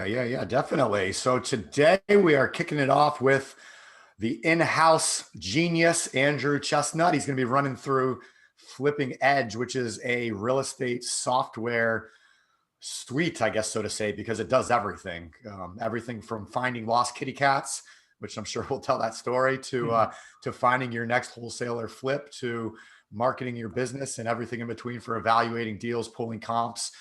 Yeah, definitely. So today we are kicking it off with the in-house genius, Andrew Chestnut. He's going to be running through Flipping Edge, which is a real estate software suite, I guess, so to say, because it does everything. Everything from finding lost kitty cats, which I'm sure we'll tell that story, to finding your next wholesaler flip, to marketing your business and everything in between for evaluating deals, pulling comps,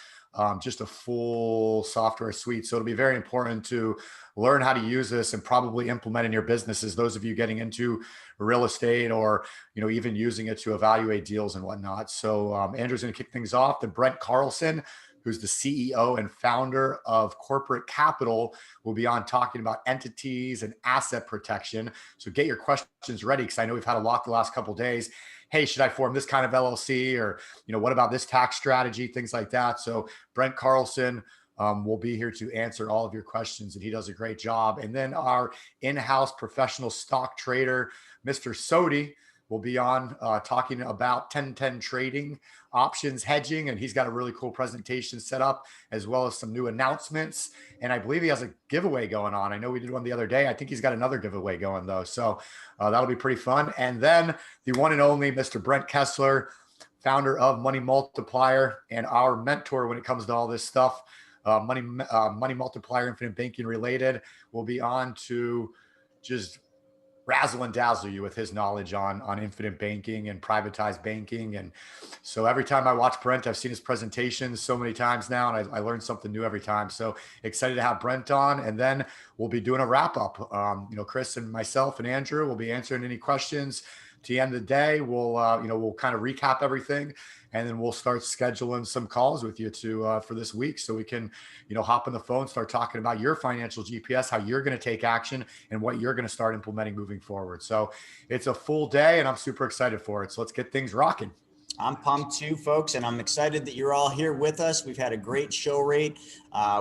just a full software suite. So it'll be very important to learn how to use this and probably implement in your businesses. Those of you getting into real estate, or even using it to evaluate deals and whatnot. So Andrew's going to kick things off. Then Brent Carlson, who's the CEO and founder of Corporate Capital, will be on talking about entities and asset protection. So get your questions ready, because I know we've had a lot the last couple of days. Hey, should I form this kind of LLC? Or, what about this tax strategy? Things like that. So Brent Carlson will be here to answer all of your questions, and he does a great job. And then our in-house professional stock trader, Mr. Sodi, will be on talking about 10/10 trading, options hedging, and he's got a really cool presentation set up, as well as some new announcements. And I believe he has a giveaway going on. I know we did one the other day. I think he's got another giveaway going though. So that'll be pretty fun. And then the one and only Mr. Brent Kessler, founder of Money Multiplier and our mentor when it comes to all this stuff, Money Multiplier, Infinite Banking related, will be on to just razzle and dazzle you with his knowledge on infinite banking and privatized banking. And so every time I watch Brent, I've seen his presentations so many times now, and I learn something new every time. So excited to have Brent on. And then we'll be doing a wrap up. Chris and myself and Andrew will be answering any questions. To the end of the day, we'll kind of recap everything, and then we'll start scheduling some calls with you for this week, so we can hop on the phone, start talking about your financial GPS, how you're going to take action, and what you're going to start implementing moving forward. So it's a full day, and I'm super excited for it. So let's get things rocking. I'm pumped too, folks, and I'm excited that you're all here with us. We've had a great show rate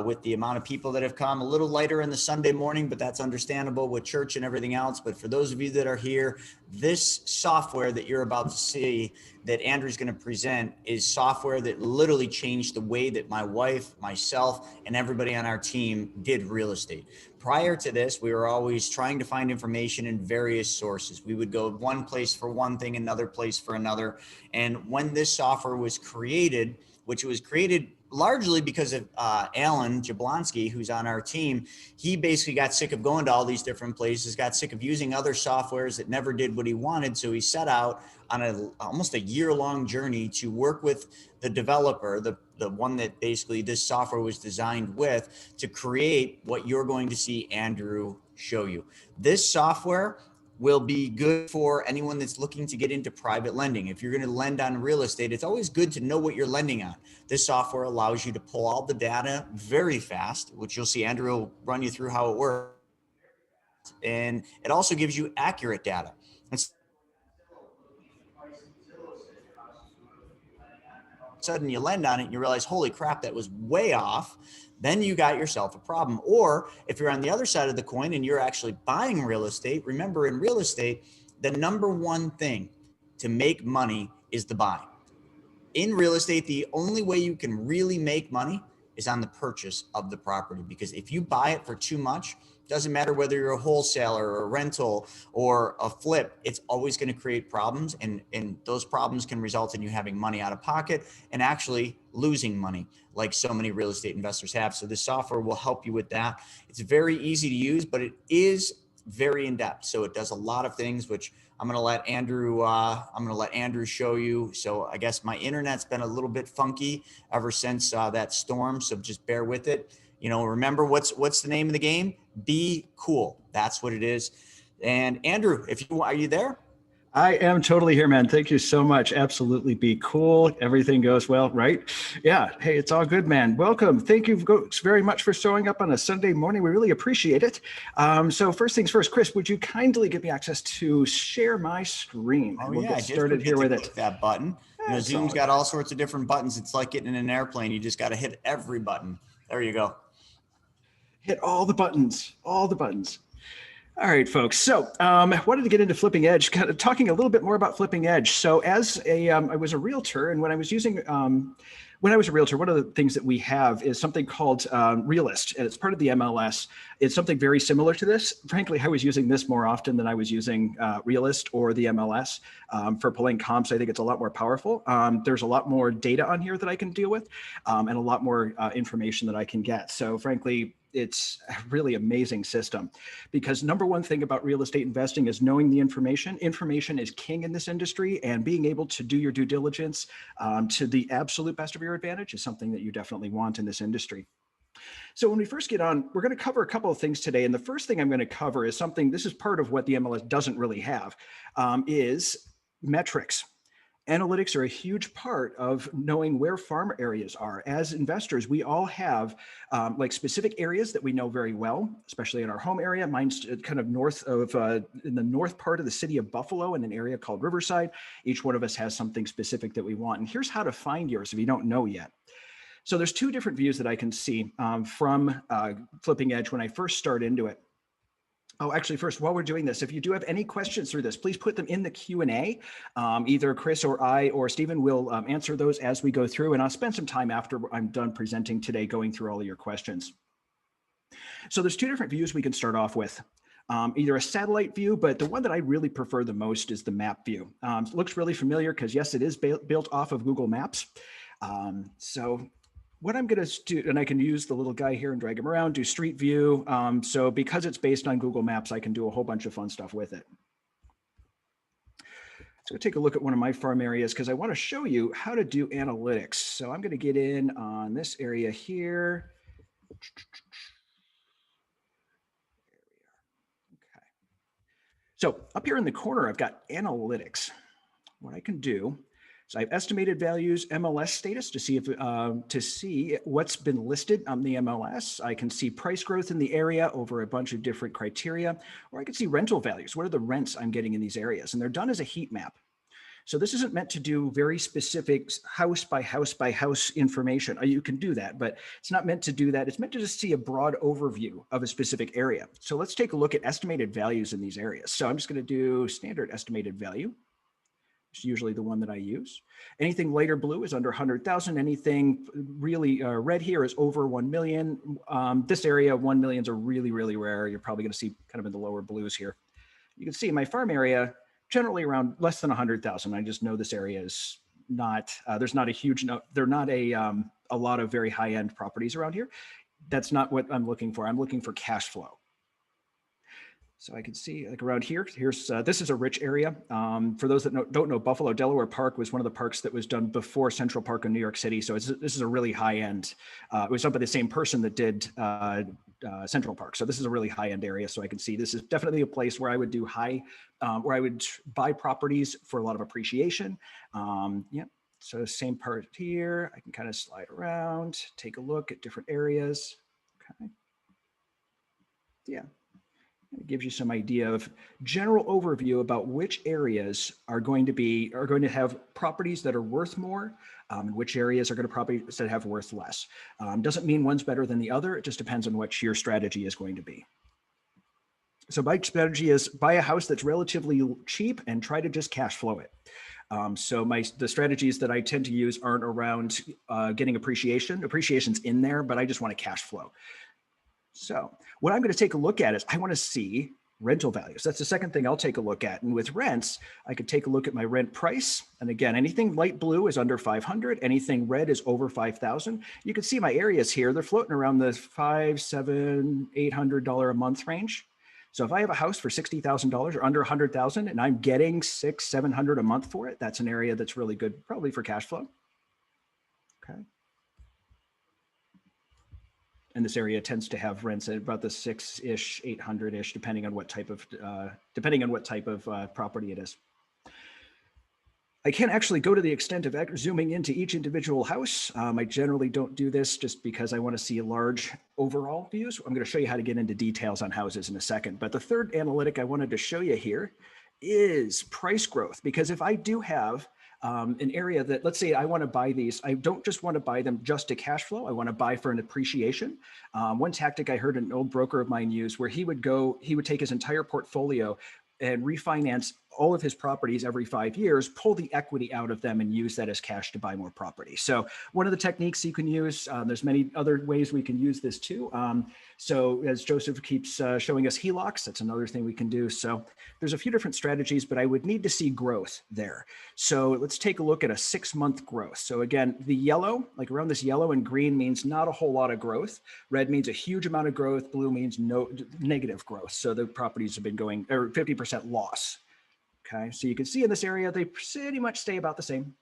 with the amount of people that have come. A little lighter in the Sunday morning, but that's understandable with church and everything else. But for those of you that are here, this software that you're about to see that Andrew's going to present is software that literally changed the way that my wife, myself, and everybody on our team did real estate. Prior to this, we were always trying to find information in various sources. We would go one place for one thing, another place for another. And when this software was created, which was created largely because of Alan Jablonski, who's on our team, he basically got sick of going to all these different places, got sick of using other softwares that never did what he wanted. So he set out on almost a year-long journey to work with the developer, the one that basically this software was designed with, to create what you're going to see Andrew show you. This software will be good for anyone that's looking to get into private lending. If you're going to lend on real estate, it's always good to know what you're lending on. This software allows you to pull all the data very fast, which you'll see Andrew will run you through how it works. And it also gives you accurate data. Sudden you lend on it and you realize, holy crap, that was way off. Then you got yourself a problem. Or if you're on the other side of the coin and you're actually buying real estate, remember, in real estate, the number one thing to make money is the buy. In real estate, the only way you can really make money is on the purchase of the property, because if you buy it for too much, doesn't matter whether you're a wholesaler or a rental or a flip, it's always going to create problems. And those problems can result in you having money out of pocket and actually losing money, like so many real estate investors have. So this software will help you with that. It's very easy to use, but it is very in depth. So it does a lot of things, which I'm going to let Andrew show you. So I guess my internet's been a little bit funky ever since that storm. So just bear with it. Remember what's the name of the game? Be cool. That's what it is. And Andrew, are you there? I am totally here, man. Thank you so much. Absolutely be cool. Everything goes well, right? Yeah. Hey, it's all good, man. Welcome. Thank you very much for showing up on a Sunday morning. We really appreciate it. So first things first, Chris, would you kindly give me access to share my screen? Oh, we'll yeah. get started here with it. That button. Zoom's got all sorts of different buttons. It's like getting in an airplane. You just got to hit every button. There you go. Hit all the buttons, all the buttons. All right, folks. So I wanted to get into Flipping Edge, kind of talking a little bit more about Flipping Edge. So I was a realtor, and when I was using When I was a realtor, one of the things that we have is something called Realist, and it's part of the MLS. It's something very similar to this. Frankly, I was using this more often than I was using Realist or the MLS for pulling comps. I think it's a lot more powerful. There's a lot more data on here that I can deal with and a lot more information that I can get. So frankly, it's a really amazing system because number one thing about real estate investing is knowing the information. Information is king in this industry, and being able to do your due diligence to the absolute best of your advantage is something that you definitely want in this industry. So when we first get on, we're going to cover a couple of things today. And the first thing I'm going to cover is something, this is part of what the MLS doesn't really have, is metrics. Analytics are a huge part of knowing where farm areas are. As investors, we all have like specific areas that we know very well, especially in our home area. Mine's kind of north of, in the north part of the city of Buffalo in an area called Riverside. Each one of us has something specific that we want. And here's how to find yours if you don't know yet. So there's two different views that I can see from Flipping Edge when I first start into it. Oh, actually, first, while we're doing this, if you do have any questions through this, please put them in the Q&A. Either Chris or I or Stephen will answer those as we go through, and I'll spend some time after I'm done presenting today going through all of your questions. So there's two different views we can start off with. Either a satellite view, but the one that I really prefer the most is the map view. It looks really familiar because, yes, it is built off of Google Maps. So what I'm going to do, and I can use the little guy here and drag him around, do street view. So because it's based on Google Maps, I can do a whole bunch of fun stuff with it. So take a look at one of my farm areas because I want to show you how to do analytics. So I'm going to get in on this area here. Okay. So up here in the corner, I've got analytics. What I can do, so I have estimated values, MLS status to see if to see what's been listed on the MLS. I can see price growth in the area over a bunch of different criteria, or I can see rental values. What are the rents I'm getting in these areas? And they're done as a heat map. So this isn't meant to do very specific house by house by house information. You can do that, but it's not meant to do that. It's meant to just see a broad overview of a specific area. So let's take a look at estimated values in these areas. So I'm just going to do standard estimated value. It's usually the one that I use. Anything lighter blue is under 100,000. Anything really red here is over 1 million. This area, 1 millions are really, really rare. You're probably going to see kind of in the lower blues here. You can see my farm area, generally around less than 100,000. I just know this area is not, there's not a huge, there are not a lot of very high-end properties around here. That's not what I'm looking for. I'm looking for cash flow. So I can see like around here, here's, this is a rich area. For those that don't know, Buffalo Delaware Park was one of the parks that was done before Central Park in New York City. So this is a really high end, it was done by the same person that did Central Park. So this is a really high end area. So I can see this is definitely a place where I would do where I would buy properties for a lot of appreciation. Yeah. So same part here, I can kind of slide around, take a look at different areas. Okay. Yeah. It gives you some idea of general overview about which areas are going to have properties that are worth more, and which areas are going to properties that have worth less. Doesn't mean one's better than the other. It just depends on what your strategy is going to be. So my strategy is buy a house that's relatively cheap and try to just cash flow it. So the strategies that I tend to use aren't around getting appreciation. Appreciation's in there, but I just want to cash flow. So what I'm going to take a look at is I want to see rental values. That's the second thing I'll take a look at. And with rents, I could take a look at my rent price. And again, anything light blue is under 500. Anything red is over 5,000. You can see my areas here. They're floating around the $500, $700, $800 a month range. So if I have a house for $60,000 or under 100,000 and I'm getting $600, $700 a month for it, that's an area that's really good, probably for cash flow. Okay. And this area tends to have rents at about the 6-ish, 800-ish, depending on what type of property it is. I can't actually go to the extent of zooming into each individual house. I generally don't do this just because I want to see large overall views. I'm going to show you how to get into details on houses in a second. But the third analytic I wanted to show you here is price growth, because if I do have an area that, let's say I want to buy these, I don't just want to buy them just to cash flow. I want to buy for an appreciation. One tactic I heard an old broker of mine use where he would take his entire portfolio and refinance all of his properties every 5 years, pull the equity out of them and use that as cash to buy more property. So one of the techniques you can use, there's many other ways we can use this too. So as Joseph keeps showing us HELOCs, that's another thing we can do. So there's a few different strategies, but I would need to see growth there. So let's take a look at a 6-month growth. So again, the yellow, like around this yellow and green means not a whole lot of growth. Red means a huge amount of growth. Blue means no negative growth. So the properties have been going, or 50% loss. Okay, so you can see in this area, they pretty much stay about the same.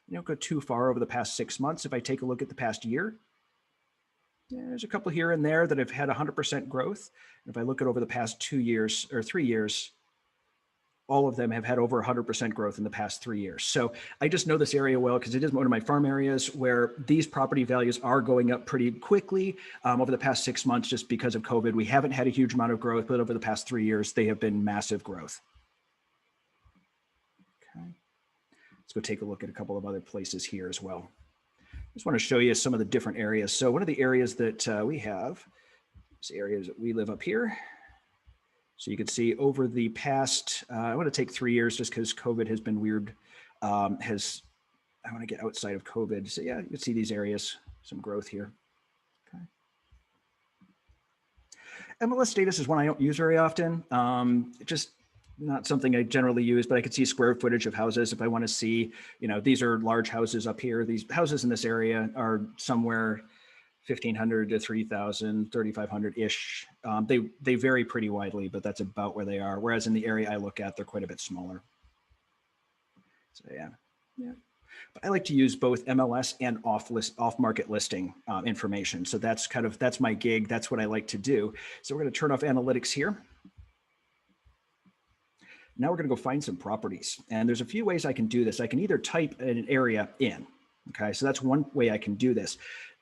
You don't go too far over the past 6 months. If I take a look at the past year, there's a couple here and there that have had 100% growth. If I look at over the past 2 years or 3 years, all of them have had over 100% growth in the past 3 years. So I just know this area well because it is one of my farm areas where these property values are going up pretty quickly over the past 6 months just because of COVID. We haven't had a huge amount of growth, but over the past 3 years, they have been massive growth. Okay. Let's go take a look at a couple of other places here as well. Just want to show you some of the different areas. So one of the areas that we have is areas that we live up here. So you can see over the past, I want to take 3 years just because COVID has been weird. I want to get outside of COVID. So yeah, you can see these areas, some growth here. Okay. MLS status is one I don't use very often. Just not something I generally use, but I could see square footage of houses if I want to see, these are large houses up here. These houses in this area are somewhere 1,500 to 3,000, 3,500-ish. They vary pretty widely, but that's about where they are. Whereas in the area I look at, they're quite a bit smaller. So yeah. But I like to use both MLS and off-market listing information. So that's my gig. That's what I like to do. So we're going to turn off analytics here. Now we're going to go find some properties. And there's a few ways I can do this. I can either type an area in. Okay, so that's one way I can do this.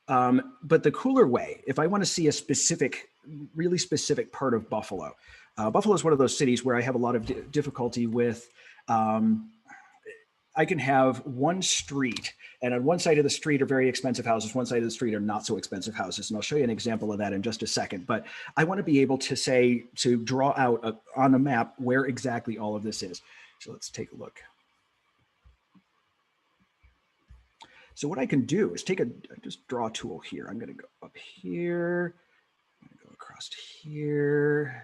But the cooler way, if I want to see a really specific part of Buffalo, Buffalo is one of those cities where I have a lot of difficulty with, I can have one street, and on one side of the street are very expensive houses, one side of the street are not so expensive houses. And I'll show you an example of that in just a second. But I want to be able to draw out on a map where exactly all of this is. So let's take a look. So what I can do is just draw a tool here. I'm going to go up here. I'm going to go across here.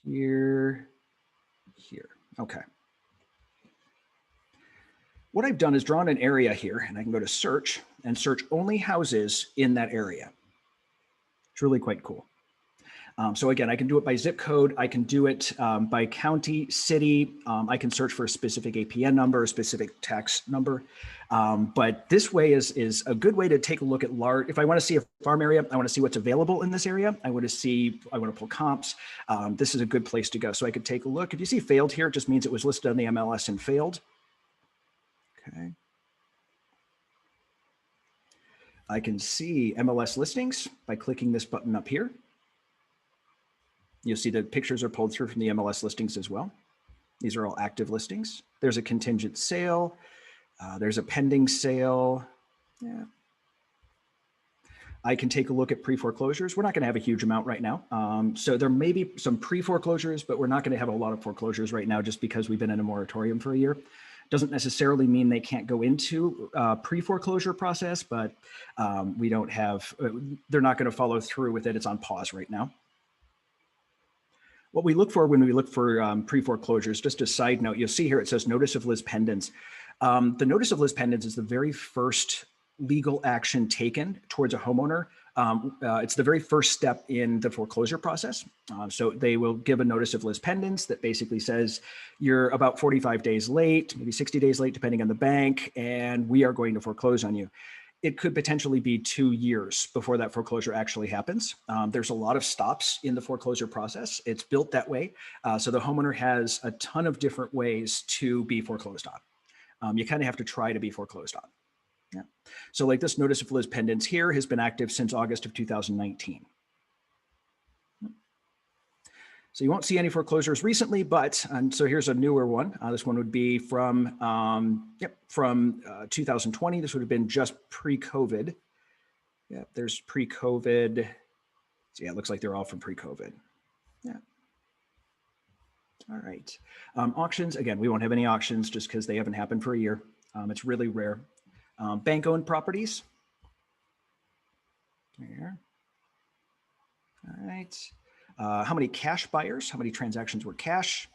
Here. Okay. What I've done is drawn an area here, and I can go to search and search only houses in that area. It's really quite cool. So again, I can do it by zip code. I can do it by county, city. I can search for a specific APN number, a specific tax number. But this way is a good way to take a look at large. If I want to see a farm area, I want to see what's available in this area. I want to pull comps. This is a good place to go. So I could take a look. If you see failed here, it just means it was listed on the MLS and failed. Okay. I can see MLS listings by clicking this button up here. You'll see the pictures are pulled through from the MLS listings as well. These are all active listings. There's a contingent sale. There's a pending sale. Yeah. I can take a look at pre-foreclosures. We're not going to have a huge amount right now. So there may be some pre-foreclosures, but we're not going to have a lot of foreclosures right now just because we've been in a moratorium for a year. Doesn't necessarily mean they can't go into pre-foreclosure process, but they're not going to follow through with it. It's on pause right now. What we look for when we look for pre-foreclosures, just a side note, you'll see here it says notice of lis pendens. The notice of lis pendens is the very first legal action taken towards a homeowner. It's the very first step in the foreclosure process. So they will give a notice of lis pendens that basically says you're about 45 days late, maybe 60 days late, depending on the bank, and we are going to foreclose on you. It could potentially be 2 years before that foreclosure actually happens. There's a lot of stops in the foreclosure process. It's built that way. So the homeowner has a ton of different ways to be foreclosed on. You kind of have to try to be foreclosed on. Yeah. So like this notice of lis pendens here has been active since August of 2019. So you won't see any foreclosures recently, so here's a newer one. This one would be from 2020. This would have been just pre-COVID. Yeah, there's pre-COVID. So yeah, it looks like they're all from pre-COVID. Yeah. All right. Auctions, again, we won't have any auctions just because they haven't happened for a year. It's really rare. Bank-owned properties. There. All right. How many cash buyers? How many transactions were cash?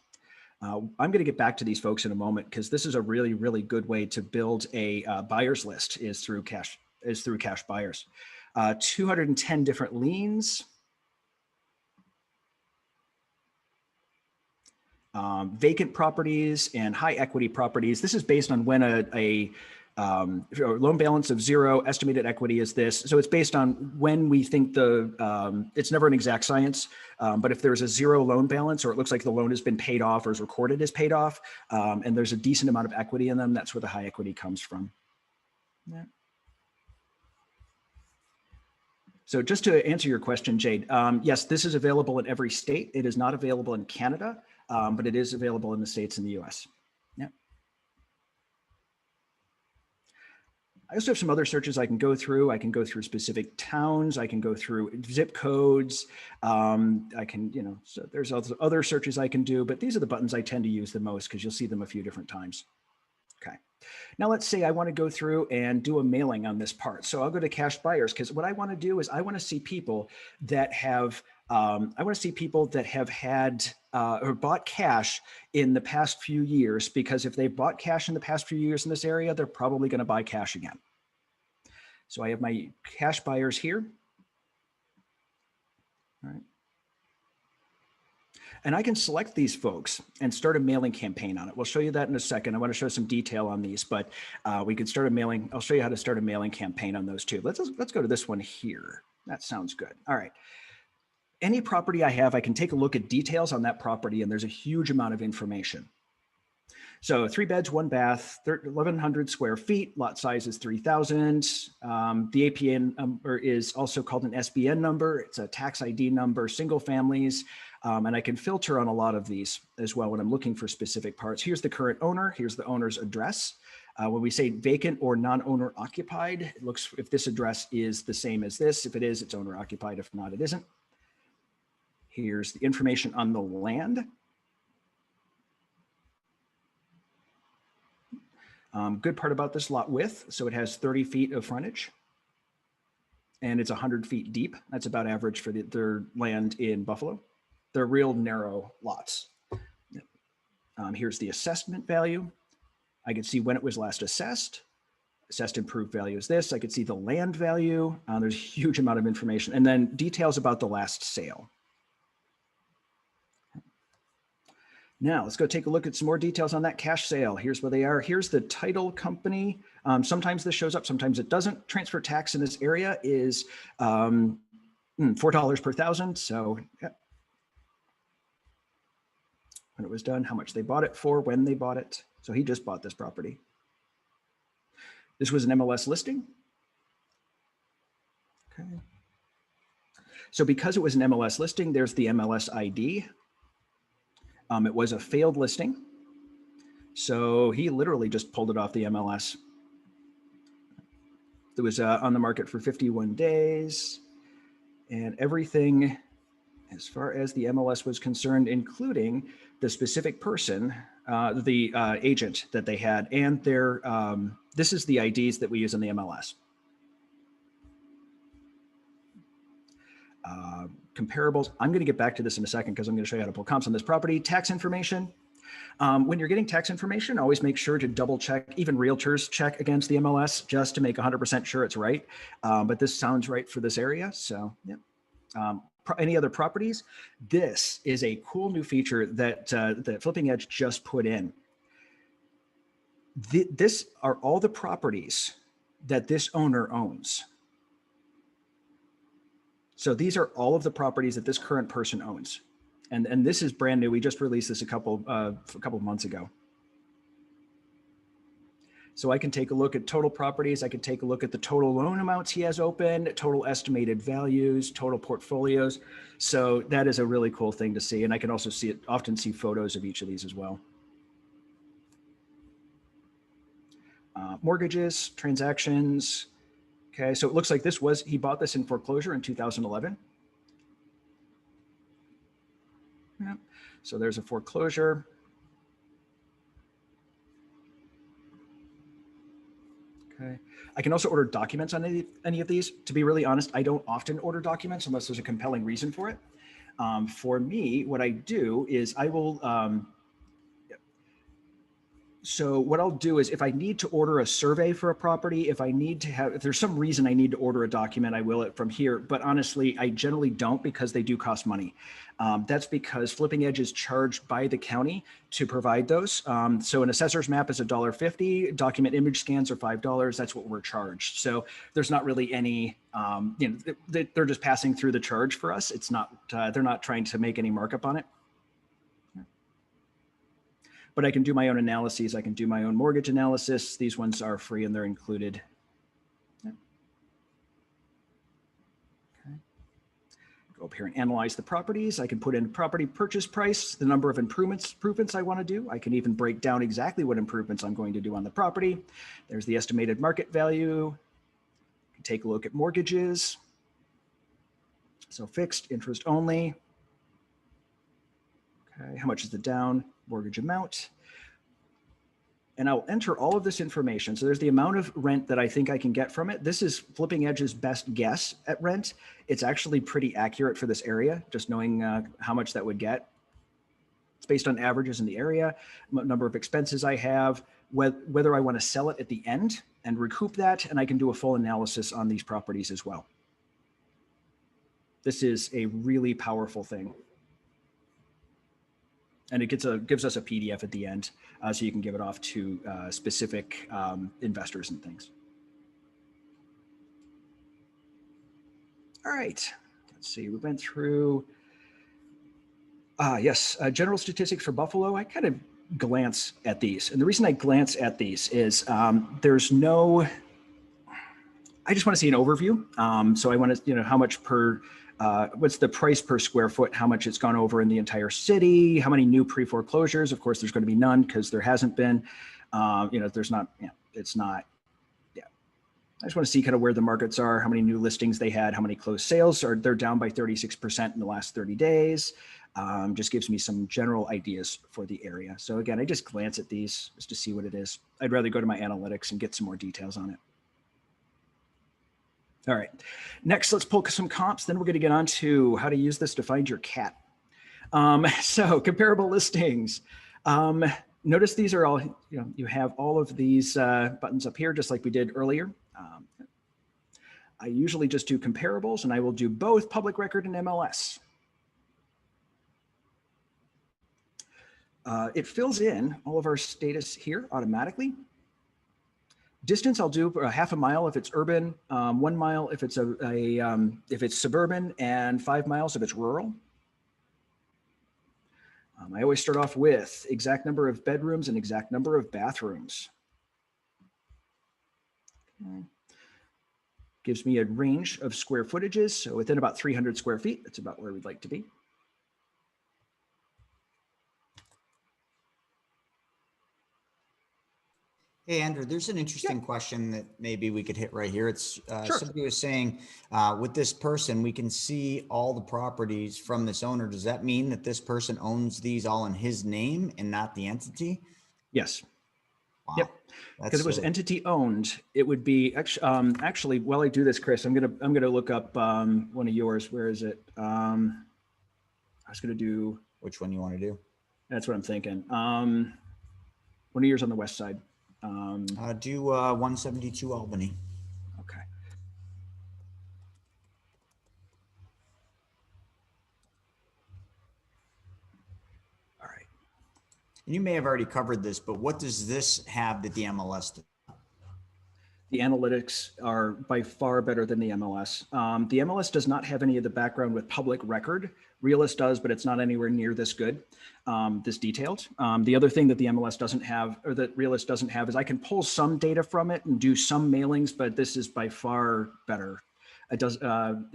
I'm going to get back to these folks in a moment because this is a really, really good way to build a buyers list is through cash buyers. 210 different liens. Vacant properties and high equity properties. This is based on when a loan balance of 0, estimated equity is this. So it's based on when we think it's never an exact science, but if there's a 0 loan balance or it looks like the loan has been paid off or is recorded as paid off, and there's a decent amount of equity in them, that's where the high equity comes from. Yeah. So just to answer your question, Jade, yes, this is available in every state. It is not available in Canada, but it is available in the States and the US. Yeah. I also have some other searches I can go through. I can go through specific towns. I can go through zip codes. I can, so there's other searches I can do, but these are the buttons I tend to use the most because you'll see them a few different times. Okay. Now let's say I want to go through and do a mailing on this part. So I'll go to cash buyers because what I want to do is I want to see people that have had or bought cash in the past few years, because if they bought cash in the past few years in this area, they're probably going to buy cash again. So I have my cash buyers here. All right. And I can select these folks and start a mailing campaign on it. We'll show you that in a second. I want to show some detail on these, but we could start a mailing. I'll show you how to start a mailing campaign on those too. Let's go to this one here. That sounds good. All right. Any property I have, I can take a look at details on that property, and there's a huge amount of information. So 3 beds, 1 bath, 1,100 square feet, lot size is 3,000. The APN number is also called an SBN number. It's a tax ID number, single families. And I can filter on a lot of these as well when I'm looking for specific parts. Here's the current owner. Here's the owner's address. When we say vacant or non-owner occupied, it looks if this address is the same as this. If it is, it's owner occupied. If not, it isn't. Here's the information on the land. Good part about this lot width. So it has 30 feet of frontage and it's 100 feet deep. That's about average for their land in Buffalo. They're real narrow lots. Here's the assessment value. I can see when it was last assessed. Assessed improved value is this. I could see the land value. There's a huge amount of information. And then details about the last sale. Now let's go take a look at some more details on that cash sale. Here's where they are. Here's the title company. Sometimes this shows up, sometimes it doesn't. Transfer tax in this area is $4 per thousand. So yeah. When it was done, how much they bought it for, when they bought it. So he just bought this property. This was an MLS listing. Okay. So because it was an MLS listing, there's the MLS ID. It was a failed listing. So he literally just pulled it off the MLS. It was on the market for 51 days and everything as far as the MLS was concerned, including the specific person, the agent that they had, and their, this is the IDs that we use on the MLS. Comparables. I'm going to get back to this in a second because I'm going to show you how to pull comps on this property. Tax information. When you're getting tax information, always make sure to double check, even realtors check against the MLS just to make 100% sure it's right. But this sounds right for this area. So yeah. Any other properties? This is a cool new feature that that Flipping Edge just put in. This are all the properties that this owner owns. So these are all of the properties that this current person owns. And this is brand new. We just released this a couple of months ago. So I can take a look at total properties. I can take a look at the total loan amounts he has open, total estimated values, total portfolios. So that is a really cool thing to see. And I can also often see photos of each of these as well. Mortgages, transactions. Okay, so it looks like he bought this in foreclosure in 2011. Yeah. So there's a foreclosure. Okay. I can also order documents on any of these. To be really honest, I don't often order documents unless there's a compelling reason for it. For me, what I do is I will, so what I'll do is if I need to order a survey for a property, if there's some reason I need to order a document, I will it from here. But honestly, I generally don't because they do cost money. That's because Flipping Edge is charged by the county to provide those. So an assessor's map is $1.50, document image scans are $5. That's what we're charged. So there's not really any, they're just passing through the charge for us. It's not, they're not trying to make any markup on it. But I can do my own analyses. I can do my own mortgage analysis. These ones are free and they're included. Yeah. Okay. Go up here and analyze the properties. I can put in property purchase price, the number of improvements I want to do. I can even break down exactly what improvements I'm going to do on the property. There's the estimated market value. Take a look at mortgages. So fixed, interest only. Okay, how much is the down? Mortgage amount. And I'll enter all of this information. So there's the amount of rent that I think I can get from it. This is Flipping Edge's best guess at rent. It's actually pretty accurate for this area, just knowing how much that would get. It's based on averages in the area, number of expenses I have, whether I want to sell it at the end and recoup that, and I can do a full analysis on these properties as well. This is a really powerful thing. And it gives us a PDF at the end, so you can give it off to specific investors and things. All right, let's see, we went through, yes, general statistics for Buffalo. I kind of glance at these. And the reason I glance at these is there's no, I just want to see an overview. So I want to, how much per, what's the price per square foot, how much it's gone over in the entire city, how many new pre-foreclosures. Of course, there's going to be none because there hasn't been, there's not, it's not, I just want to see kind of where the markets are, how many new listings they had, how many closed sales they're down by 36% in the last 30 days. Just gives me some general ideas for the area. So again, I just glance at these just to see what it is. I'd rather go to my analytics and get some more details on it. All right, next, let's pull some comps. Then we're going to get on to how to use this to find your cat. So comparable listings. Notice these are all, you have all of these buttons up here, just like we did earlier. I usually just do comparables, and I will do both public record and MLS. It fills in all of our status here automatically. Distance, I'll do a half a mile if it's urban, 1 mile if it's if it's suburban, and 5 miles if it's rural. I always start off with exact number of bedrooms and exact number of bathrooms. Okay. Gives me a range of square footages. So within about 300 square feet, that's about where we'd like to be. Hey, Andrew, there's an interesting question that maybe we could hit right here. It's Sure. somebody was saying with this person, we can see all the properties from this owner. Does that mean that this person owns these all in his name and not the entity? Yes. Wow. Yep. Because it was entity owned, it would be actually, while I do this, Chris, I'm gonna look up one of yours. Where is it? I was gonna do. Which one you want to do? That's what I'm thinking. One of yours on the west side. Do 172 Albany. Okay. All right. And you may have already covered this, but what does this have that the MLS does? The analytics are by far better than the MLS. The MLS does not have any of the background with public record. Realist does, but it's not anywhere near this good, this detailed. The other thing that the MLS doesn't have, or that Realist doesn't have, is I can pull some data from it and do some mailings, but this is by far better. It does.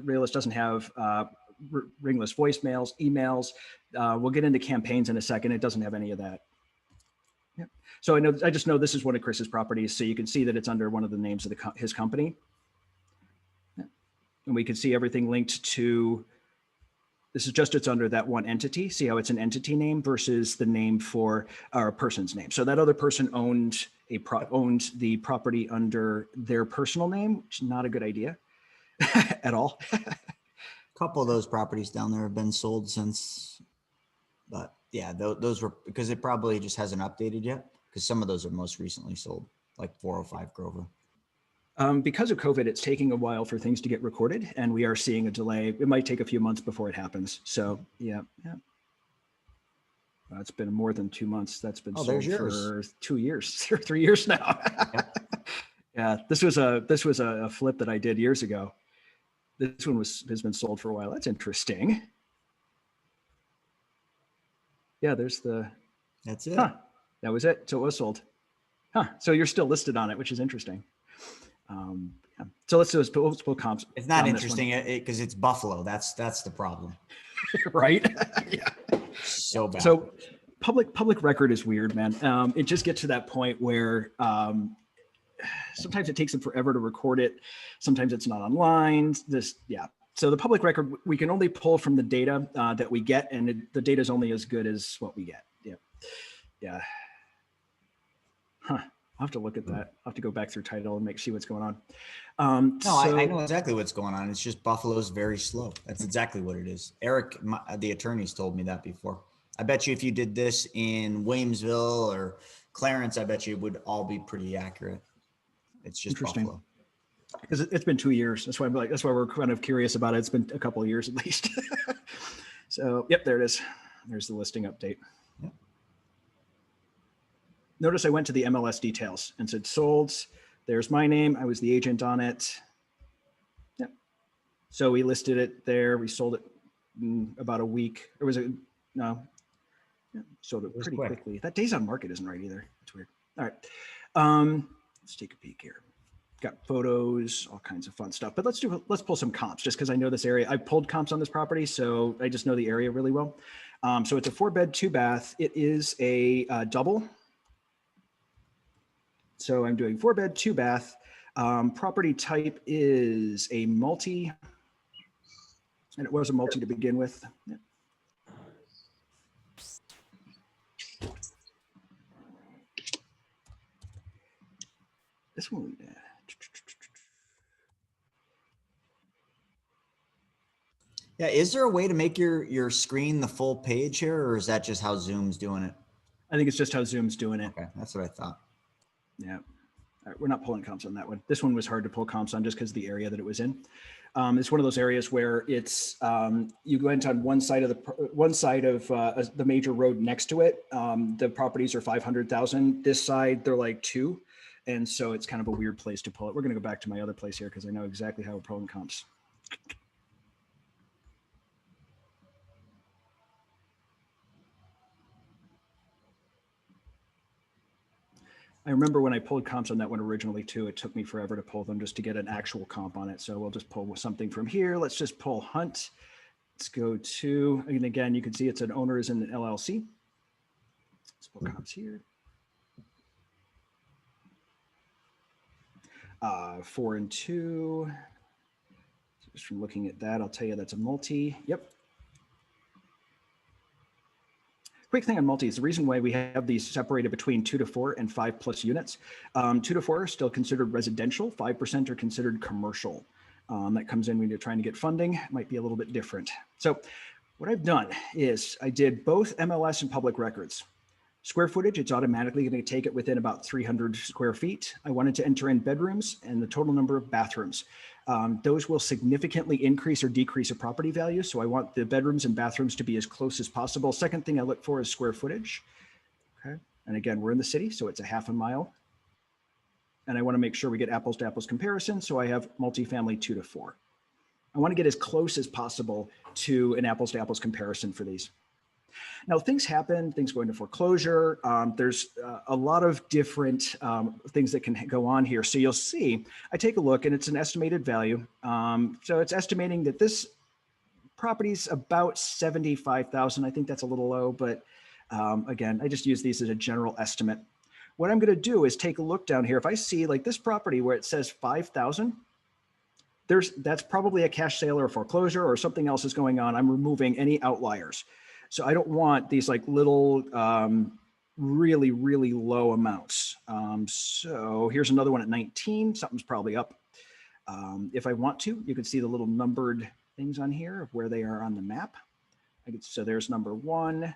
Realist doesn't have ringless voicemails, emails. We'll get into campaigns in a second. It doesn't have any of that. So I just know this is one of Chris's properties, so you can see that it's under one of the names of his company. And we can see everything linked to This is just, it's under that one entity. See how it's an entity name versus the name for our person's name. So that other person owned owned the property under their personal name, which is not a good idea at all. A couple of those properties down there have been sold since, but yeah, those were, because it probably just hasn't updated yet, because some of those are most recently sold, like 405 Grover. Because of COVID, it's taking a while for things to get recorded, and we are seeing a delay. It might take a few months before it happens. So yeah. Well, it's been more than 2 months. That's been sold for 2 years or 3 years now. Yep. Yeah, this was a flip that I did years ago. This one has been sold for a while. That's interesting. Yeah, that's it. Huh, that was it. So it was sold. Huh. So you're still listed on it, which is interesting. Yeah. So let's pull comps. It's not interesting because it's Buffalo. That's the problem. Right. Yeah. So bad. So public record is weird, man. It just gets to that point where sometimes it takes them forever to record it. Sometimes it's not online. So the public record, we can only pull from the data that we get, and the data is only as good as what we get. Yeah. Huh. I'll have to look at that. I'll have to go back through title and see what's going on. I know exactly what's going on. It's just Buffalo's very slow. That's exactly what it is. Eric, the attorney's told me that before. I bet you if you did this in Williamsville or Clarence, I bet you it would all be pretty accurate. It's just Buffalo. Because it's been 2 years. That's why we're kind of curious about it. It's been a couple of years at least. So, yep, there it is. There's the listing update. Yep. Notice I went to the MLS details and said sold. There's my name. I was the agent on it. Yep. So we listed it there. We sold it in about a week. Or was it? No. Yeah, sold it pretty quickly. That days on market isn't right either. It's weird. All right. Let's take a peek here. Got photos, all kinds of fun stuff. But let's pull some comps just because I know this area. I pulled comps on this property, so I just know the area really well. So it's a 4-bed, 2-bath. It is a double. So I'm doing 4-bed, 2-bath. Property type is a multi, and it was a multi to begin with. Yeah. This one. Yeah, is there a way to make your screen the full page here, or is that just how Zoom's doing it? I think it's just how Zoom's doing it. Okay, that's what I thought. Yeah. All right, we're not pulling comps on that one. This one was hard to pull comps on just because of the area that it was in. It's one of those areas where it's you go into on one side of the major road next to it. The properties are 500,000. This side they're like 2, and so it's kind of a weird place to pull it. We're going to go back to my other place here because I know exactly how we're pulling comps. I remember when I pulled comps on that one originally too, it took me forever to pull them just to get an actual comp on it. So we'll just pull something from here. Let's just pull Hunt. Let's go to, and again, you can see it's an owner is in an LLC. Let's pull comps here. 4 and 2. Just from looking at that, I'll tell you that's a multi. Yep. Quick thing on multis, the reason why we have these separated between 2 to 4 and 5+ units. 2 to 4 are still considered residential, 5% are considered commercial. That comes in when you're trying to get funding, it might be a little bit different. So what I've done is I did both MLS and public records. Square footage, it's automatically going to take it within about 300 square feet. I wanted to enter in bedrooms and the total number of bathrooms. Those will significantly increase or decrease a property value. So I want the bedrooms and bathrooms to be as close as possible. Second thing I look for is square footage. Okay. And again, we're in the city, so it's a half a mile. And I want to make sure we get apples to apples comparison. So I have multifamily 2 to 4. I want to get as close as possible to an apples to apples comparison for these. Now things happen, things go into foreclosure. There's a lot of different things that can go on here. So you'll see, I take a look and it's an estimated value. So it's estimating that this property's about 75,000. I think that's a little low, but again, I just use these as a general estimate. What I'm going to do is take a look down here. If I see like this property where it says 5,000, that's probably a cash sale or a foreclosure or something else is going on. I'm removing any outliers. So I don't want these like little, really, really low amounts. So here's another one at 19, something's probably up. If I want to, you can see the little numbered things on here of where they are on the map. So there's number 1,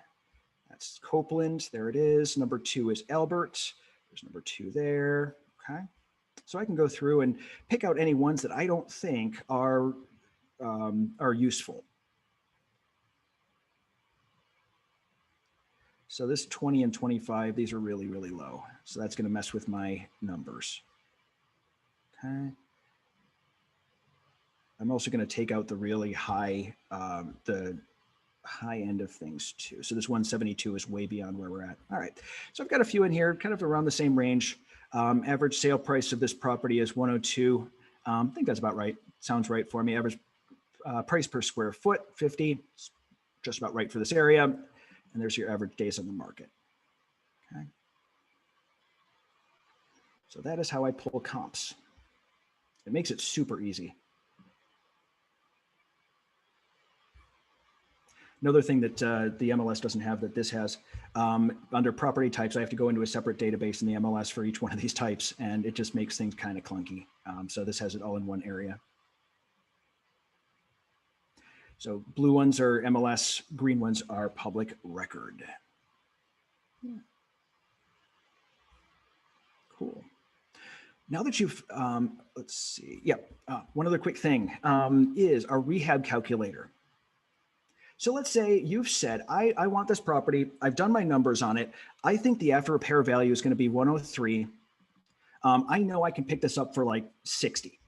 that's Copeland, there it is. Number 2 is Albert, there's number 2 there, okay? So I can go through and pick out any ones that I don't think are useful. So this 20 and 25, these are really, really low. So that's going to mess with my numbers. Okay. I'm also going to take out the really high, the high end of things too. So this 172 is way beyond where we're at. All right. So I've got a few in here, kind of around the same range. Average sale price of this property is 102. I think that's about right. Sounds right for me. Average price per square foot, 50. It's just about right for this area. And there's your average days on the market. Okay. So that is how I pull comps. It makes it super easy. Another thing that the MLS doesn't have that this has, under property types, I have to go into a separate database in the MLS for each one of these types, and it just makes things kind of clunky. So this has it all in one area. So blue ones are MLS, green ones are public record. Yeah. Cool. Now that you've, let's see, one other quick thing is our rehab calculator. So let's say you've said, I want this property, I've done my numbers on it, I think the after repair value is going to be 103. I know I can pick this up for like 60.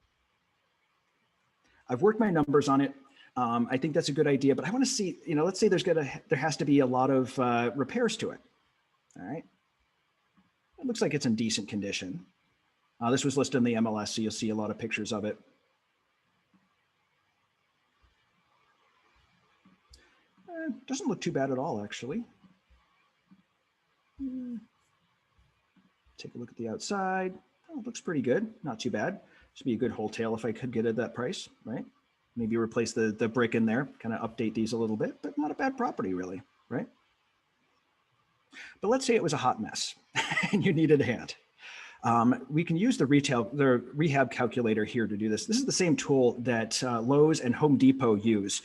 I've worked my numbers on it. I think that's a good idea, but I want to see, let's say there has to be a lot of repairs to it. All right. It looks like it's in decent condition. This was listed in the MLS, so you'll see a lot of pictures of it. Doesn't look too bad at all, actually. Take a look at the outside. Oh, it looks pretty good. Not too bad. This would be a good wholesale if I could get it at that price, right? Maybe replace the brick in there, kind of update these a little bit, but not a bad property really, right? But let's say it was a hot mess and you needed a hand. We can use the rehab calculator here to do this. This is the same tool that Lowe's and Home Depot use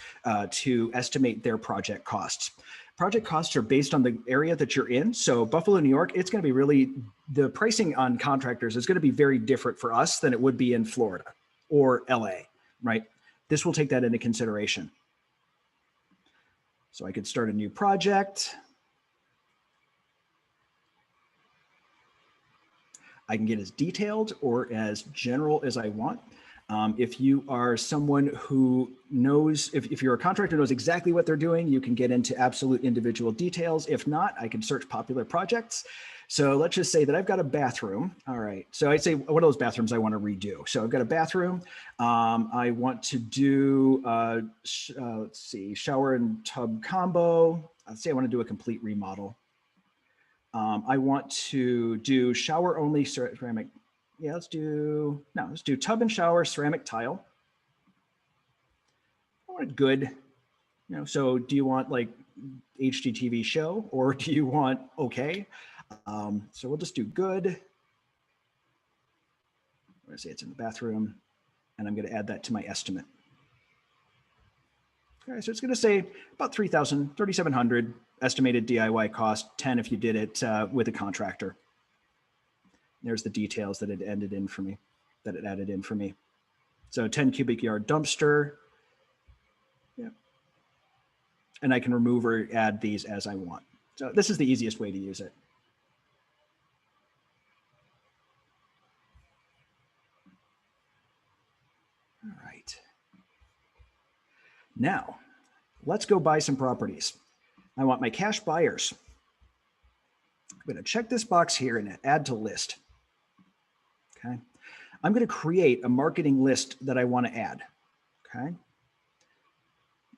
to estimate their project costs. Project costs are based on the area that you're in. So Buffalo, New York, it's going to be the pricing on contractors is going to be very different for us than it would be in Florida or LA, right? This will take that into consideration. So I could start a new project. I can get as detailed or as general as I want. If you are someone who knows, if you're a contractor who knows exactly what they're doing, you can get into absolute individual details. If not, I can search popular projects. So let's just say that I've got a bathroom. All right. So I'd say one of those bathrooms I want to redo. So I've got a bathroom. I want to do, let's see, shower and tub combo. Let's say I want to do a complete remodel. I want to do shower only ceramic. Yeah, let's do tub and shower ceramic tile. I want it good. So do you want like HGTV show or do you want okay? So we'll just do good. I'm going to say it's in the bathroom and I'm going to add that to my estimate. Okay, so it's going to say about $3,000, $3,700 estimated DIY cost, 10 if you did it with a contractor. There's the details that it added in for me. So 10 cubic yard dumpster. Yeah. And I can remove or add these as I want. So this is the easiest way to use it. All right. Now, let's go buy some properties. I want my cash buyers. I'm going to check this box here and add to list. Okay. I'm going to create a marketing list that I want to add. Okay.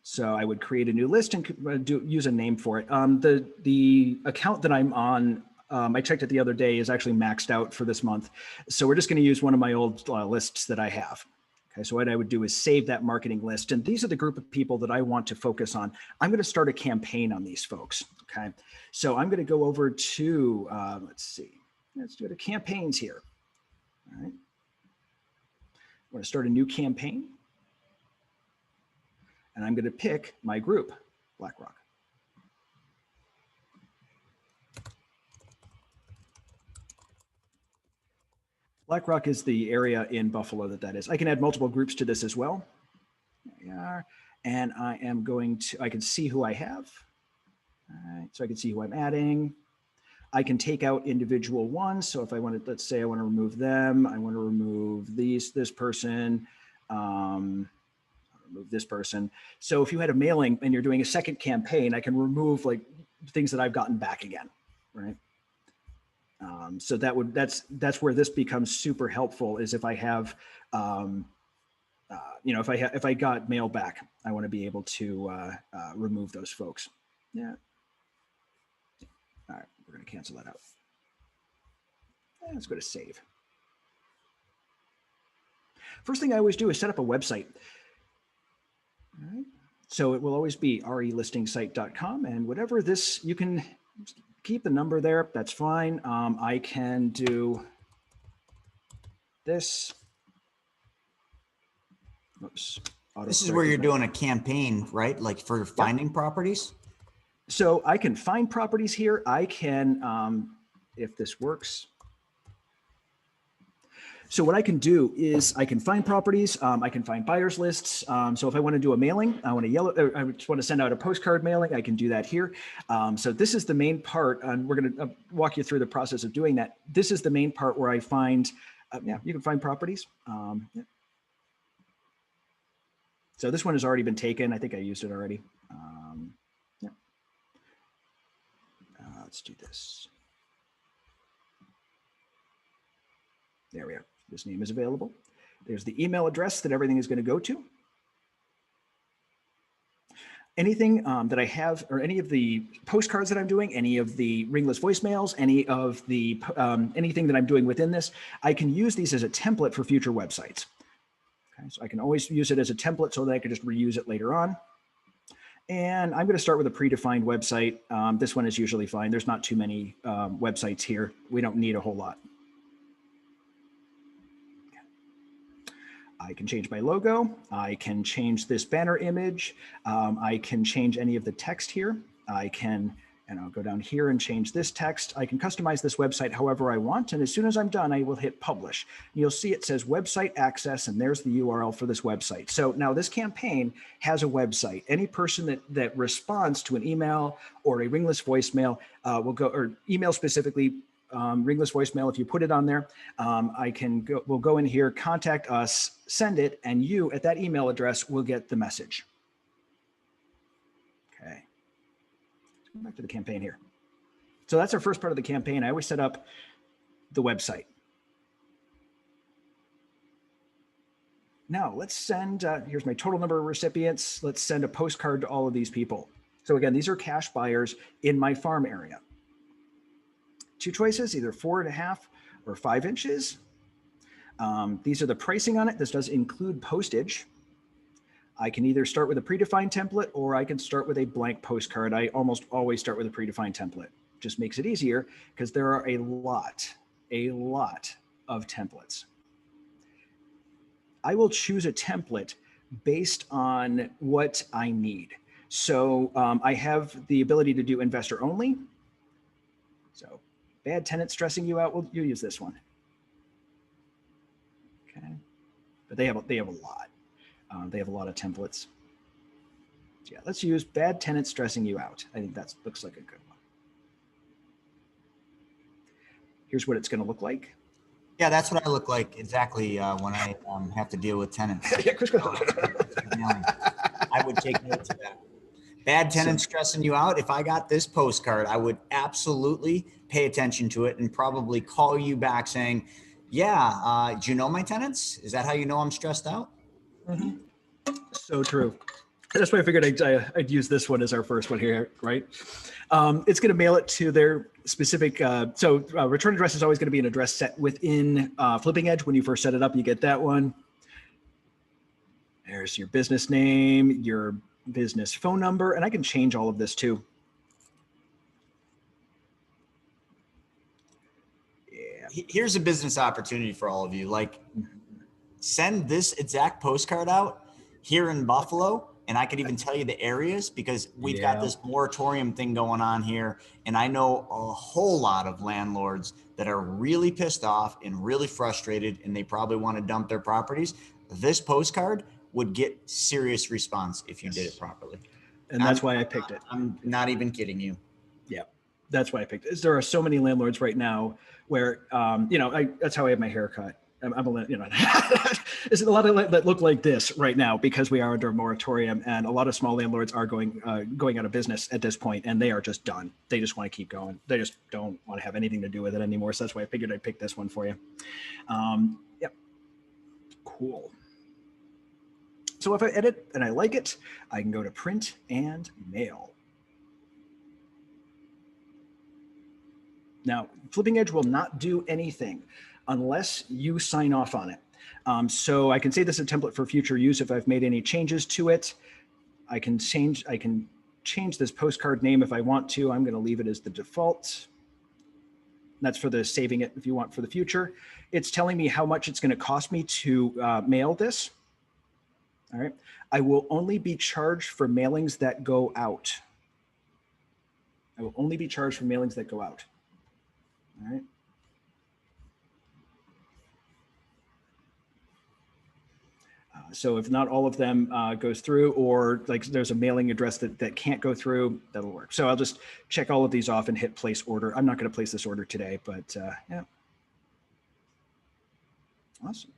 So I would create a new list and use a name for it. The account that I'm on, I checked it the other day, is actually maxed out for this month. So we're just going to use one of my old lists that I have. Okay, so what I would do is save that marketing list. And these are the group of people that I want to focus on. I'm going to start a campaign on these folks. Okay, so I'm going to go over to, let's go to campaigns here. All right. I'm going to start a new campaign. And I'm going to pick my group, BlackRock. BlackRock is the area in Buffalo that is. I can add multiple groups to this as well. There we are. And I am going to, I can see who I have. All right, so I can see who I'm adding. I can take out individual ones. So if I want to, let's say I want to remove them, I want to remove this person, remove this person. So if you had a mailing and you're doing a second campaign, I can remove like things that I've gotten back again, right? So that's where this becomes super helpful, is if I have, if I got mail back, I want to be able to remove those folks. Yeah. All right, we're going to cancel that out. And let's go to save. First thing I always do is set up a website. All right. So it will always be relisting-site.com, and whatever this, you can keep the number there. That's fine. I can do this. Oops. This is where you're doing a campaign, right? Like for finding properties? So I can find properties here. I can, if this works. So what I can do is I can find properties. I can find buyers lists. So if I want to do a mailing, I just want to send out a postcard mailing, I can do that here. So this is the main part, and we're going to walk you through the process of doing that. This is the main part where I find, you can find properties. Yeah. So this one has already been taken. I think I used it already. Yeah. Let's do this. There we are. This name is available. There's the email address that everything is going to go to. Anything that I have, or any of the postcards that I'm doing, any of the ringless voicemails, any of the anything that I'm doing within this, I can use these as a template for future websites. Okay, so I can always use it as a template so that I can just reuse it later on. And I'm going to start with a predefined website. This one is usually fine. There's not too many websites here. We don't need a whole lot. I can change my logo. I can change this banner image. I can change any of the text here. I can, and I'll go down here and change this text. I can customize this website however I want. And as soon as I'm done, I will hit publish. You'll see it says website access, and there's the URL for this website. So now this campaign has a website. Any person that responds to an email or a ringless voicemail will go, or email specifically, ringless voicemail, if you put it on there, we'll go in here, contact us, send it, and you at that email address will get the message. Okay. Let's go back to the campaign here. So that's our first part of the campaign. I always set up the website. Now let's send, here's my total number of recipients. Let's send a postcard to all of these people. So again, these are cash buyers in my farm area. Two choices, either 4.5 or 5 inches. These are the pricing on it. This does include postage. I can either start with a predefined template or I can start with a blank postcard. I almost always start with a predefined template. Just makes it easier because there are a lot of templates. I will choose a template based on what I need. So I have the ability to do investor only. So bad tenant stressing you out, you use this one. Okay, but they have a lot. They have a lot of templates. So yeah, let's use bad tenant stressing you out. I think that looks like a good one. Here's what it's going to look like. Yeah, that's what I look like exactly when I have to deal with tenants. Yeah, Chris. I would take notes of that. Bad tenant stressing you out. If I got this postcard, I would absolutely pay attention to it and probably call you back saying, yeah, do you know my tenants? Is that how you know I'm stressed out? Mm-hmm. So true. That's why I figured I'd use this one as our first one here, right? It's going to mail it to their specific, return address is always going to be an address set within Flipping Edge. When you first set it up, you get that one. There's your business name, your business phone number, and I can change all of this too. Yeah. Here's a business opportunity for all of you. Like, send this exact postcard out here in Buffalo, and I could even tell you the areas, because we've got this moratorium thing going on here. And I know a whole lot of landlords that are really pissed off and really frustrated, and they probably want to dump their properties. This postcard would get serious response if you did it properly. And that's why I picked it. I'm not even kidding you. Yeah, that's why I picked it. There are so many landlords right now where, that's how I have my haircut. There's a lot of that look like this right now because we are under a moratorium, and a lot of small landlords are going out of business at this point, and they are just done. They just want to keep going. They just don't want to have anything to do with it anymore. So that's why I figured I'd pick this one for you. Yep. Cool. So if I edit and I like it, I can go to print and mail. Now, Flipping Edge will not do anything unless you sign off on it. So I can say this is a template for future use. If I've made any changes to it, I can change this postcard name if I want to. I'm going to leave it as the default. That's for the saving it if you want for the future. It's telling me how much it's going to cost me to mail this. All right. I will only be charged for mailings that go out. I will only be charged for mailings that go out. All right. So if not all of them goes through, or like there's a mailing address that can't go through, that'll work. So I'll just check all of these off and hit place order. I'm not going to place this order today, but yeah. Awesome.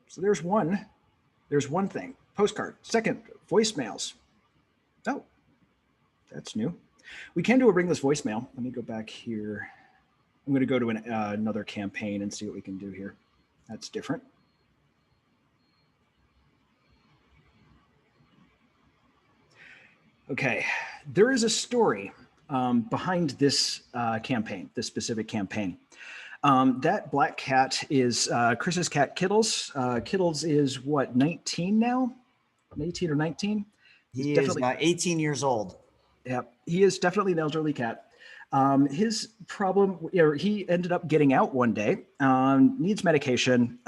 So there's one thing, postcard. Second, voicemails. Oh, that's new. We can do a ringless voicemail. Let me go back here. I'm going to go to another campaign and see what we can do here. That's different. Okay, there is a story behind this campaign, this specific campaign. That black cat is Chris's cat, Kittles. Kittles is what, 19 now? 18 or 19? He is 18 years old. Yeah, he is definitely an elderly cat. His problem, he ended up getting out one day, needs medication,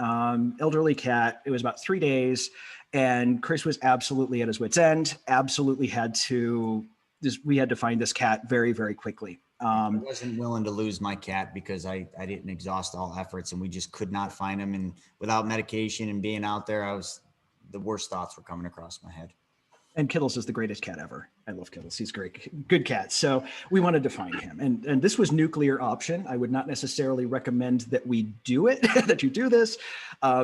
elderly cat. It was about 3 days. And Chris was absolutely at his wit's end, absolutely we had to find this cat very, very quickly. I wasn't willing to lose my cat because I didn't exhaust all efforts, and we just could not find him. And without medication and being out there, the worst thoughts were coming across my head. And Kittles is the greatest cat ever. I love Kittles. He's great, good cat. So we wanted to find him. And this was nuclear option. I would not necessarily recommend that we do it, that you do this.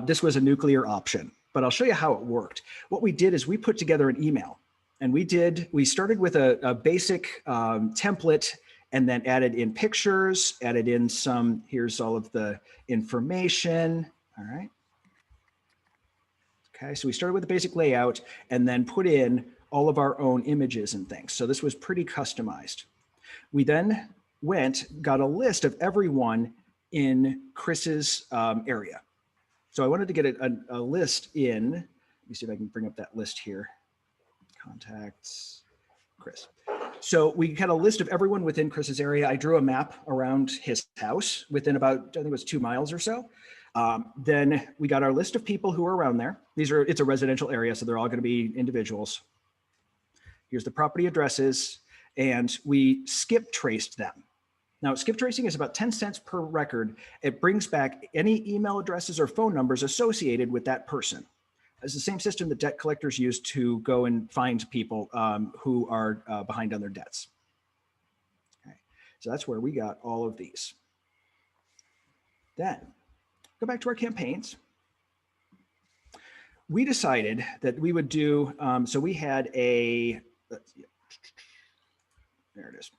This was a nuclear option. But I'll show you how it worked. What we did is we put together an email, and we started with a basic template, and then added in pictures, added in here's all of the information. All right. Okay, so we started with the basic layout and then put in all of our own images and things. So this was pretty customized. We then got a list of everyone in Chris's area. So I wanted to get a list in. Let me see if I can bring up that list here. Contacts, Chris. So we had a list of everyone within Chris's area. I drew a map around his house within about, I think it was 2 miles or so. Then we got our list of people who are around there. It's a residential area, so they're all going to be individuals. Here's the property addresses, and we skip traced them. Now, skip tracing is about 10 cents per record. It brings back any email addresses or phone numbers associated with that person. It's the same system that debt collectors use to go and find people who are behind on their debts. Okay, so that's where we got all of these. Then, go back to our campaigns. We decided that we would do, so we had there it is.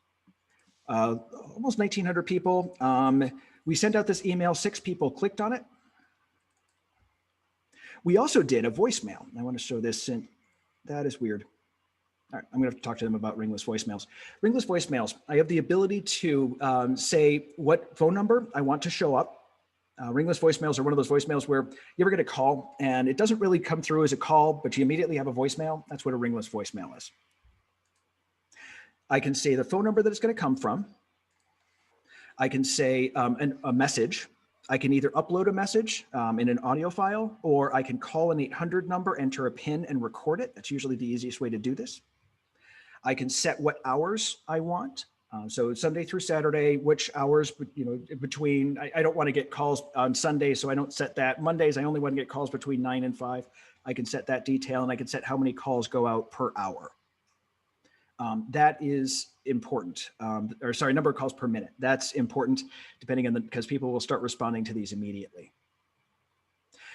Almost 1,900 people. We sent out this email, 6 people clicked on it. We also did a voicemail. I want to show this, and that is weird. All right, I'm going to have to talk to them about ringless voicemails. Ringless voicemails, I have the ability to say what phone number I want to show up. Ringless voicemails are one of those voicemails where you ever get a call and it doesn't really come through as a call, but you immediately have a voicemail. That's what a ringless voicemail is. I can say the phone number that it's going to come from. I can say a message. I can either upload a message in an audio file, or I can call an 800 number, enter a PIN, and record it. That's usually the easiest way to do this. I can set what hours I want. So Sunday through Saturday, which hours, between, I don't want to get calls on Sunday, so I don't set that. Mondays, I only want to get calls between 9 and 5. I can set that detail, and I can set how many calls go out per hour. That is important, number of calls per minute. That's important depending on because people will start responding to these immediately.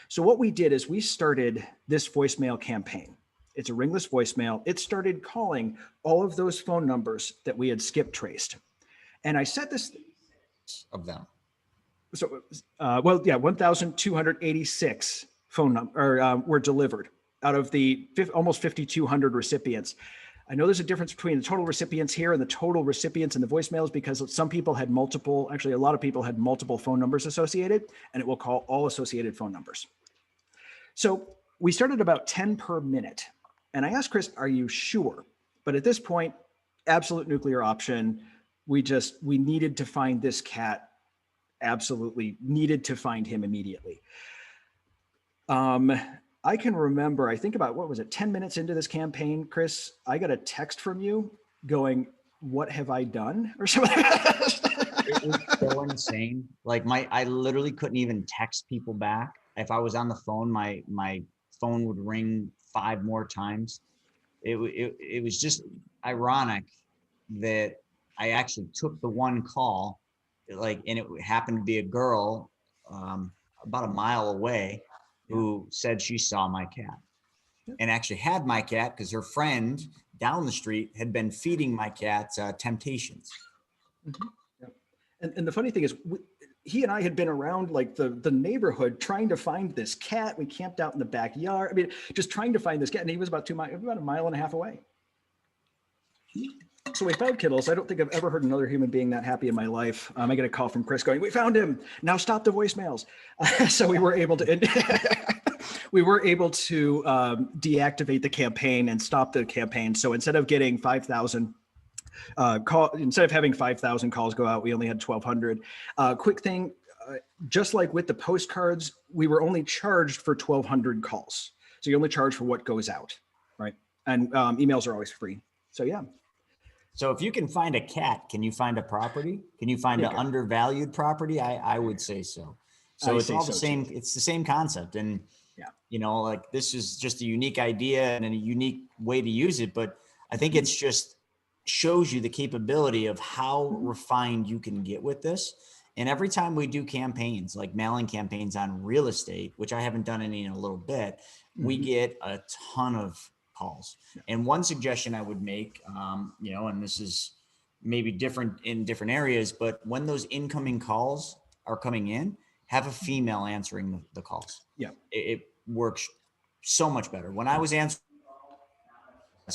So what we did is we started this voicemail campaign. It's a ringless voicemail. It started calling all of those phone numbers that we had skip traced. And I set this of them. So, 1,286 phone numbers were delivered out of the almost 5,200 recipients. I know there's a difference between the total recipients here and the total recipients in the voicemails because some people had multiple, actually a lot of people had multiple phone numbers associated, and it will call all associated phone numbers. So we started about 10 per minute. And I asked Chris, are you sure? But at this point, absolute nuclear option. We needed to find this cat, absolutely needed to find him immediately. I can remember, I think about, 10 minutes into this campaign, Chris, I got a text from you going, what have I done? Or something. It was so insane. Like I literally couldn't even text people back. If I was on the phone, my phone would ring 5 more times. It was just ironic that I actually took the one call, and it happened to be a girl about a mile away who said she saw my cat and actually had my cat because her friend down the street had been feeding my cat Temptations. Mm-hmm. Yep. And the funny thing is, he and I had been around the neighborhood trying to find this cat. We camped out in the backyard. I mean, just trying to find this cat. And he was about a mile and a half away. So we found Kittles. I don't think I've ever heard another human being that happy in my life. I get a call from Chris going, we found him. Now stop the voicemails. So we were able to deactivate the campaign and stop the campaign. So instead of getting 5,000 instead of having 5,000 calls go out, we only had 1,200. Quick thing, just like with the postcards, we were only charged for 1,200 calls. So you only charge for what goes out, right? And emails are always free. So yeah. So if you can find a cat, can you find a property? Can you find an undervalued property? I would say so. So it's all the same. Too. It's the same concept. And, this is just a unique idea and a unique way to use it. But I think it's just shows you the capability of how refined you can get with this. And every time we do campaigns, like mailing campaigns on real estate, which I haven't done any in a little bit, we get a ton of calls. And one suggestion I would make, and this is maybe different in different areas, but when those incoming calls are coming in, have a female answering the calls. Yeah. It works so much better. When I was answering,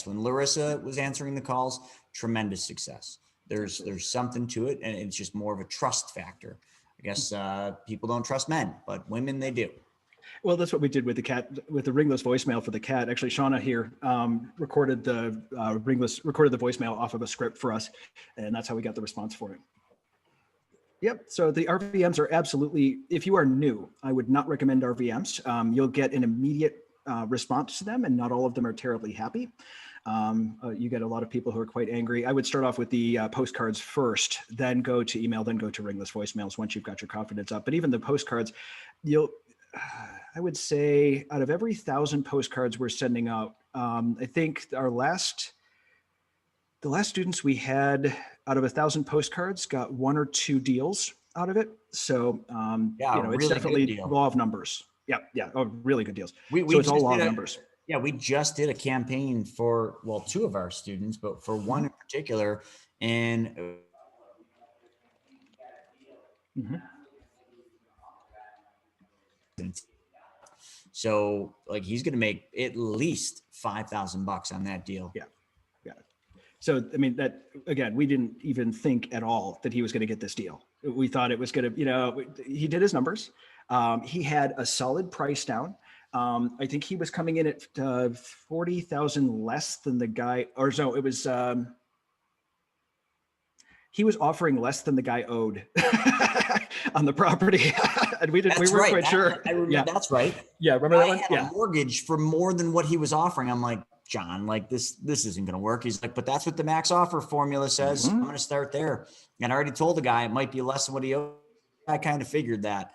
when Larissa was answering the calls, tremendous success. There's something to it, and it's just more of a trust factor. I guess people don't trust men, but women, they do. Well, that's what we did with the cat, with the ringless voicemail for the cat. Actually, Shauna here recorded the voicemail off of a script for us, and that's how we got the response for it. Yep. So the RVMs are absolutely, if you are new, I would not recommend RVMs. You'll get an immediate response to them, and not all of them are terribly happy. You get a lot of people who are quite angry. I would start off with the postcards first, then go to email, then go to ringless voicemails once you've got your confidence up. But even the postcards, I would say out of every 1,000 postcards we're sending out, I think the last students we had out of 1,000 postcards got 1 or 2 deals out of it. So, it's really definitely law of numbers. Yeah. Oh, really good deals. So it's all law of numbers. Yeah, we just did a campaign for, 2 of our students, but for one in particular. And so he's going to make at least $5,000 on that deal. Yeah. So, I mean, that again, we didn't even think at all that he was going to get this deal. We thought it was going to, he did his numbers. He had a solid price down. I think he was coming in at 40,000 less than the guy, or so it was, he was offering less than the guy owed on the property. And we weren't quite sure. I remember, That's right. Yeah. Remember that one? Had a mortgage for more than what he was offering. I'm like, John, like this isn't going to work. He's like, but that's what the max offer formula says. I'm going to start there. And I already told the guy it might be less than what he owed. I kind of figured that.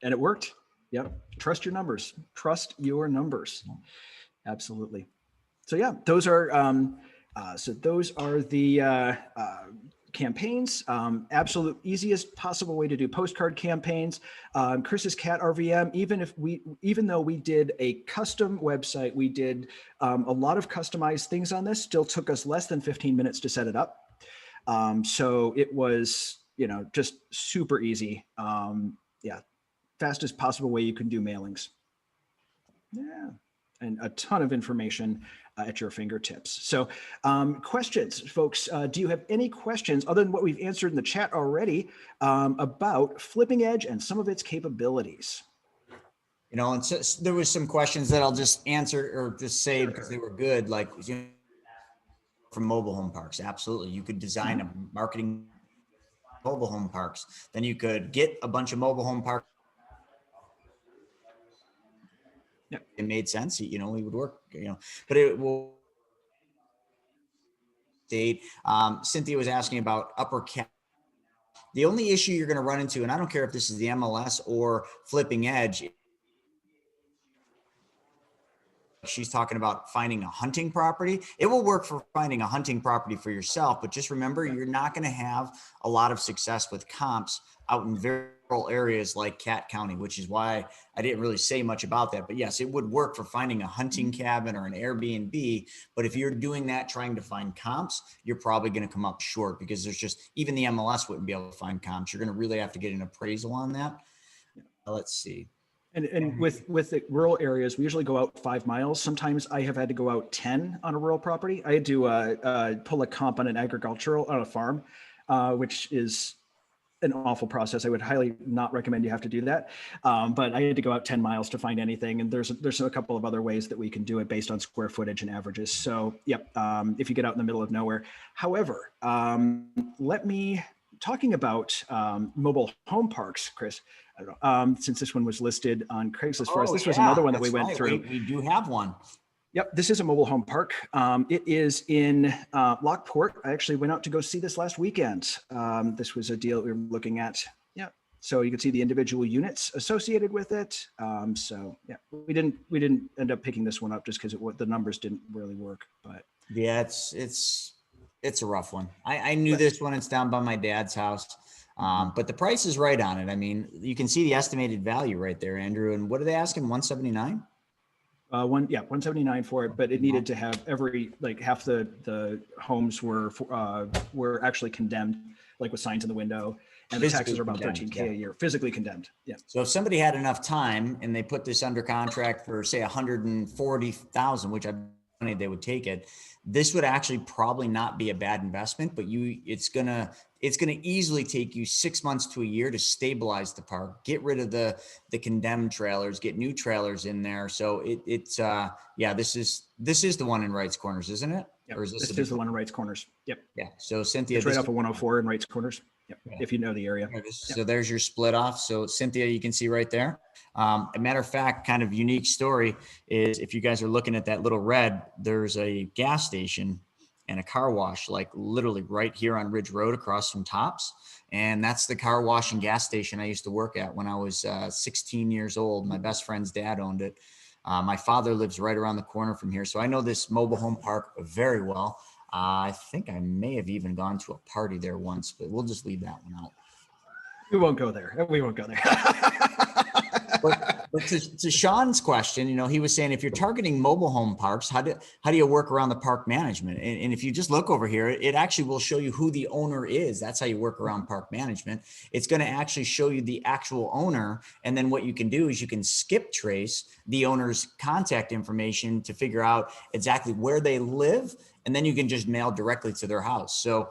And it worked. Yep. Trust your numbers. Trust your numbers. Absolutely. So yeah, those are the campaigns. Absolute easiest possible way to do postcard campaigns. Chris's Cat RVM. Even though we did a custom website, we did a lot of customized things on this. Still took us less than 15 minutes to set it up. So it was just super easy. Fastest possible way you can do mailings. Yeah. And a ton of information at your fingertips. So questions, folks, do you have any questions other than what we've answered in the chat already about Flipping Edge and some of its capabilities? And so there was some questions that I'll just answer or just say because they were good, like from mobile home parks. Absolutely. You could design a marketing mobile home parks. Then you could get a bunch of mobile home parks. It made sense, it would work, but it will state. Cynthia was asking about upper cap. The only issue you're going to run into, and I don't care if this is the MLS or Flipping Edge, she's talking about finding a hunting property. It will work for finding a hunting property for yourself, but just remember, you're not going to have a lot of success with comps out in very rural areas like Cat County, which is why I didn't really say much about that. But yes, it would work for finding a hunting cabin or an Airbnb. But if you're doing that, trying to find comps, you're probably going to come up short because there's just, even the MLS wouldn't be able to find comps. You're going to really have to get an appraisal on that. Let's see. And with the rural areas, we usually go out 5 miles. Sometimes I have had to go out 10 on a rural property. I had to pull a comp on a farm, which is an awful process. I would highly not recommend you have to do that. But I had to go out 10 miles to find anything. And there's a couple of other ways that we can do it based on square footage and averages. So yep, if you get out in the middle of nowhere. However, talking about mobile home parks, Chris, I don't know, since this one was listed on Craigslist for us, this was another one that we went through. We do have one. Yep, this is a mobile home park. It is in Lockport. I actually went out to go see this last weekend. This was a deal we were looking at. Yeah, so you can see the individual units associated with it. So yeah, we didn't end up picking this one up just because the numbers didn't really work. But yeah, it's a rough one. I knew this one. It's down by my dad's house. But the price is right on it. I mean, you can see the estimated value right there, Andrew. And what are they asking? 179? 179 for it, but it needed to have half the homes were actually condemned, like with signs in the window, and the taxes are about $13K a year, physically condemned. Yeah. So if somebody had enough time and they put this under contract for say 140,000, which I believe they would take it, this would actually probably not be a bad investment, but it's gonna easily take you 6 months to a year to stabilize the park, get rid of the condemned trailers, get new trailers in there. So this is the one in Wright's Corners, isn't it? Yep. Or is this is the one in Wright's Corners? Yep. Yeah. So Cynthia, it's right off of 104 in Wright's Corners. Yep. Yeah. If you know the area. So there's your split off. So Cynthia, you can see right there. A matter of fact, kind of unique story is if you guys are looking at that little red, there's a gas station and a car wash, like literally right here on Ridge Road across from Tops. And that's the car wash and gas station I used to work at when I was 16 years old. My best friend's dad owned it. My father lives right around the corner from here. So I know this mobile home park very well. I think I may have even gone to a party there once, but we'll just leave that one out. We won't go there. We won't go there. But to Sean's question, he was saying, if you're targeting mobile home parks, how do you work around the park management? And if you just look over here, it actually will show you who the owner is. That's how you work around park management. It's going to actually show you the actual owner. And then what you can do is you can skip trace the owner's contact information to figure out exactly where they live and then you can just mail directly to their house. So,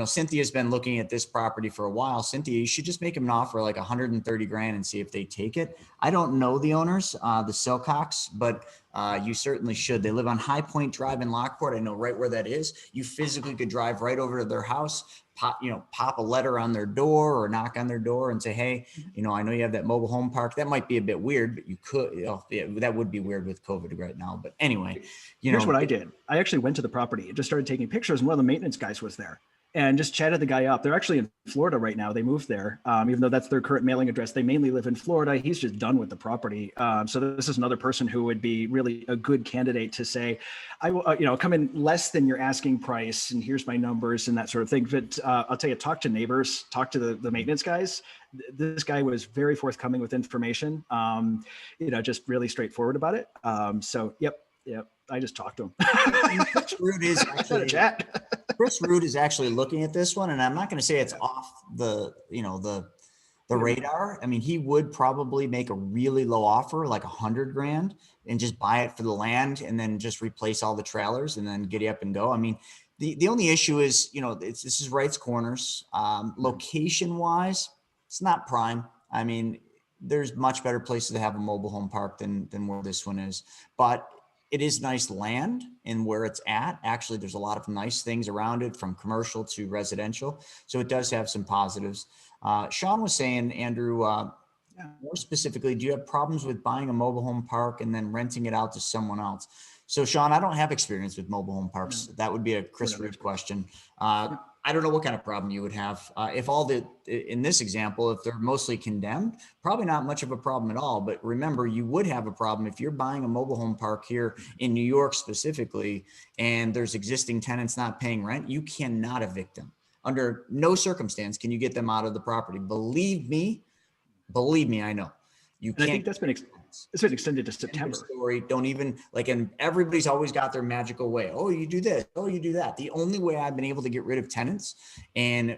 Cynthia's been looking at this property for a while. Cynthia, you should just make them an offer like 130 grand and see if they take it. I don't know the owners, the Silcox, but you certainly should. They live on High Point Drive in Lockport. I know right where that is. You physically could drive right over to their house, pop a letter on their door or knock on their door and say, hey, I know you have that mobile home park. That might be a bit weird, but you could, that would be weird with COVID right now. But anyway, here's what I did. I actually went to the property and just started taking pictures, and one of the maintenance guys was there and just chatted the guy up. They're actually in Florida right now. They moved there. Even though that's their current mailing address, they mainly live in Florida. He's just done with the property. So this is another person who would be really a good candidate to say, I will, come in less than your asking price, and here's my numbers and that sort of thing. But I'll tell you, talk to neighbors, talk to the maintenance guys. This guy was very forthcoming with information, just really straightforward about it. So, yep. I just talked to him. Chris Root is actually looking at this one, and I'm not going to say it's off the radar. I mean, he would probably make a really low offer, like 100 grand, and just buy it for the land, and then just replace all the trailers, and then giddy up and go. I mean, the only issue is, this is Wright's Corners. Location wise, it's not prime. I mean, there's much better places to have a mobile home park than where this one is, but it is nice land and where it's at. Actually, there's a lot of nice things around it, from commercial to residential. So it does have some positives. Sean was saying, Andrew, more specifically, do you have problems with buying a mobile home park and then renting it out to someone else? So Sean, I don't have experience with mobile home parks. That would be a Chris Root question. I don't know what kind of problem you would have. In this example, if they're mostly condemned, probably not much of a problem at all. But remember, you would have a problem if you're buying a mobile home park here in New York specifically, and there's existing tenants not paying rent. You cannot evict them. Under no circumstance can you get them out of the property. Believe me, I know. You can't. I think that's been extended to September. Story. Don't even and everybody's always got their magical way. Oh, you do this. Oh, you do that. The only way I've been able to get rid of tenants, and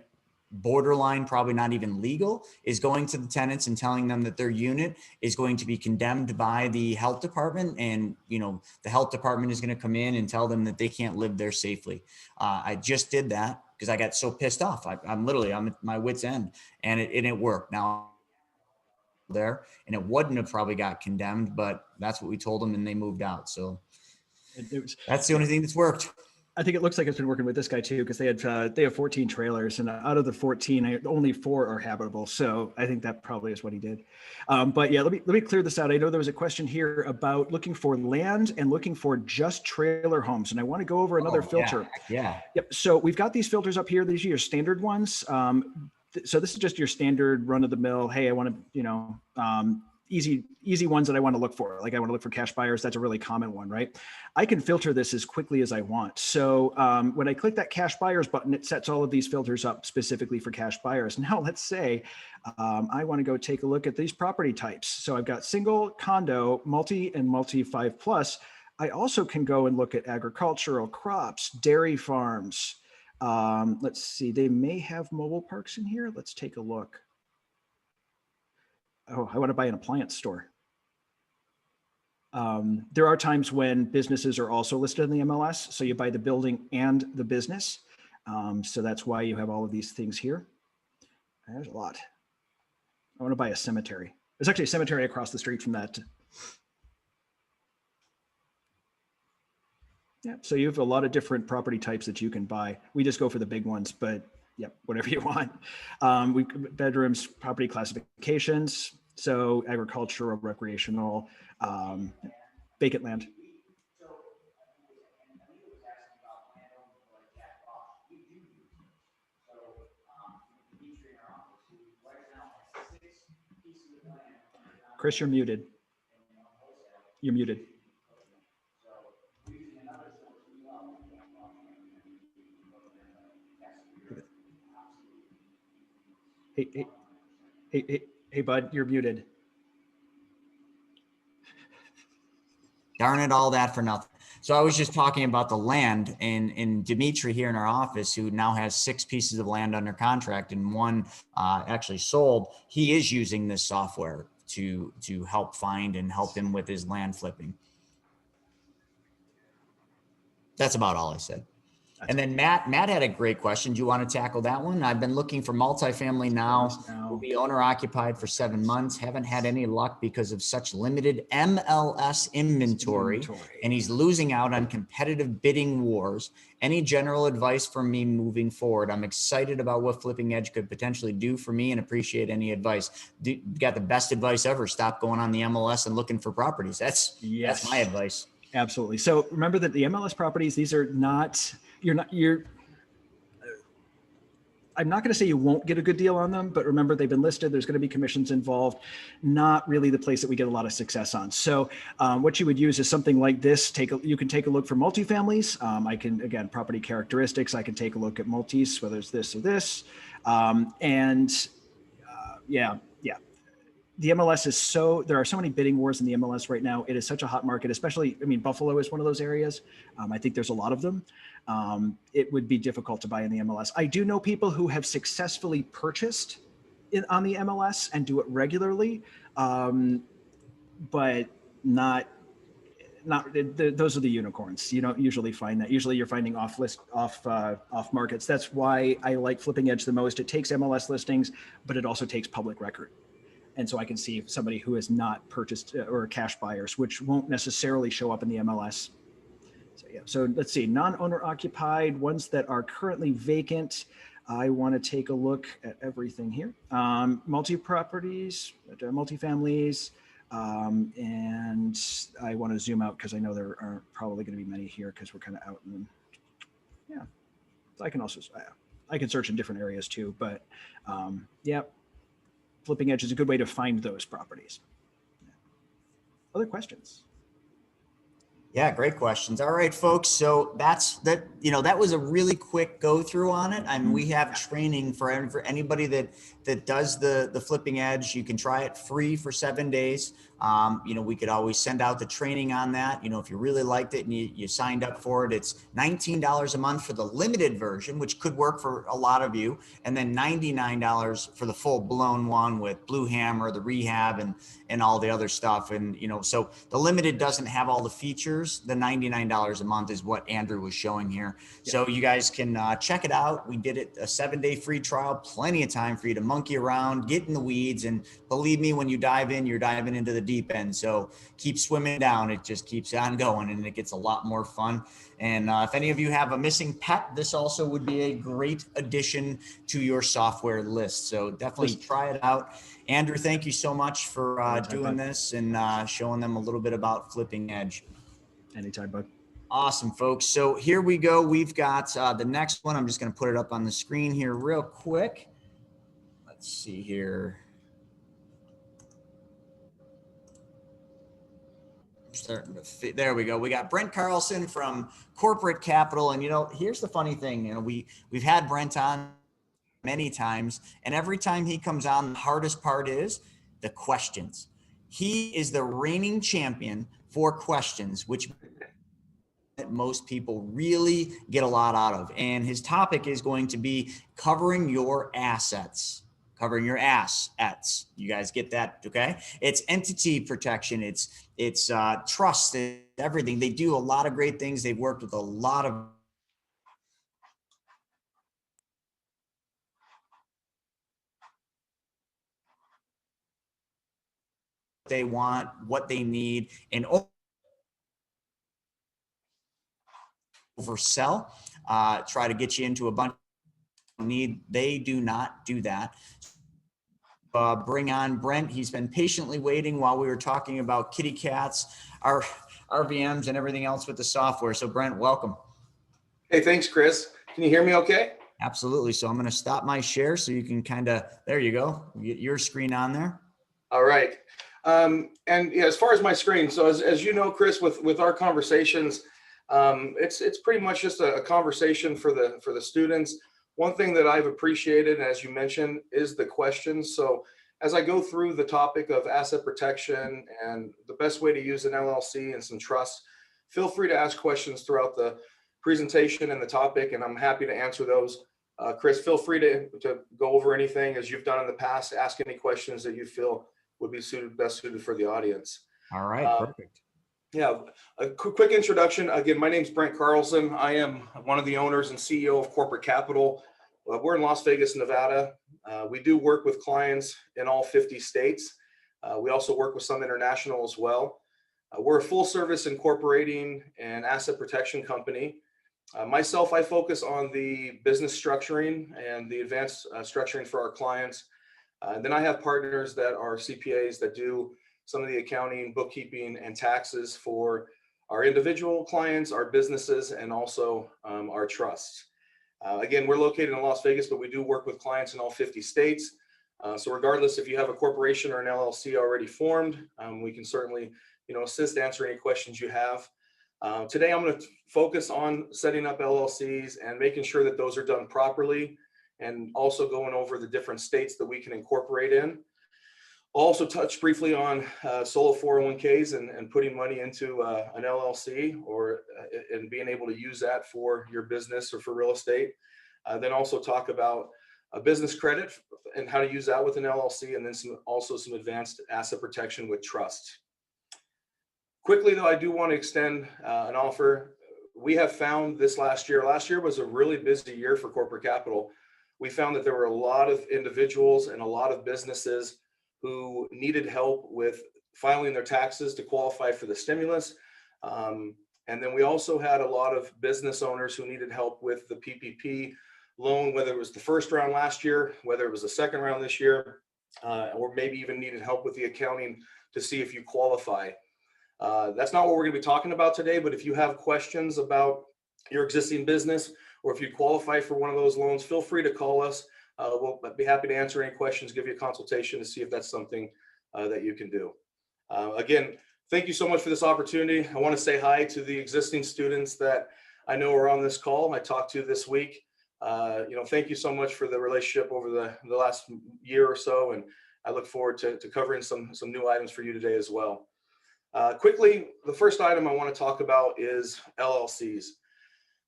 borderline probably not even legal, is going to the tenants and telling them that their unit is going to be condemned by the health department. And, the health department is going to come in and tell them that they can't live there safely. I just did that because I got so pissed off. I'm at my wit's end, and it worked. Now, there, and it wouldn't have probably got condemned, but that's what we told them, and they moved out. So that's the only thing that's worked. I think it looks like it's been working with this guy too, because they have 14 trailers, and out of the 14, only 4 are habitable. So I think that probably is what he did. But yeah, let me clear this out. I know there was a question here about looking for land and looking for just trailer homes, and I want to go over another filter. Yeah. Yep. So we've got these filters up here. These are your standard ones. So this is just your standard run of the mill. Hey, I want to, easy ones that I want to look for. Like I want to look for cash buyers. That's a really common one, right? I can filter this as quickly as I want. So when I click that cash buyers button, it sets all of these filters up specifically for cash buyers. Now let's say I want to go take a look at these property types. So I've got single, condo, multi, and multi 5+. I also can go and look at agricultural, crops, dairy farms. Let's see, they may have mobile parks in here. Let's take a look. Oh, I want to buy an appliance store. There are times when businesses are also listed in the MLS. So you buy the building and the business. So that's why you have all of these things here. There's a lot. I want to buy a cemetery. There's actually a cemetery across the street from that. Yeah, so you have a lot of different property types that you can buy. We just go for the big ones, but yep, whatever you want. Bedrooms, property classifications. So agricultural, recreational, vacant land. Chris, you're muted. You're muted. Hey, bud, you're muted. Darn it, all that for nothing. So I was just talking about the land, and Dimitri here in our office, who now has 6 pieces of land under contract and 1 actually sold. He is using this software to help find and help him with his land flipping. That's about all I said. And then Matt had a great question. Do you want to tackle that one? I've been looking for multifamily now. Will be owner occupied for 7 months. Haven't had any luck because of such limited MLS inventory. And he's losing out on competitive bidding wars. Any general advice for me moving forward? I'm excited about what Flipping Edge could potentially do for me and appreciate any advice. Got the best advice ever. Stop going on the MLS and looking for properties. That's my advice. Absolutely. So remember that the MLS properties, these are not, I'm not going to say you won't get a good deal on them, but remember they've been listed. There's going to be commissions involved. Not really the place that we get a lot of success on. So what you would use is something like this. You can take a look for multifamilies. I can, again, property characteristics. I can take a look at multis, whether it's this or this. The MLS is there are so many bidding wars in the MLS right now. It is such a hot market, especially, Buffalo is one of those areas. I think there's a lot of them. It would be difficult to buy in the MLS. I do know people who have successfully purchased on the MLS and do it regularly, but those are the unicorns. You don't usually find that. Usually you're finding off markets. That's why I like Flipping Edge the most. It takes MLS listings, but it also takes public record. And so I can see somebody who has not purchased or cash buyers, which won't necessarily show up in the MLS. So let's see, non-owner occupied, ones that are currently vacant. I want to take a look at everything here. Multi-properties, multifamilies, and I want to zoom out because I know there aren't probably going to be many here because we're kind of out in, So I can also, I can search in different areas too, but Flipping Edge is a good way to find those properties. Other questions? Yeah, great questions. All right, folks. So that was a really quick go through on it. I mean, we have training for anybody that does the Flipping Edge. You can try it free for 7 days. We could always send out the training on that. If you really liked it and you signed up for it, it's $19 a month for the limited version, which could work for a lot of you. And then $99 for the full blown one with Blue Hammer, the rehab and all the other stuff. And, so the limited doesn't have all the features. The $99 a month is what Andrew was showing here. Yeah. So you guys can check it out. We did it a 7-day free trial, plenty of time for you to monkey around, get in the weeds. And believe me, when you dive in, you're diving into the deep end. So keep swimming down. It just keeps on going and it gets a lot more fun. And if any of you have a missing pet, this also would be a great addition to your software list. So definitely try it out. Andrew, thank you so much for doing this and showing them a little bit about Flipping Edge. Anytime, bud. Awesome, folks. So here we go. We've got the next one. I'm just going to put it up on the screen here real quick. Let's see here. Starting to fit. There we go. We got Brent Carlson from Corporate Capital. And, here's the funny thing. We've had Brent on many times, and every time he comes on, the hardest part is the questions. He is the reigning champion for questions, which most people really get a lot out of. And his topic is going to be covering your assets. Covering your assets. You guys get that? Okay. It's entity protection. It's trust, everything. They do a lot of great things. They've worked with a lot of they want, what they need, and oversell, try to get you into a bunch of need. They do not do that. Bring on Brent. He's been patiently waiting while we were talking about kitty cats, our RVMs and everything else with the software. So Brent, welcome. Hey, thanks, Chris. Can you hear me okay? Absolutely. So I'm going to stop my share so you can there you go. Get your screen on there. All right. As far as my screen, so as you know, Chris, with our conversations, it's pretty much just a conversation for the students. One thing that I've appreciated, as you mentioned, is the questions. So as I go through the topic of asset protection and the best way to use an LLC and some trust, feel free to ask questions throughout the presentation and the topic, and I'm happy to answer those. Chris, feel free to go over anything as you've done in the past. Ask any questions that you feel would be best suited for the audience. All right, perfect. Yeah, a quick introduction. Again, my name is Brent Carlson. I am one of the owners and CEO of Corporate Capital. We're in Las Vegas, Nevada. We do work with clients in all 50 states. We also work with some international as well. We're a full service incorporating and asset protection company. Myself, I focus on the business structuring and the advanced structuring for our clients. Then I have partners that are CPAs that do some of the accounting, bookkeeping, and taxes for our individual clients, our businesses, and also our trusts. Again, we're located in Las Vegas, but we do work with clients in all 50 states. So regardless if you have a corporation or an LLC already formed, we can certainly assist, answer any questions you have. Today, I'm going to focus on setting up LLCs and making sure that those are done properly, and also going over the different states that we can incorporate in. I'll also touch briefly on solo 401ks and putting money into an LLC and being able to use that for your business or for real estate. Then also talk about a business credit and how to use that with an LLC, and then some advanced asset protection with trust. Quickly though, I do want to extend an offer. We have found this last year was a really busy year for Corporate Capital. We found that there were a lot of individuals and a lot of businesses who needed help with filing their taxes to qualify for the stimulus. And then we also had a lot of business owners who needed help with the PPP loan, whether it was the first round last year, whether it was the second round this year, or maybe even needed help with the accounting to see if you qualify. That's not what we're going to be talking about today, but if you have questions about your existing business, or if you qualify for one of those loans, feel free to call us. We'll be happy to answer any questions, give you a consultation to see if that's something that you can do. Again, thank you so much for this opportunity. I want to say hi to the existing students that I know are on this call. I talked to this week. Thank you so much for the relationship over the last year or so, and I look forward to covering some new items for you today as well. Quickly, the first item I want to talk about is LLCs.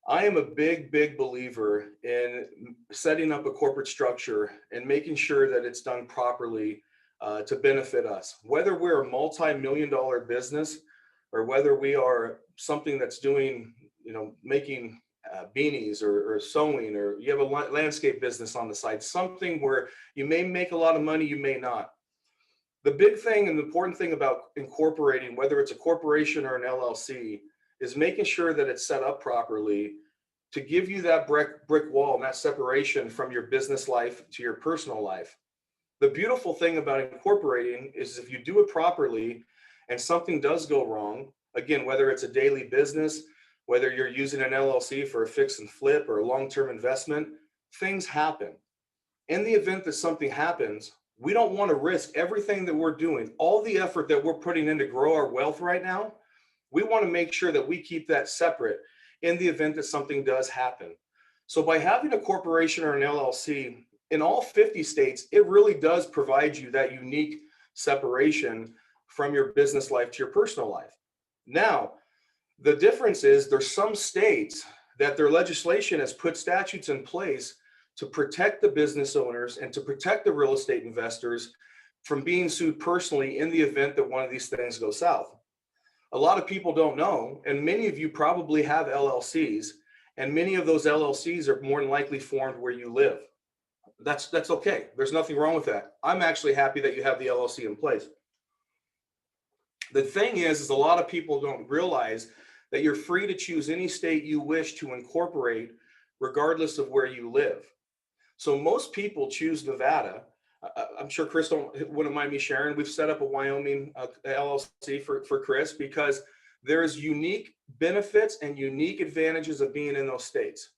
I am a big believer in setting up a corporate structure and making sure that it's done properly to benefit us. Whether we're a multi-million-dollar business or whether we are something that's doing, making beanies or sewing, or you have a landscape business on the side, something where you may make a lot of money, you may not. The big thing and the important thing about incorporating, whether it's a corporation or an LLC, is making sure that it's set up properly to give you that brick wall and that separation from your business life to your personal life. The beautiful thing about incorporating is if you do it properly and something does go wrong, again, whether it's a daily business, whether you're using an LLC for a fix and flip or a long-term investment, things happen. In the event that something happens, we don't want to risk everything that we're doing, all the effort that we're putting in to grow our wealth right now. We want to make sure that we keep that separate in the event that something does happen. So by having a corporation or an LLC in all 50 states, it really does provide you that unique separation from your business life to your personal life. Now, the difference is there's some states that their legislation has put statutes in place to protect the business owners and to protect the real estate investors from being sued personally in the event that one of these things goes south. A lot of people don't know, and many of you probably have LLCs, and many of those LLCs are more than likely formed where you live. That's okay. There's nothing wrong with that. I'm actually happy that you have the LLC in place. The thing is a lot of people don't realize that you're free to choose any state you wish to incorporate, regardless of where you live. So most people choose Nevada. I'm sure Chris wouldn't mind me sharing. We've set up a Wyoming LLC for Chris because there's unique benefits and unique advantages of being in those states.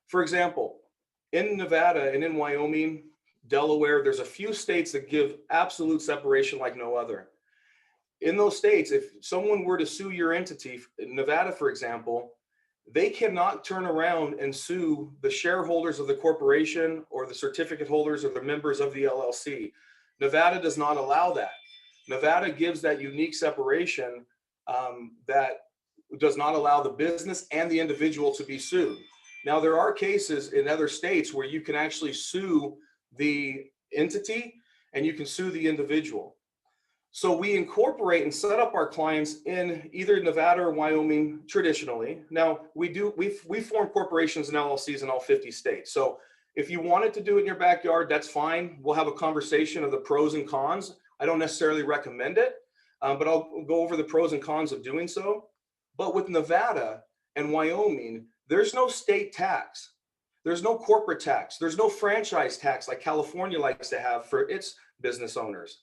For example, in Nevada and in Wyoming, Delaware, there's a few states that give absolute separation like no other. In those states, if someone were to sue your entity, in Nevada, for example, they cannot turn around and sue the shareholders of the corporation or the certificate holders or the members of the LLC. Nevada does not allow that. Nevada gives that unique separation that does not allow the business and the individual to be sued. Now, there are cases in other states where you can actually sue the entity and you can sue the individual. So we incorporate and set up our clients in either Nevada or Wyoming traditionally. Now we form corporations and LLCs in all 50 states. So if you wanted to do it in your backyard, that's fine. We'll have a conversation of the pros and cons. I don't necessarily recommend it, but I'll go over the pros and cons of doing so. But with Nevada and Wyoming, there's no state tax. There's no corporate tax. There's no franchise tax like California likes to have for its business owners.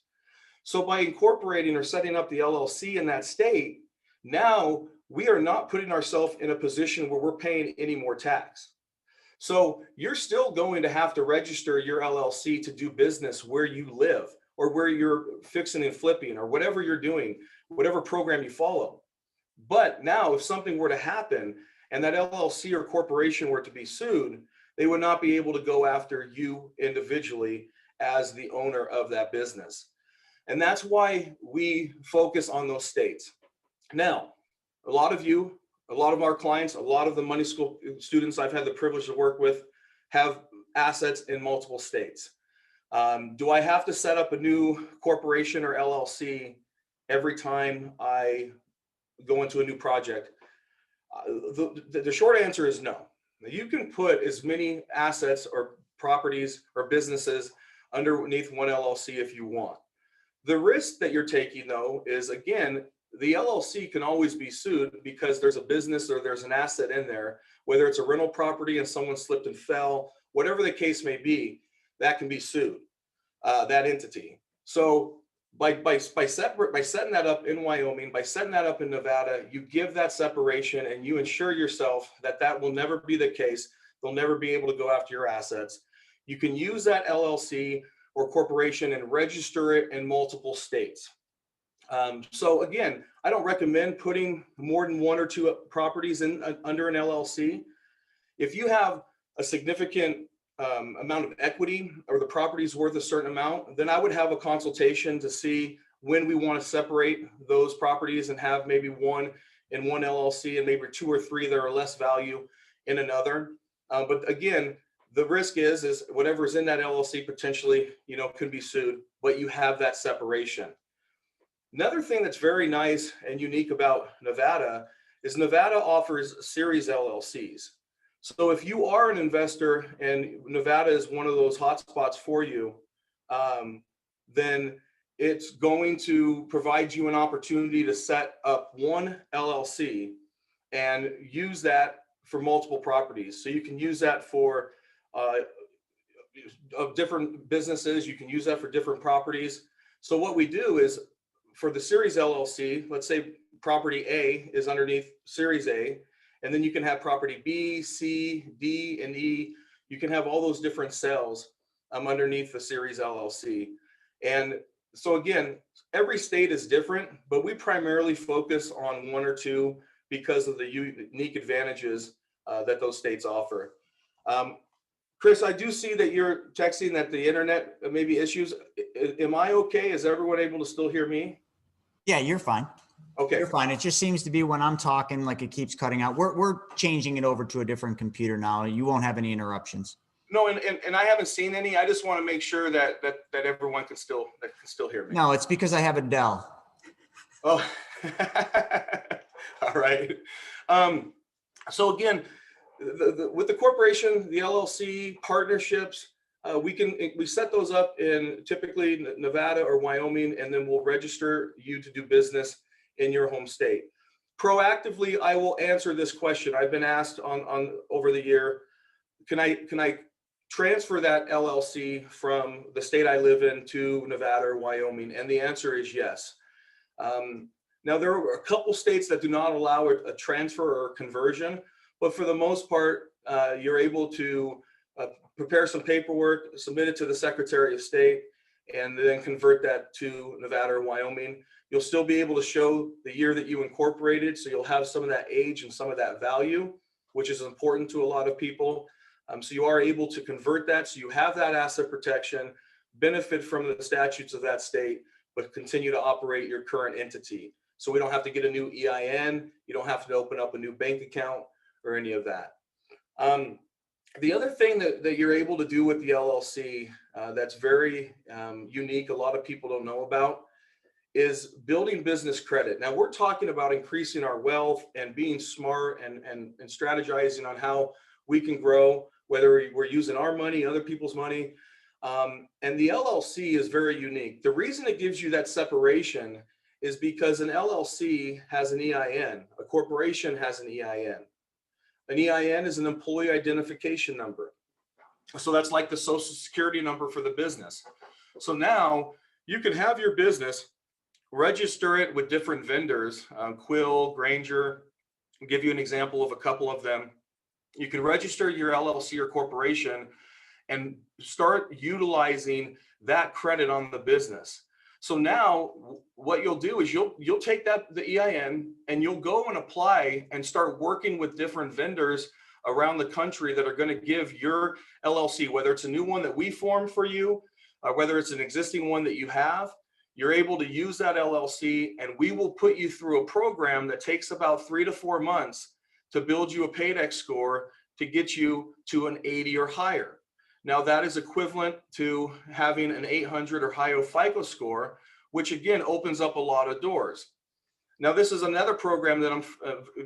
So by incorporating or setting up the LLC in that state, now we are not putting ourselves in a position where we're paying any more tax. So you're still going to have to register your LLC to do business where you live or where you're fixing and flipping or whatever you're doing, whatever program you follow. But now if something were to happen and that LLC or corporation were to be sued, they would not be able to go after you individually as the owner of that business. And that's why we focus on those states. Now, a lot of our clients, a lot of the money school students I've had the privilege to work with have assets in multiple states. Do I have to set up a new corporation or LLC every time I go into a new project? The short answer is no. You can put as many assets or properties or businesses underneath one LLC if you want. The risk that you're taking, though, is, again, the LLC can always be sued because there's a business or there's an asset in there, whether it's a rental property and someone slipped and fell, whatever the case may be, that can be sued, that entity. So by setting that up in Wyoming, by setting that up in Nevada, you give that separation and you ensure yourself that that will never be the case. They'll never be able to go after your assets. You can use that LLC or corporation and register it in multiple states. So again, I don't recommend putting more than one or two properties in under an LLC. If you have a significant amount of equity or the property is worth a certain amount, then I would have a consultation to see when we want to separate those properties and have maybe one in one LLC and maybe two or three that are less value in another. But again, the risk is whatever's in that LLC potentially, could be sued, but you have that separation. Another thing that's very nice and unique about Nevada is Nevada offers series LLCs. So if you are an investor and Nevada is one of those hotspots for you, then it's going to provide you an opportunity to set up one LLC and use that for multiple properties. So you can use that for of different businesses. You can use that for different properties. So what we do is for the Series LLC, let's say property A is underneath Series A, and then you can have property B, C, D, and E. You can have all those different cells underneath the Series LLC. And so again, every state is different, but we primarily focus on one or two because of the unique advantages that those states offer. Chris, I do see that you're texting that the internet may be issues. Am I okay? Is everyone able to still hear me? Yeah, you're fine. Okay. You're fine. It just seems to be when I'm talking, like it keeps cutting out. We're changing it over to a different computer now. You won't have any interruptions. No, and I haven't seen any. I just want to make sure that everyone can still hear me. No, it's because I have a Dell. Oh, all right. So again, with the corporation, the LLC partnerships, we set those up in typically Nevada or Wyoming, and then we'll register you to do business in your home state. Proactively, I will answer this question. I've been asked on over the year, can I transfer that LLC from the state I live in to Nevada or Wyoming? And the answer is yes. Now there are a couple states that do not allow a transfer or conversion, but for the most part, you're able to prepare some paperwork, submit it to the Secretary of State, and then convert that to Nevada or Wyoming. You'll still be able to show the year that you incorporated, so you'll have some of that age and some of that value, which is important to a lot of people. So you are able to convert that, so you have that asset protection, benefit from the statutes of that state, but continue to operate your current entity. So we don't have to get a new EIN, you don't have to open up a new bank account or any of that. The other thing that you're able to do with the LLC that's very unique, a lot of people don't know about, is building business credit. Now we're talking about increasing our wealth and being smart and strategizing on how we can grow, whether we're using our money, other people's money. And the LLC is very unique. The reason it gives you that separation is because an LLC has an EIN, a corporation has an EIN. An EIN is an employee identification number. So that's like the social security number for the business. So now you can have your business, register it with different vendors, Quill, Granger. I'll give you an example of a couple of them. You can register your LLC or corporation and start utilizing that credit on the business. So now what you'll do is you'll take the EIN and you'll go and apply and start working with different vendors around the country that are going to give your LLC, whether it's a new one that we formed for you, whether it's an existing one that you have, you're able to use that LLC, and we will put you through a program that takes about 3 to 4 months to build you a paydex score to get you to an 80 or higher. Now that is equivalent to having an 800 or higher FICO score, which again opens up a lot of doors. Now this is another program that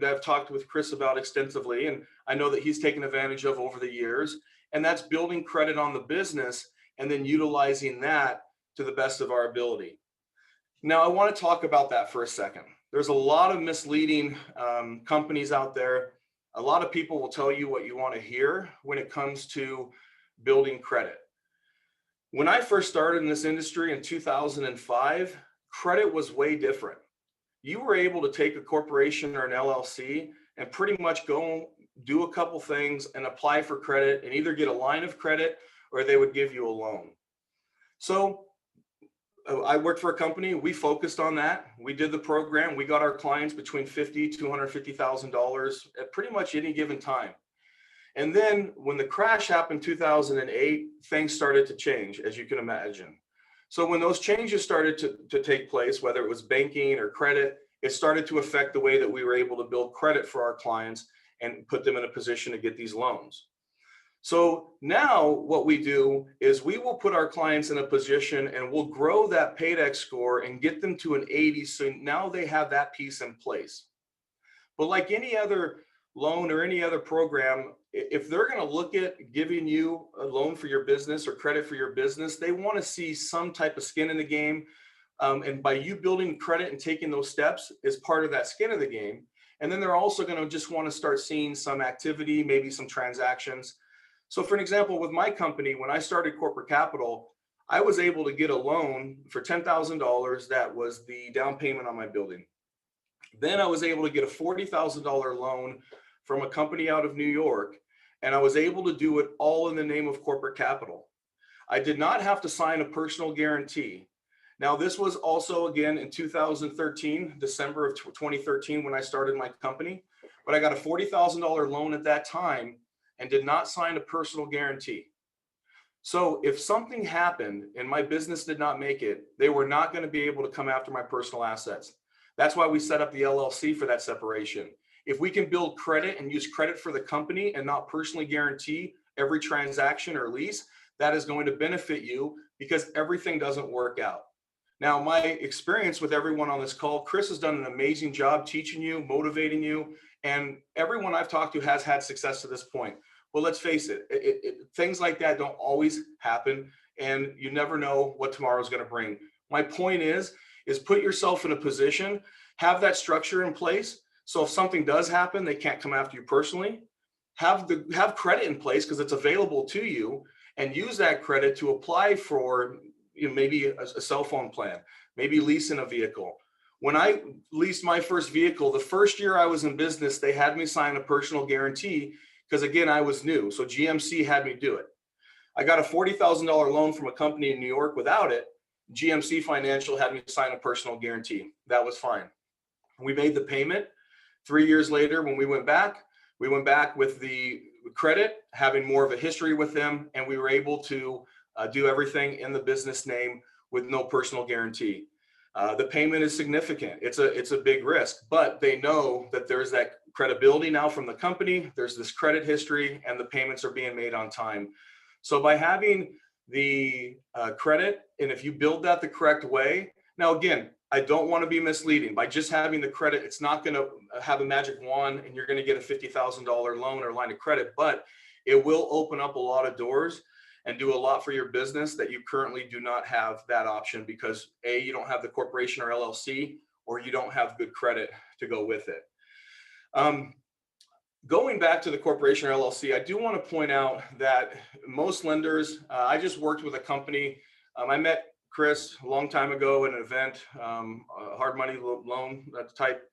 I've talked with Chris about extensively, and I know that he's taken advantage of over the years, and that's building credit on the business and then utilizing that to the best of our ability. Now I want to talk about that for a second. There's a lot of misleading companies out there. A lot of people will tell you what you want to hear when it comes to building credit. When I first started in this industry in 2005, credit was way different. You were able to take a corporation or an LLC and pretty much go do a couple things and apply for credit and either get a line of credit or they would give you a loan. So I worked for a company. We focused on that. We did the program. We got our clients between $50,000 to $250,000 at pretty much any given time. And then when the crash happened in 2008, things started to change, as you can imagine. So when those changes started to take place, whether it was banking or credit, it started to affect the way that we were able to build credit for our clients and put them in a position to get these loans. So now what we do is we will put our clients in a position and we'll grow that paydex score and get them to an 80. So now they have that piece in place. But like any other loan or any other program, if they're going to look at giving you a loan for your business or credit for your business, they want to see some type of skin in the game. And by you building credit and taking those steps is part of that skin of the game. And then they're also going to just want to start seeing some activity, maybe some transactions. So for an example, with my company, when I started Corporate Capital, I was able to get a loan for $10,000 that was the down payment on my building. Then I was able to get a $40,000 loan from a company out of New York, and I was able to do it all in the name of Corporate Capital. I did not have to sign a personal guarantee. Now, this was also, again, in 2013, December of 2013, when I started my company, but I got a $40,000 loan at that time and did not sign a personal guarantee. So if something happened and my business did not make it, they were not going to be able to come after my personal assets. That's why we set up the LLC for that separation. If we can build credit and use credit for the company and not personally guarantee every transaction or lease, that is going to benefit you because everything doesn't work out. Now, my experience with everyone on this call, Chris has done an amazing job teaching you, motivating you, and everyone I've talked to has had success to this point. Well, let's face it, things like that don't always happen, and you never know what tomorrow is going to bring. My point is put yourself in a position, have that structure in place. So if something does happen, they can't come after you personally. Have credit in place because it's available to you, and use that credit to apply for maybe a cell phone plan, maybe leasing a vehicle. When I leased my first vehicle, the first year I was in business, they had me sign a personal guarantee because, again, I was new. So GMC had me do it. I got a $40,000 loan from a company in New York without it. GMC Financial had me sign a personal guarantee. That was fine. We made the payment. 3 years later, when we went back with the credit, having more of a history with them, and we were able to do everything in the business name with no personal guarantee. The payment is significant. It's a big risk, but they know that there's that credibility now from the company. There's this credit history, and the payments are being made on time. So by having the credit, and if you build that the correct way, now again, I don't want to be misleading. By just having the credit, it's not going to have a magic wand and you're going to get a $50,000 loan or line of credit, but it will open up a lot of doors and do a lot for your business that you currently do not have that option because A, you don't have the corporation or LLC, or you don't have good credit to go with it. Going back to the corporation or LLC, I do want to point out that most lenders, I just worked with a company. I met Chris a long time ago at an event, a hard money loan type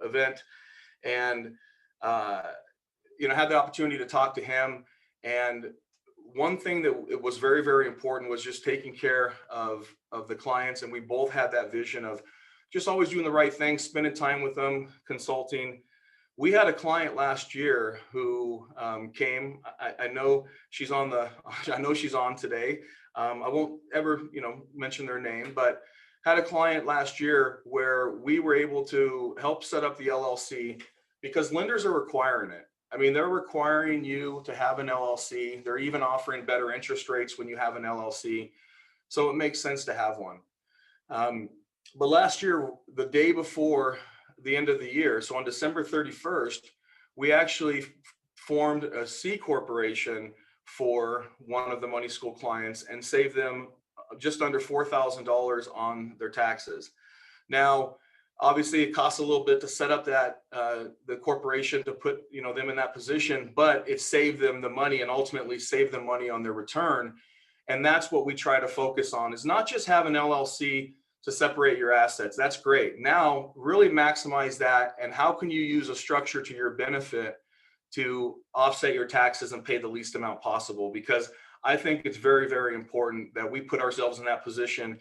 event, and had the opportunity to talk to him. And one thing that it was very, very important was just taking care of the clients. And we both had that vision of just always doing the right thing, spending time with them, consulting. We had a client last year who came. I know she's on today. I won't ever, mention their name, but had a client last year where we were able to help set up the LLC because lenders are requiring it. I mean, they're requiring you to have an LLC. They're even offering better interest rates when you have an LLC. So it makes sense to have one. But last year, the day before the end of the year, so on December 31st, we actually formed a C corporation for one of the money school clients and saved them just under $4,000 on their taxes. Now, obviously, it costs a little bit to set up that the corporation to put them in that position, but it saved them the money and ultimately saved them money on their return. And that's what we try to focus on, is not just have an LLC to separate your assets. That's great. Now, really maximize that. And how can you use a structure to your benefit to offset your taxes and pay the least amount possible? Because I think it's very, very important that we put ourselves in that position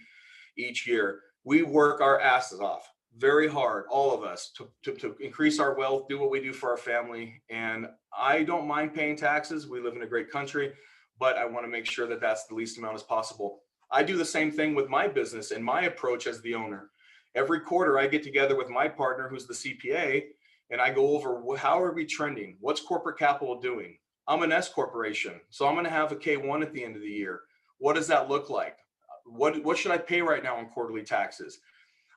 each year. We work our asses off very hard, all of us, to increase our wealth, do what we do for our family. And I don't mind paying taxes. We live in a great country, but I want to make sure that that's the least amount as possible. I do the same thing with my business and my approach as the owner. Every quarter, I get together with my partner, who's the CPA, and I go over how are we trending? What's corporate capital doing? I'm an S corporation, so I'm going to have a K1 at the end of the year. What does that look like? What should I pay right now on quarterly taxes?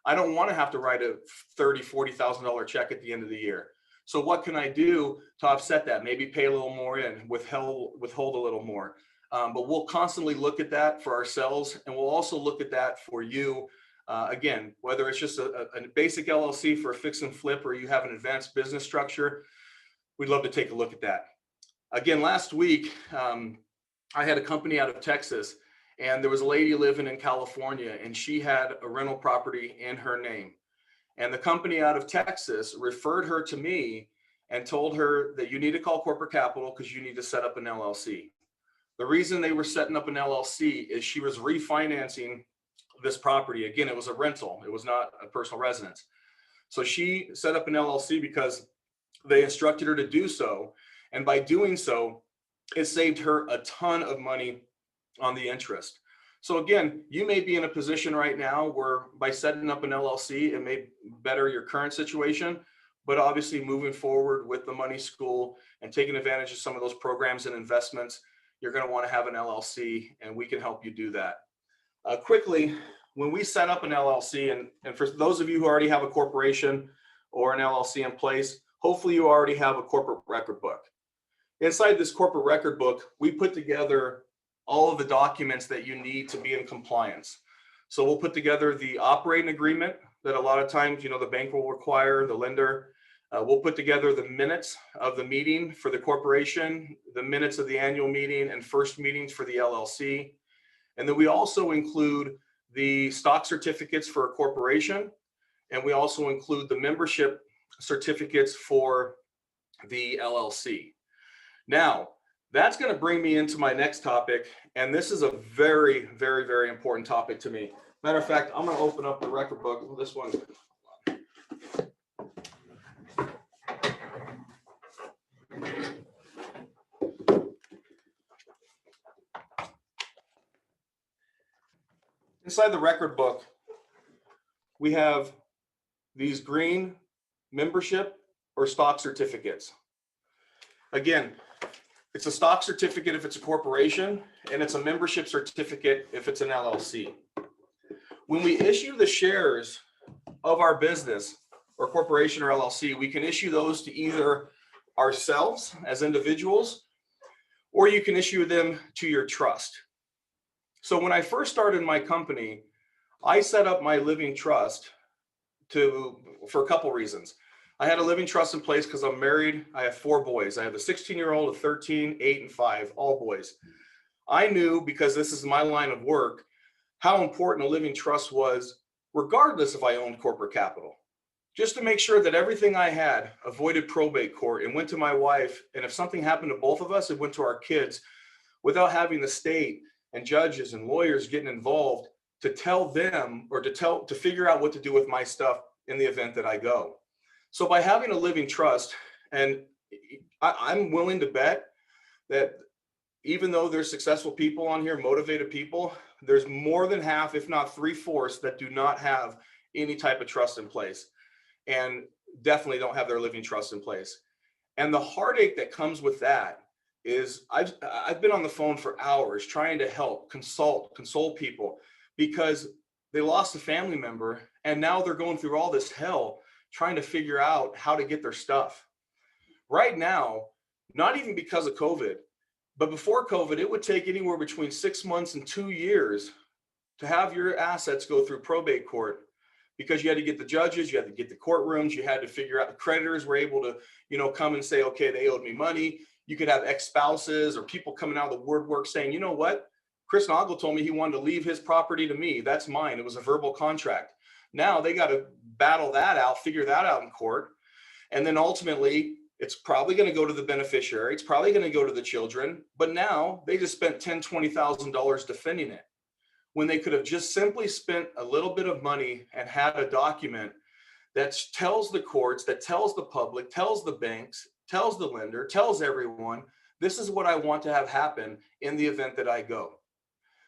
I don't want to have to write a $30,000, $40,000 check at the end of the year. So what can I do to offset that? Maybe pay a little more in, withhold a little more. But we'll constantly look at that for ourselves, and we'll also look at that for you. Again, whether it's just a basic LLC for a fix and flip, or you have an advanced business structure, we'd love to take a look at that. Again, last week, I had a company out of Texas, and there was a lady living in California, and she had a rental property in her name. And the company out of Texas referred her to me and told her that you need to call corporate capital because you need to set up an LLC. The reason they were setting up an LLC is she was refinancing this property. Again, it was a rental. It was not a personal residence. So she set up an LLC because they instructed her to do so. And by doing so, it saved her a ton of money on the interest. So again, you may be in a position right now where by setting up an LLC, it may better your current situation, but obviously moving forward with the money school and taking advantage of some of those programs and investments, you're going to want to have an LLC, and we can help you do that. Quickly, when we set up an LLC, and for those of you who already have a corporation or an LLC in place, hopefully you already have a corporate record book. Inside this corporate record book, we put together all of the documents that you need to be in compliance. So we'll put together the operating agreement that a lot of times, the bank will require, the lender. We'll put together the minutes of the meeting for the corporation, the minutes of the annual meeting and first meetings for the LLC. And then we also include the stock certificates for a corporation. And we also include the membership certificates for the LLC. Now, that's going to bring me into my next topic. And this is a very, very, very important topic to me. Matter of fact, I'm going to open up the record book. This one. Inside the record book, we have these green membership or stock certificates. Again, it's a stock certificate if it's a corporation, and it's a membership certificate if it's an LLC. When we issue the shares of our business or corporation or LLC, we can issue those to either ourselves as individuals, or you can issue them to your trust. So when I first started my company, I set up my living trust for a couple reasons. I had a living trust in place because I'm married. I have 4 boys. I have a 16-year-old, a 13, 8, and 5, all boys. I knew, because this is my line of work, how important a living trust was, regardless if I owned corporate capital. Just to make sure that everything I had avoided probate court and went to my wife, and if something happened to both of us, it went to our kids, without having the state and judges and lawyers getting involved to tell them or to figure out what to do with my stuff in the event that I go. So by having a living trust, and I'm willing to bet that even though there's successful people on here, motivated people, there's more than half, if not 3/4, that do not have any type of trust in place, and definitely don't have their living trust in place. And the heartache that comes with that is I've been on the phone for hours trying to help console people, because they lost a family member and now they're going through all this hell trying to figure out how to get their stuff. Right now, not even because of COVID, but before COVID, it would take anywhere between 6 months and 2 years to have your assets go through probate court, because you had to get the judges, you had to get the courtrooms, you had to figure out the creditors were able to, come and say, okay, they owed me money. You could have ex-spouses or people coming out of the woodwork saying, you know what? Chris Naugle told me he wanted to leave his property to me. That's mine. It was a verbal contract. Now they got to battle that out, figure that out in court. And then ultimately, it's probably going to go to the beneficiary. It's probably going to go to the children. But now they just spent $10,000, $20,000 defending it, when they could have just simply spent a little bit of money and had a document that tells the courts, that tells the public, tells the banks, tells the lender, tells everyone, this is what I want to have happen in the event that I go.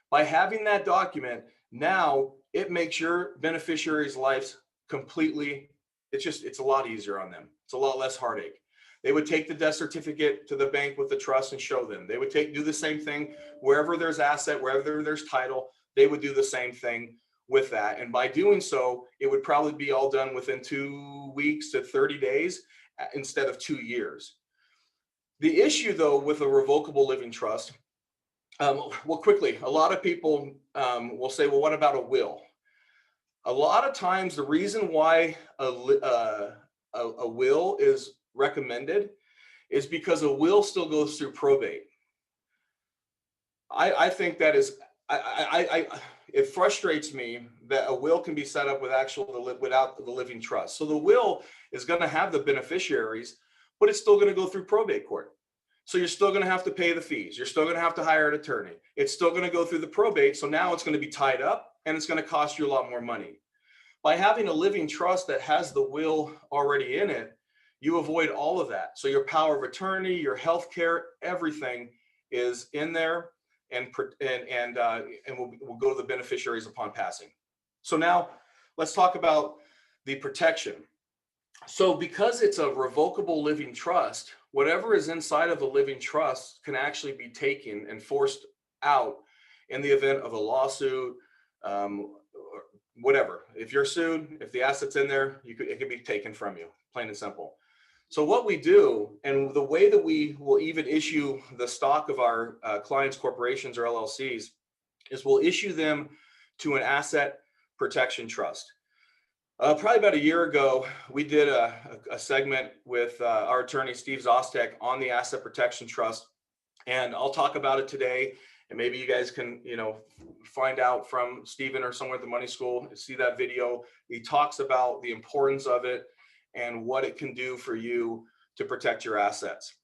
By having that document, now it makes your beneficiaries' lives completely, it's a lot easier on them. It's a lot less heartache. They would take the death certificate to the bank with the trust and show them. They would do the same thing wherever there's asset, wherever there's title, they would do the same thing with that. And by doing so, it would probably be all done within 2 weeks to 30 days instead of 2 years. The issue, though, with a revocable living trust, well, quickly, a lot of people will say, well, what about a will? A lot of times, the reason why a will is recommended is because a will still goes through probate. I think that is, it frustrates me that a will can be set up without the living trust. So the will is going to have the beneficiaries, but it's still going to go through probate court. So you're still going to have to pay the fees. You're still going to have to hire an attorney. It's still going to go through the probate. So now it's going to be tied up and it's going to cost you a lot more money. By having a living trust that has the will already in it, you avoid all of that. So your power of attorney, your health care, everything is in there, and will go to the beneficiaries upon passing. So now let's talk about the protection. So because it's a revocable living trust, whatever is inside of a living trust can actually be taken and forced out in the event of a lawsuit, or whatever. If you're sued, if the asset's in there, it could be taken from you, plain and simple. So what we do, and the way that we will even issue the stock of our clients' corporations or LLCs, is we'll issue them to an asset protection trust. Probably about a year ago, we did a segment with our attorney, Steve Zostek, on the asset protection trust. And I'll talk about it today. And maybe you guys can, find out from Stephen or somewhere at the Money School, see that video. He talks about the importance of it and what it can do for you to protect your assets.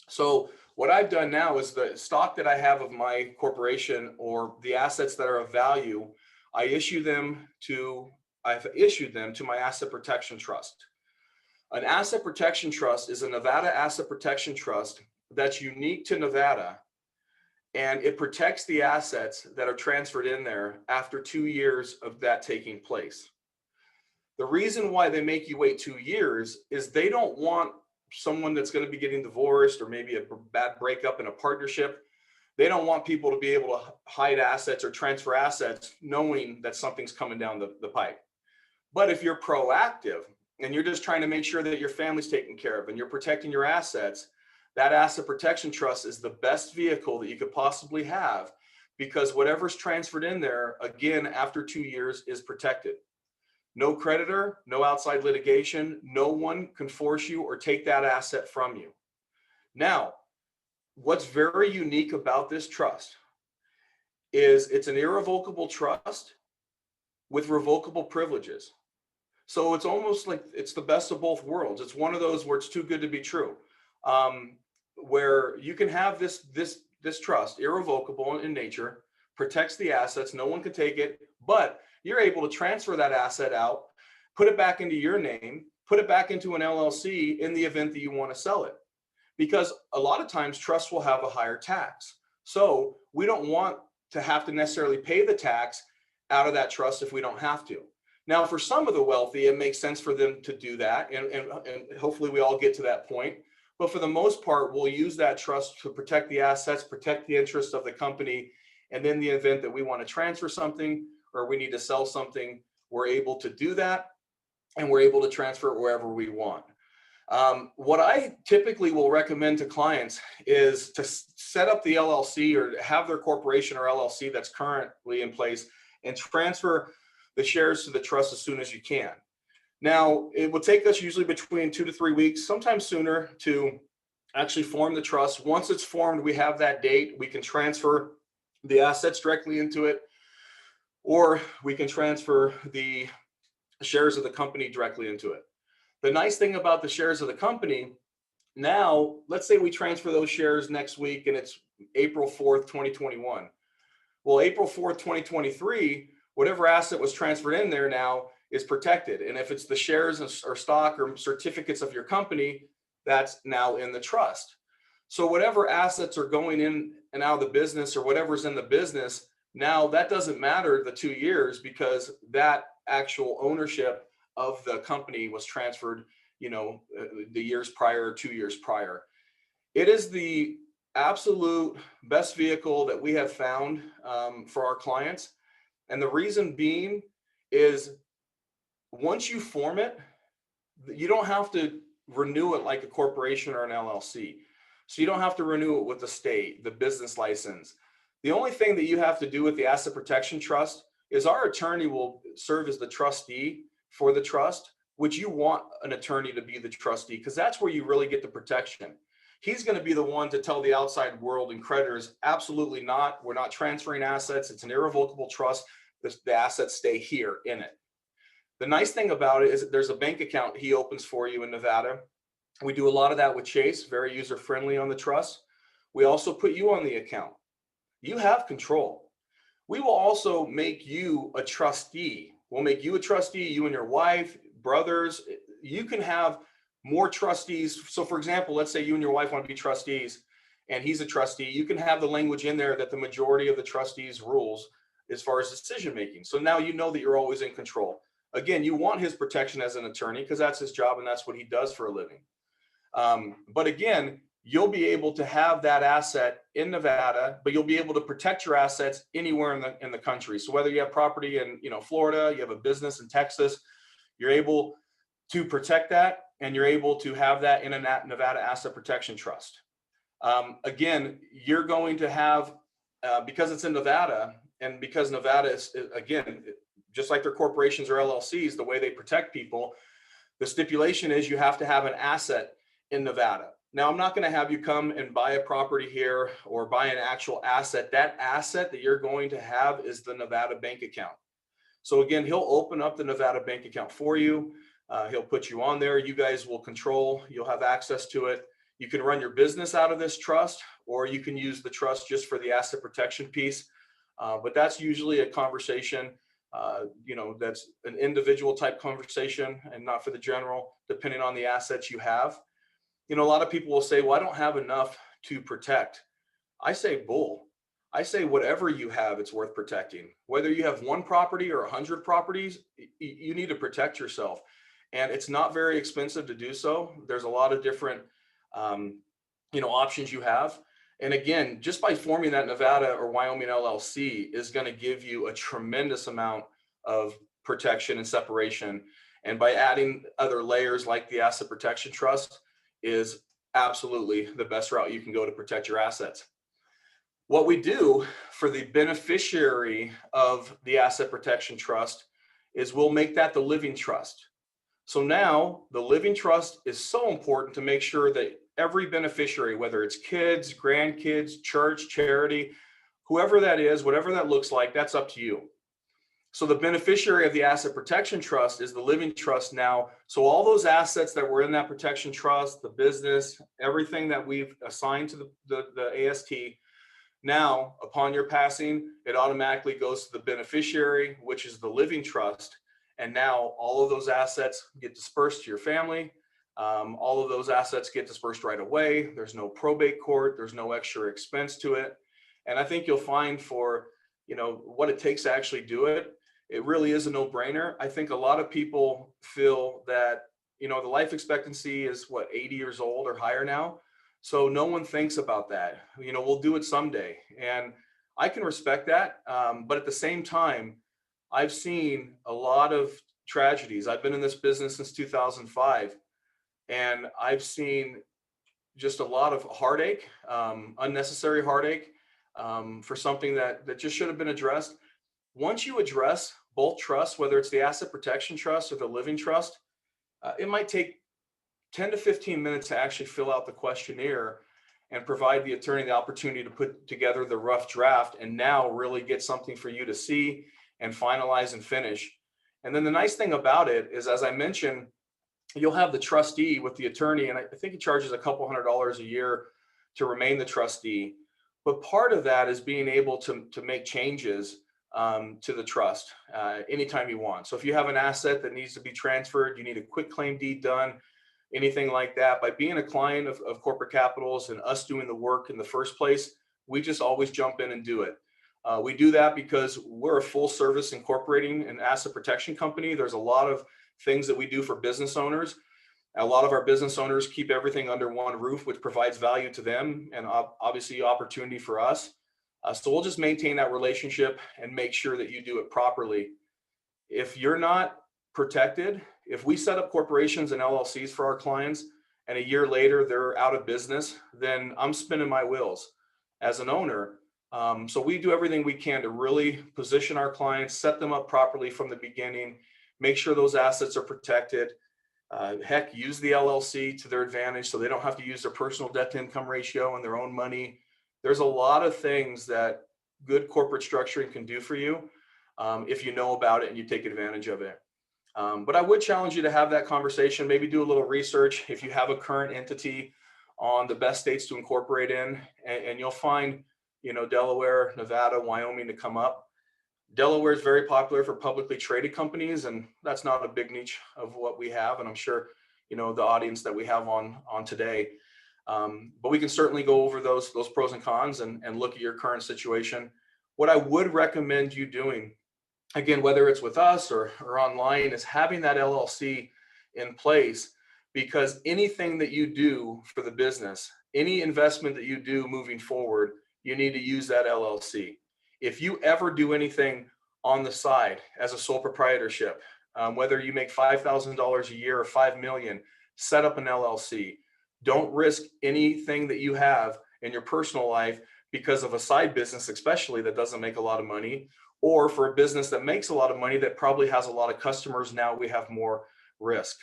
So what I've done now is the stock that I have of my corporation, or the assets that are of value, I've issued them to my asset protection trust. An asset protection trust is a Nevada asset protection trust that's unique to Nevada, and it protects the assets that are transferred in there after 2 years of that taking place. The reason why they make you wait 2 years is they don't want someone that's going to be getting divorced or maybe a bad breakup in a partnership. They don't want people to be able to hide assets or transfer assets knowing that something's coming down the pipe. But if you're proactive and you're just trying to make sure that your family's taken care of and you're protecting your assets, that asset protection trust is the best vehicle that you could possibly have, because whatever's transferred in there, again, after 2 years is protected. No creditor, no outside litigation, no one can force you or take that asset from you. Now, what's very unique about this trust is it's an irrevocable trust with revocable privileges. So it's almost like it's the best of both worlds. It's one of those where it's too good to be true, where you can have this trust, irrevocable in nature, protects the assets, no one can take it, but you're able to transfer that asset out, put it back into your name, put it back into an LLC in the event that you want to sell it. Because a lot of times trusts will have a higher tax. So we don't want to have to necessarily pay the tax out of that trust if we don't have to. Now, for some of the wealthy, it makes sense for them to do that. And hopefully we all get to that point. But for the most part, we'll use that trust to protect the assets, protect the interest of the company. And in the event that we want to transfer something or we need to sell something, we're able to do that. And we're able to transfer it wherever we want. What I typically will recommend to clients is to set up the LLC or have their corporation or LLC that's currently in place and transfer the shares to the trust as soon as you can. Now, it will take us usually between 2 to 3 weeks, sometimes sooner, to actually form the trust. Once it's formed, we have that date. We can transfer the assets directly into it, or we can transfer the shares of the company directly into it. The nice thing about the shares of the company, now, let's say we transfer those shares next week and it's April 4th, 2021. Well, April 4th, 2023, whatever asset was transferred in there now is protected. And if it's the shares or stock or certificates of your company, that's now in the trust. So whatever assets are going in and out of the business or whatever's in the business, now that doesn't matter the 2 years, because that actual ownership of the company was transferred, the years prior, 2 years prior. It is the absolute best vehicle that we have found for our clients. And the reason being is once you form it, you don't have to renew it like a corporation or an LLC. So you don't have to renew it with the state, the business license. The only thing that you have to do with the asset protection trust is our attorney will serve as the trustee for the trust, which you want an attorney to be the trustee, because that's where you really get the protection. He's going to be the one to tell the outside world and creditors, absolutely not. We're not transferring assets. It's an irrevocable trust. The assets stay here in it. The nice thing about it is that there's a bank account he opens for you in Nevada. We do a lot of that with Chase, very user-friendly on the trust. We also put you on the account. You have control. We will also make you a trustee. We'll make you a trustee, you and your wife, brothers. You can have more trustees. So for example, let's say you and your wife want to be trustees and he's a trustee. You can have the language in there that the majority of the trustees rules as far as decision making. So now you know that you're always in control. Again, you want his protection as an attorney because that's his job and that's what he does for a living. But again, you'll be able to have that asset in Nevada, but you'll be able to protect your assets anywhere in the country. So whether you have property in Florida, you have a business in Texas, you're able to protect that, and you're able to have that in a Nevada asset protection trust. Again, you're going to have, because it's in Nevada, and because Nevada is, again, just like their corporations or LLCs, the way they protect people, the stipulation is you have to have an asset in Nevada. Now, I'm not going to have you come and buy a property here or buy an actual asset. That asset that you're going to have is the Nevada bank account. So again, he'll open up the Nevada bank account for you. He'll put you on there. You guys will control. You'll have access to it. You can run your business out of this trust, or you can use the trust just for the asset protection piece. But that's usually a conversation, that's an individual type conversation and not for the general, depending on the assets you have. A lot of people will say, well, I don't have enough to protect. I say bull. I say whatever you have, it's worth protecting. Whether you have one property or 100 properties, you need to protect yourself. And it's not very expensive to do so. There's a lot of different, options you have. And again, just by forming that Nevada or Wyoming LLC is going to give you a tremendous amount of protection and separation. And by adding other layers like the asset protection trust is absolutely the best route you can go to protect your assets. What we do for the beneficiary of the asset protection trust is we'll make that the living trust. So now the living trust is so important to make sure that every beneficiary, whether it's kids, grandkids, church, charity, whoever that is, whatever that looks like, that's up to you. So the beneficiary of the asset protection trust is the living trust now. So all those assets that were in that protection trust, the business, everything that we've assigned to the AST, now upon your passing, it automatically goes to the beneficiary, which is the living trust. And now all of those assets get dispersed to your family. All of those assets get dispersed right away. There's no probate court. There's no extra expense to it. And I think you'll find for, what it takes to actually do it, it really is a no-brainer. I think a lot of people feel that, the life expectancy is 80 years old or higher now. So no one thinks about that. We'll do it someday. And I can respect that. But at the same time, I've seen a lot of tragedies. I've been in this business since 2005, and I've seen just a lot of heartache, unnecessary heartache, for something that just should have been addressed. Once you address both trusts, whether it's the asset protection trust or the living trust, it might take 10 to 15 minutes to actually fill out the questionnaire and provide the attorney the opportunity to put together the rough draft and now really get something for you to see and finalize and finish. And then the nice thing about it is, as I mentioned, you'll have the trustee with the attorney, and I think he charges a couple $100 a year to remain the trustee. But part of that is being able to make changes to the trust anytime you want. So if you have an asset that needs to be transferred, you need a quick claim deed done, anything like that, by being a client of Corporate Capitals and us doing the work in the first place, we just always jump in and do it. We do that because we're a full service incorporating an asset protection company. There's a lot of things that we do for business owners. A lot of our business owners keep everything under one roof, which provides value to them and obviously opportunity for us. So we'll just maintain that relationship and make sure that you do it properly. If you're not protected, if we set up corporations and LLCs for our clients and a year later they're out of business, then I'm spinning my wheels as an owner. So we do everything we can to really position our clients, set them up properly from the beginning, make sure those assets are protected. Heck, use the LLC to their advantage so they don't have to use their personal debt to income ratio and their own money. There's a lot of things that good corporate structuring can do for you if you know about it and you take advantage of it. But I would challenge you to have that conversation, maybe do a little research if you have a current entity on the best states to incorporate in, and you'll find, Delaware, Nevada, Wyoming to come up. Delaware is very popular for publicly traded companies, and that's not a big niche of what we have. And I'm sure, the audience that we have on today. But we can certainly go over those pros and cons and look at your current situation. What I would recommend you doing, again, whether it's with us or online, is having that LLC in place, because anything that you do for the business, any investment that you do moving forward, you need to use that LLC. If you ever do anything on the side as a sole proprietorship, whether you make $5,000 a year or $5 million, set up an LLC. Don't risk anything that you have in your personal life because of a side business, especially that doesn't make a lot of money, or for a business that makes a lot of money that probably has a lot of customers. Now we have more risk.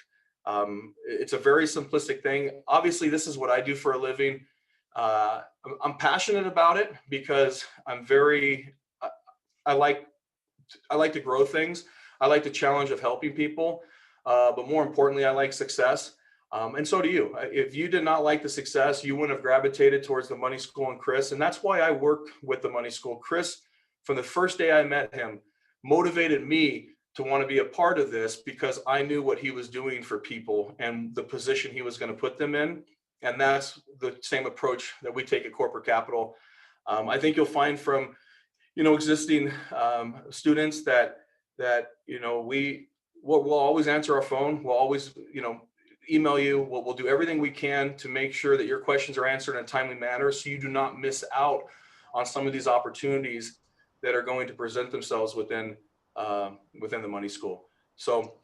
It's a very simplistic thing. Obviously, this is what I do for a living. I'm passionate about it because I like to grow things. I like the challenge of helping people, but more importantly, I like success. And so do you. If you did not like the success, you wouldn't have gravitated towards the Money School and Chris. And that's why I work with the Money School. Chris, from the first day I met him, motivated me to want to be a part of this because I knew what he was doing for people and the position he was going to put them in. And that's the same approach that we take at Corporate Capital. I think you'll find from, existing students that we'll always answer our phone. We'll always, email you. We'll do everything we can to make sure that your questions are answered in a timely manner, so you do not miss out on some of these opportunities that are going to present themselves within within the Money School. So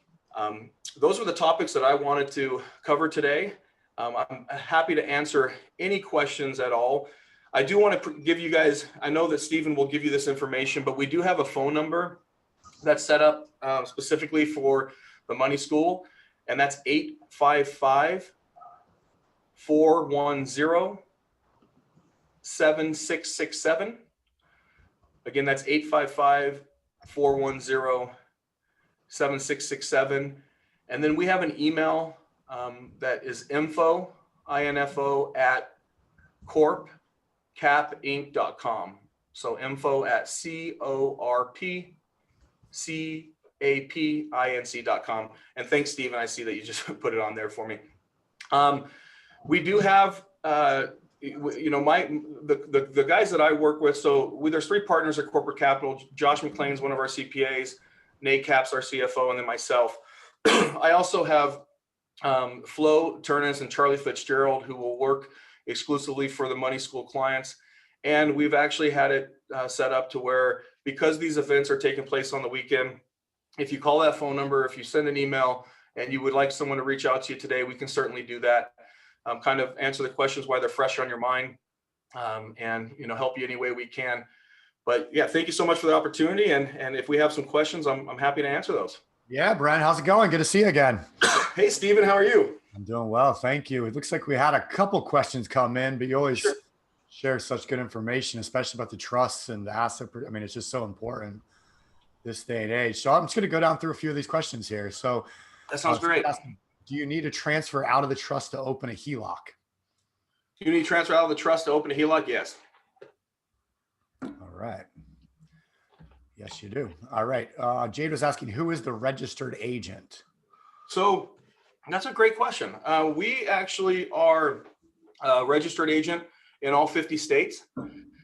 those were the topics that I wanted to cover today. I'm happy to answer any questions at all. I do want to give you guys, I know that Stephen will give you this information, but we do have a phone number that's set up specifically for the Money School, and that's 855-410-7667. Again, that's 855-410-7667. And then we have an email that is info at corpcapinc.com. So info at corpcapinc.com. And thanks, Stephen. I see that you just put it on there for me. We do have, the guys that I work with. So there's 3 partners at Corporate Capital. Josh McLean's one of our CPAs, Nate Capps, our CFO, and then myself. I also have Flo Turnus and Charlie Fitzgerald, who will work exclusively for the Money School clients. And we've actually had it set up to where, because these events are taking place on the weekend, if you call that phone number, if you send an email and you would like someone to reach out to you today, we can certainly do that. Kind of answer the questions while they're fresh on your mind, and help you any way we can. But yeah, thank you so much for the opportunity. And if we have some questions, I'm happy to answer those. Yeah, Brian, how's it going? Good to see you again. Hey, Stephen, how are you? I'm doing well, thank you. It looks like we had a couple questions come in, but you always share such good information, especially about the trusts and the asset. I mean, it's just so important this day and age. So I'm just going to go down through a few of these questions here. So that sounds great. Do you need a transfer out of the trust to open a HELOC? Do you need to transfer out of the trust to open a HELOC? Yes. All right. Yes, you do. All right. Jade was asking, who is the registered agent? So that's a great question. We actually are a registered agent in all 50 states.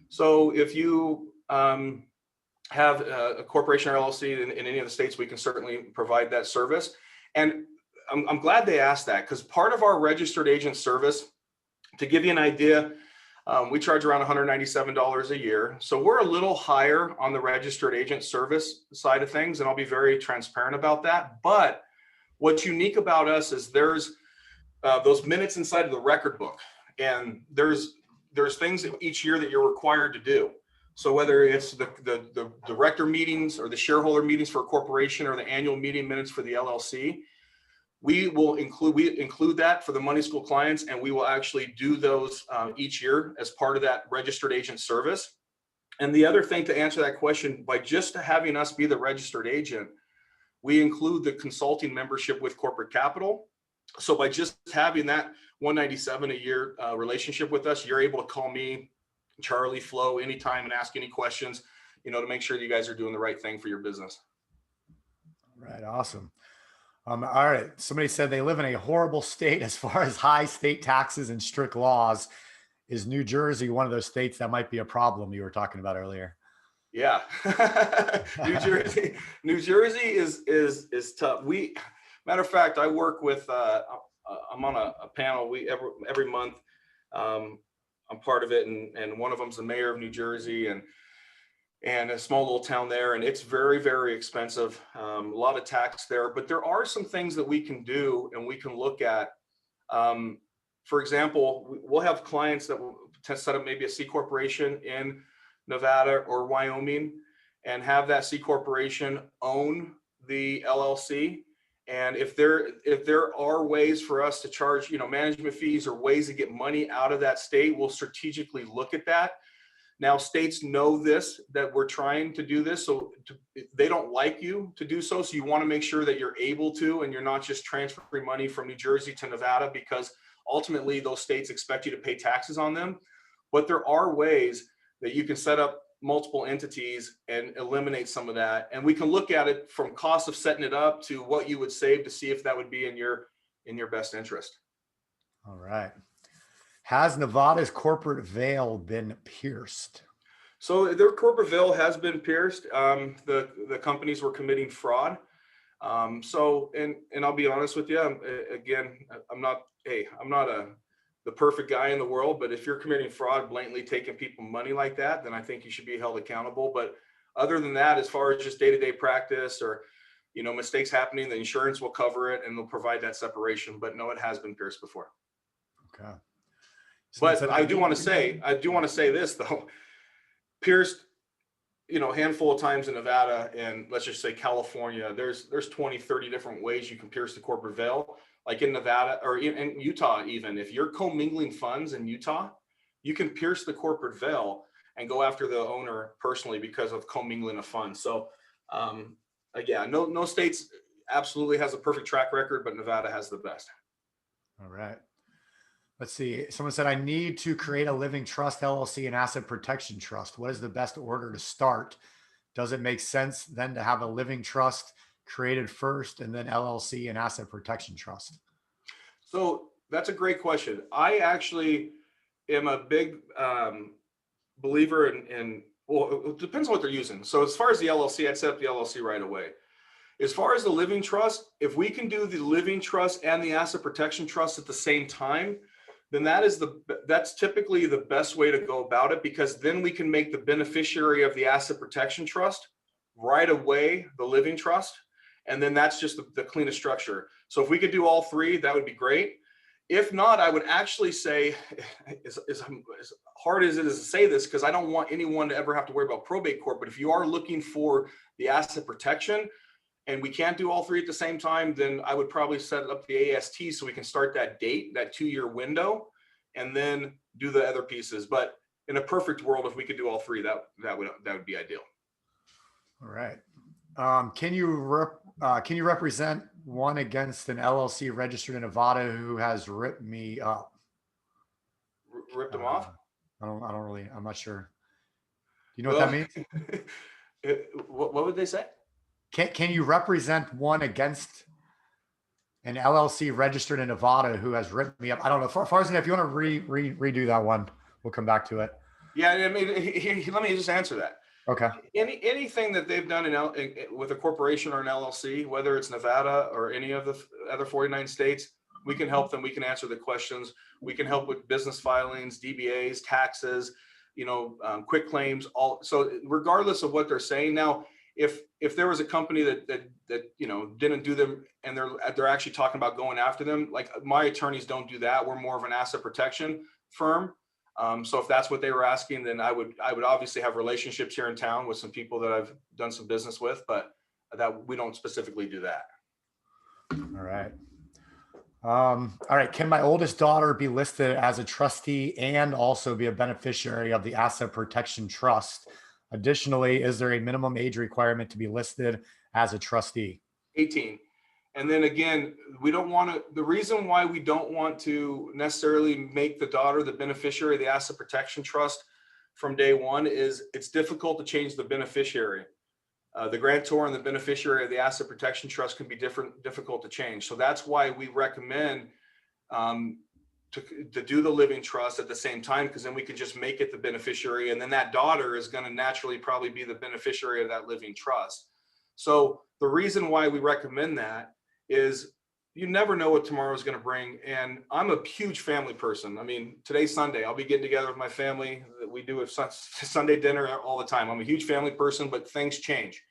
So if you have a corporation or LLC in any of the states, we can certainly provide that service. And I'm glad they asked that, because part of our registered agent service, to give you an idea, we charge around $197 a year. So we're a little higher on the registered agent service side of things, and I'll be very transparent about that. But what's unique about us is there's those minutes inside of the record book, and there's things each year that you're required to do. So whether it's the director meetings or the shareholder meetings for a corporation or the annual meeting minutes for the LLC, we include that for the Money School clients, and we will actually do those each year as part of that registered agent service. And the other thing, to answer that question, by just having us be the registered agent, we include the consulting membership with Corporate Capital. So by just having that $197 a year relationship with us, you're able to call me, Charlie, Flo, anytime and ask any questions, to make sure that you guys are doing the right thing for your business. All right. Awesome. All right. Somebody said they live in a horrible state as far as high state taxes and strict laws. Is New Jersey one of those states that might be a problem you were talking about earlier? Yeah. New Jersey is tough. Matter of fact, I work with, I'm on a panel every month. I'm part of it. And one of them's the mayor of New Jersey, and a small little town there. And it's very, very expensive. A lot of tax there, but there are some things that we can do and we can look at. For example, we'll have clients that will set up maybe a C corporation in Nevada or Wyoming and have that C corporation own the LLC. And if there are ways for us to charge, management fees or ways to get money out of that state, we'll strategically look at that. Now, states know that we're trying to do this, so they don't like you to do so. So you want to make sure that you're able to, and you're not just transferring money from New Jersey to Nevada, because ultimately those states expect you to pay taxes on them. But there are ways that you can set up multiple entities and eliminate some of that. And we can look at it from cost of setting it up to what you would save to see if that would be in your best interest. All right. Has Nevada's corporate veil been pierced? So their corporate veil has been pierced. The companies were committing fraud. And I'll be honest with you. Again, I'm not the perfect guy in the world, but if you're committing fraud, blatantly taking people money like that, then I think you should be held accountable. But Other than that, as far as just day-to-day practice or, mistakes happening, the insurance will cover it and they'll provide that separation. But no, it has been pierced before. Okay. But I do want to say this though, pierced, handful of times in Nevada and let's just say California, there's 20, 30 different ways you can pierce the corporate veil. Like in Nevada or in Utah, even if you're commingling funds in Utah, you can pierce the corporate veil and go after the owner personally because of commingling of funds. So, no states absolutely has a perfect track record, but Nevada has the best. All right. Let's see. Someone said, I need to create a living trust, LLC, and asset protection trust. What is the best order to start? Does it make sense then to have a living trust created first and then LLC and asset protection trust? So that's a great question. I actually am a big believer in, well, it depends on what they're using. So as far as the LLC, I'd set up the LLC right away. As far as the living trust, if we can do the living trust and the asset protection trust at the same time, then that's typically the best way to go about it, because then we can make the beneficiary of the asset protection trust right away the living trust, and then that's just the cleanest structure. So if we could do all three, that would be great. If not, I would actually say, as hard as it is to say this, because I don't want anyone to ever have to worry about probate court, but if you are looking for the asset protection and we can't do all three at the same time, then I would probably set up the AST so we can start that date, that 2-year window, and then do the other pieces. But in a perfect world, if we could do all three, that would be ideal. All right. Can you represent one against an LLC registered in Nevada who has ripped me up? Ripped them off? I'm not sure. Do you know what that means? What would they say? Can you represent one against an LLC registered in Nevada who has ripped me up? I don't know. Farzan, if you want to redo that one, we'll come back to it. Yeah, I mean, let me just answer that. Okay. Anything that they've done with a corporation or an LLC, whether it's Nevada or any of the other 49 states, we can help them. We can answer the questions. We can help with business filings, DBAs, taxes, quick claims. So regardless of what they're saying now, if there was a company that didn't do them and they're actually talking about going after them, like my attorneys don't do that. We're more of an asset protection firm. So if that's what they were asking, then I would obviously have relationships here in town with some people that I've done some business with, but that we don't specifically do that. All right. All right. Can my oldest daughter be listed as a trustee and also be a beneficiary of the asset protection trust? Additionally, is there a minimum age requirement to be listed as a trustee? 18. And then again, the reason why we don't want to necessarily make the daughter the beneficiary of the asset protection trust from day one is it's difficult to change the beneficiary. The grantor and the beneficiary of the asset protection trust can be difficult to change. So that's why we recommend to do the living trust at the same time, because then we can just make it the beneficiary, and then that daughter is going to naturally probably be the beneficiary of that living trust. So the reason why we recommend that is you never know what tomorrow is going to bring. And I'm a huge family person. I mean, today's Sunday. I'll be getting together with my family. We do a Sunday dinner all the time. I'm a huge family person, but things change.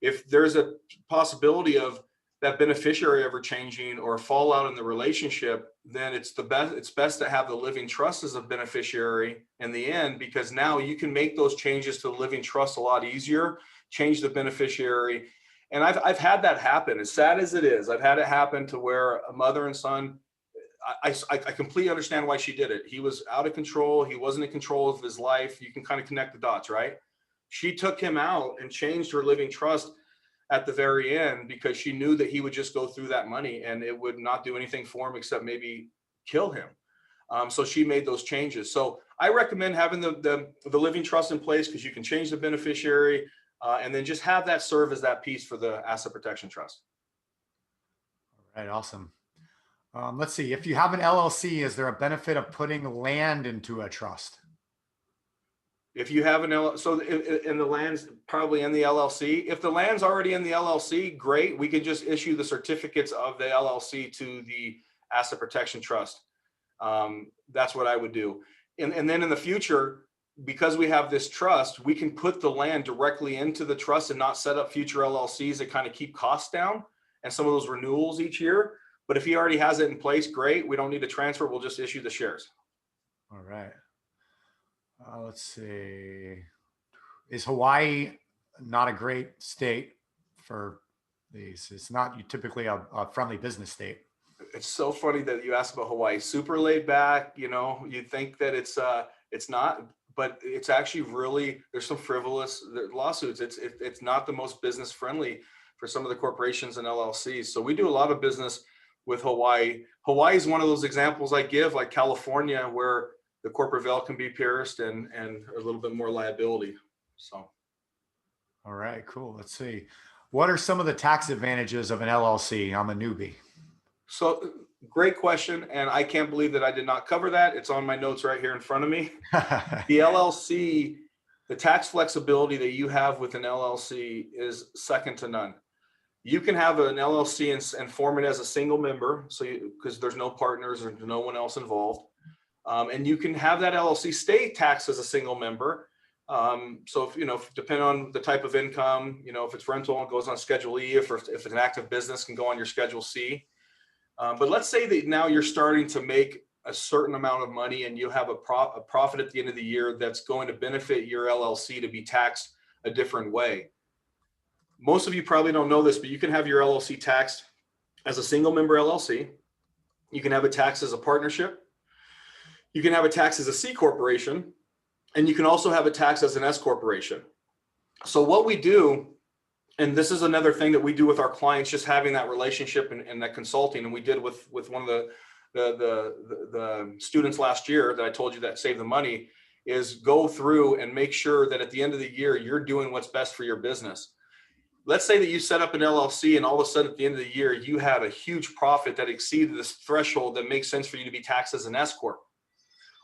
If there's a possibility of that beneficiary ever changing or fallout in the relationship, then it's best to have the living trust as a beneficiary in the end, because now you can make those changes to the living trust a lot easier, change the beneficiary. And I've had that happen, as sad as it is. I've had it happen to where a mother and son, I completely understand why she did it. He was out of control. He wasn't in control of his life. You can kind of connect the dots, right? She took him out and changed her living trust at the very end because she knew that he would just go through that money and it would not do anything for him except maybe kill him. So she made those changes. So I recommend having the living trust in place because you can change the beneficiary and then just have that serve as that piece for the asset protection trust. All right, awesome. Let's see. If you have an LLC, is there a benefit of putting land into a trust? If you have an LLC, so in the land's probably in the LLC. If the land's already in the LLC, great. We could just issue the certificates of the LLC to the asset protection trust. That's what I would do. And then in the future, because we have this trust, we can put the land directly into the trust and not set up future LLCs that kind of keep costs down and some of those renewals each year. But if he already has it in place, great. We don't need to transfer. We'll just issue the shares. All right. Let's see. Is Hawaii not a great state for these? It's not typically a friendly business state. It's so funny that you asked about Hawaii. Super laid back, you know, you'd think that it's not, but it's actually really, there's some frivolous lawsuits. It's not the most business friendly for some of the corporations and LLCs. So we do a lot of business with Hawaii. Hawaii is one of those examples I give, like California, where the corporate veil can be pierced and a little bit more liability. So. All right, cool. Let's see. What are some of the tax advantages of an LLC? I'm a newbie. So great question. And I can't believe that I did not cover that. It's on my notes right here in front of me. The LLC, the tax flexibility that you have with an LLC is second to none. You can have an LLC and form it as a single member, so because there's no partners or no one else involved. And you can have that LLC stay taxed as a single member. So if, you know, depending on the type of income, you know, if it's rental, it goes on Schedule E. If it's an active business, can go on your Schedule C. But let's say that now you're starting to make a certain amount of money and you have a profit at the end of the year that's going to benefit your LLC to be taxed a different way. Most of you probably don't know this, but you can have your LLC taxed as a single member LLC. You can have it taxed as a partnership. You can have it taxed as a C corporation, and you can also have it taxed as an S corporation. So what we do, and this is another thing that we do with our clients, just having that relationship and that consulting, and we did with one of the students last year that I told you that saved the money, is go through and make sure that at the end of the year, you're doing what's best for your business. Let's say that you set up an LLC and all of a sudden at the end of the year, you had a huge profit that exceeded this threshold that makes sense for you to be taxed as an S corp.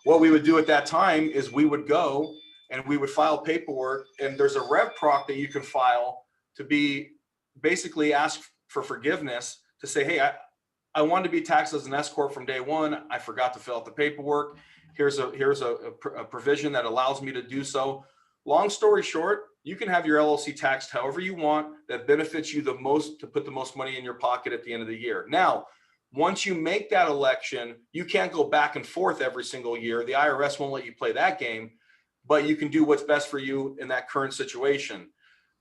What we would do at that time is we would go and we would file paperwork, and there's a rev proc that you can file to be basically ask for forgiveness to say, hey, I wanted to be taxed as an S corp from day one. I forgot to fill out the paperwork. Here's a provision that allows me to do so. Long story short, you can have your LLC taxed however you want that benefits you the most to put the most money in your pocket at the end of the year. Now, once you make that election, you can't go back and forth every single year. The IRS won't let you play that game, but you can do what's best for you in that current situation.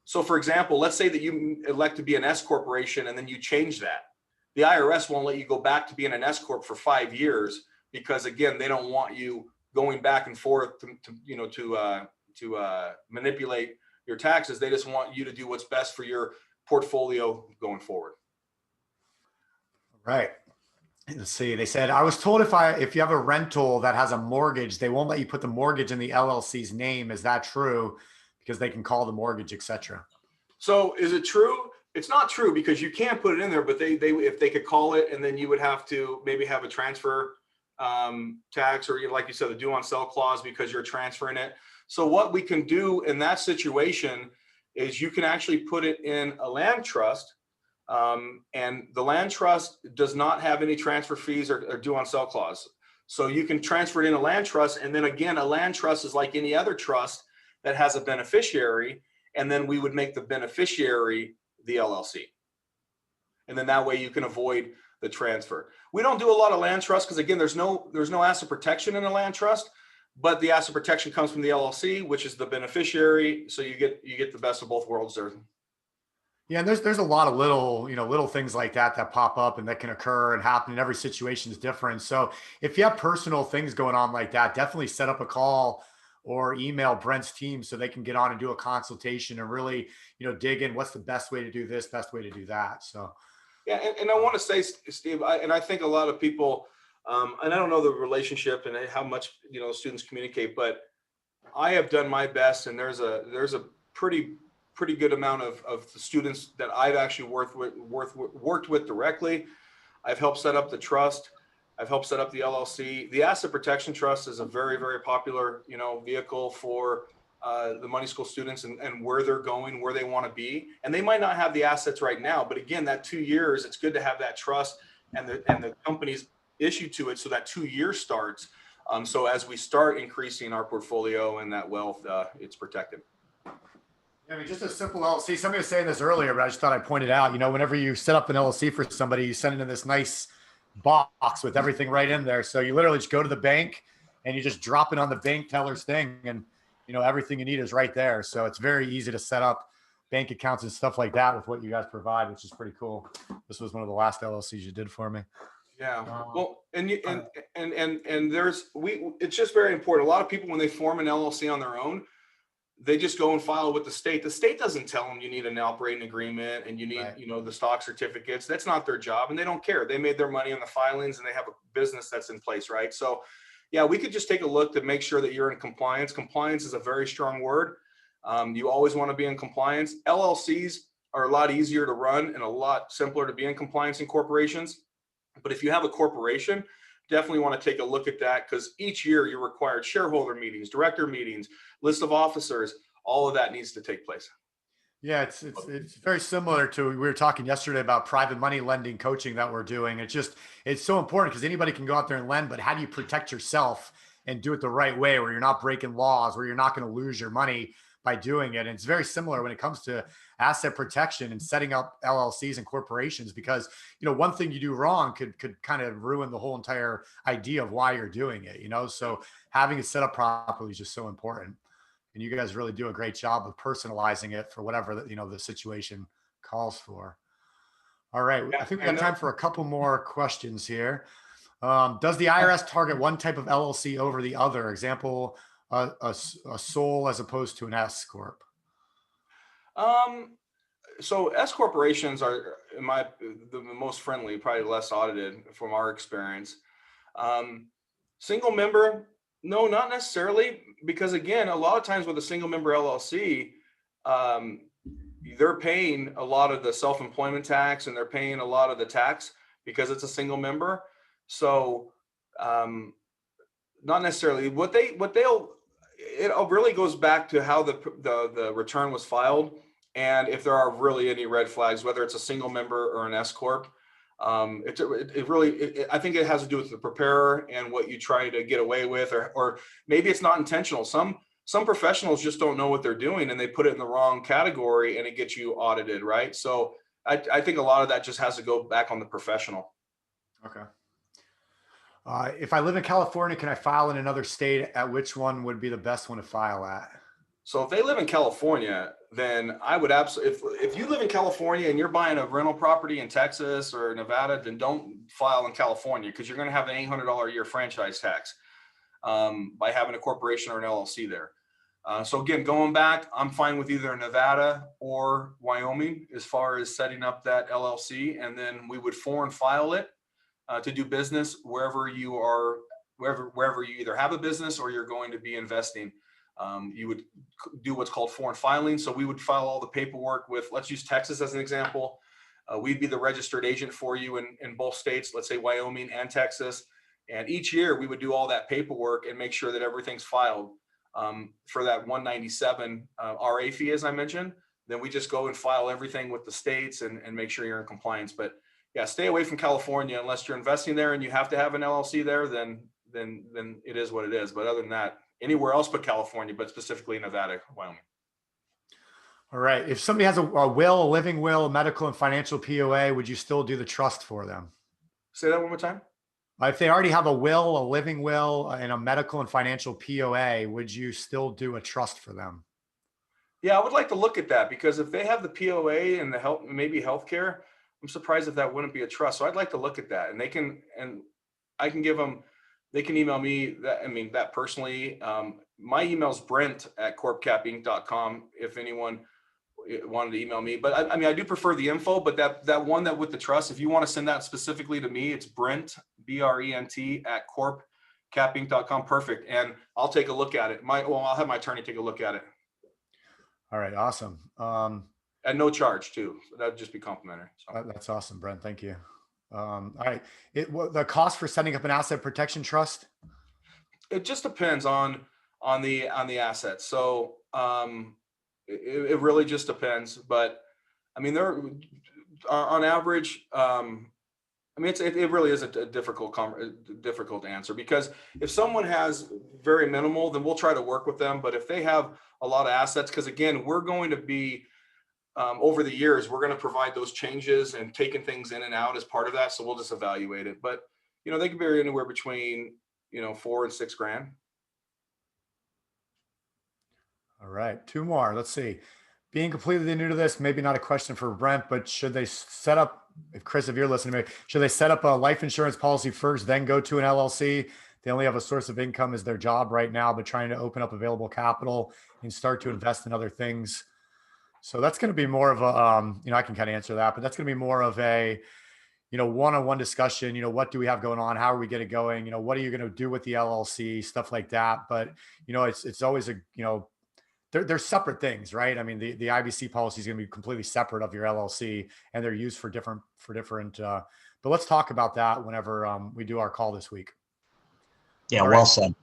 So for example, let's say that you elect to be an S corporation and then you change that. The IRS won't let you go back to being an S corp for 5 years because, again, they don't want you going back and forth to manipulate your taxes. They just want you to do what's best for your portfolio going forward. Right. Let's see. They said, I was told if you have a rental that has a mortgage, they won't let you put the mortgage in the LLC's name. Is that true? Because they can call the mortgage, etc. So is it true? It's not true because you can't put it in there, but they if they could call it, and then you would have to maybe have a transfer tax, or like you said, the due on sell clause because you're transferring it. So what we can do in that situation is you can actually put it in a land trust, and the land trust does not have any transfer fees or due on sell clause. So you can transfer it in a land trust, and then again, a land trust is like any other trust that has a beneficiary, and then we would make the beneficiary the LLC. And then that way you can avoid the transfer. We don't do a lot of land trusts because, again, there's no asset protection in a land trust, but the asset protection comes from the LLC, which is the beneficiary. So you get the best of both worlds there. Yeah, and there's a lot of little things like that pop up and that can occur and happen, and every situation is different. So if you have personal things going on like that, definitely set up a call or email Brent's team so they can get on and do a consultation and really, dig in what's the best way to do this, best way to do that. So, yeah. And I want to say, Steve, I think a lot of people, and I don't know the relationship and how much, students communicate, but I have done my best. And there's a pretty good amount of the students that I've actually worked with directly. I've helped set up the trust. I've helped set up the LLC. The Asset Protection Trust is a very, very popular, vehicle for the money school students and where they're going, where they want to be. And they might not have the assets right now, but again, that 2 years, it's good to have that trust and the company's issued to it. So that 2 years starts. So as we start increasing our portfolio and that wealth, it's protected. I mean, just a simple LLC. Somebody was saying this earlier, but I just thought I'd point it out. Whenever you set up an LLC for somebody, you send it in this nice box with everything right in there. So you literally just go to the bank and you just drop it on the bank teller's thing, and everything you need is right there. So it's very easy to set up bank accounts and stuff like that with what you guys provide, which is pretty cool. This was one of the last LLCs you did for me. Yeah. Well, and it's just very important. A lot of people, when they form an LLC on their own, they just go and file with the state. The state doesn't tell them you need an operating agreement and you need, the stock certificates. That's not their job, and they don't care. They made their money on the filings and they have a business that's in place, right? So yeah, we could just take a look to make sure that you're in compliance. Compliance is a very strong word. You always want to be in compliance. LLCs are a lot easier to run and a lot simpler to be in compliance in corporations. But if you have a corporation, definitely want to take a look at that, because each year you're required shareholder meetings, director meetings, list of officers, all of that needs to take place. Yeah, it's very similar to, we were talking yesterday about private money lending coaching that we're doing. It's so important because anybody can go out there and lend, but how do you protect yourself and do it the right way where you're not breaking laws, where you're not going to lose your money by doing it? And it's very similar when it comes to asset protection and setting up LLCs and corporations, because one thing you do wrong could kind of ruin the whole entire idea of why you're doing it. So having it set up properly is just so important. And you guys really do a great job of personalizing it for whatever the situation calls for. All right, I think we got time for a couple more questions here. Does the IRS target one type of LLC over the other? Example, a sole as opposed to an S corp. So S corporations are the most friendly, probably less audited from our experience. Single member, no, not necessarily, because again, a lot of times with a single member LLC, they're paying a lot of the self-employment tax and they're paying a lot of the tax because it's a single member. So not necessarily it really goes back to how the return was filed, and if there are really any red flags, whether it's a single member or an S corp. I think it has to do with the preparer and what you try to get away with, or maybe it's not intentional. Some professionals just don't know what they're doing and they put it in the wrong category and it gets you audited, right? So I think a lot of that just has to go back on the professional. Okay. If I live in California, can I file in another state? At which one would be the best one to file at? So if they live in California, then I would absolutely, if you live in California and you're buying a rental property in Texas or Nevada, then don't file in California, because you're going to have an $800 a year franchise tax by having a corporation or an LLC there. So again, going back, I'm fine with either Nevada or Wyoming as far as setting up that LLC, and then we would foreign file it to do business wherever you are, wherever you either have a business or you're going to be investing. You would do what's called foreign filing. So we would file all the paperwork with, let's use Texas as an example. We'd be the registered agent for you in both states, let's say Wyoming and Texas. And each year we would do all that paperwork and make sure that everything's filed for that 197 RA fee, as I mentioned. Then we just go and file everything with the states and make sure you're in compliance. But yeah, stay away from California unless you're investing there and you have to have an LLC there. Then it is what it is. But other than that, anywhere else but California, but specifically Nevada, Wyoming. All right. If somebody has a will, a living will, a medical and financial POA, would you still do the trust for them? Say that one more time. If they already have a will, a living will, and a medical and financial POA, would you still do a trust for them? Yeah, I would like to look at that, because if they have the POA and the maybe healthcare, I'm surprised if that wouldn't be a trust. So I'd like to look at that, and I can give them. They can email me that personally. My email is brent@corpcapinc.com if anyone wanted to email me. But I do prefer the info, but that one that with the trust, if you want to send that specifically to me, it's Brent, BRENT @corpcapinc.com. Perfect. And I'll take a look at it. I'll have my attorney take a look at it. All right. Awesome. At no charge too. So that'd just be complimentary. So. That's awesome, Brent. Thank you. All right. The cost for setting up an asset protection trust? It just depends on the assets. So it really just depends. But I mean, there on average, I mean, it really is a difficult answer, because if someone has very minimal, then we'll try to work with them. But if they have a lot of assets, because again, we're going to be, over the years, we're going to provide those changes and taking things in and out as part of that. So we'll just evaluate it. But, they can vary anywhere between, 4 and 6 grand. All right, 2 more. Let's see. Being completely new to this, maybe not a question for Brent, but should they set up, if Chris, if you're listening to me, should they set up a life insurance policy first, then go to an LLC? They only have a source of income as their job right now, but trying to open up available capital and start to invest in other things. So that's going to be more of a, I can kind of answer that, but that's going to be more of a, one-on-one discussion. What do we have going on? How are we getting going? What are you going to do with the LLC? Stuff like that. But, it's always a, they're separate things, right? I mean, the IBC policy is going to be completely separate of your LLC, and they're used for different, but let's talk about that whenever we do our call this week. Yeah. All Well right. said.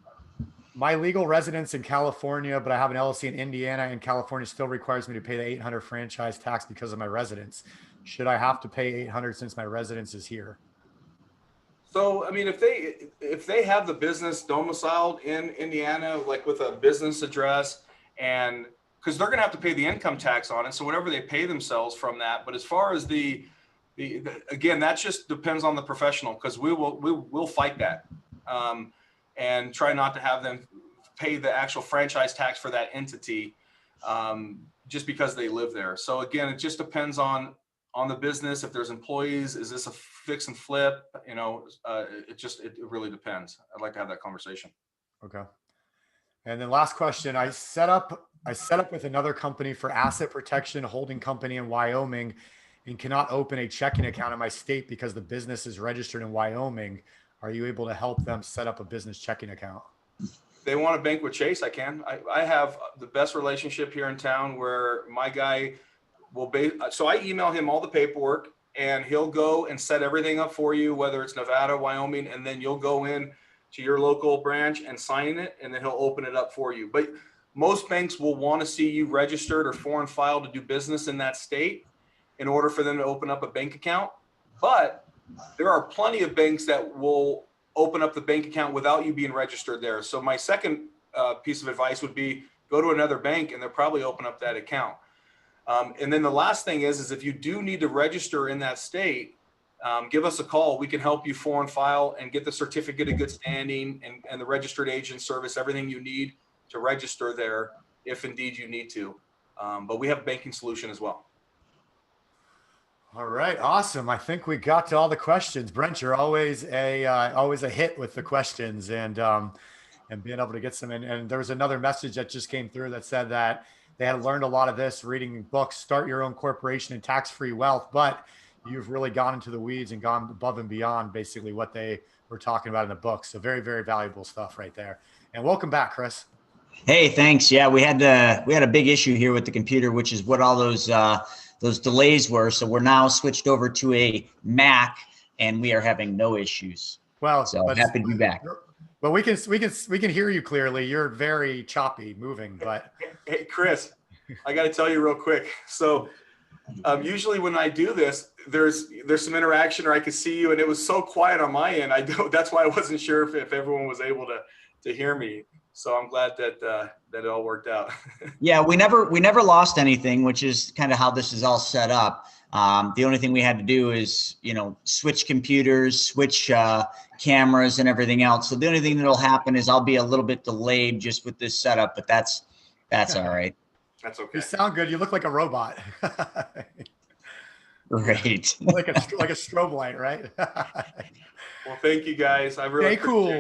My legal residence in California, but I have an LLC in Indiana, and California still requires me to pay the $800 franchise tax because of my residence. Should I have to pay $800 since my residence is here? So, I mean, if they have the business domiciled in Indiana, like with a business address, and because they're going to have to pay the income tax on it, so whatever they pay themselves from that. But as far as the again, that just depends on the professional, because we'll fight that, and try not to have them pay the actual franchise tax for that entity, just because they live there. So again, it just depends on the business. If there's employees, is this a fix and flip? It really depends. I'd like to have that conversation. Okay. And then last question, I set up with another company for asset protection holding company in Wyoming, and cannot open a checking account in my state because the business is registered in Wyoming. Are you able to help them set up a business checking account? They want to bank with Chase, I can. I have the best relationship here in town, where my guy so I email him all the paperwork, and he'll go and set everything up for you, whether it's Nevada, Wyoming, and then you'll go in to your local branch and sign it, and then he'll open it up for you. But most banks will want to see you registered or foreign filed to do business in that state in order for them to open up a bank account. But there are plenty of banks that will open up the bank account without you being registered there. So my second piece of advice would be go to another bank, and they'll probably open up that account. And then the last thing is if you do need to register in that state, give us a call. We can help you foreign file and get the certificate of good standing and the registered agent service, everything you need to register there, if indeed you need to. But we have a banking solution as well. All right, awesome. I think we got to all the questions. Brent, you're always a hit with the questions, and being able to get some. And there was another message that just came through that said that they had learned a lot of this reading books, Start Your Own Corporation and Tax-Free Wealth, but you've really gone into the weeds and gone above and beyond basically what they were talking about in the book. So very, very valuable stuff right there. And welcome back, Chris. Hey, thanks. Yeah, we had a big issue here with the computer, which is what all those delays were. So we're now switched over to a Mac, and we are having no issues. Well, so happy to be back. Well, we can hear you clearly. You're very choppy moving, but hey, Chris, I got to tell you real quick. So usually when I do this, there's some interaction, or I could see you, and it was so quiet on my end. That's why I wasn't sure if everyone was able to hear me. So I'm glad that it all worked out. Yeah, we never lost anything, which is kind of how this is all set up. The only thing we had to do is, switch computers, switch cameras and everything else. So the only thing that'll happen is I'll be a little bit delayed just with this setup, but that's all right. That's okay. You sound good. You look like a robot. Right. like a strobe light, right? Well, thank you guys. I really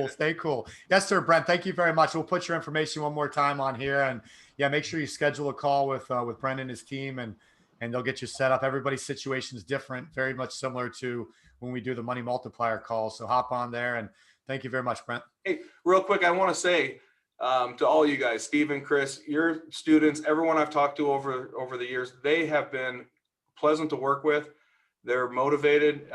Stay cool. Yes, sir, Brent. Thank you very much. We'll put your information one more time on here, and yeah, make sure you schedule a call with Brent and his team, and they'll get you set up. Everybody's situation is different, very much similar to when we do the money multiplier call. So hop on there, and thank you very much, Brent. Hey, real quick, I want to say to all you guys, Stephen, Chris, your students, everyone I've talked to over the years, they have been pleasant to work with. They're motivated.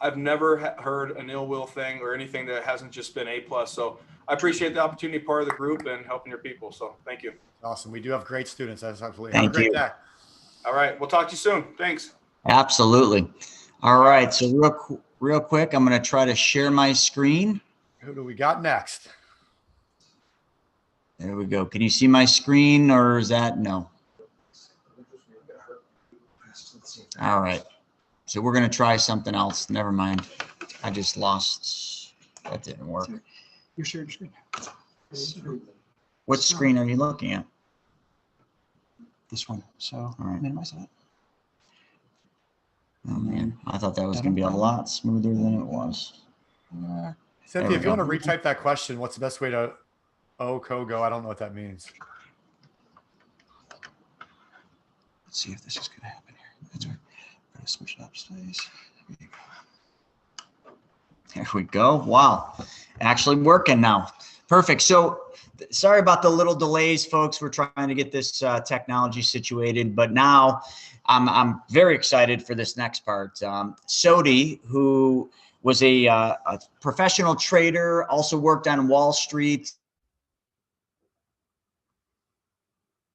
I've never heard an ill will thing or anything that hasn't just been A+. So I appreciate the opportunity, part of the group, and helping your people. So thank you. Awesome. We do have great students. That's absolutely. Thank have a great you. day. All right. We'll talk to you soon. Thanks. Absolutely. All right. So real quick. I'm going to try to share my screen. Who do we got next? There we go. Can you see my screen, or is that no? All right. So we're going to try something else. Never mind. I just lost. That didn't work. You're sharing your screen. What screen are you looking at? This one. So All right. minimize that. Oh man, I thought that was going to be a lot smoother than it was. Cynthia, if you want to retype that question, what's the best way to go? I don't know what that means. Let's see if this is going to happen here. That's right. I'm going to switch it up, please. There we go. Wow. Actually working now. Perfect. So sorry about the little delays, folks. We're trying to get this technology situated, but now I'm very excited for this next part. Sodi, who was a professional trader, also worked on Wall Street.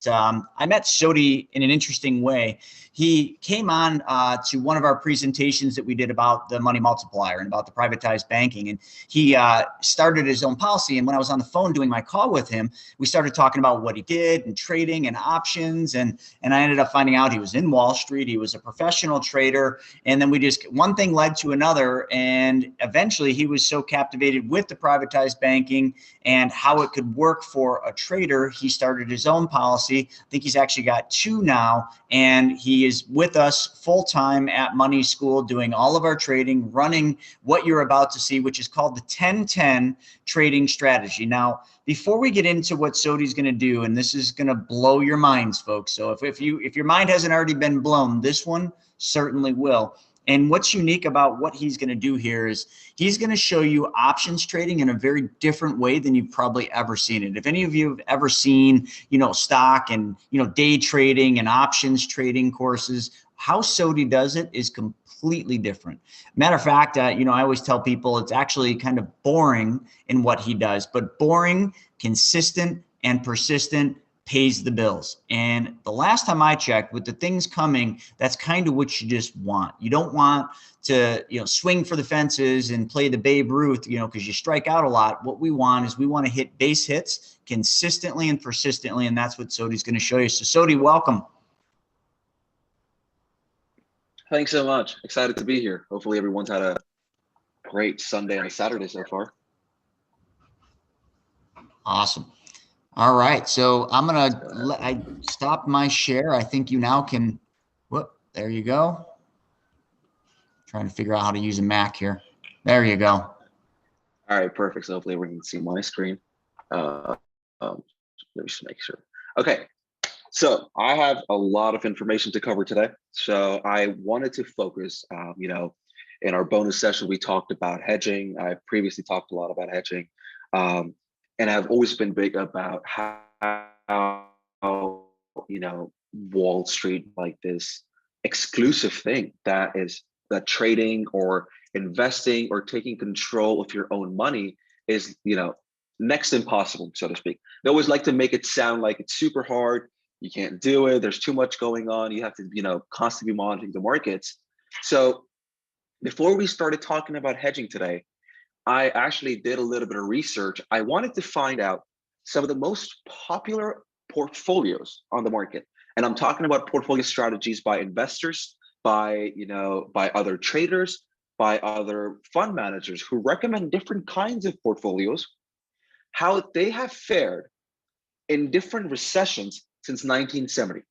I met Sodi in an interesting way. He came on to one of our presentations that we did about the money multiplier and about the privatized banking. And he started his own policy. And when I was on the phone doing my call with him, we started talking about what he did and trading and options. And I ended up finding out he was in Wall Street. He was a professional trader. And then one thing led to another. And eventually he was so captivated with the privatized banking and how it could work for a trader, he started his own policy. I think he's actually got 2 now, and he is with us full time at Money School doing all of our trading, running what you're about to see, which is called the 10-10 trading strategy. Now, before we get into what Sodi's going to do, and this is going to blow your minds, folks. So if your mind hasn't already been blown, this one certainly will. And what's unique about what he's going to do here is he's going to show you options trading in a very different way than you've probably ever seen it. If any of you have ever seen, stock and, day trading and options trading courses, how Sodi does it is completely different. Matter of fact, I always tell people it's actually kind of boring in what he does, but boring, consistent, and persistent pays the bills. And the last time I checked, with the things coming, that's kind of what you just want. You don't want to, swing for the fences and play the Babe Ruth, because you strike out a lot. What we want is we want to hit base hits consistently and persistently. And that's what Sodi's going to show you. So Sodi, welcome. Thanks so much. Excited to be here. Hopefully everyone's had a great Sunday and a Saturday so far. Awesome. All right, so I'm I stop my share. I think you now can, there you go. Trying to figure out how to use a Mac here. There you go. All right, perfect. So hopefully everyone can see my screen. Let me just make sure. Okay, so I have a lot of information to cover today. So I wanted to focus, in our bonus session, we talked about hedging. I previously talked a lot about hedging. And I've always been big about how, Wall Street, like this exclusive thing that trading or investing or taking control of your own money is, next to impossible, so to speak. They always like to make it sound like it's super hard. You can't do it. There's too much going on. You have to, constantly be monitoring the markets. So before we started talking about hedging today, I actually did a little bit of research. I wanted to find out some of the most popular portfolios on the market. And I'm talking about portfolio strategies by investors, by other traders, by other fund managers who recommend different kinds of portfolios, how they have fared in different recessions since 1970.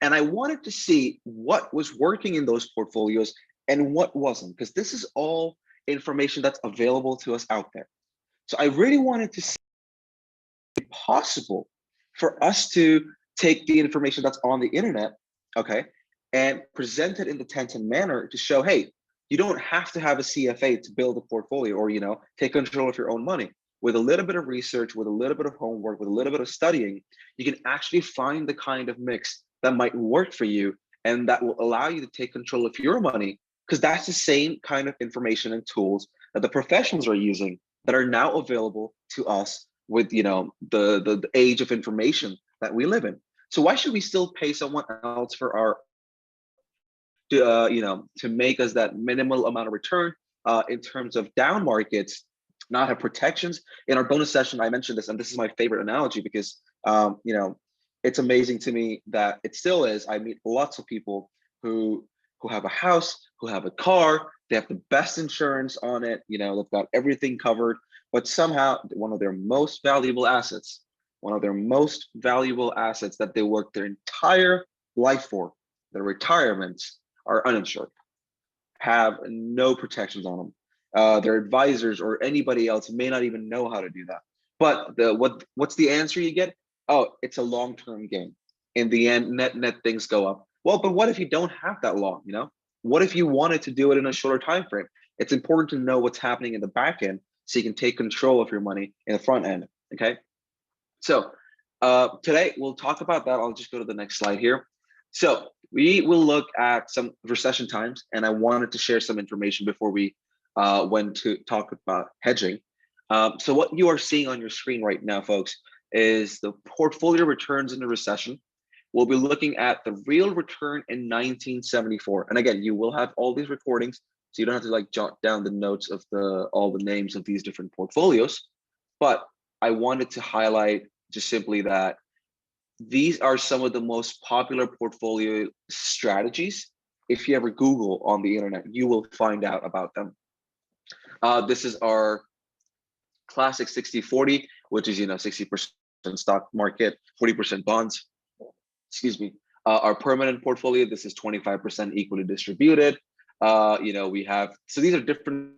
And I wanted to see what was working in those portfolios and what wasn't, because this is all information that's available to us out there. So I really wanted to see if it's possible for us to take the information that's on the internet, okay, and present it in the 10-10 manner to show, hey, you don't have to have a CFA to build a portfolio or, take control of your own money. With a little bit of research, with a little bit of homework, with a little bit of studying, you can actually find the kind of mix that might work for you and that will allow you to take control of your money, because that's the same kind of information and tools that the professionals are using that are now available to us with, the age of information that we live in. So why should we still pay someone else for to make us that minimal amount of return in terms of down markets, not have protections. In our bonus session, I mentioned this, and this is my favorite analogy because it's amazing to me that it still is. I meet lots of people who have a house, who have a car, they have the best insurance on it, they've got everything covered, but somehow one of their most valuable assets that they work their entire life for, their retirements, are uninsured, have no protections on them. Their advisors or anybody else may not even know how to do that. But what's the answer you get? Oh, it's a long-term game. In the end, net things go up. Well, but what if you don't have that long? What if you wanted to do it in a shorter time frame? It's important to know what's happening in the back end so you can take control of your money in the front end. Okay. So today we'll talk about that. I'll just go to the next slide here. So we will look at some recession times, and I wanted to share some information before we went to talk about hedging. So what you are seeing on your screen right now, folks, is the portfolio returns in the recession. We'll be looking at the real return in 1974. And again, you will have all these recordings, so you don't have to jot down the notes of all the names of these different portfolios. But I wanted to highlight just simply that these are some of the most popular portfolio strategies. If you ever Google on the internet, you will find out about them. This is our classic 60-40, which is 60% stock market, 40% bonds. Excuse me. Our permanent portfolio, this is 25% equally distributed. We have, so these are different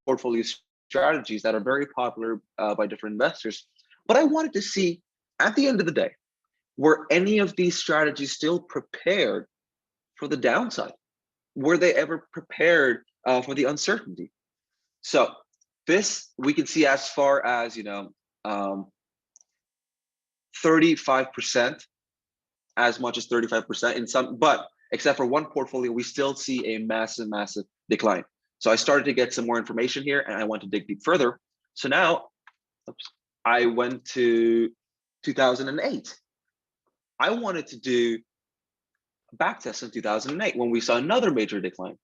portfolio strategies that are very popular by different investors. But I wanted to see, at the end of the day, were any of these strategies still prepared for the downside? Were they ever prepared for the uncertainty? So this we can see as far as 35%, as much as 35% in some, but except for one portfolio, we still see a massive decline. So I started to get some more information here, and I want to dig deep further. So now, I went to 2008. I wanted to do a back test in 2008 when we saw another major decline,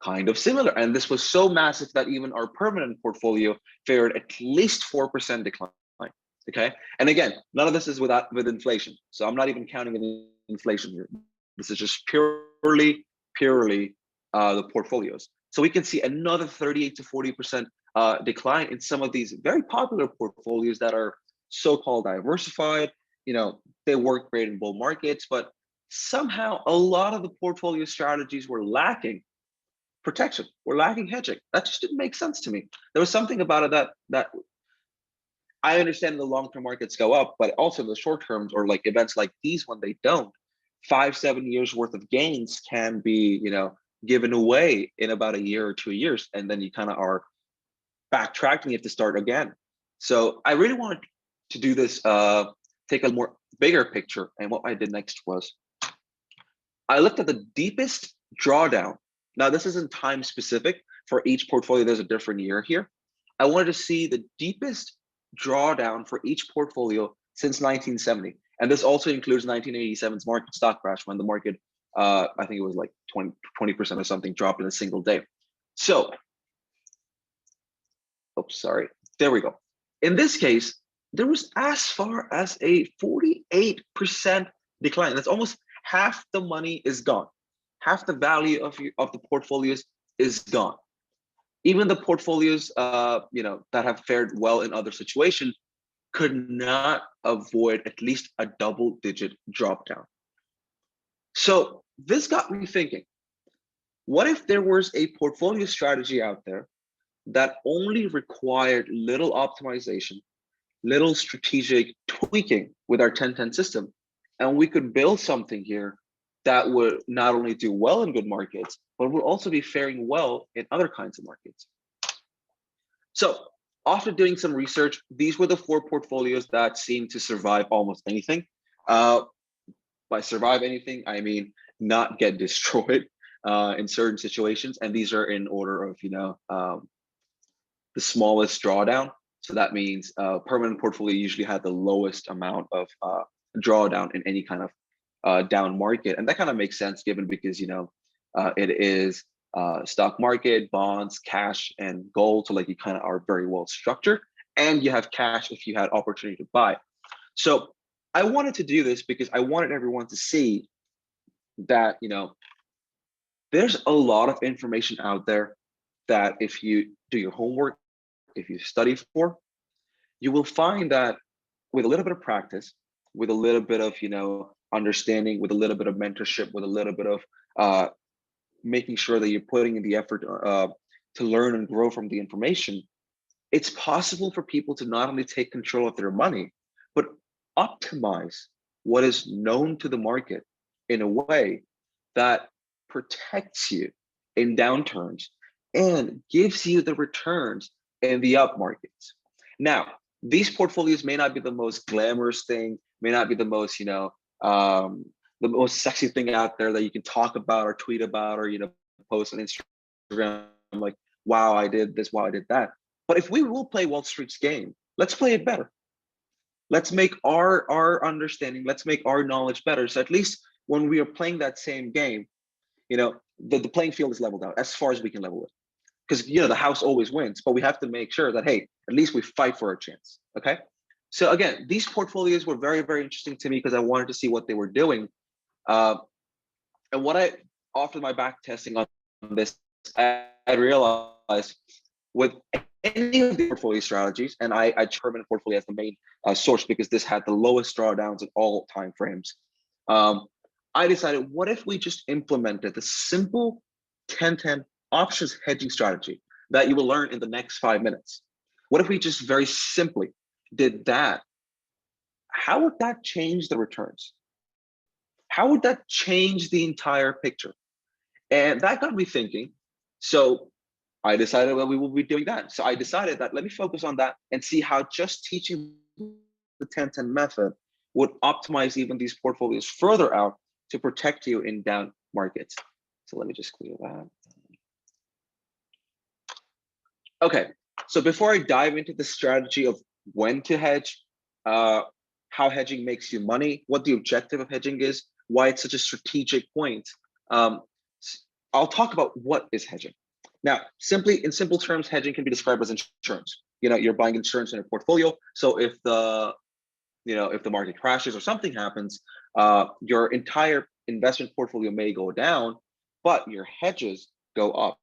kind of similar. And this was so massive that even our permanent portfolio fared at least 4% decline. Okay. And again, none of this is with inflation. So I'm not even counting in inflation here. This is just purely the portfolios. So we can see another 38 to 40% decline in some of these very popular portfolios that are so-called diversified. They work great in bull markets, but somehow a lot of the portfolio strategies were lacking protection, were lacking hedging. That just didn't make sense to me. There was something about it that I understand the long-term markets go up, but also the short terms or events like these, when they don't, 5-7 years worth of gains can be, given away in about a year or 2 years. And then you kind of are backtracking, you have to start again. So I really wanted to do this, take a more bigger picture. And what I did next was I looked at the deepest drawdown. Now this isn't time specific for each portfolio. There's a different year here. I wanted to see the deepest drawdown for each portfolio since 1970. And this also includes 1987's market stock crash, when the market, I think it was 20% or something, dropped in a single day. So, sorry, there we go. In this case, there was as far as a 48% decline. That's almost half the money is gone. Half the value of the portfolios is gone. Even the portfolios, that have fared well in other situations could not avoid at least a double-digit drop down. So this got me thinking, what if there was a portfolio strategy out there that only required little optimization, little strategic tweaking with our 10-10 system, and we could build something here that would not only do well in good markets, but would also be faring well in other kinds of markets. So after doing some research, these were the 4 portfolios that seemed to survive almost anything. By survive anything, I mean not get destroyed in certain situations. And these are in order of, the smallest drawdown. So that means permanent portfolio usually had the lowest amount of drawdown in any kind of down market. And that kind of makes sense given because, it is stock market, bonds, cash, and gold. So like you kind of are very well structured, and you have cash if you had opportunity to buy. So I wanted to do this because I wanted everyone to see that, there's a lot of information out there that if you do your homework, if you study for, you will find that with a little bit of practice, with a little bit of, understanding, with a little bit of mentorship, with a little bit of making sure that you're putting in the effort to learn and grow from the information, it's possible for people to not only take control of their money, but optimize what is known to the market in a way that protects you in downturns and gives you the returns in the up markets. Now, these portfolios may not be the most glamorous thing, may not be the most, the most sexy thing out there that you can talk about or tweet about or, post on Instagram like, wow, I did this, wow, I did that. But if we will play Wall Street's game, let's play it better. Let's make our understanding, let's make our knowledge better. So at least when we are playing that same game, the playing field is leveled out as far as we can level it. Because, the house always wins, but we have to make sure that, hey, at least we fight for our chance, okay? So again, these portfolios were very, very interesting to me because I wanted to see what they were doing. And what after my back testing on this, I realized with any of the portfolio strategies, and I chose permanent portfolio as the main source because this had the lowest drawdowns in all time frames. I decided, what if we just implemented the simple 10-10 options hedging strategy that you will learn in the next 5 minutes? What if we just very simply did that? How would that change the returns? How would that change the entire picture? And that got me thinking. So I decided that we will be doing that. So I decided that let me focus on that and see how just teaching the 10-10 method would optimize even these portfolios further out to protect you in down markets. So let me just clear that. Okay, so before I dive into the strategy of when to hedge, how hedging makes you money, what the objective of hedging is, why it's such a strategic point, I'll talk about what is hedging. Now, in simple terms, hedging can be described as insurance. You're buying insurance in a portfolio. So if the market crashes or something happens, your entire investment portfolio may go down, but your hedges go up.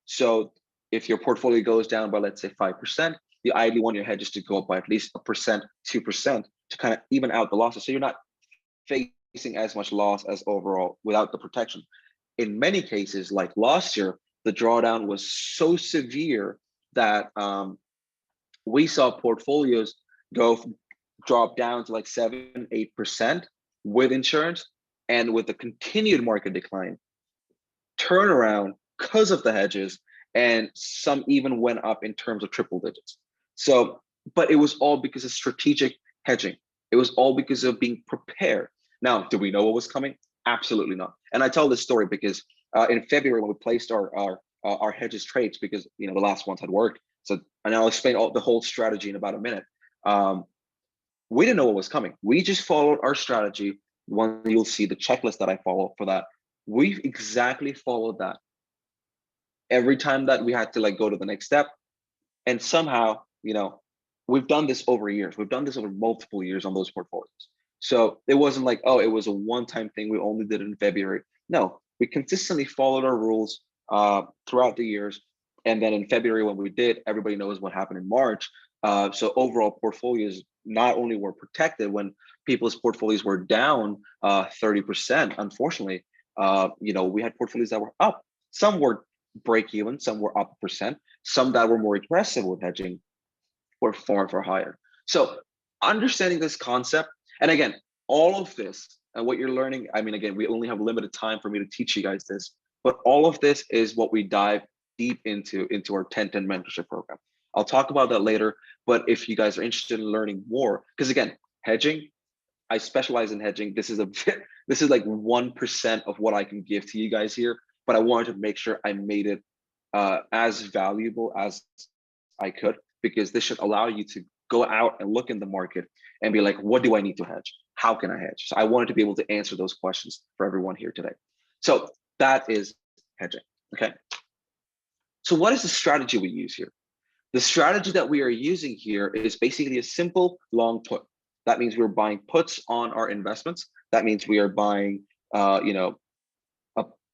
So if your portfolio goes down by, let's say, 5%, you ideally want your hedges to go up by at least 1%, 2% to kind of even out the losses. So you're not facing as much loss as overall without the protection. In many cases, like last year, the drawdown was so severe that we saw portfolios drop down to like 7-8% with insurance, and with the continued market decline, turnaround because of the hedges, and some even went up in terms of triple digits. So, but it was all because of strategic hedging. It was all because of being prepared. Now, do we know what was coming? Absolutely not. And I tell this story because in February when we placed our hedges trades, because the last ones had worked. So, and I'll explain the whole strategy in about a minute. We didn't know what was coming. We just followed our strategy. One, you'll see the checklist that I follow for that. We exactly followed that. Every time that we had to go to the next step, and somehow, we've done this over years. We've done this over multiple years on those portfolios. So it wasn't like, oh, it was a one-time thing. We only did it in February. No, we consistently followed our rules throughout the years. And then in February, when we did, everybody knows what happened in March. So overall portfolios not only were protected when people's portfolios were down 30%, unfortunately, we had portfolios that were up. Some were break even, some were up 1%, some that were more aggressive with hedging were far, far higher. So understanding this concept, and again, all of this and what you're learning, again, we only have limited time for me to teach you guys this, but all of this is what we dive deep into our 10-10 mentorship program. I'll talk about that later, but if you guys are interested in learning more, because again, hedging, I specialize in hedging. This is like 1% of what I can give to you guys here, but I wanted to make sure I made it as valuable as I could, because this should allow you to go out and look in the market and be like, what do I need to hedge? How can I hedge? So I wanted to be able to answer those questions for everyone here today. So that is hedging. Okay. So what is the strategy we use here? The strategy that we are using here is basically a simple long put. That means we're buying puts on our investments. That means we are buying,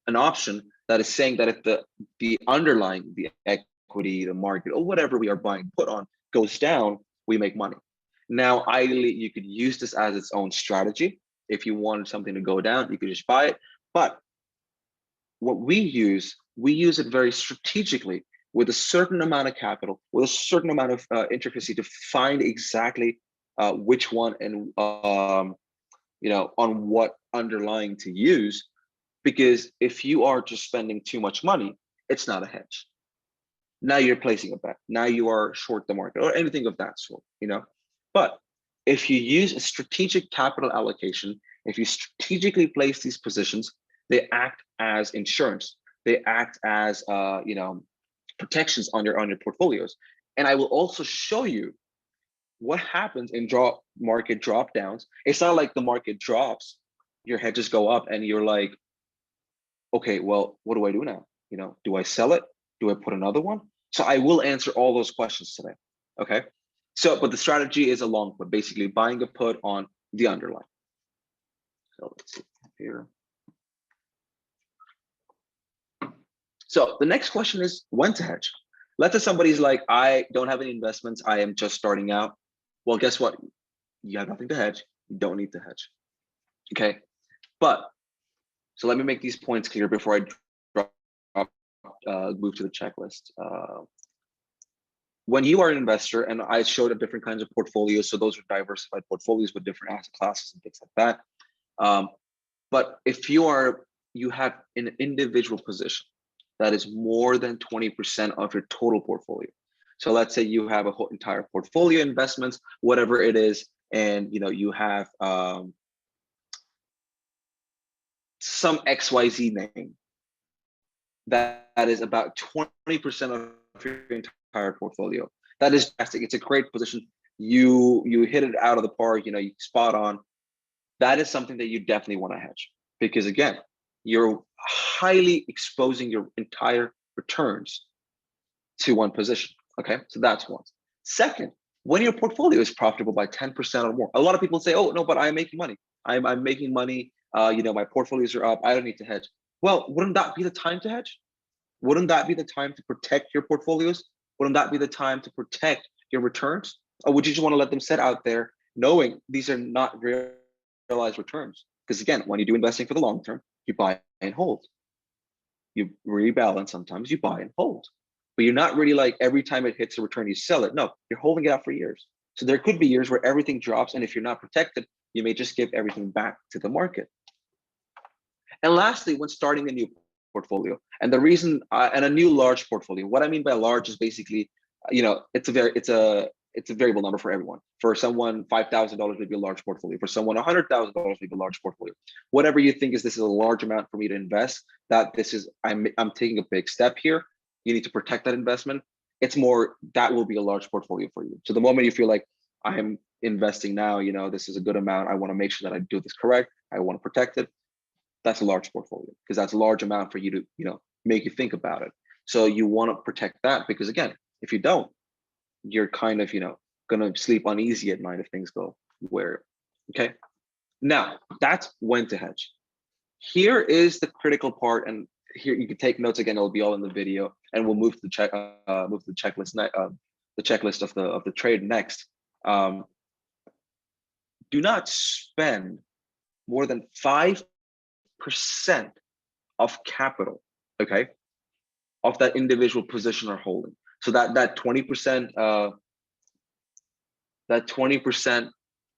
an option that is saying that if the underlying, the equity, the market, or whatever we are buying put on goes down, we make money. Now, ideally, you could use this as its own strategy. If you wanted something to go down, you could just buy it. But what we use it very strategically with a certain amount of capital, with a certain amount of intricacy to find exactly which one and on what underlying to use. Because if you are just spending too much money, it's not a hedge. Now you're placing a bet. Now you are short the market or anything of that sort, But if you use a strategic capital allocation, if you strategically place these positions, they act as insurance. They act as protections on your portfolios. And I will also show you what happens in market drop downs. It's not like the market drops, your hedges go up, and you're like, okay, well, what do I do now? Do I sell it? Do I put another one? So I will answer all those questions today. Okay. So, but the strategy is a long put, basically buying a put on the underlying. So let's see here. So the next question is when to hedge. Let's say somebody's like, I don't have any investments. I am just starting out. Well, guess what? You have nothing to hedge. You don't need to hedge. Okay. But so let me make these points clear before I move to the checklist. When you are an investor, and I showed up different kinds of portfolios, so those are diversified portfolios with different asset classes and things like that. But if you have an individual position that is more than 20% of your total portfolio. So let's say you have a whole entire portfolio investments, whatever it is, and you have some XYZ name that is about 20% of your entire portfolio. That is fantastic. It's a great position. You hit it out of the park, you spot on. That is something that you definitely want to hedge, because again, you're highly exposing your entire returns to one position. Okay, so that's one. Second, when your portfolio is profitable by 10% or more, a lot of people say, oh no, but I'm making money. I'm making money. My portfolios are up. I don't need to hedge. Well, wouldn't that be the time to hedge? Wouldn't that be the time to protect your portfolios? Wouldn't that be the time to protect your returns? Or would you just want to let them sit out there knowing these are not realized returns? Because again, when you do investing for the long term, you buy and hold. You rebalance sometimes, you buy and hold. But you're not really like every time it hits a return, you sell it. No, you're holding it out for years. So there could be years where everything drops, and if you're not protected, you may just give everything back to the market. And lastly, when starting a new portfolio, and the reason, and a new large portfolio, what I mean by large is basically, it's a variable number for everyone. For someone, $5,000 may be a large portfolio. For someone, $100,000 may be a large portfolio. Whatever you think is this is a large amount for me to invest, that this is, I'm taking a big step here. You need to protect that investment. It's more, that will be a large portfolio for you. So the moment you feel like I'm investing now, this is a good amount, I want to make sure that I do this correct, I want to protect it, that's a large portfolio, because that's a large amount for you to, make you think about it. So you want to protect that, because again, if you don't, you're kind of, going to sleep uneasy at night if things go where, okay? Now, that's when to hedge. Here is the critical part, and here you can take notes again, it'll be all in the video, and we'll move to the checklist, the checklist of the trade next. Do not spend more than 5% of capital, okay, of that individual position or holding. So that 20%, that 20%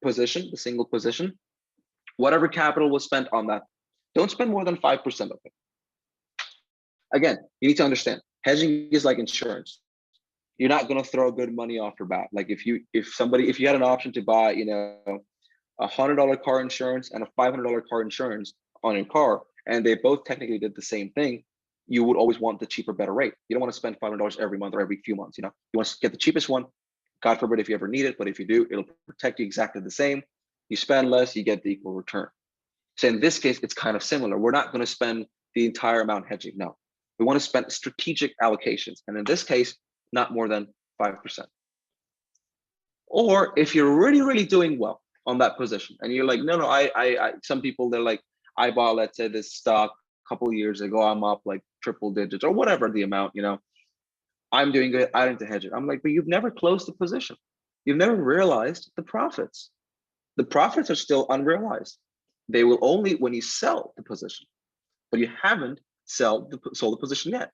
position, the single position, whatever capital was spent on that, don't spend more than 5% of it. Again, you need to understand, hedging is like insurance. You're not going to throw good money off your bat. Like if you had an option to buy, $100 car insurance and a $500 car insurance on your car, and they both technically did the same thing, you would always want the cheaper, better rate. You don't want to spend $500 every month or every few months. You want to get the cheapest one. God forbid if you ever need it, but if you do, it'll protect you exactly the same. You spend less, you get the equal return. So in this case, it's kind of similar. We're not going to spend the entire amount hedging. No, We want to spend strategic allocations. And in this case, not more than 5%. Or if you're really, really doing well on that position and you're like, no, I some people, they're like, I bought, let's say, this stock a couple of years ago, I'm up like triple digits or whatever the amount, I'm doing good, I need to hedge it. I'm like, but you've never closed the position. You've never realized the profits. The profits are still unrealized. They will only when you sell the position, but you haven't sold the position yet.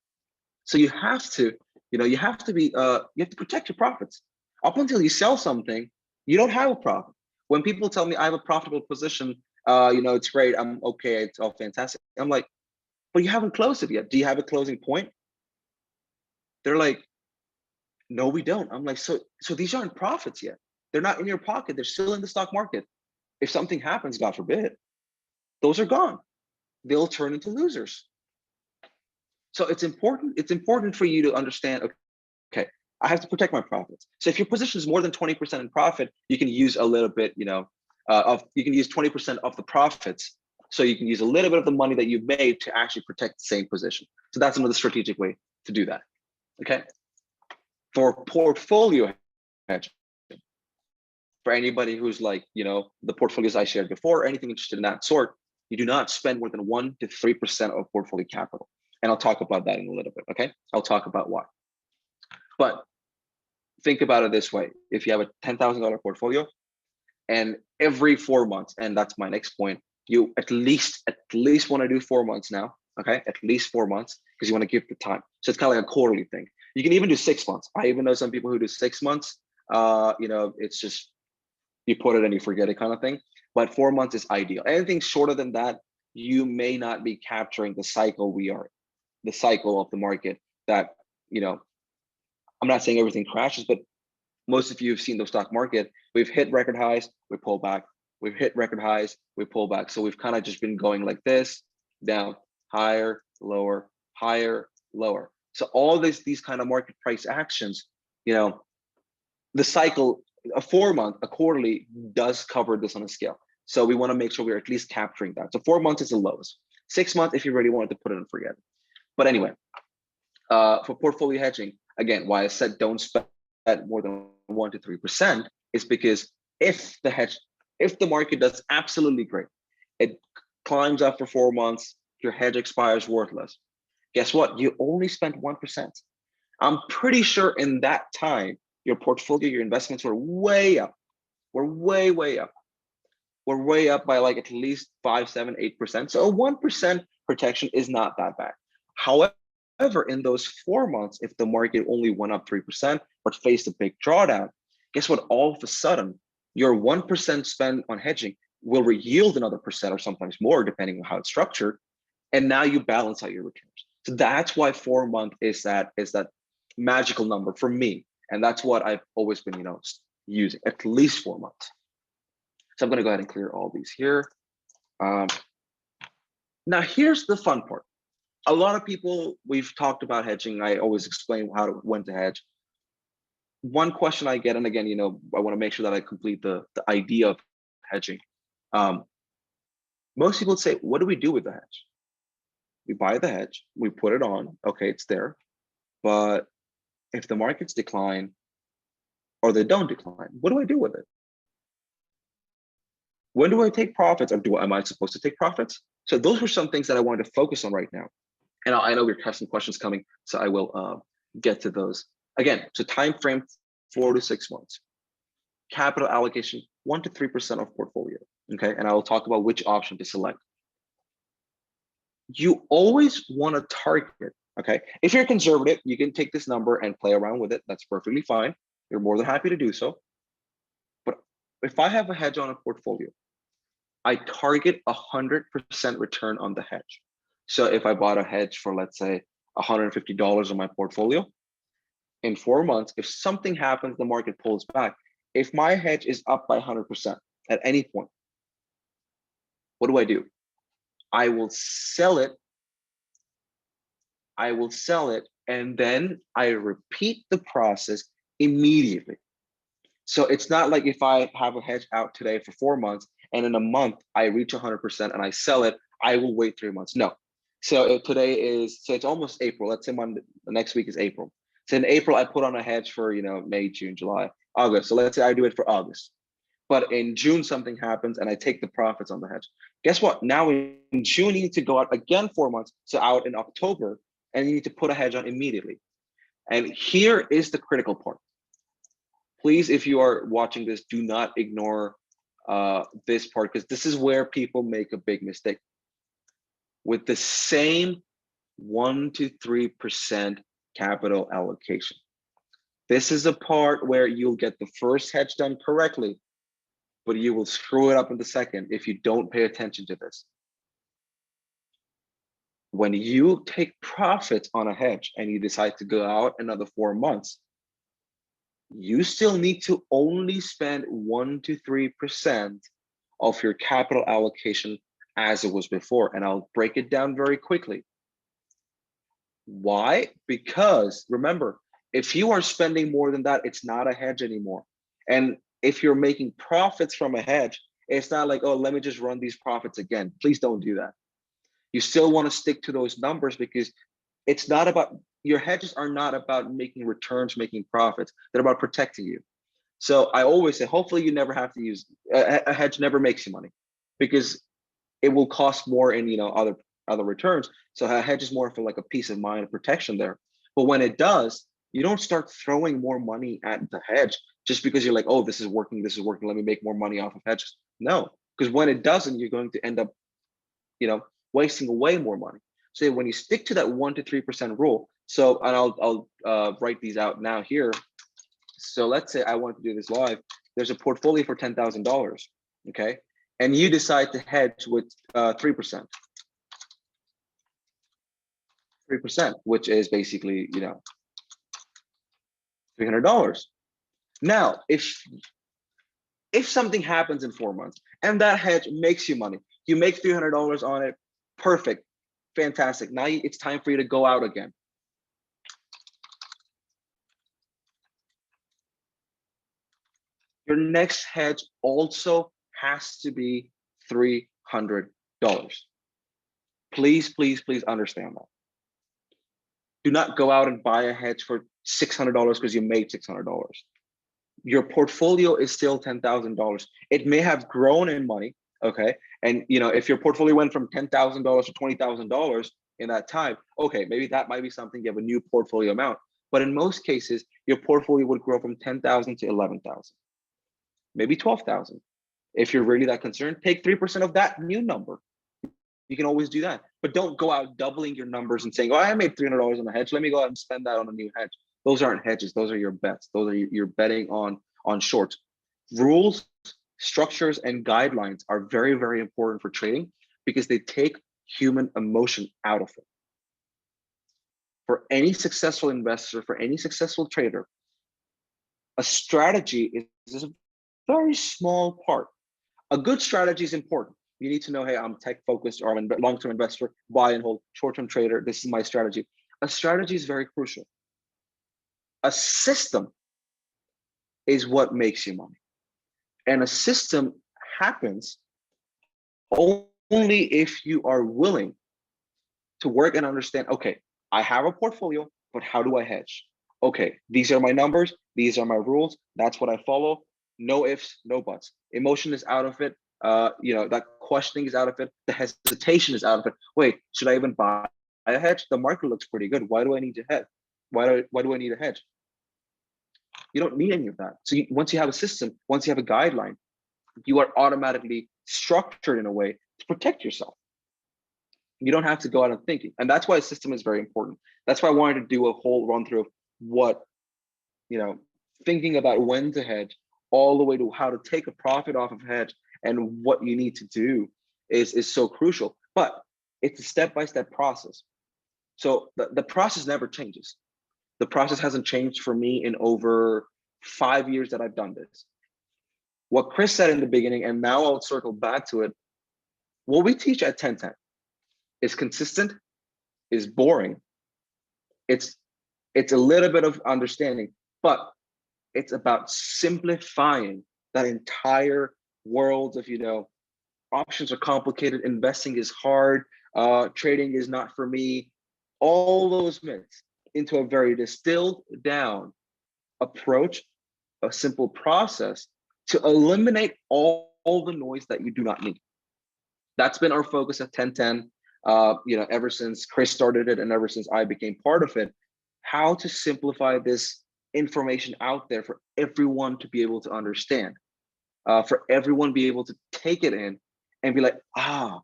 So you have to, you have to protect your profits. Up until you sell something, you don't have a profit. When people tell me I have a profitable position, it's great, I'm okay, it's all fantastic. I'm like, but you haven't closed it yet. Do you have a closing point? They're like, no, we don't. I'm like, so these aren't profits yet. They're not in your pocket. They're still in the stock market. If something happens, God forbid, those are gone. They'll turn into losers. So it's important for you to understand, okay, I have to protect my profits. So if your position is more than 20% in profit, you can use a little bit, you can use 20% of the profits. So you can use a little bit of the money that you've made to actually protect the same position. So that's another strategic way to do that. Okay. For portfolio hedging, for anybody who's like, the portfolios I shared before, or anything interested in that sort, you do not spend more than 1 to 3% of portfolio capital. And I'll talk about that in a little bit. Okay. I'll talk about why. But think about it this way. If you have a $10,000 portfolio and every 4 months, and that's my next point, you at least want to do 4 months now. Okay. At least 4 months, because you want to give the time. So it's kind of like a quarterly thing. You can even do 6 months. I even know some people who do 6 months. It's just, you put it and you forget it kind of thing. But 4 months is ideal. Anything shorter than that, you may not be capturing the cycle we are, the cycle of the market that, I'm not saying everything crashes, but most of you have seen the stock market. We've hit record highs, we pull back. We've hit record highs, we pull back. So we've kind of just been going like this, down, higher, lower, higher, lower. So all these kind of market price actions, the cycle, a 4 month, a quarterly does cover this on a scale. So we want to make sure we're at least capturing that. So 4 months is the lowest. 6 months, if you really wanted to put it and forget it. But anyway, for portfolio hedging, again, why I said don't spend more than 1 to 3% is because if the market does absolutely great, it climbs up for 4 months, your hedge expires worthless. Guess what? You only spent 1%. I'm pretty sure in that time, your portfolio, your investments were way up. We're way, way up. We're way up by like at least 5, 7, 8%. So a 1% protection is not that bad. However, in those 4 months, if the market only went up 3% but faced a big drawdown, guess what? All of a sudden, your 1% spend on hedging will yield another percent or sometimes more, depending on how it's structured. And now you balance out your returns. So that's why 4 months is that magical number for me. And that's what I've always been, using, at least 4 months. So I'm going to go ahead and clear all these here. Now, here's the fun part. A lot of people, we've talked about hedging. I always explain when to hedge. One question I get, and again, I want to make sure that I complete the idea of hedging. Most people say, what do we do with the hedge? We buy the hedge, we put it on, okay, it's there. But if the markets decline or they don't decline, what do I do with it? When do I take profits, or am I supposed to take profits? So those were some things that I wanted to focus on right now. And I know we have some questions coming, so I will get to those. Again, so time frame 4 to 6 months. Capital allocation 1 to 3% of portfolio. Okay, and I will talk about which option to select. You always want to target. Okay, if you're conservative, you can take this number and play around with it. That's perfectly fine. You're more than happy to do so. But if I have a hedge on a portfolio, I target 100% return on the hedge. So if I bought a hedge for, let's say, $150 on my portfolio, in 4 months, if something happens, the market pulls back. If my hedge is up by 100% at any point, what do? I will sell it. And then I repeat the process immediately. So it's not like if I have a hedge out today for 4 months and in a month I reach 100% and I sell it, I will wait 3 months. No, So today is, so it's almost April. Let's say Monday, the next week is April. So in April, I put on a hedge for, May, June, July, August. So let's say I do it for August. But in June, something happens and I take the profits on the hedge. Guess what? Now in June, you need to go out again 4 months. So out in October, and you need to put a hedge on immediately. And here is the critical part. Please, if you are watching this, do not ignore this part, because this is where people make a big mistake. With the same 1 to 3% capital allocation. This is a part where you'll get the first hedge done correctly, but you will screw it up in the second if you don't pay attention to this. When you take profits on a hedge and you decide to go out another 4 months, you still need to only spend 1 to 3% of your capital allocation as it was before. And I'll break it down very quickly. Why? Because remember, if you are spending more than that, it's not a hedge anymore. And if you're making profits from a hedge, it's not like, oh, let me just run these profits again. Please don't do that. You still want to stick to those numbers, because it's not about, your hedges are not about making returns, making profits. They're about protecting you. So I always say, hopefully you never have to use, a hedge never makes you money, because it will cost more in other returns. So a hedge is more for like a peace of mind, protection there. But when it does, you don't start throwing more money at the hedge just because you're like, oh, this is working, let me make more money off of hedges. No, because when it doesn't, you're going to end up, wasting away more money. So when you stick to that 1 to 3% rule, so, and I'll write these out now here. So let's say I want to do this live. There's a portfolio for $10,000, okay? And you decide to hedge with 3%. 3%, which is basically, $300. Now, if something happens in 4 months and that hedge makes you money, you make $300 on it, perfect, fantastic. Now it's time for you to go out again. Your next hedge also has to be $300. Please, please, please understand that. Do not go out and buy a hedge for $600 because you made $600. Your portfolio is still $10,000. It may have grown in money, okay? And if your portfolio went from $10,000 to $20,000 in that time, okay, maybe that might be something, you have a new portfolio amount. But in most cases, your portfolio would grow from 10,000 to 11,000, maybe 12,000. If you're really that concerned, take 3% of that new number. You can always do that, but don't go out doubling your numbers and saying, oh, I made $300 on a hedge, let me go out and spend that on a new hedge. Those aren't hedges. Those are your bets. Those are you're betting on shorts. Rules, structures, and guidelines are very, very important for trading because they take human emotion out of it. For any successful investor, for any successful trader, a strategy is a very small part. A good strategy is important. You need to know, hey, I'm tech focused, or I'm a long-term investor, buy and hold, short-term trader. This is my strategy. A strategy is very crucial. A system is what makes you money. And a system happens only if you are willing to work and understand, okay, I have a portfolio, but how do I hedge? Okay, these are my numbers. These are my rules. That's what I follow. No ifs, no buts. Emotion is out of it. That questioning is out of it. The hesitation is out of it. Wait, should I even buy a hedge? The market looks pretty good. Why do I need to hedge? Why do I need a hedge? You don't need any of that. So once you have a system, once you have a guideline, you are automatically structured in a way to protect yourself. You don't have to go out and thinking. And that's why a system is very important. That's why I wanted to do a whole run through of what, thinking about when to hedge, all the way to how to take a profit off of hedge and what you need to do is so crucial. But it's a step-by-step process. So the process never changes. The process hasn't changed for me in over 5 years that I've done this. What Chris said in the beginning, and now I'll circle back to it, what we teach at 1010 is consistent, is boring. It's a little bit of understanding, but it's about simplifying that entire world of, options are complicated, investing is hard, Trading is not for me. All those myths into a very distilled down approach, a simple process to eliminate all the noise that you do not need. That's been our focus at 1010. Ever since Chris started it and ever since I became part of it, how to simplify this information out there for everyone to be able to understand, for everyone to be able to take it in and be like,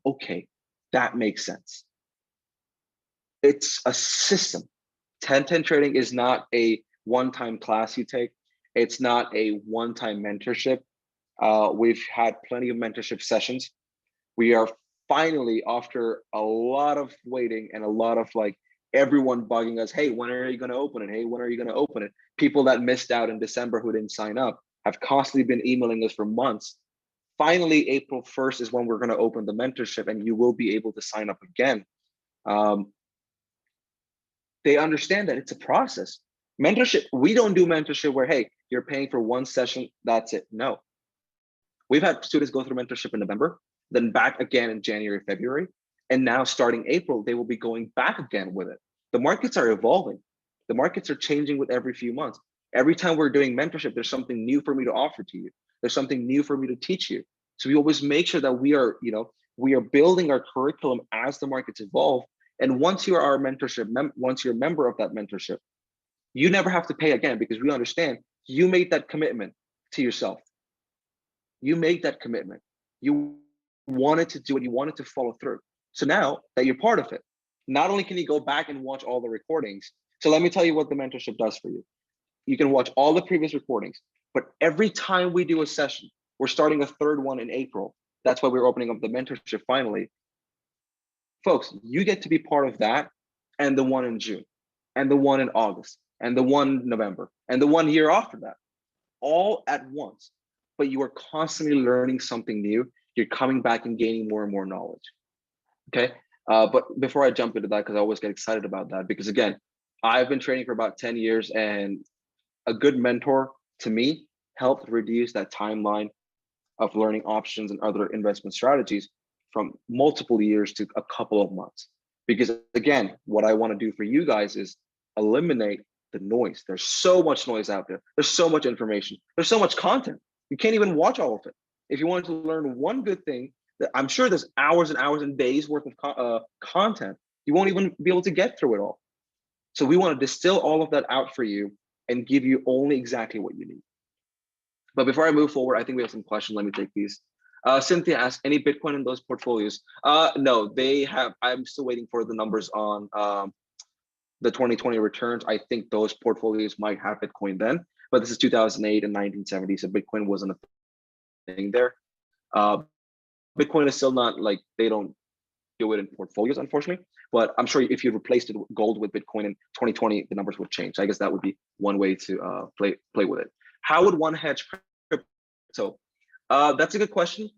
okay, that makes sense. It's a system. 1010 trading is not a one-time class you take. It's not a one-time mentorship. We've had plenty of mentorship sessions. We are finally, after a lot of waiting and a lot of everyone bugging us, hey, when are you going to open it? Hey, when are you going to open it? People that missed out in December who didn't sign up have constantly been emailing us for months. Finally, April 1st is when we're going to open the mentorship and you will be able to sign up again. They understand that it's a process. Mentorship, we don't do mentorship where, hey, you're paying for one session, that's it. No. We've had students go through mentorship in November, then back again in January, February, and now starting April, they will be going back again with it. The markets are evolving. The markets are changing with every few months. Every time we're doing mentorship, there's something new for me to offer to you. There's something new for me to teach you. So we always make sure that we are building our curriculum as the markets evolve. And once you are our mentorship, once you're a member of that mentorship, you never have to pay again because we understand you made that commitment to yourself. You made that commitment. You wanted to do it. You wanted to follow through. So now that you're part of it, not only can you go back and watch all the recordings. So let me tell you what the mentorship does for you. You can watch all the previous recordings, but every time we do a session, we're starting a third one in April. That's why we're opening up the mentorship finally. Folks, you get to be part of that and the one in June and the one in August and the one in November and the 1 year after that, all at once. But you are constantly learning something new. You're coming back and gaining more and more knowledge. Okay. But before I jump into that, because I always get excited about that, because again, I've been training for about 10 years and a good mentor to me helped reduce that timeline of learning options and other investment strategies from multiple years to a couple of months. Because again, what I want to do for you guys is eliminate the noise. There's so much noise out there. There's so much information. There's so much content. You can't even watch all of it. If you wanted to learn one good thing, I'm sure there's hours and hours and days worth of content. You won't even be able to get through it all. So we want to distill all of that out for you and give you only exactly what you need. But before I move forward, I think we have some questions. Let me take these. Cynthia asked, any Bitcoin in those portfolios? No, they have. I'm still waiting for the numbers on the 2020 returns. I think those portfolios might have Bitcoin then, but this is 2008 and 1970, so Bitcoin wasn't a thing there. Bitcoin is still not they don't do it in portfolios, unfortunately. But I'm sure if you replaced gold with Bitcoin in 2020, the numbers would change. So I guess that would be one way to play with it. How would one hedge crypto? That's a good question.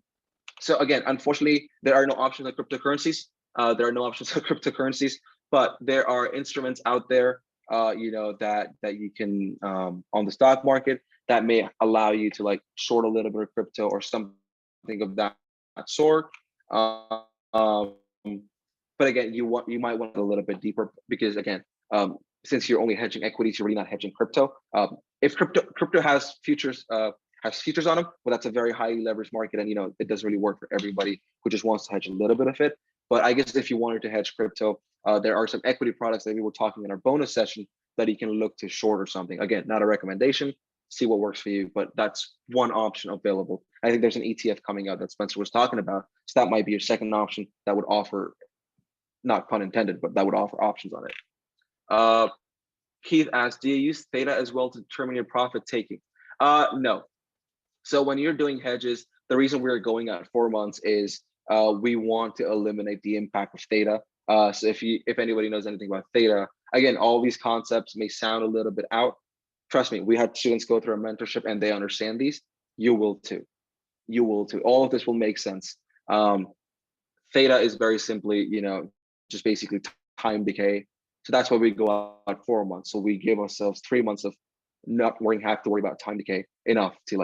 So again, unfortunately, there are no options like cryptocurrencies. There are no options like cryptocurrencies, but there are instruments out there, that you can on the stock market that may allow you to short a little bit of crypto or something of that sort. But again, you might want a little bit deeper because again, since you're only hedging equities, you're really not hedging crypto. If crypto has futures on them, well, that's a very highly leveraged market, and it doesn't really work for everybody who just wants to hedge a little bit of it. But I guess if you wanted to hedge crypto, there are some equity products that we were talking in our bonus session that you can look to short or something. Again, not a recommendation. See what works for you, but that's one option available. I think there's an ETF coming out that Spencer was talking about, so that might be your second option that would offer, not pun intended, but that would offer options on it. Keith asked, do you use theta as well to determine your profit taking? No. So when you're doing hedges, the reason we're going at 4 months is we want to eliminate the impact of theta. So if anybody knows anything about theta, again, all these concepts may sound a little bit out. Trust me, we had students go through a mentorship and they understand these. You will too. You will too. All of this will make sense. Theta is very simply, just basically time decay. So that's why we go out 4 months. So we give ourselves 3 months of not have to worry about time decay enough to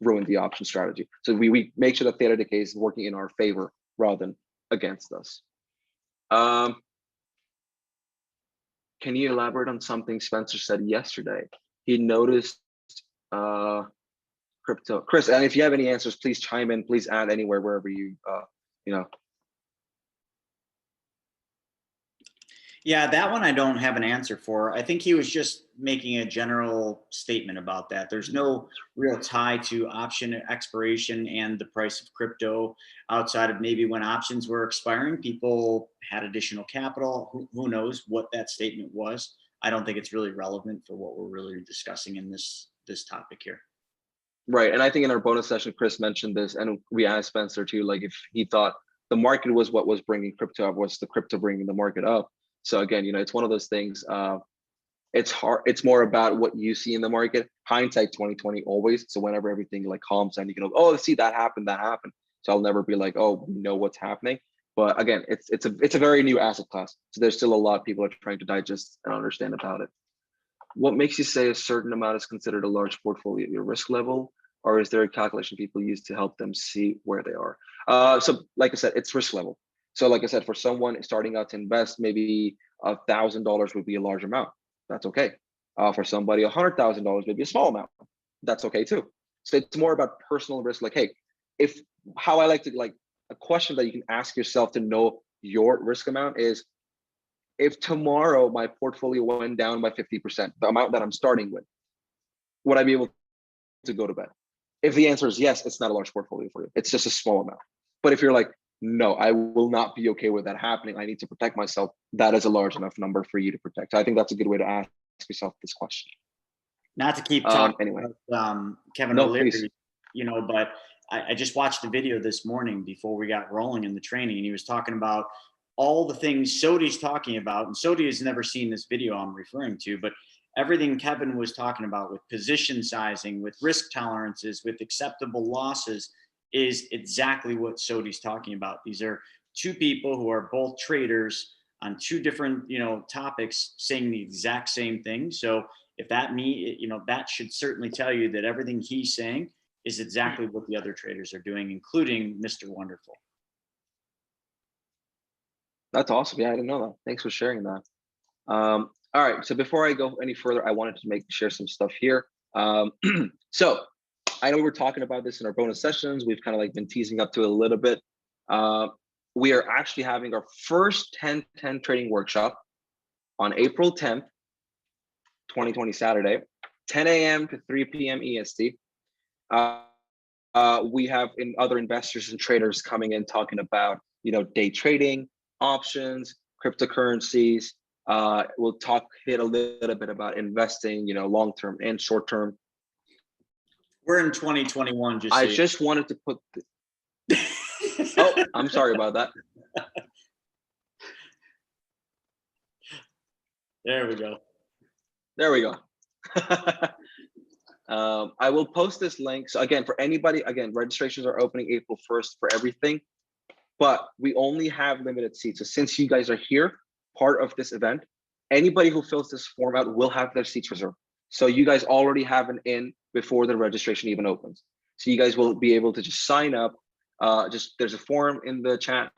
ruin the option strategy. So we make sure that theta decay is working in our favor rather than against us. Um, can you elaborate on something Spencer said yesterday? He noticed crypto. Chris, and if you have any answers, please chime in. Please add anywhere, wherever you, you know. Yeah, that one I don't have an answer for. I think he was just making a general statement about that. There's no real tie to option expiration and the price of crypto outside of maybe when options were expiring, people had additional capital. Who knows what that statement was? I don't think it's really relevant for what we're really discussing in this topic here. Right. And I think in our bonus session, Chris mentioned this, and we asked Spencer too, like if he thought the market was what was bringing crypto up, was the crypto bringing the market up? So again, you know, it's one of those things. It's hard. It's more about what you see in the market. Hindsight 2020 always. So whenever everything like calms down, you can go, oh, see that happened. So I'll never be like, oh, we know what's happening. But again, it's a very new asset class. So there's still a lot of people are trying to digest and understand about it. What makes you say a certain amount is considered a large portfolio? Your risk level, or is there a calculation people use to help them see where they are? So like I said, it's risk level. So like I said, for someone starting out to invest, maybe $1,000 would be a large amount. That's okay. For somebody, $100,000, maybe a small amount. That's okay too. So it's more about personal risk. Like, hey, how I like to, like, a question that you can ask yourself to know your risk amount is, if tomorrow my portfolio went down by 50%, the amount that I'm starting with, would I be able to go to bed? If the answer is yes, it's not a large portfolio for you. It's just a small amount. But if you're like, no, I will not be okay with that happening, I need to protect myself, that is a large enough number for you to protect. So I think that's a good way to ask yourself this question. Not to keep talking anyway. about Kevin O'Leary, you know, but I just watched the video this morning before we got rolling in the training, and he was talking about all the things Sodi's talking about. And Sodi has never seen this video I'm referring to, but everything Kevin was talking about with position sizing, with risk tolerances, with acceptable losses is exactly what Sodi's talking about. These are two people who are both traders on two different, you know, topics saying the exact same thing. So if that should certainly tell you that everything he's saying is exactly what the other traders are doing, including Mr. Wonderful. That's awesome. Yeah, I didn't know that. Thanks for sharing that. All right. So before I go any further, I wanted to share some stuff here. So I know we're talking about this in our bonus sessions. We've kind of like been teasing up to it a little bit. We are actually having our first 10-10 trading workshop on April 10th, 2020, Saturday, 10 a.m. to 3 p.m. EST. We have other investors and traders coming in talking about, you know, day trading, options, cryptocurrencies. We'll hit a little bit about investing, you know, long-term and short-term. We're in 2021. Just wanted to put. Oh, I'm sorry about that. There we go. There we go. I will post this link. So again, for anybody, registrations are opening April 1st for everything, but we only have limited seats. So since you guys are here, part of this event, anybody who fills this form out will have their seats reserved. So you guys already have an in before the registration even opens. So you guys will be able to just sign up. There's a form in the chat.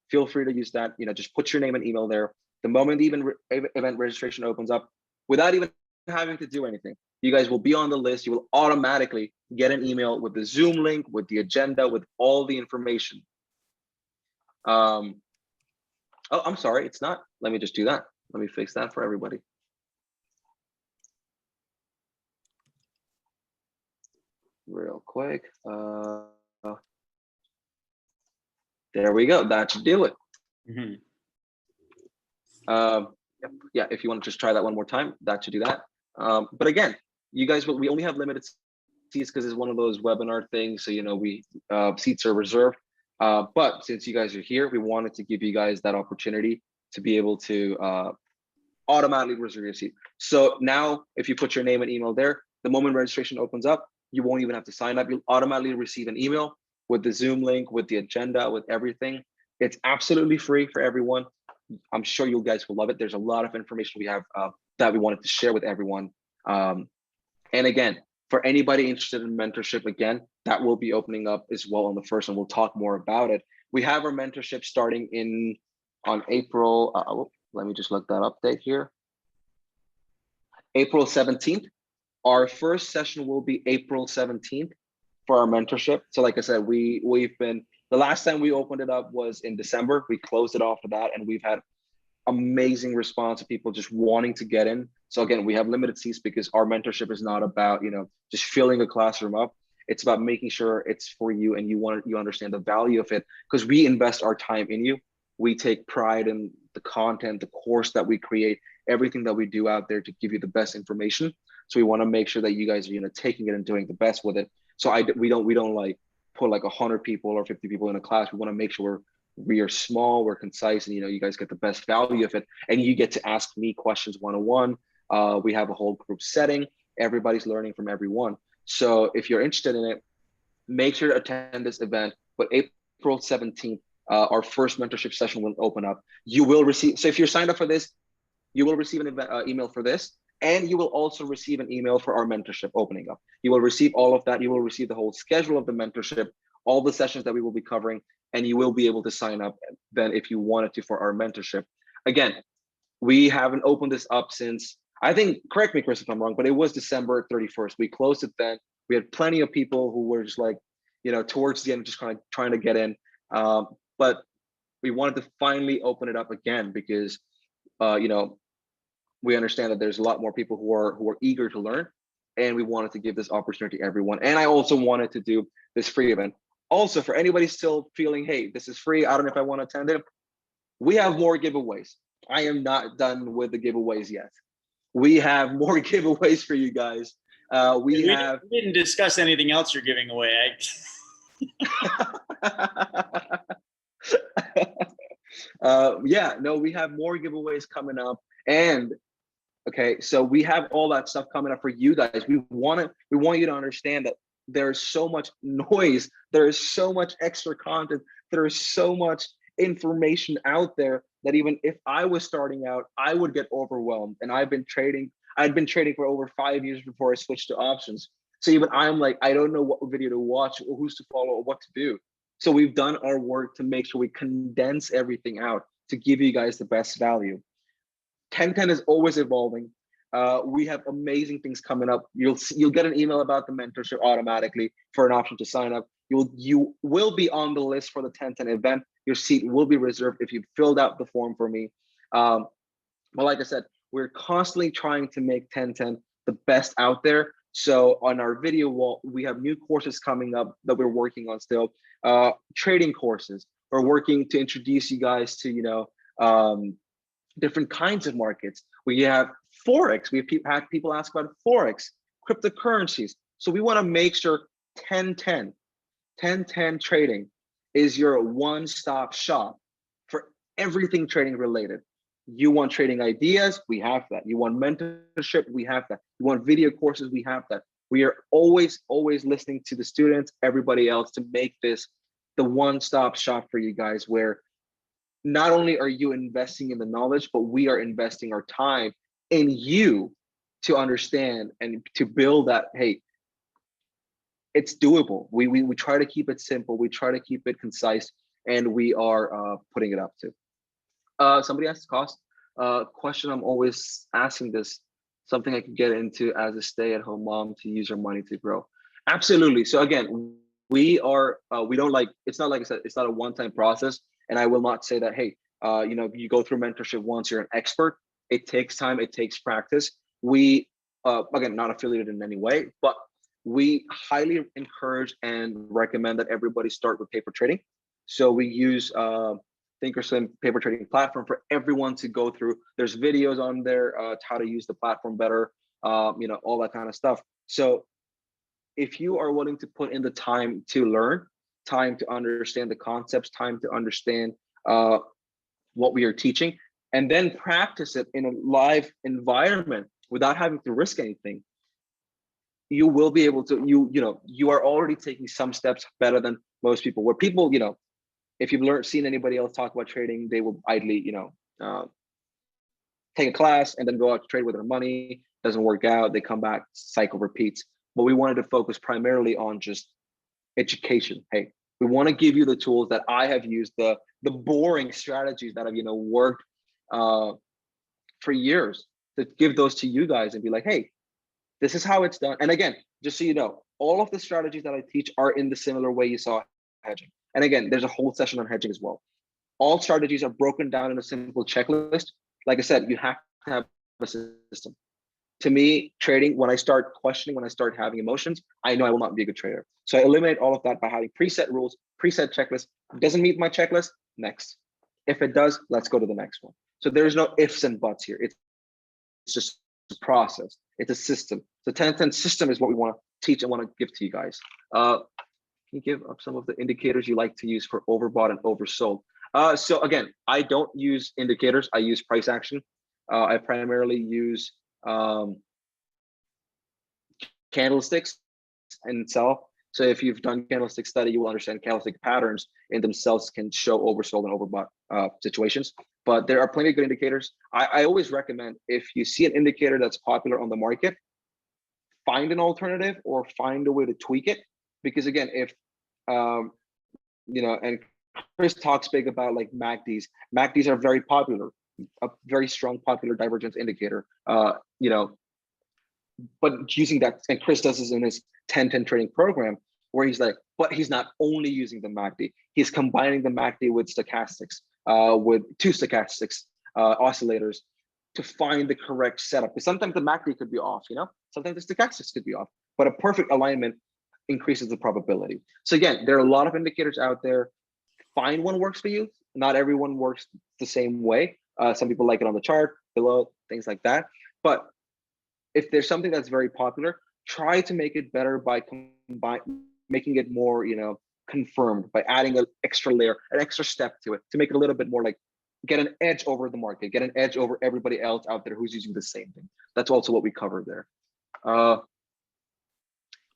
Feel free to use that. You know, just put your name and email there. The moment the event registration opens up, without even having to do anything, you guys will be on the list. You will automatically get an email with the Zoom link, with the agenda, with all the information. Oh, I'm sorry, it's not. Let me just do that. Let me fix that for everybody. Real quick. There we go. That should do it. Mm-hmm. Yeah, if you want to just try that one more time, that should do that. But again, you guys, we only have limited seats because it's one of those webinar things. So, you know, seats are reserved. But since you guys are here, we wanted to give you guys that opportunity to be able to automatically reserve your seat. So now if you put your name and email there, the moment registration opens up, you won't even have to sign up. You'll automatically receive an email with the Zoom link, with the agenda, with everything. It's absolutely free for everyone. I'm sure you guys will love it. There's a lot of information we have that we wanted to share with everyone. And again, for anybody interested in mentorship, again, that will be opening up as well on the first, and we'll talk more about it. We have our mentorship starting in on April, let me just look that update here. April 17th. Our first session will be April 17th for our mentorship. So like I said, we've been, the last time we opened it up was in December. We closed it off for that, and we've had amazing response of people just wanting to get in. So again, we have limited seats because our mentorship is not about, just filling a classroom up. It's about making sure it's for you and you understand the value of it, because we invest our time in you. We take pride in the content, the course that we create, everything that we do out there to give you the best information. So we want to make sure that you guys are, taking it and doing the best with it. So we don't like put like 100 people or 50 people in a class. We want to make sure we are small, we're concise, and you guys get the best value of it, and you get to ask me questions one-on-one. We have a whole group setting. Everybody's learning from everyone. So if you're interested in it, make sure to attend this event. But April 17th, our first mentorship session will open up. You will receive, so if you're signed up for this, you will receive an email for this, and you will also receive an email for our mentorship opening up. You will receive all of that. You will receive the whole schedule of the mentorship, all the sessions that we will be covering, and you will be able to sign up then if you wanted to for our mentorship. Again, we haven't opened this up since, I think, correct me, Chris, if I'm wrong, but it was December 31st. We closed it then. We had plenty of people who were just like, towards the end, just kind of trying to get in. But we wanted to finally open it up again because, we understand that there's a lot more people who are eager to learn, and we wanted to give this opportunity to everyone. And I also wanted to do this free event. Also, for anybody still feeling, hey, this is free, I don't know if I want to attend it, we have more giveaways. I am not done with the giveaways yet. We have more giveaways for you guys. We didn't discuss anything else you're giving away. We have more giveaways coming up. And okay, so we have all that stuff coming up for you guys. We want you to understand that there's so much noise, there is so much extra content, there is so much information out there that even if I was starting out, I would get overwhelmed. And I'd been trading for over 5 years before I switched to options. So even I'm like, I don't know what video to watch or who's to follow or what to do. So we've done our work to make sure we condense everything out to give you guys the best value. 1010 is always evolving. We have amazing things coming up. You'll get an email about the mentorship automatically for an option to sign up. You will be on the list for the 1010 event. Your seat will be reserved if you filled out the form for me. But like I said, we're constantly trying to make 1010 the best out there. So on our video wall, we have new courses coming up that we're working on still. Trading courses. We're working to introduce you guys to, different kinds of markets. We have Forex. We've had people ask about Forex, cryptocurrencies. So we want to make sure 1010 trading is your one-stop shop for everything trading related. You want trading ideas? We have that. You want mentorship? We have that. You want video courses? We have that. We are always listening to the students, everybody else, to make this the one-stop shop for you guys, where not only are you investing in the knowledge, but we are investing our time in you to understand and to build that, hey, it's doable. We try to keep it simple. We try to keep it concise, and we are putting it up to. Somebody asked cost. Question I'm always asking this, something I could get into as a stay-at-home mom to use her money to grow. Absolutely. So again, we don't like, it's not like I said, it's not a one-time process. And I will not say that, hey, you go through mentorship once, you're an expert. It takes time, it takes practice. We, again, not affiliated in any way, but we highly encourage and recommend that everybody start with paper trading. So we use Thinkorswim paper trading platform for everyone to go through. There's videos on there, how to use the platform better, all that kind of stuff. So if you are willing to put in the time to learn, time to understand the concepts, time to understand what we are teaching, and then practice it in a live environment without having to risk anything, you will be able to, you are already taking some steps better than most people. Where people, if you've seen anybody else talk about trading, they will idly, take a class and then go out to trade with their money. Doesn't work out. They come back, cycle repeats. But we wanted to focus primarily on just education. Hey, We want to give you the tools that I have used, the boring strategies that have, you know, worked for years, to give those to you guys and be like, hey, this is how it's done. And again, just so you know, all of the strategies that I teach are in the similar way you saw hedging. And again, there's a whole session on hedging as well. All strategies are broken down in a simple checklist. Like I said, you have to have a system. To me, trading, when I start questioning, when I start having emotions, I know I will not be a good trader. So I eliminate all of that by having preset rules, preset checklists. Doesn't meet my checklist, next. If it does, let's go to the next one. So there's no ifs and buts here. It's just a process. It's a system. The 10-10 system is what we want to teach and want to give to you guys. Can you give up some of the indicators you like to use for overbought and oversold? So again, I don't use indicators. I use price action. I primarily use candlesticks in itself. So if you've done candlestick study, you will understand candlestick patterns in themselves can show oversold and overbought situations. But there are plenty of good indicators. I always recommend, if you see an indicator that's popular on the market, find an alternative or find a way to tweak it. Because again, if you know, and Chris talks big about like MACDs. MACDs are very popular, a very strong popular divergence indicator. You know, but using that, and Chris does this in his 10-10 trading program, where he's like, but he's not only using the MACD, he's combining the MACD with stochastics, with two stochastics oscillators to find the correct setup. Because sometimes the MACD could be off, you know, sometimes the stochastics could be off, but a perfect alignment increases the probability. So again, there are a lot of indicators out there. Find one works for you. Not everyone works the same way. Some people like it on the chart, below, things like that. But if there's something that's very popular, try to make it better by making it more, you know, confirmed, by adding an extra layer, an extra step to it, to make it a little bit more like, get an edge over the market, get an edge over everybody else out there who's using the same thing. That's also what we covered there.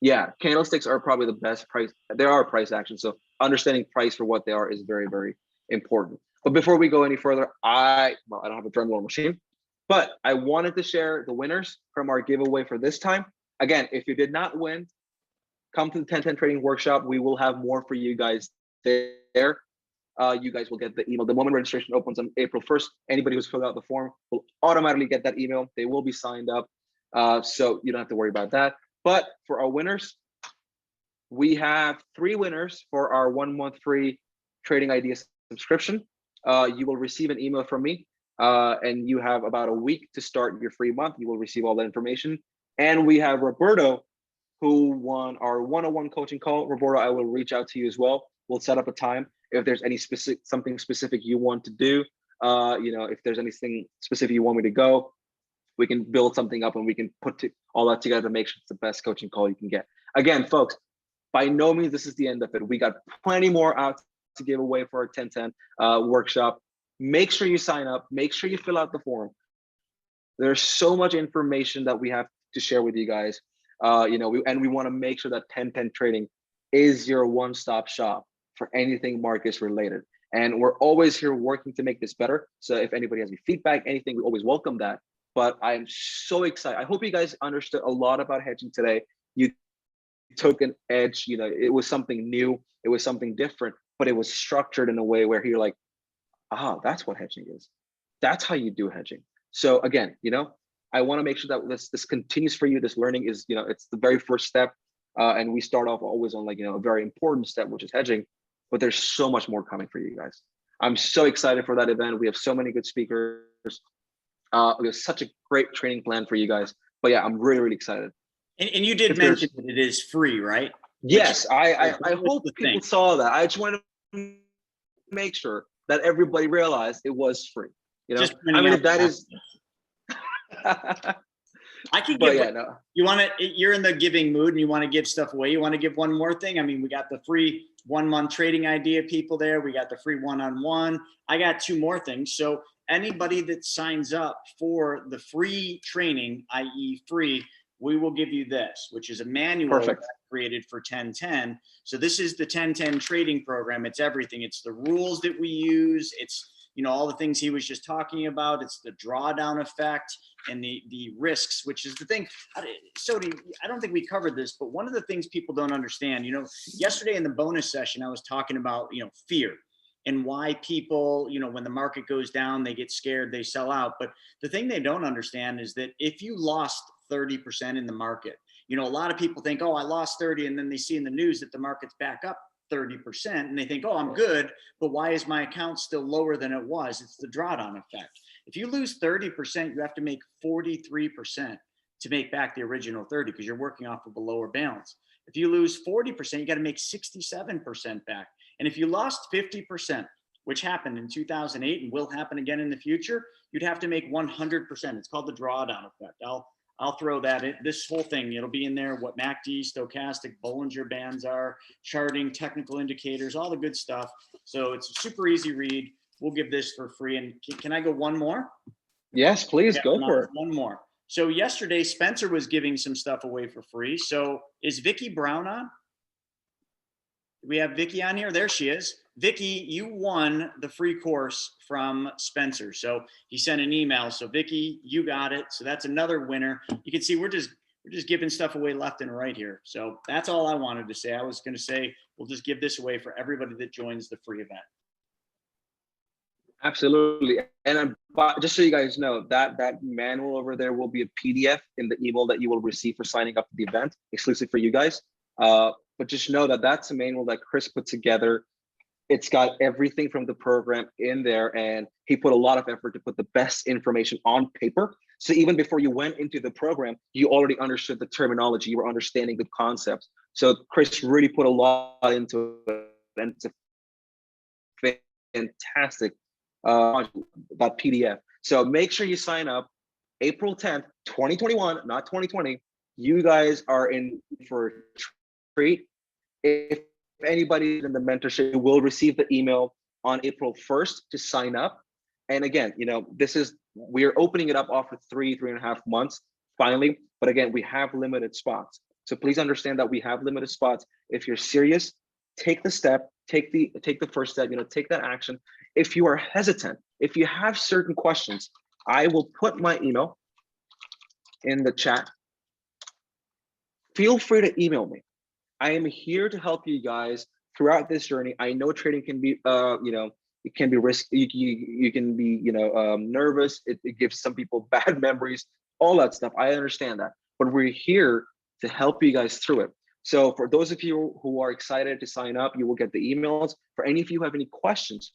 Yeah, candlesticks are probably the best price. There are price actions, so understanding price for what they are is very, very important. But before we go any further, I don't have a drum roll machine, but I wanted to share the winners from our giveaway for this time. Again, if you did not win, come to the 10-10 trading workshop. We will have more for you guys there. You guys will get the email. The moment registration opens on April 1st, anybody who's filled out the form will automatically get that email. They will be signed up, so you don't have to worry about that. But for our winners, we have 3 winners for our 1-month free trading ideas subscription. You will receive an email from me, and you have about a week to start your free month. You will receive all that information. And we have Roberto, who won our 101 coaching call. Roberto, I will reach out to you as well. We'll set up a time. If there's any something specific you want to do, you know, if there's anything specific you want me to go, we can build something up and we can put all that together to make sure it's the best coaching call you can get. Again, folks, by no means this is the end of it. We got plenty more out to give away for our 10-10 workshop. Make sure you sign up. Make sure you fill out the form. There's so much information that we have to share with you guys. You know, we want to make sure that 10-10 trading is your one-stop shop for anything markets related. And we're always here working to make this better. So if anybody has any feedback, anything, we always welcome that. But I am so excited. I hope you guys understood a lot about hedging today. You took an edge, you know, it was something new, it was something different, but it was structured in a way where you're like, ah, that's what hedging is. That's how you do hedging. So again, you know, I want to make sure that this continues for you. This learning is, you know, it's the very first step. And we start off always on like, you know, a very important step, which is hedging, but there's so much more coming for you guys. I'm so excited for that event. We have so many good speakers. We have such a great training plan for you guys. But yeah, I'm really, really excited. And you did mention that it is free, right? Yes, I hope people saw that. I just wanted to make sure that everybody realized it was free. You know, I mean, if that is. I can give. Yeah, no. You want to? You're in the giving mood, and you want to give stuff away. You want to give one more thing? I mean, we got the free 1-month trading idea people there. We got the free one-on-one. I got 2 more things. So anybody that signs up for the free training, i.e., free, we will give you this, which is a manual that I created for 10-10. So this is the 10-10 trading program. It's everything. It's the rules that we use. It's you know, all the things he was just talking about. It's the drawdown effect and the risks, which is the thing. Sodi, I don't think we covered this, but one of the things people don't understand, you know, yesterday in the bonus session, I was talking about, you know, fear and why people, you know, when the market goes down, they get scared, they sell out. But the thing they don't understand is that if you lost 30% in the market, you know, a lot of people think, oh, I lost 30, and then they see in the news that the market's back up 30%, and they think, oh, I'm good, but why is my account still lower than it was? It's the drawdown effect. If you lose 30%, you have to make 43% to make back the original 30, because you're working off of a lower balance. If you lose 40%, you got to make 67% back. And if you lost 50%, which happened in 2008 and will happen again in the future, you'd have to make 100%. It's called the drawdown effect. I'll throw that in. This whole thing, it'll be in there, what MACD, stochastic, Bollinger Bands are, charting, technical indicators, all the good stuff. So it's a super easy read. We'll give this for free. And can I go one more? Yes, please, go for it. One more. So yesterday, Spencer was giving some stuff away for free. So is Vicky Brown on? Do we have Vicky on here? There she is. Vicky, you won the free course from Spencer. So he sent an email. So Vicky, you got it. So that's another winner. You can see we're just giving stuff away left and right here. So that's all I wanted to say. I was going to say we'll just give this away for everybody that joins the free event. Absolutely. And just so you guys know, that manual over there will be a PDF in the email that you will receive for signing up for the event, exclusive for you guys. But just know that that's a manual that Chris put together. It's got everything from the program in there, and he put a lot of effort to put the best information on paper. So even before you went into the program, you already understood the terminology, you were understanding the concepts. So Chris really put a lot into it, and it's a fantastic that PDF. So make sure you sign up April 10th, 2021, not 2020. You guys are in for a treat. If anybody in the mentorship will receive the email on April 1st to sign up. And again, you know, we're opening it up after 3.5 months finally. But again, we have limited spots. So please understand that we have limited spots. If you're serious, take the step, take the first step, you know, take that action. If you are hesitant, if you have certain questions, I will put my email in the chat. Feel free to email me. I am here to help you guys throughout this journey. I know trading can be, you know, it can be risky. You can be, you know, nervous. It gives some people bad memories, all that stuff. I understand that, but we're here to help you guys through it. So for those of you who are excited to sign up, you will get the emails. For any of you who have any questions,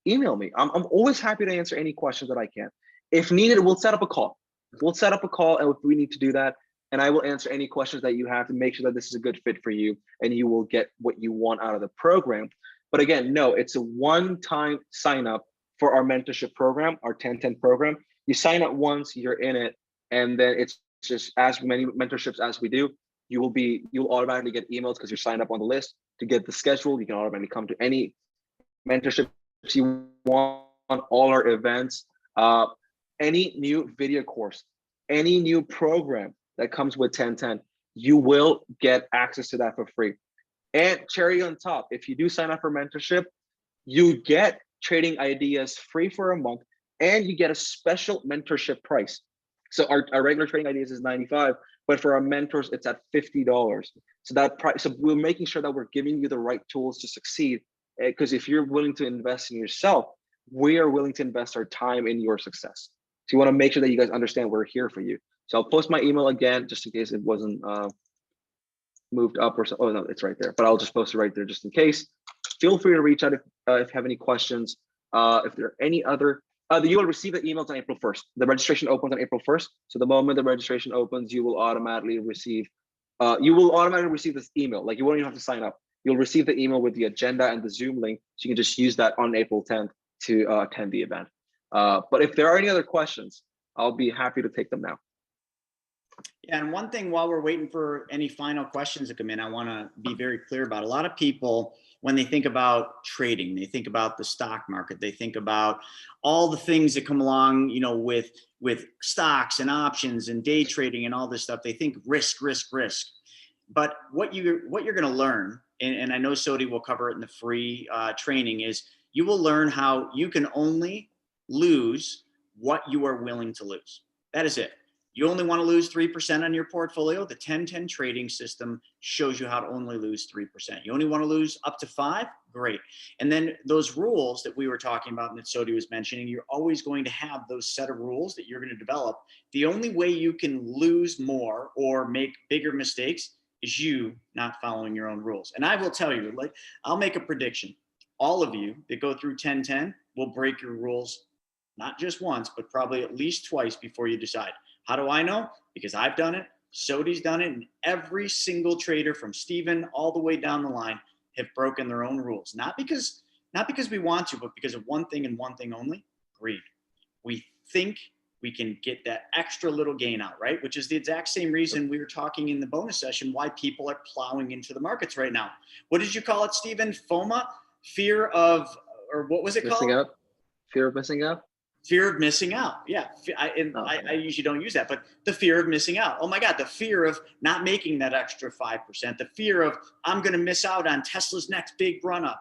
email me. I'm always happy to answer any questions that I can. If needed, we'll set up a call. We'll set up a call, and if we need to do that, and I will answer any questions that you have to make sure that this is a good fit for you and you will get what you want out of the program. But again, no, it's a one-time sign up for our mentorship program, our 10-10 program. You sign up once, you're in it, and then it's just as many mentorships as we do. You'll automatically get emails because you're signed up on the list. To get the schedule, you can automatically come to any mentorship you want, all our events, any new video course, any new program that comes with 10-10, you will get access to that for free. And cherry on top, if you do sign up for mentorship, you get trading ideas free for a month, and you get a special mentorship price. So our regular trading ideas is $95, but for our mentors, it's at $50. So that price, so we're making sure that we're giving you the right tools to succeed. Because if you're willing to invest in yourself, we are willing to invest our time in your success. So you want to make sure that you guys understand we're here for you. So I'll post my email again, just in case it wasn't moved up or so. Oh no, it's right there, but I'll just post it right there just in case. Feel free to reach out if you have any questions. If there are any other, you will receive the emails on April 1st. The registration opens on April 1st. So the moment the registration opens, you will automatically receive this email. Like you won't even have to sign up. You'll receive the email with the agenda and the Zoom link. So you can just use that on April 10th to attend the event. But if there are any other questions, I'll be happy to take them now. Yeah, and one thing while we're waiting for any final questions to come in, I want to be very clear about a lot of people, when they think about trading, they think about the stock market, they think about all the things that come along, you know, with stocks and options and day trading and all this stuff. They think risk. But what you're going to learn, and I know Sodi will cover it in the free training, is You will learn how you can only lose what you are willing to lose. That is it. You only want to lose 3% on your portfolio. The 10-10 trading system shows you how to only lose 3%. You only want to lose up to 5%? Great. And then those rules that we were talking about and that Sodi was mentioning, you're always going to have those set of rules that you're going to develop. The only way you can lose more or make bigger mistakes is you not following your own rules. And I will tell you, like, I'll make a prediction. All of you that go through 10-10 will break your rules, not just once, but probably at least twice before you decide. How do I know? Because I've done it, Sodi's done it, and every single trader from Steven all the way down the line have broken their own rules. Not because we want to, but because of one thing and one thing only: greed. We think we can get that extra little gain out, right? Which is the exact same reason we were talking in the bonus session why people are plowing into the markets right now. What did you call it, Steven? FOMA? Fear of, or what was it called? Missing out. Fear of missing out. Fear of missing out. Yeah. I usually don't use that, but the fear of missing out. Oh my God, the fear of not making that extra 5%, the fear of I'm going to miss out on Tesla's next big run up.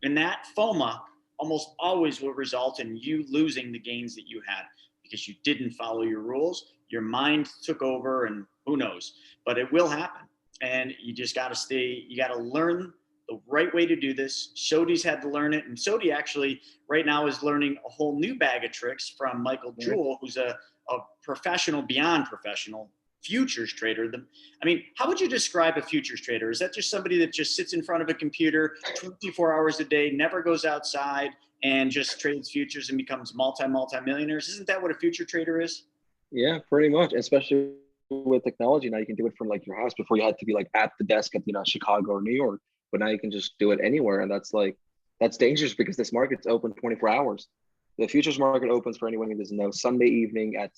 And that FOMA almost always will result in you losing the gains that you had because you didn't follow your rules. Your mind took over and who knows, but it will happen. And you just got to you got to learn the right way to do this. Sodi's had to learn it. And Sodi actually right now is learning a whole new bag of tricks from Michael Jewell, who's a professional, beyond professional futures trader. I mean, how would you describe a futures trader? Is that just somebody that just sits in front of a computer 24 hours a day, never goes outside and just trades futures and becomes multi-millionaires? Isn't that what a future trader is? Yeah, pretty much. Especially with technology now, you can do it from like your house. Before you had to be like at the desk at Chicago or New York. But now you can just do it anywhere. And that's dangerous because this market's open 24 hours. The futures market opens for anyone who doesn't know Sunday evening at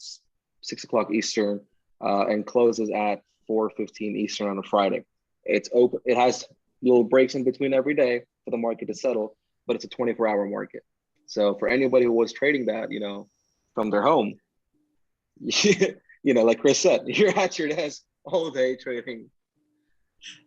6 o'clock Eastern and closes at 4:15 Eastern on a Friday. It's open. It has little breaks in between every day for the market to settle, but it's a 24-hour market. So for anybody who was trading that, from their home, like Chris said, you're at your desk all day trading.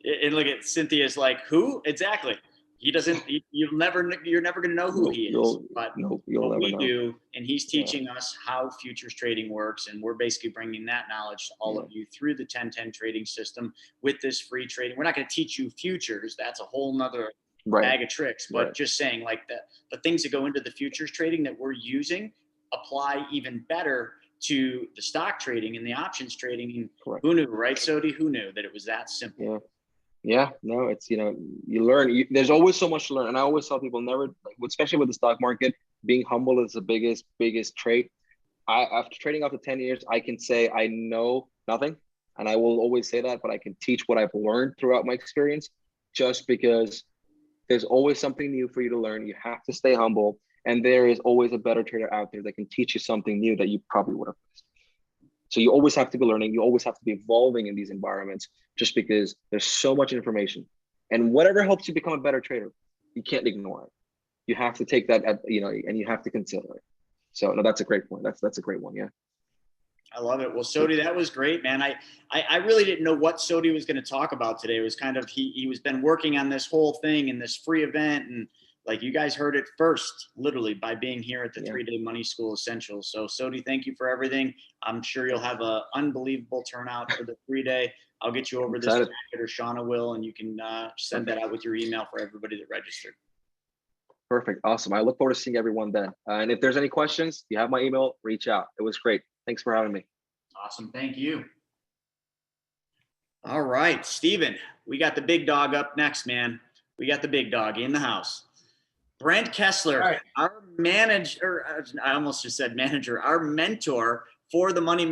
And look at Cynthia's like, who? Exactly. He doesn't, you're never going to know who he is, but we do. And he's teaching us how futures trading works. And we're basically bringing that knowledge to all of you through the 10-10 trading system with this free trading. We're not going to teach you futures. That's a whole nother bag of tricks, but just saying like that, the things that go into the futures trading that we're using apply even better to the stock trading and the options trading. Who knew, right, Sodi? Who knew that it was that simple? Yeah, no, it's, you learn, there's always so much to learn. And I always tell people never, especially with the stock market, being humble is the biggest trait. After trading after 10 years, I can say I know nothing. And I will always say that, but I can teach what I've learned throughout my experience, just because there's always something new for you to learn. You have to stay humble. And there is always a better trader out there that can teach you something new that you probably would have missed. So you always have to be learning. You always have to be evolving in these environments, just because there's so much information. And whatever helps you become a better trader, you can't ignore it. You have to take that, and you have to consider it. So no, that's a great point. That's a great one. Yeah. I love it. Well, Sodi, that was great, man. I really didn't know what Sodi was going to talk about today. It was kind of, he was been working on this whole thing and this free event, and like you guys heard it first, literally by being here at the 3-day Money School Essentials. So Sodi, thank you for everything. I'm sure you'll have an unbelievable turnout for the 3-day. I'll get you over this packet, or Shauna will, and you can send that out with your email for everybody that registered. Perfect. Awesome. I look forward to seeing everyone then. And if there's any questions, you have my email, reach out. It was great. Thanks for having me. Awesome. Thank you. All right, Steven, we got the big dog up next, man. We got the big dog in the house. Brent Kessler, our manager, I almost just said manager, our mentor for the money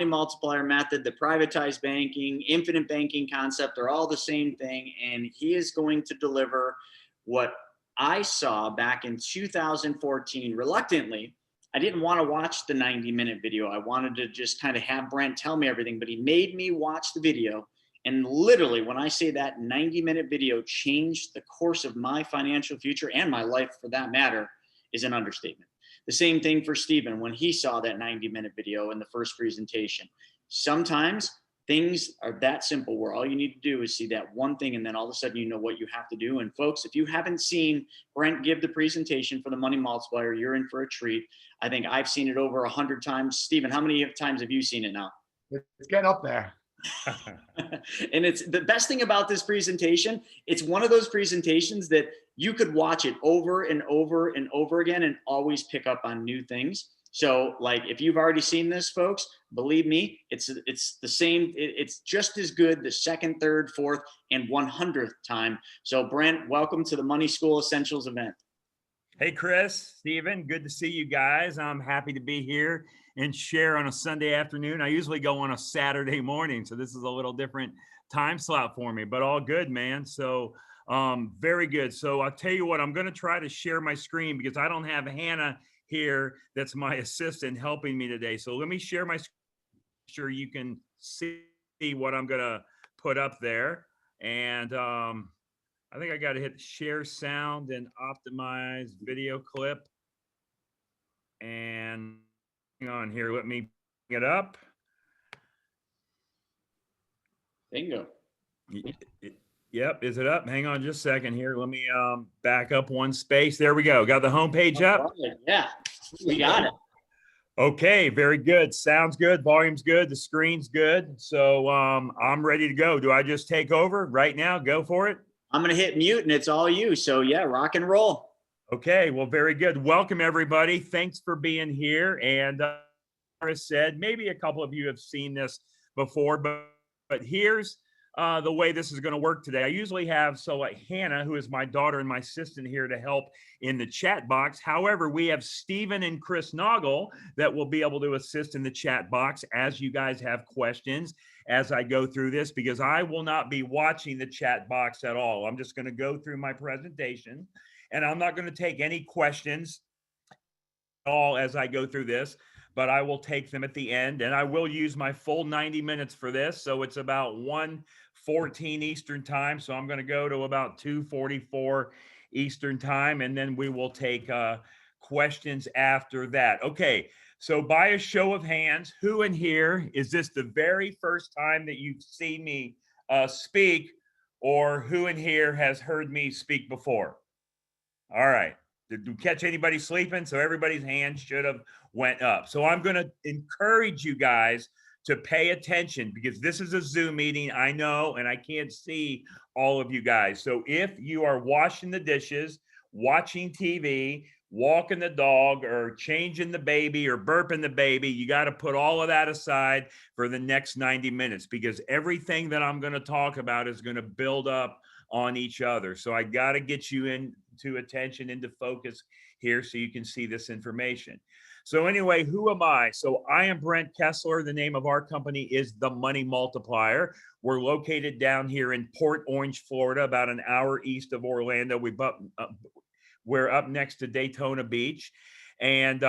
multiplier method, the privatized banking, infinite banking concept, are all the same thing. And he is going to deliver what I saw back in 2014. Reluctantly, I didn't want to watch the 90-minute video. I wanted to just kind of have Brent tell me everything, but he made me watch the video. And literally, when I say that 90-minute video changed the course of my financial future and my life for that matter, is an understatement. The same thing for Steven when he saw that 90-minute video in the first presentation. Sometimes Things are that simple where all you need to do is see that one thing, and then all of a sudden you know what you have to do. And folks, if you haven't seen Brent give the presentation for the money multiplier, you're in for a treat. I think I've seen it over 100 times. Stephen, how many times have you seen it now? It's getting up there. And it's the best thing about this presentation. It's one of those presentations that you could watch it over and over and over again and always pick up on new things. So like, if you've already seen this, folks, believe me, it's the same. It's just as good the second, third, fourth, and 100th time. So Brent, welcome to the Money School Essentials event. Hey, Chris, Stephen, good to see you guys. I'm happy to be here and share on a Sunday afternoon. I usually go on a Saturday morning, so this is a little different time slot for me, but all good, man. So very good. So I'll tell you what, I'm going to try to share my screen because I don't have Hannah here. That's my assistant helping me today. So let me share my screen, sure you can see what I'm going to put up there. And I think I got to hit share sound and optimize video clip. And hang on here, let me bring it up. Bingo. Yep, is it up? Hang on just a second here. Let me back up one space. There we go. Got the homepage up? Yeah, we got it. Okay, very good. Sounds good. Volume's good. The screen's good. So I'm ready to go. Do I just take over right now? Go for it. I'm going to hit mute and it's all you. So yeah, rock and roll. Okay, well, very good. Welcome, everybody. Thanks for being here. And Chris said, maybe a couple of you have seen this before, but here's the way this is going to work today. I usually have, like Hannah, who is my daughter and my assistant, here to help in the chat box. However, we have Stephen and Chris Naugle that will be able to assist in the chat box as you guys have questions as I go through this, because I will not be watching the chat box at all. I'm just going to go through my presentation, and I'm not going to take any questions at all as I go through this, but I will take them at the end, and I will use my full 90 minutes for this. So it's about 1:14 Eastern time. So I'm going to go to about 2:44 Eastern time, and then we will take questions after that. Okay. So by a show of hands, who in here, is this the very first time that you've seen me speak, or who in here has heard me speak before? All right. Did we catch anybody sleeping? So everybody's hand should have went up. So I'm going to encourage you guys to pay attention, because this is a Zoom meeting, I know, and I can't see all of you guys. So if you are washing the dishes, watching TV, walking the dog, or changing the baby, or burping the baby, you got to put all of that aside for the next 90 minutes, because everything that I'm going to talk about is going to build up on each other. So I got to get you into attention, into focus here so you can see this information. So anyway, who am I? So I am Brent Kessler. The name of our company is The Money Multiplier. We're located down here in Port Orange, Florida, about an hour east of Orlando. We're up next to Daytona Beach. And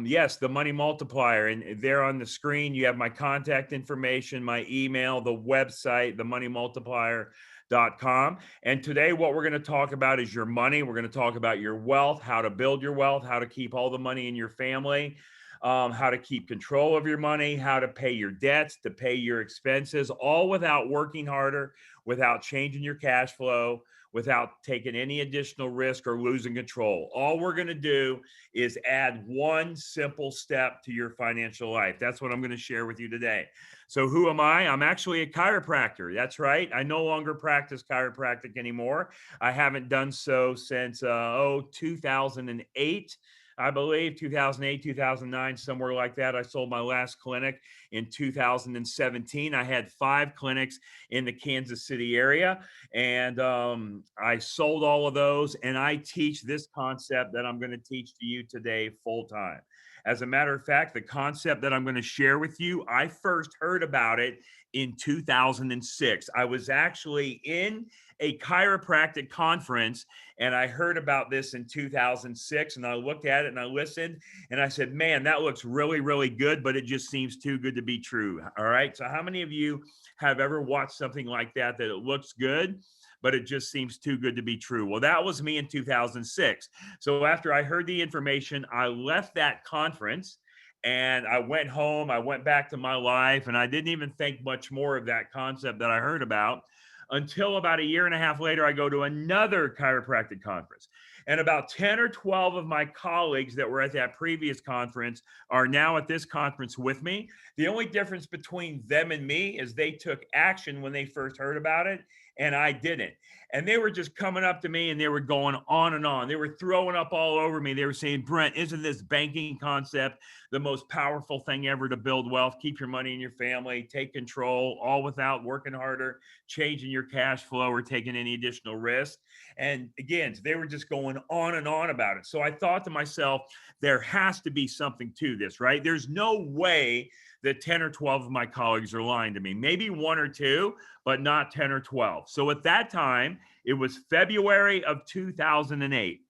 yes, The Money Multiplier. And there on the screen, you have my contact information, my email, the website, themoneymultiplier.com. And today, what we're going to talk about is your money. We're going to talk about your wealth, how to build your wealth, how to keep all the money in your family, how to keep control of your money, how to pay your debts, to pay your expenses, all without working harder, without changing your cash flow, without taking any additional risk or losing control. All we're going to do is add one simple step to your financial life. That's what I'm going to share with you today. So who am I? I'm actually a chiropractor. That's right. I no longer practice chiropractic anymore. I haven't done so since 2008. I believe 2008, 2009, somewhere like that. I sold my last clinic in 2017. I had 5 clinics in the Kansas City area, and I sold all of those, and I teach this concept that I'm going to teach to you today full time. As a matter of fact, the concept that I'm going to share with you, I first heard about it in 2006. I was actually in a chiropractic conference, and I heard about this in 2006, and I looked at it and I listened, and I said, man, that looks really, really good, but it just seems too good to be true. All right. So how many of you have ever watched something like that it looks good, but it just seems too good to be true? Well, that was me in 2006. So after I heard the information, I left that conference, And I went home, I went back to my life, and I didn't even think much more of that concept that I heard about until about a year and a half later, I go to another chiropractic conference. And about 10 or 12 of my colleagues that were at that previous conference are now at this conference with me. The only difference between them and me is they took action when they first heard about it, and I didn't. And they were just coming up to me and they were going on and on. They were throwing up all over me. They were saying, Brent, isn't this banking concept the most powerful thing ever to build wealth? Keep your money in your family, take control, all without working harder, changing your cash flow, or taking any additional risk. And again, they were just going on and on about it. So I thought to myself, there has to be something to this, right? There's no way that 10 or 12 of my colleagues are lying to me. Maybe one or two, but not 10 or 12. So at that time, it was February of 2008.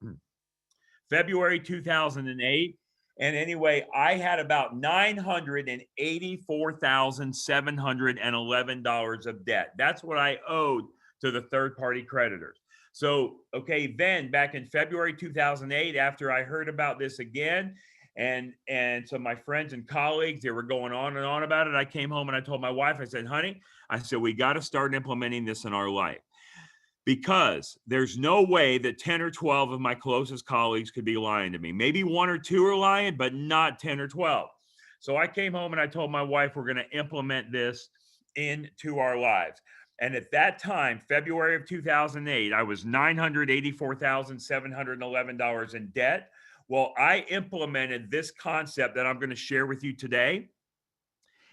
February 2008. And anyway, I had about $984,711 of debt. That's what I owed to the third-party creditors. So, okay, then back in February 2008, after I heard about this again, and so my friends and colleagues, they were going on and on about it. I came home and I told my wife, I said, honey, I said, we got to start implementing this in our life, because there's no way that 10 or 12 of my closest colleagues could be lying to me. Maybe one or two are lying, but not 10 or 12. So I came home and I told my wife, we're going to implement this into our lives. And at that time, February of 2008, I was $984,711 in debt. Well, I implemented this concept that I'm going to share with you today,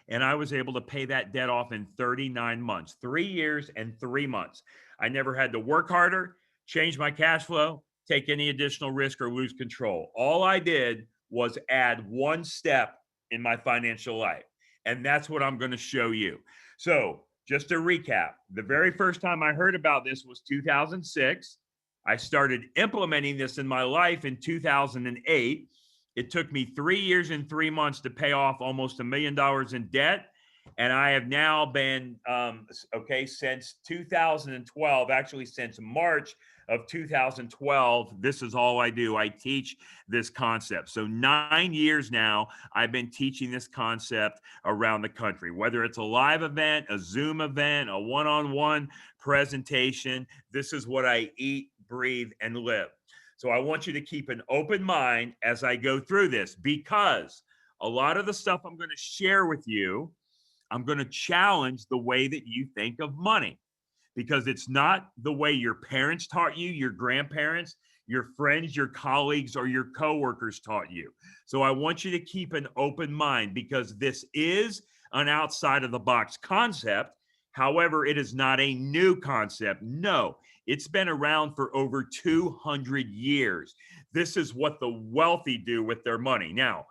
and I was able to pay that debt off in 39 months, 3 years and 3 months. I never had to work harder, change my cash flow, take any additional risk, or lose control. All I did was add one step in my financial life, and that's what I'm going to show you. So just to recap, the very first time I heard about this was 2006. I started implementing this in my life in 2008. It took me 3 years and 3 months to pay off almost $1 million in debt. And I have now been, since 2012, actually since March of 2012, this is all I do. I teach this concept. So 9 years now, I've been teaching this concept around the country, whether it's a live event, a Zoom event, a one-on-one presentation. This is what I eat, breathe, and live. So I want you to keep an open mind as I go through this, because a lot of the stuff I'm going to share with you, I'm going to challenge the way that you think of money, because it's not the way your parents taught you, your grandparents, your friends, your colleagues, or your coworkers taught you. So I want you to keep an open mind, because this is an outside of the box concept. However, it is not a new concept. No, it's been around for over 200 years. This is what the wealthy do with their money. Now,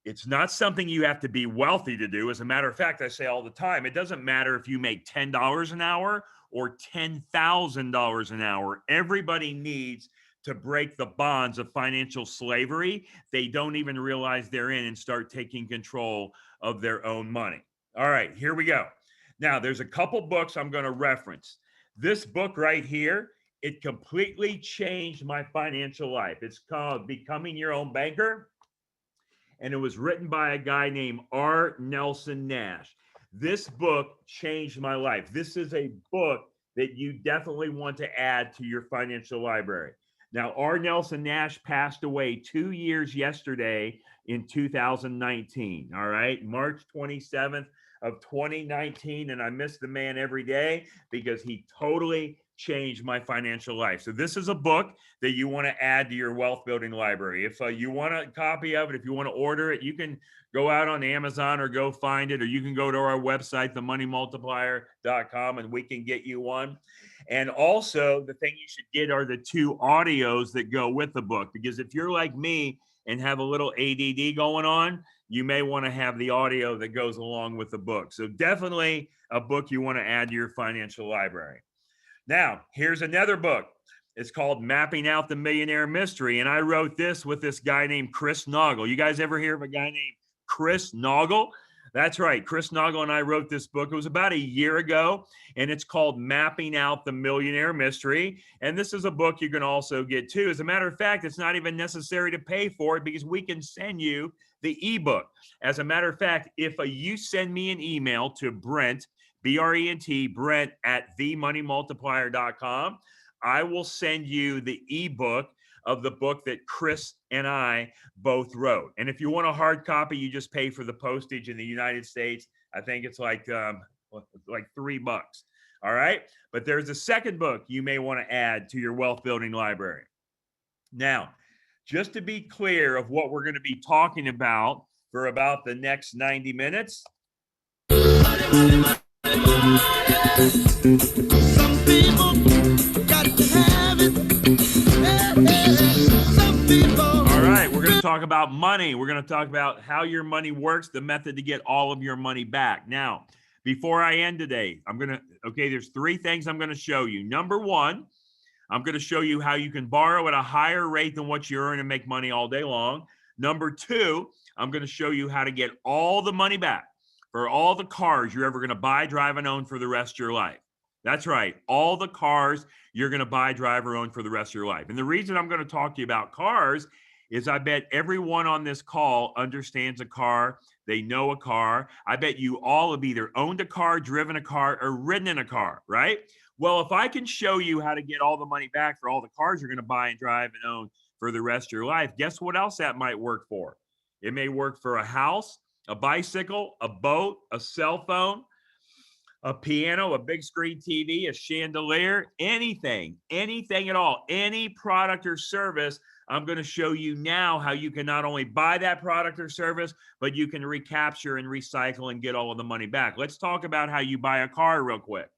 it's not something you have to be wealthy to do. As a matter of fact, I say all the time, it doesn't matter if you make $10 an hour or $10,000 an hour. Everybody needs to break the bonds of financial slavery they don't even realize they're in, and start taking control of their own money. All right, here we go. Now, there's a couple books I'm going to reference. This book right here, it completely changed my financial life. It's called Becoming Your Own Banker, and it was written by a guy named R. Nelson Nash. This book changed my life. This is a book that you definitely want to add to your financial library. Now, R. Nelson Nash passed away 2 years yesterday in 2019, all right? March 27th of 2019, and I miss the man every day because he totally changed my financial life. So this is a book that you want to add to your wealth building library. If you want a copy of it, if you want to order it, you can go out on Amazon or go find it, or you can go to our website, themoneymultiplier.com, and we can get you one. And also, the thing you should get are the 2 audios that go with the book, because if you're like me and have a little ADD going on, you may want to have the audio that goes along with the book. So definitely a book you want to add to your financial library. Now, here's another book. It's called Mapping Out the Millionaire Mystery. And I wrote this with this guy named Chris Naugle. You guys ever hear of a guy named Chris Naugle? That's right. Chris Naugle and I wrote this book. It was about a year ago, and it's called Mapping Out the Millionaire Mystery. And this is a book you can also get too. As a matter of fact, it's not even necessary to pay for it because we can send you the ebook. As a matter of fact, if you send me an email to Brent, B-R-E-N-T, Brent at themoneymultiplier.com, I will send you the ebook of the book that Chris and I both wrote. And if you want a hard copy, you just pay for the postage in the United States. I think it's like $3. All right. But there's a second book you may want to add to your wealth building library. Now, just to be clear of what we're going to be talking about for about the next 90 minutes. Some people got to have it. Some people. All right, we're going to talk about money. We're going to talk about how your money works, the method to get all of your money back. Now, before I end today, there's 3 things I'm going to show you. Number 1, I'm going to show you how you can borrow at a higher rate than what you earn and make money all day long. Number 2, I'm going to show you how to get all the money back for all the cars you're ever going to buy, drive, and own for the rest of your life. That's right. All the cars you're going to buy, drive, or own for the rest of your life. And the reason I'm going to talk to you about cars is I bet everyone on this call understands a car. They know a car. I bet you all have either owned a car, driven a car, or ridden in a car, right? Well, if I can show you how to get all the money back for all the cars you're going to buy and drive and own for the rest of your life, guess what else that might work for? It may work for a house, a bicycle, a boat, a cell phone, a piano, a big screen TV, a chandelier, anything at all, any product or service. I'm going to show you now how you can not only buy that product or service, but you can recapture and recycle and get all of the money back. Let's talk about how you buy a car real quick.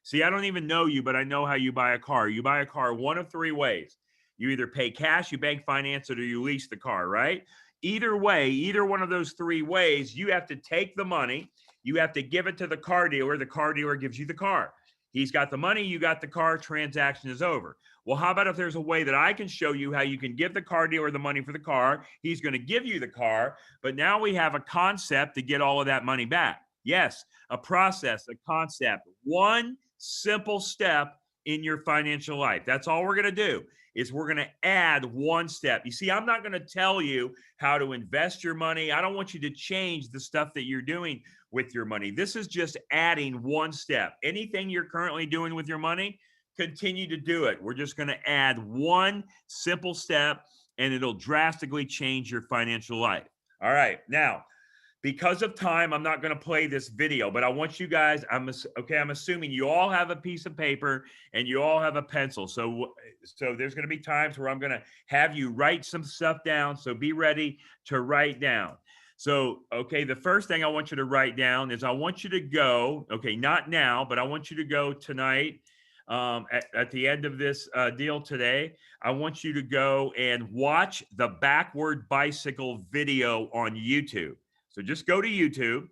See, I don't even know you, but I know how you buy a car. You buy a car one of 3 ways. You either pay cash, you bank finance it, or you lease the car, right? Either way, either one of those 3 ways, you have to take the money. You have to give it to the car dealer. The car dealer gives you the car. He's got the money, you got the car, transaction is over. Well, how about if there's a way that I can show you how you can give the car dealer the money for the car? He's going to give you the car, but now we have a concept to get all of that money back. Yes, a process, a concept, one simple step in your financial life. That's all we're going to do. Is we're going to add one step. You see, I'm not going to tell you how to invest your money. I don't want you to change the stuff that you're doing with your money. This is just adding one step. Anything you're currently doing with your money, continue to do it. We're just going to add one simple step and it'll drastically change your financial life. All right. Now, because of time, I'm not going to play this video, but I want you guys, I'm assuming you all have a piece of paper and you all have a pencil. So there's going to be times where I'm going to have you write some stuff down. So be ready to write down. So, the first thing I want you to write down is I want you to go, not now, but I want you to go tonight at the end of this deal today. I want you to go and watch the backward bicycle video on YouTube. So just go to YouTube,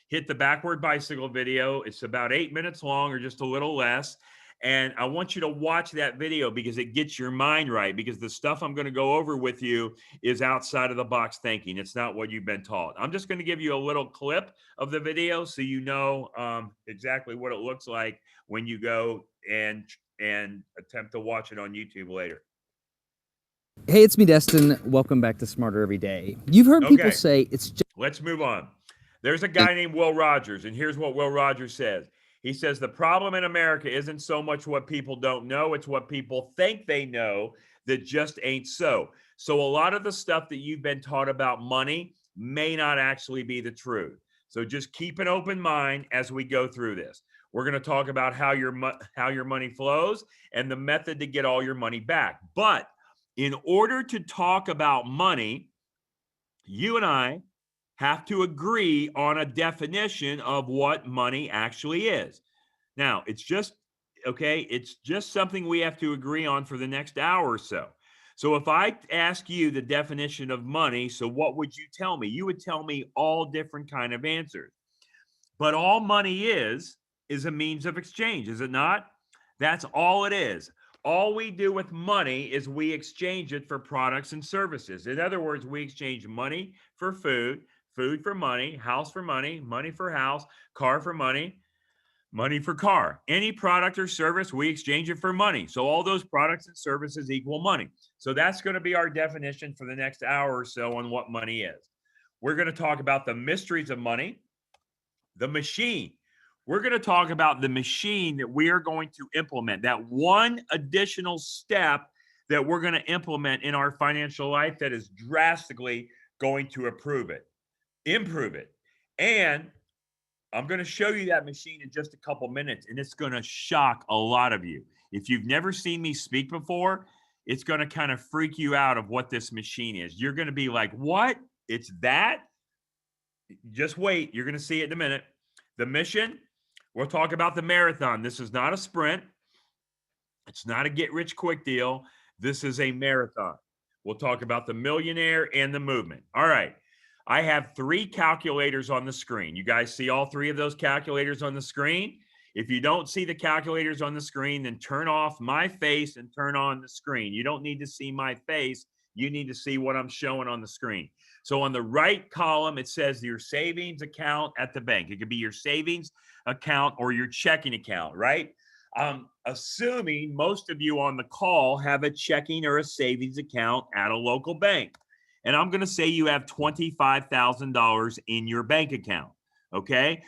hit the backward bicycle video. It's about 8 minutes long or just a little less. And I want you to watch that video because it gets your mind right, because the stuff I'm going to go over with you is outside of the box thinking. It's not what you've been taught. I'm just going to give you a little clip of the video so you know exactly what it looks like when you go and attempt to watch it on YouTube later. Hey, it's me, Destin. Welcome back to Smarter Every Day. You've heard people say it's just... Let's move on. There's a guy named Will Rogers, and here's what Will Rogers says. He says, the problem in America isn't so much what people don't know, it's what people think they know that just ain't so. So a lot of the stuff that you've been taught about money may not actually be the truth. So just keep an open mind as we go through this. We're going to talk about how your money flows and the method to get all your money back. But in order to talk about money, you and I have to agree on a definition of what money actually is. Now, it's just something we have to agree on for the next hour or so. So if I ask you the definition of money, so what would you tell me? You would tell me all different kind of answers. But all money is a means of exchange, is it not? That's all it is. All we do with money is we exchange it for products and services. In other words, we exchange money for food, food for money, house for money, money for house, car for money, money for car. Any product or service, we exchange it for money. So all those products and services equal money. So that's going to be our definition for the next hour or so on what money is. We're going to talk about the mysteries of money, the machine. We're going to talk about the machine that we are going to implement, that one additional step that we're going to implement in our financial life that is drastically going to improve it. And I'm going to show you that machine in just a couple minutes, and it's going to shock a lot of you. If you've never seen me speak before, it's going to kind of freak you out of what this machine is. You're going to be like, what? It's that? Just wait. You're going to see it in a minute. The mission, we'll talk about the marathon. This is not a sprint. It's not a get-rich-quick deal. This is a marathon. We'll talk about the millionaire and the movement. All right. I have 3 calculators on the screen. You guys see all 3 of those calculators on the screen? If you don't see the calculators on the screen, then turn off my face and turn on the screen. You don't need to see my face. You need to see what I'm showing on the screen. So on the right column, it says your savings account at the bank. It could be your savings account or your checking account, right? Assuming most of you on the call have a checking or a savings account at a local bank. And I'm going to say you have $25,000 in your bank account, okay?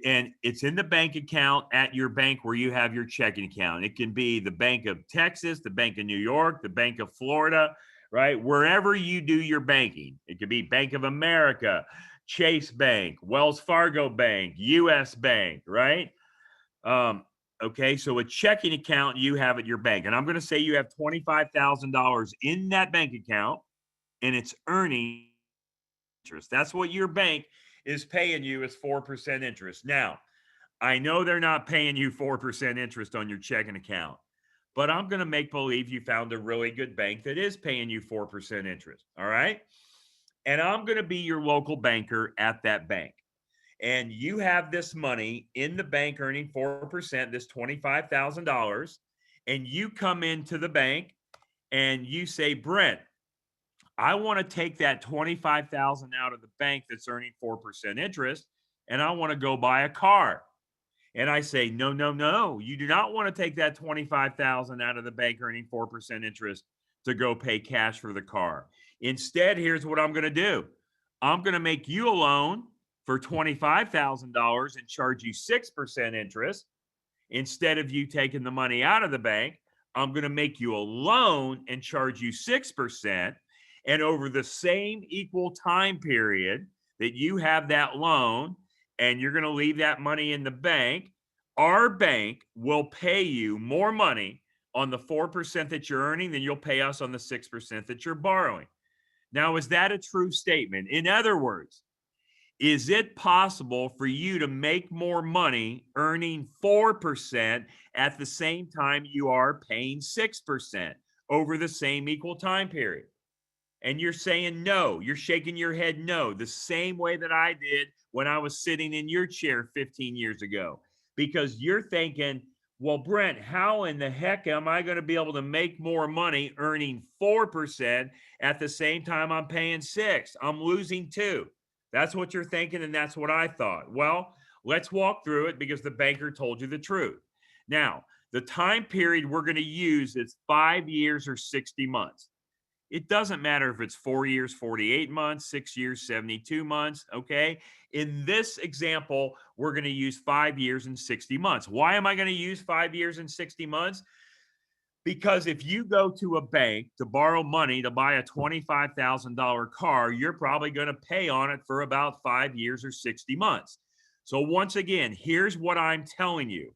And it's in the bank account at your bank where you have your checking account. It can be the Bank of Texas, the Bank of New York, the Bank of Florida, right? Wherever you do your banking. It could be Bank of America, Chase Bank, Wells Fargo Bank, US Bank, right? Okay, so a checking account you have at your bank. And I'm going to say you have $25,000 in that bank account, and it's earning interest. That's what your bank is paying you is 4% interest. Now, I know they're not paying you 4% interest on your checking account, but I'm going to make believe you found a really good bank that is paying you 4% interest. All right. And I'm going to be your local banker at that bank. And you have this money in the bank earning 4%, this $25,000, and you come into the bank and you say, Brent, I want to take that $25,000 out of the bank that's earning 4% interest, and I want to go buy a car. And I say, no, no, no. You do not want to take that $25,000 out of the bank earning 4% interest to go pay cash for the car. Instead, here's what I'm going to do. I'm going to make you a loan for $25,000 and charge you 6% interest. Instead of you taking the money out of the bank, I'm going to make you a loan and charge you 6%. And over the same equal time period that you have that loan and you're going to leave that money in the bank, our bank will pay you more money on the 4% that you're earning than you'll pay us on the 6% that you're borrowing. Now, is that a true statement? In other words, is it possible for you to make more money earning 4% at the same time you are paying 6% over the same equal time period? And you're saying no. You're shaking your head no, the same way that I did when I was sitting in your chair 15 years ago. Because you're thinking, well, Brent, how in the heck am I going to be able to make more money earning 4% at the same time I'm paying 6%? I'm losing 2%. That's what you're thinking, and that's what I thought. Well, let's walk through it because the banker told you the truth. Now, the time period we're going to use is 5 years or 60 months. It doesn't matter if it's 4 years, 48 months, 6 years, 72 months, okay? In this example, we're going to use 5 years and 60 months. Why am I going to use 5 years and 60 months? Because if you go to a bank to borrow money to buy a $25,000 car, you're probably going to pay on it for about 5 years or 60 months. So once again, here's what I'm telling you,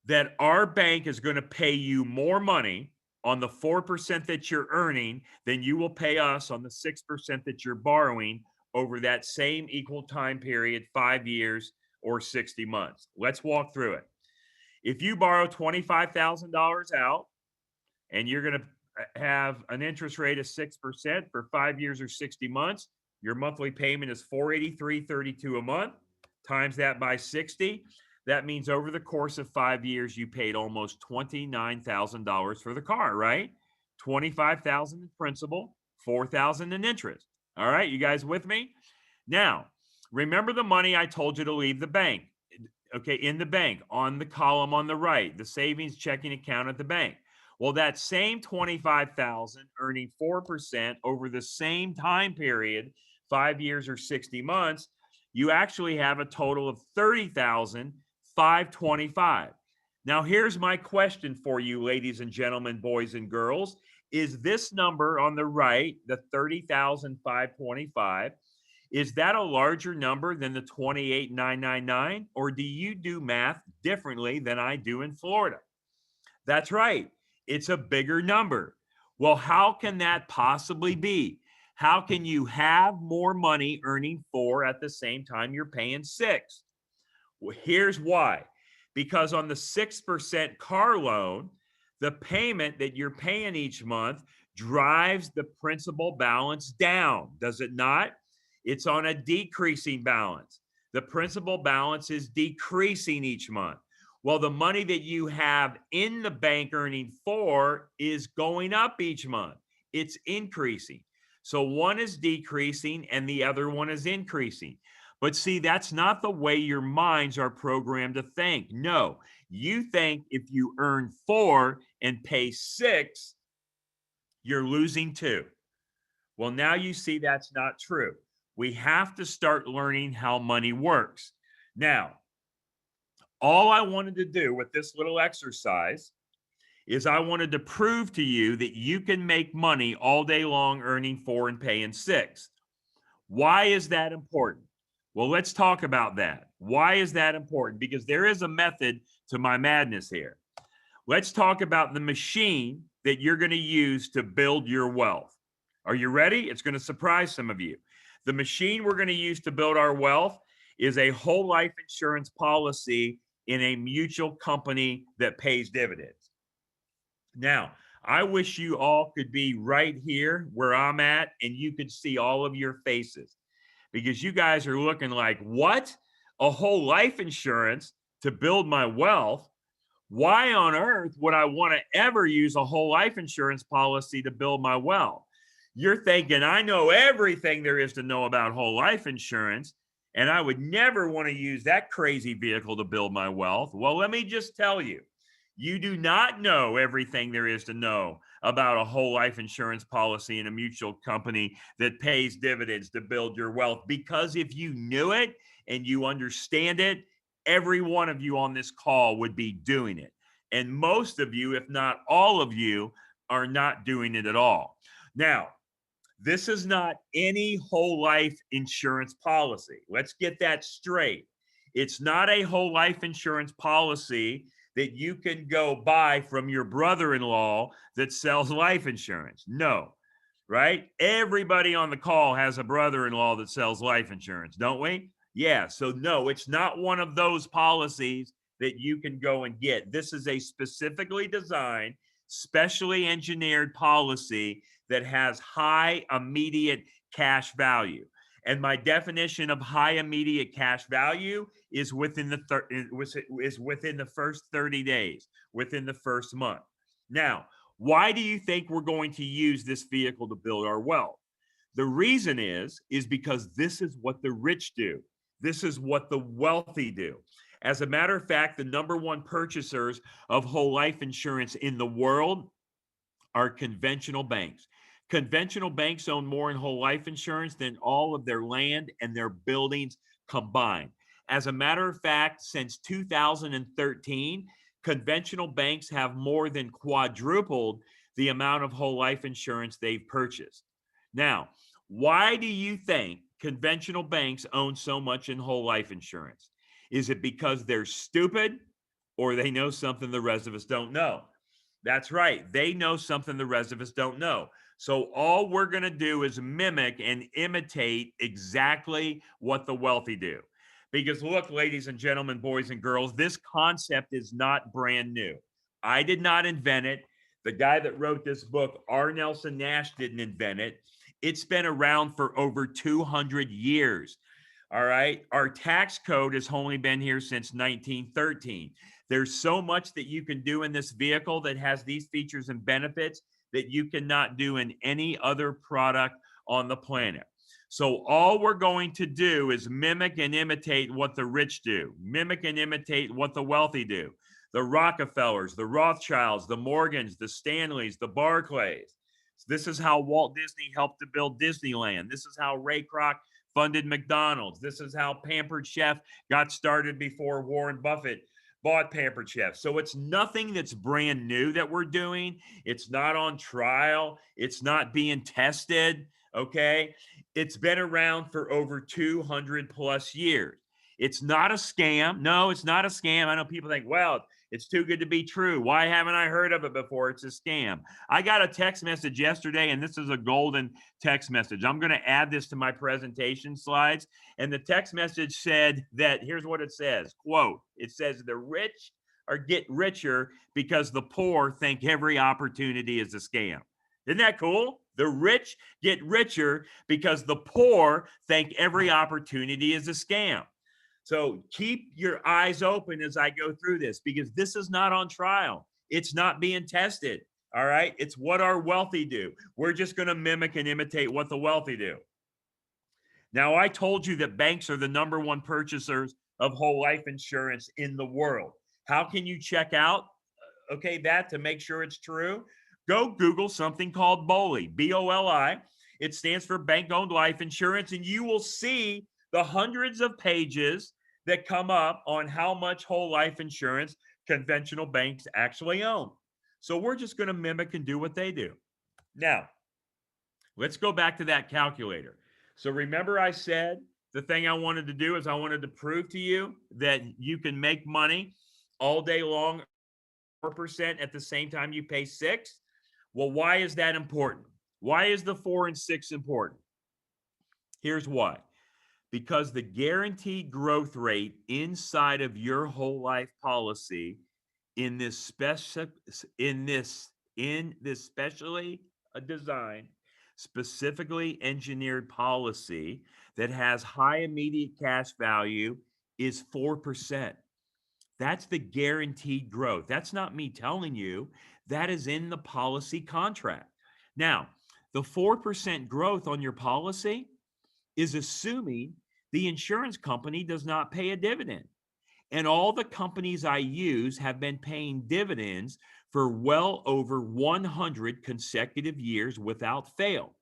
that our bank is going to pay you more money on the 4% that you're earning than you will pay us on the 6% that you're borrowing over that same equal time period, 5 years or 60 months. Let's walk through it. If you borrow $25,000 out and you're going to have an interest rate of 6% for 5 years or 60 months, your monthly payment is $483.32 a month. Times that by 60. That means over the course of 5 years, you paid almost $29,000 for the car, right? $25,000 in principal, $4,000 in interest. All right, you guys with me? Now, remember the money I told you to leave the bank. Okay, in the bank, on the column on the right, the savings checking account at the bank. Well, that same 25,000 earning 4% over the same time period, 5 years or 60 months, you actually have a total of 30,525. Now, here's my question for you, ladies and gentlemen, boys and girls. Is this number on the right, the 30,525, is that a larger number than the 28,999, or do you do math differently than I do in Florida? That's right. It's a bigger number. Well, how can that possibly be? How can you have more money earning 4 at the same time you're paying 6? Well, here's why. Because on the 6% car loan, the payment that you're paying each month drives the principal balance down, does it not? It's on a decreasing balance. The principal balance is decreasing each month. Well, the money that you have in the bank earning 4 is going up each month. It's increasing. So one is decreasing and the other one is increasing. But see, that's not the way your minds are programmed to think. No, you think if you earn 4 and pay 6, you're losing 2. Well, now you see that's not true. We have to start learning how money works. Now, all I wanted to do with this little exercise is I wanted to prove to you that you can make money all day long earning 4 and paying 6. Why is that important? Well, let's talk about that. Why is that important? Because there is a method to my madness here. Let's talk about the machine that you're going to use to build your wealth. Are you ready? It's going to surprise some of you. The machine we're going to use to build our wealth is a whole life insurance policy in a mutual company that pays dividends. Now, I wish you all could be right here where I'm at and you could see all of your faces, because you guys are looking like, what? A whole life insurance to build my wealth? Why on earth would I want to ever use a whole life insurance policy to build my wealth? You're thinking, I know everything there is to know about whole life insurance, and I would never want to use that crazy vehicle to build my wealth. Well, let me just tell you, you do not know everything there is to know about a whole life insurance policy in a mutual company that pays dividends to build your wealth. Because if you knew it and you understand it, every one of you on this call would be doing it. And most of you, if not all of you, are not doing it at all. Now, this is not any whole life insurance policy. Let's get that straight. It's not a whole life insurance policy that you can go buy from your brother-in-law that sells life insurance. No, right? Everybody on the call has a brother-in-law that sells life insurance, don't we? Yeah, so no, it's not one of those policies that you can go and get. This is a specifically designed, specially engineered policy that has high immediate cash value. And my definition of high immediate cash value is within the first 30 days, within the first month. Now, why do you think we're going to use this vehicle to build our wealth? The reason is because this is what the rich do. This is what the wealthy do. As a matter of fact, the number one purchasers of whole life insurance in the world are conventional banks. Conventional banks own more in whole life insurance than all of their land and their buildings combined. As a matter of fact, since 2013, conventional banks have more than quadrupled the amount of whole life insurance they've purchased. Now, why do you think conventional banks own so much in whole life insurance? Is it because they're stupid, or they know something the rest of us don't know? That's right. They know something the rest of us don't know. So all we're going to do is mimic and imitate exactly what the wealthy do. Because look, ladies and gentlemen, boys and girls, this concept is not brand new. I did not invent it. The guy that wrote this book, R. Nelson Nash, didn't invent it. It's been around for over 200 years. All right. Our tax code has only been here since 1913. There's so much that you can do in this vehicle that has these features and benefits that you cannot do in any other product on the planet. So all we're going to do is mimic and imitate what the rich do, mimic and imitate what the wealthy do. The Rockefellers, the Rothschilds, the Morgans, the Stanleys, the Barclays. This is how Walt Disney helped to build Disneyland. This is how Ray Kroc funded McDonald's. This is how Pampered Chef got started before Warren Buffett bought Pampered Chef. So it's nothing that's brand new that we're doing. It's not on trial. It's not being tested, okay? It's been around for over 200 plus years. It's not a scam. No, it's not a scam. I know people think, well, it's too good to be true. Why haven't I heard of it before? It's a scam. I got a text message yesterday, and this is a golden text message. I'm going to add this to my presentation slides. And the text message said that, here's what it says, quote, it says, the rich get richer because the poor think every opportunity is a scam. Isn't that cool? The rich get richer because the poor think every opportunity is a scam. So keep your eyes open as I go through this, because this is not on trial. It's not being tested. All right. It's what our wealthy do. We're just going to mimic and imitate what the wealthy do. Now, I told you that banks are the #1 purchasers of whole life insurance in the world. How can you check out, okay, that to make sure it's true? Go Google something called BOLI, B-O-L-I. It stands for bank-owned life insurance, and you will see the hundreds of pages that come up on how much whole life insurance conventional banks actually own. So we're just going to mimic and do what they do. Now, let's go back to that calculator. So remember I said the thing I wanted to do is I wanted to prove to you that you can make money all day long, 4% at the same time you pay 6%. Well, why is that important? Why is the 4 and 6 important? Here's why. Because the guaranteed growth rate inside of your whole life policy in this specially designed, specifically engineered policy that has high immediate cash value is 4%. That's the guaranteed growth. That's not me telling you. That is in the policy contract. Now, the 4% growth on your policy is assuming the insurance company does not pay a dividend. And all the companies I use have been paying dividends for well over 100 consecutive years without fail.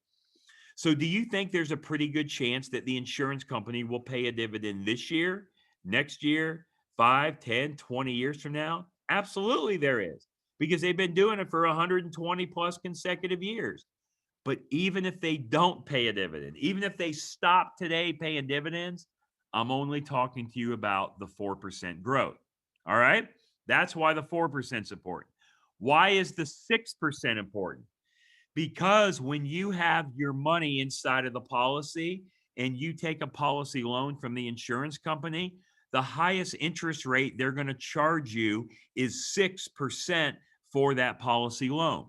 So do you think there's a pretty good chance that the insurance company will pay a dividend this year, next year, 5, 10, 20 years from now? Absolutely there is, because they've been doing it for 120 plus consecutive years. But even if they don't pay a dividend, even if they stop today paying dividends, I'm only talking to you about the 4% growth. All right? That's why the 4% is important. Why is the 6% important? Because when you have your money inside of the policy and you take a policy loan from the insurance company, the highest interest rate they're going to charge you is 6% for that policy loan.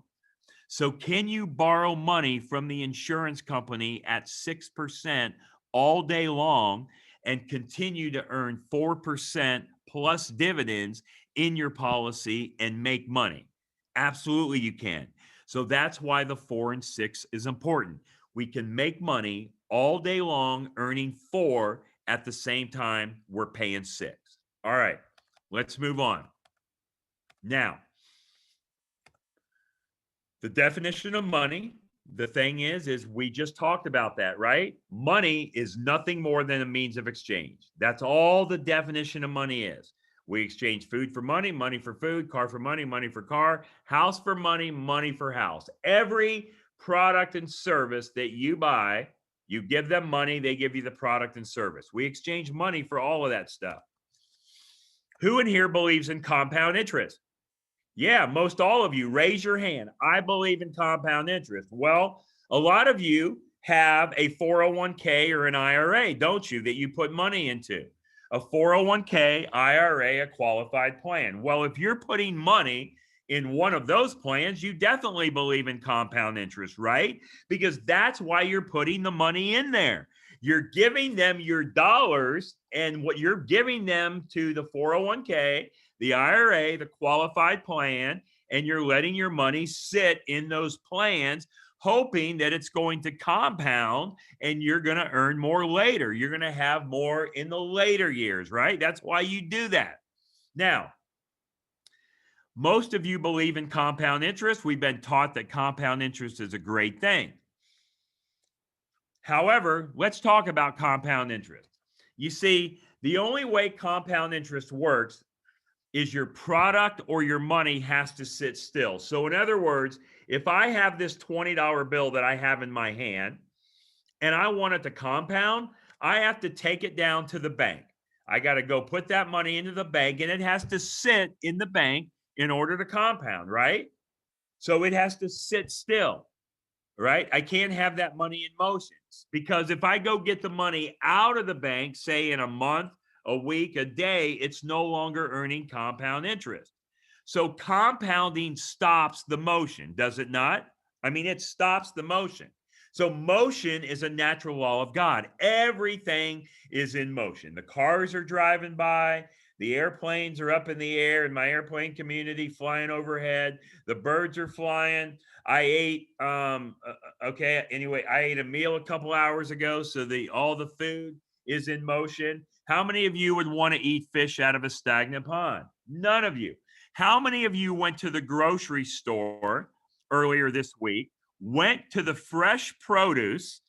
So can you borrow money from the insurance company at 6% all day long and continue to earn 4% plus dividends in your policy and make money? Absolutely you can. So that's why the 4 and 6 is important. We can make money all day long earning 4 at the same time we're paying 6. All right, let's move on. Now, the definition of money, the thing is we just talked about that, right? Money is nothing more than a means of exchange. That's all the definition of money is. We exchange food for money, money for food, car for money, money for car, house for money, money for house. Every product and service that you buy, you give them money, they give you the product and service. We exchange money for all of that stuff. Who in here believes in compound interest? Yeah, most all of you, raise your hand. I believe in compound interest. Well, a lot of you have a 401k or an IRA, don't you, that you put money into? A 401k, IRA, a qualified plan. Well, if you're putting money in one of those plans, you definitely believe in compound interest, right? Because that's why you're putting the money in there. You're giving them your dollars, and what you're giving them to the 401k, the IRA, the qualified plan, and you're letting your money sit in those plans, hoping that it's going to compound and you're going to earn more later. You're going to have more in the later years, right? That's why you do that. Now, most of you believe in compound interest. We've been taught that compound interest is a great thing. However, let's talk about compound interest. You see, the only way compound interest works is your product or your money has to sit still. So in other words, if I have this $20 bill that I have in my hand and I want it to compound, I have to take it down to the bank. I got to go put that money into the bank and it has to sit in the bank in order to compound, right? So it has to sit still, right? I can't have that money in motion because if I go get the money out of the bank, say in a month, a week, a day, it's no longer earning compound interest. So compounding stops the motion, does it not? I mean, it stops the motion. So motion is a natural law of God. Everything is in motion. The cars are driving by. The airplanes are up in the air in my airplane community, flying overhead. The birds are flying. I ate, anyway, I ate a meal a couple hours ago. So all the food is in motion. How many of you would want to eat fish out of a stagnant pond? None of you. How many of you went to the grocery store earlier this week, went to the fresh produce?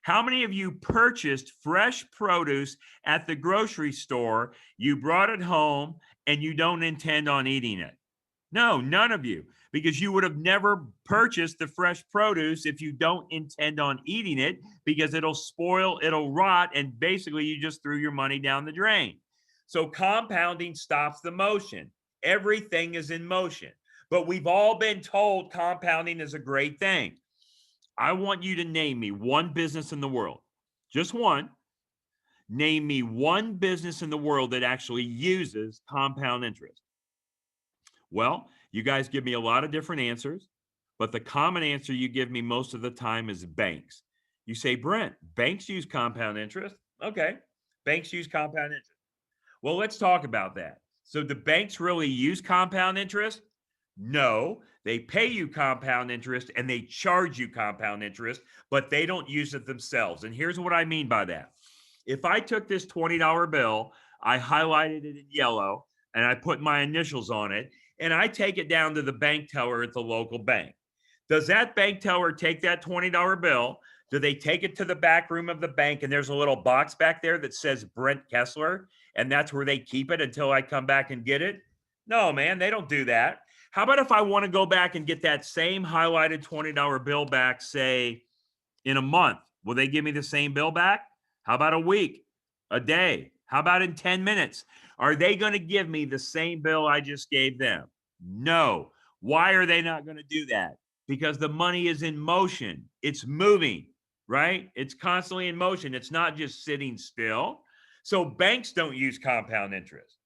How many of you purchased fresh produce at the grocery store, you brought it home, and you don't intend on eating it? No, none of you, because you would have never purchased the fresh produce if you don't intend on eating it, because it'll spoil, it'll rot, and basically you just threw your money down the drain. So compounding stops the motion. Everything is in motion, but we've all been told compounding is a great thing. I want you to name me one business in the world, just one. Name me one business in the world that actually uses compound interest. Well, you guys give me a lot of different answers, but the common answer you give me most of the time is banks. You say, Brent, banks use compound interest? Okay, banks use compound interest. Well, let's talk about that. So do banks really use compound interest? No, they pay you compound interest and they charge you compound interest, but they don't use it themselves. And here's what I mean by that. If I took this $20 bill, I highlighted it in yellow, and I put my initials on it, and I take it down to the bank teller at the local bank. Does that bank teller take that $20 bill? Do they take it to the back room of the bank, and there's a little box back there that says Brent Kessler, and that's where they keep it until I come back and get it? No, man, they don't do that. How about if I want to go back and get that same highlighted $20 bill back, say, in a month? Will they give me the same bill back? How about a week, a day? How about in 10 minutes? Are they going to give me the same bill I just gave them? No. Why are they not going to do that? Because the money is in motion. It's moving, right? It's constantly in motion. It's not just sitting still. So banks don't use compound interest.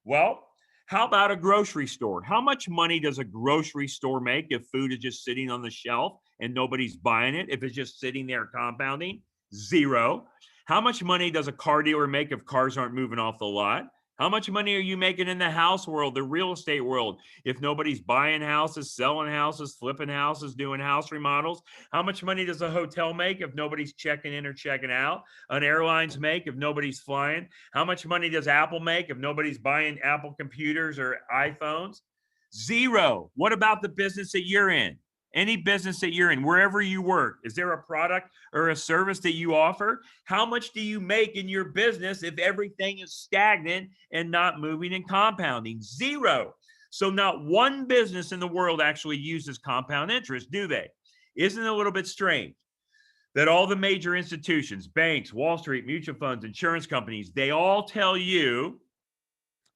Well, how about a grocery store? How much money does a grocery store make if food is just sitting on the shelf and nobody's buying it? If it's just sitting there compounding? Zero. How much money does a car dealer make if cars aren't moving off the lot? How much money are you making in the house world, the real estate world, if nobody's buying houses, selling houses, flipping houses, doing house remodels? How much money does a hotel make if nobody's checking in or checking out? An airlines make if nobody's flying? How much money does Apple make if nobody's buying Apple computers or iPhones? Zero. What about the business that you're in? Any business that you're in, wherever you work, is there a product or a service that you offer? How much do you make in your business if everything is stagnant and not moving and compounding? Zero. So not one business in the world actually uses compound interest, do they? Isn't it a little bit strange that all the major institutions, banks, Wall Street, mutual funds, insurance companies, they all tell you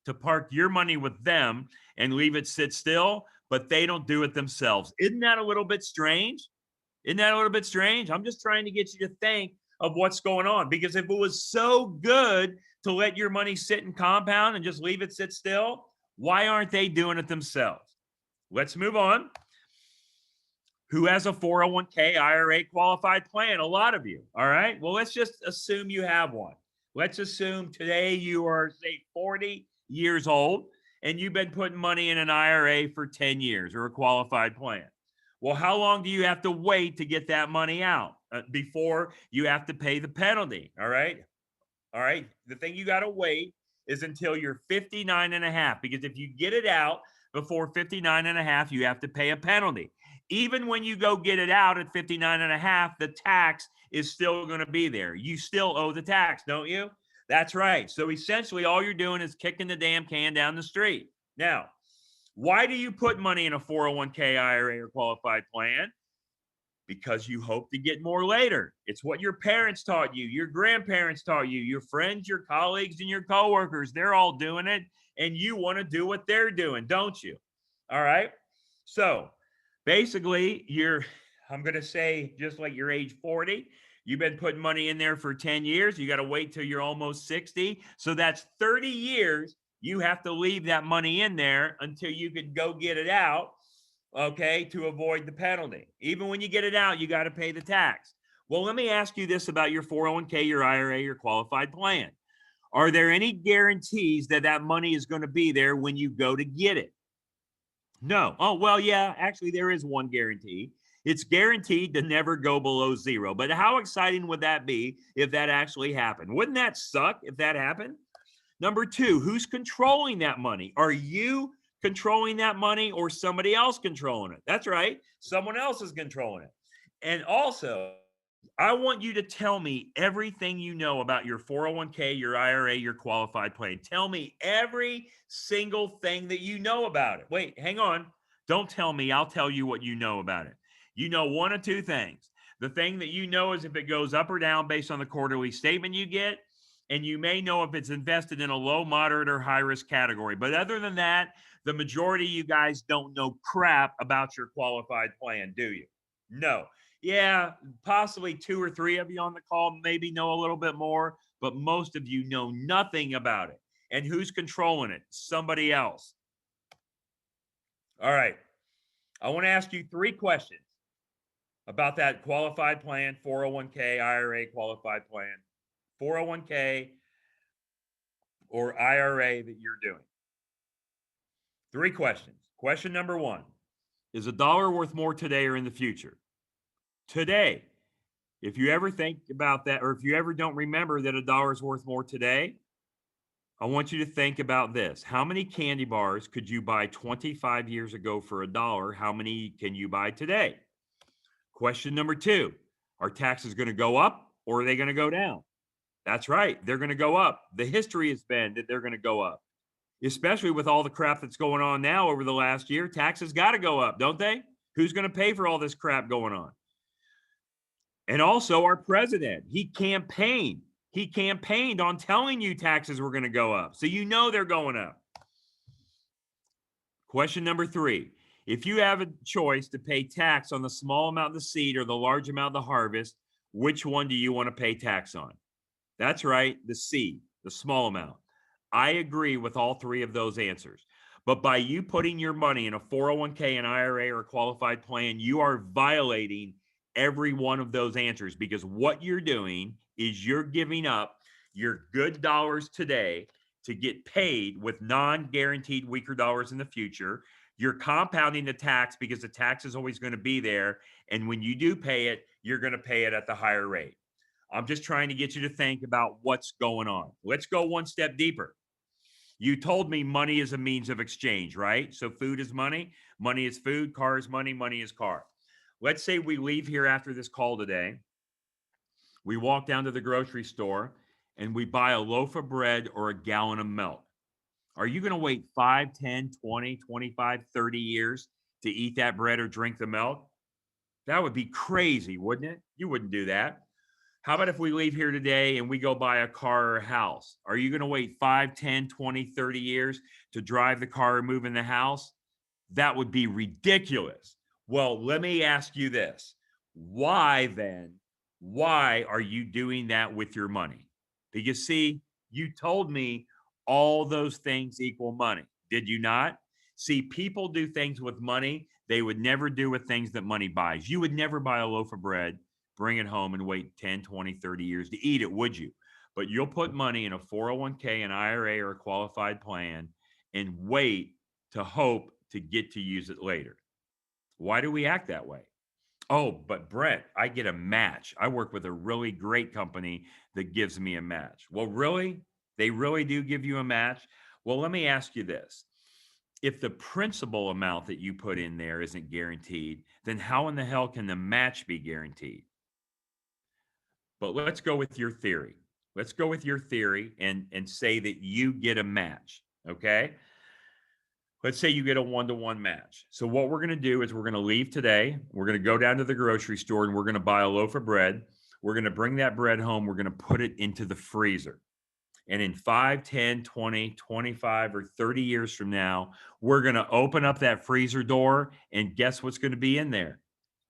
to park your money with them and leave it sit still, but they don't do it themselves? Isn't that a little bit strange? Isn't that a little bit strange? I'm just trying to get you to think of what's going on, because if it was so good to let your money sit and compound and just leave it sit still, why aren't they doing it themselves? Let's move on. Who has a 401k, IRA qualified plan? A lot of you. All right. Well, let's just assume you have one. Let's assume today you are, say, 40 years old and you've been putting money in an IRA for 10 years or a qualified plan. Well, how long do you have to wait to get that money out before you have to pay the penalty? All right. All right. The thing you got to wait is until you're 59 and a half, because if you get it out before 59 and a half, you have to pay a penalty. Even when you go get it out at 59 and a half, the tax is still going to be there. You still owe the tax, don't you? That's right. So essentially all you're doing is kicking the damn can down the street. Now, why do you put money in a 401k, IRA, or qualified plan? Because you hope to get more later. It's what your parents taught you, your grandparents taught you, your friends, your colleagues, and your coworkers. They're all doing it, and you want to do what they're doing, don't you? All right. So basically, I'm going to say, just like you're age 40, you've been putting money in there for 10 years. You got to wait till you're almost 60. So that's 30 years. You have to leave that money in there until you could go get it out, okay, to avoid the penalty. Even when you get it out, you got to pay the tax. Well, let me ask you this about your 401k, your IRA, your qualified plan. Are there any guarantees that that money is going to be there when you go to get it? No. Oh, well, yeah, actually, there is one guarantee. It's guaranteed to never go below zero. But how exciting would that be if that actually happened? Wouldn't that suck if that happened? Number two, who's controlling that money? Are you controlling that money or somebody else controlling it? That's right. Someone else is controlling it. And also, I want you to tell me everything you know about your 401k, your IRA, your qualified plan. Tell me every single thing that you know about it. Wait, hang on. Don't tell me. I'll tell you what you know about it. You know one of two things. The thing that you know is if it goes up or down based on the quarterly statement you get, and you may know if it's invested in a low, moderate, or high risk category. But other than that, the majority of you guys don't know crap about your qualified plan, do you? No. Yeah, possibly 2 or 3 of you on the call maybe know a little bit more, but most of you know nothing about it. And who's controlling it? Somebody else. All right. I want to ask you 3 questions about that qualified plan, 401k, IRA qualified plan, 401k, or IRA that you're doing. 3 questions. Question number 1, is a dollar worth more today or in the future? Today. If you ever think about that, or if you ever don't remember that a dollar is worth more today, I want you to think about this. How many candy bars could you buy 25 years ago for $1? How many can you buy today? Question number 2, are taxes going to go up or are they going to go down? That's right. They're going to go up. The history has been that they're going to go up, especially with all the crap that's going on now over the last year. Taxes got to go up, don't they? Who's going to pay for all this crap going on? And also our president, he campaigned on telling you taxes were going to go up. So you know they're going up. Question number 3, if you have a choice to pay tax on the small amount of the seed or the large amount of the harvest, which one do you want to pay tax on? That's right, the seed, the small amount. I agree with all 3 of those answers. But by you putting your money in a 401k, an IRA, or a qualified plan, you are violating every one of those answers, because what you're doing is you're giving up your good dollars today to get paid with non-guaranteed weaker dollars in the future. You're compounding the tax because the tax is always going to be there. And when you do pay it, you're going to pay it at the higher rate. I'm just trying to get you to think about what's going on. Let's go one step deeper. You told me money is a means of exchange, right? So food is money, money is food, car is money, money is car. Let's say we leave here after this call today. We walk down to the grocery store and we buy a loaf of bread or a gallon of milk. Are you going to wait 5, 10, 20, 25, 30 years to eat that bread or drink the milk? That would be crazy, wouldn't it? You wouldn't do that. How about if we leave here today and we go buy a car or a house? Are you going to wait 5, 10, 20, 30 years to drive the car or move in the house? That would be ridiculous. Well, let me ask you this. Why are you doing that with your money? Because see, you told me all those things equal money. Did you not? See, people do things with money they would never do with things that money buys. You would never buy a loaf of bread, bring it home, and wait 10, 20, 30 years to eat it, would you? But you'll put money in a 401k, an IRA, or a qualified plan and wait to hope to get to use it later. Why do we act that way? Oh, but Brett, I get a match. I work with a really great company that gives me a match. Well, really? They really do give you a match? Well, let me ask you this. If the principal amount that you put in there isn't guaranteed, then how in the hell can the match be guaranteed? But let's go with your theory. Let's go with your theory and say that you get a match, okay? Let's say you get a one-to-one match. So what we're going to do is we're going to leave today. We're going to go down to the grocery store and we're going to buy a loaf of bread. We're going to bring that bread home. We're going to put it into the freezer. And in 5, 10, 20, 25, or 30 years from now, we're going to open up that freezer door and guess what's going to be in there?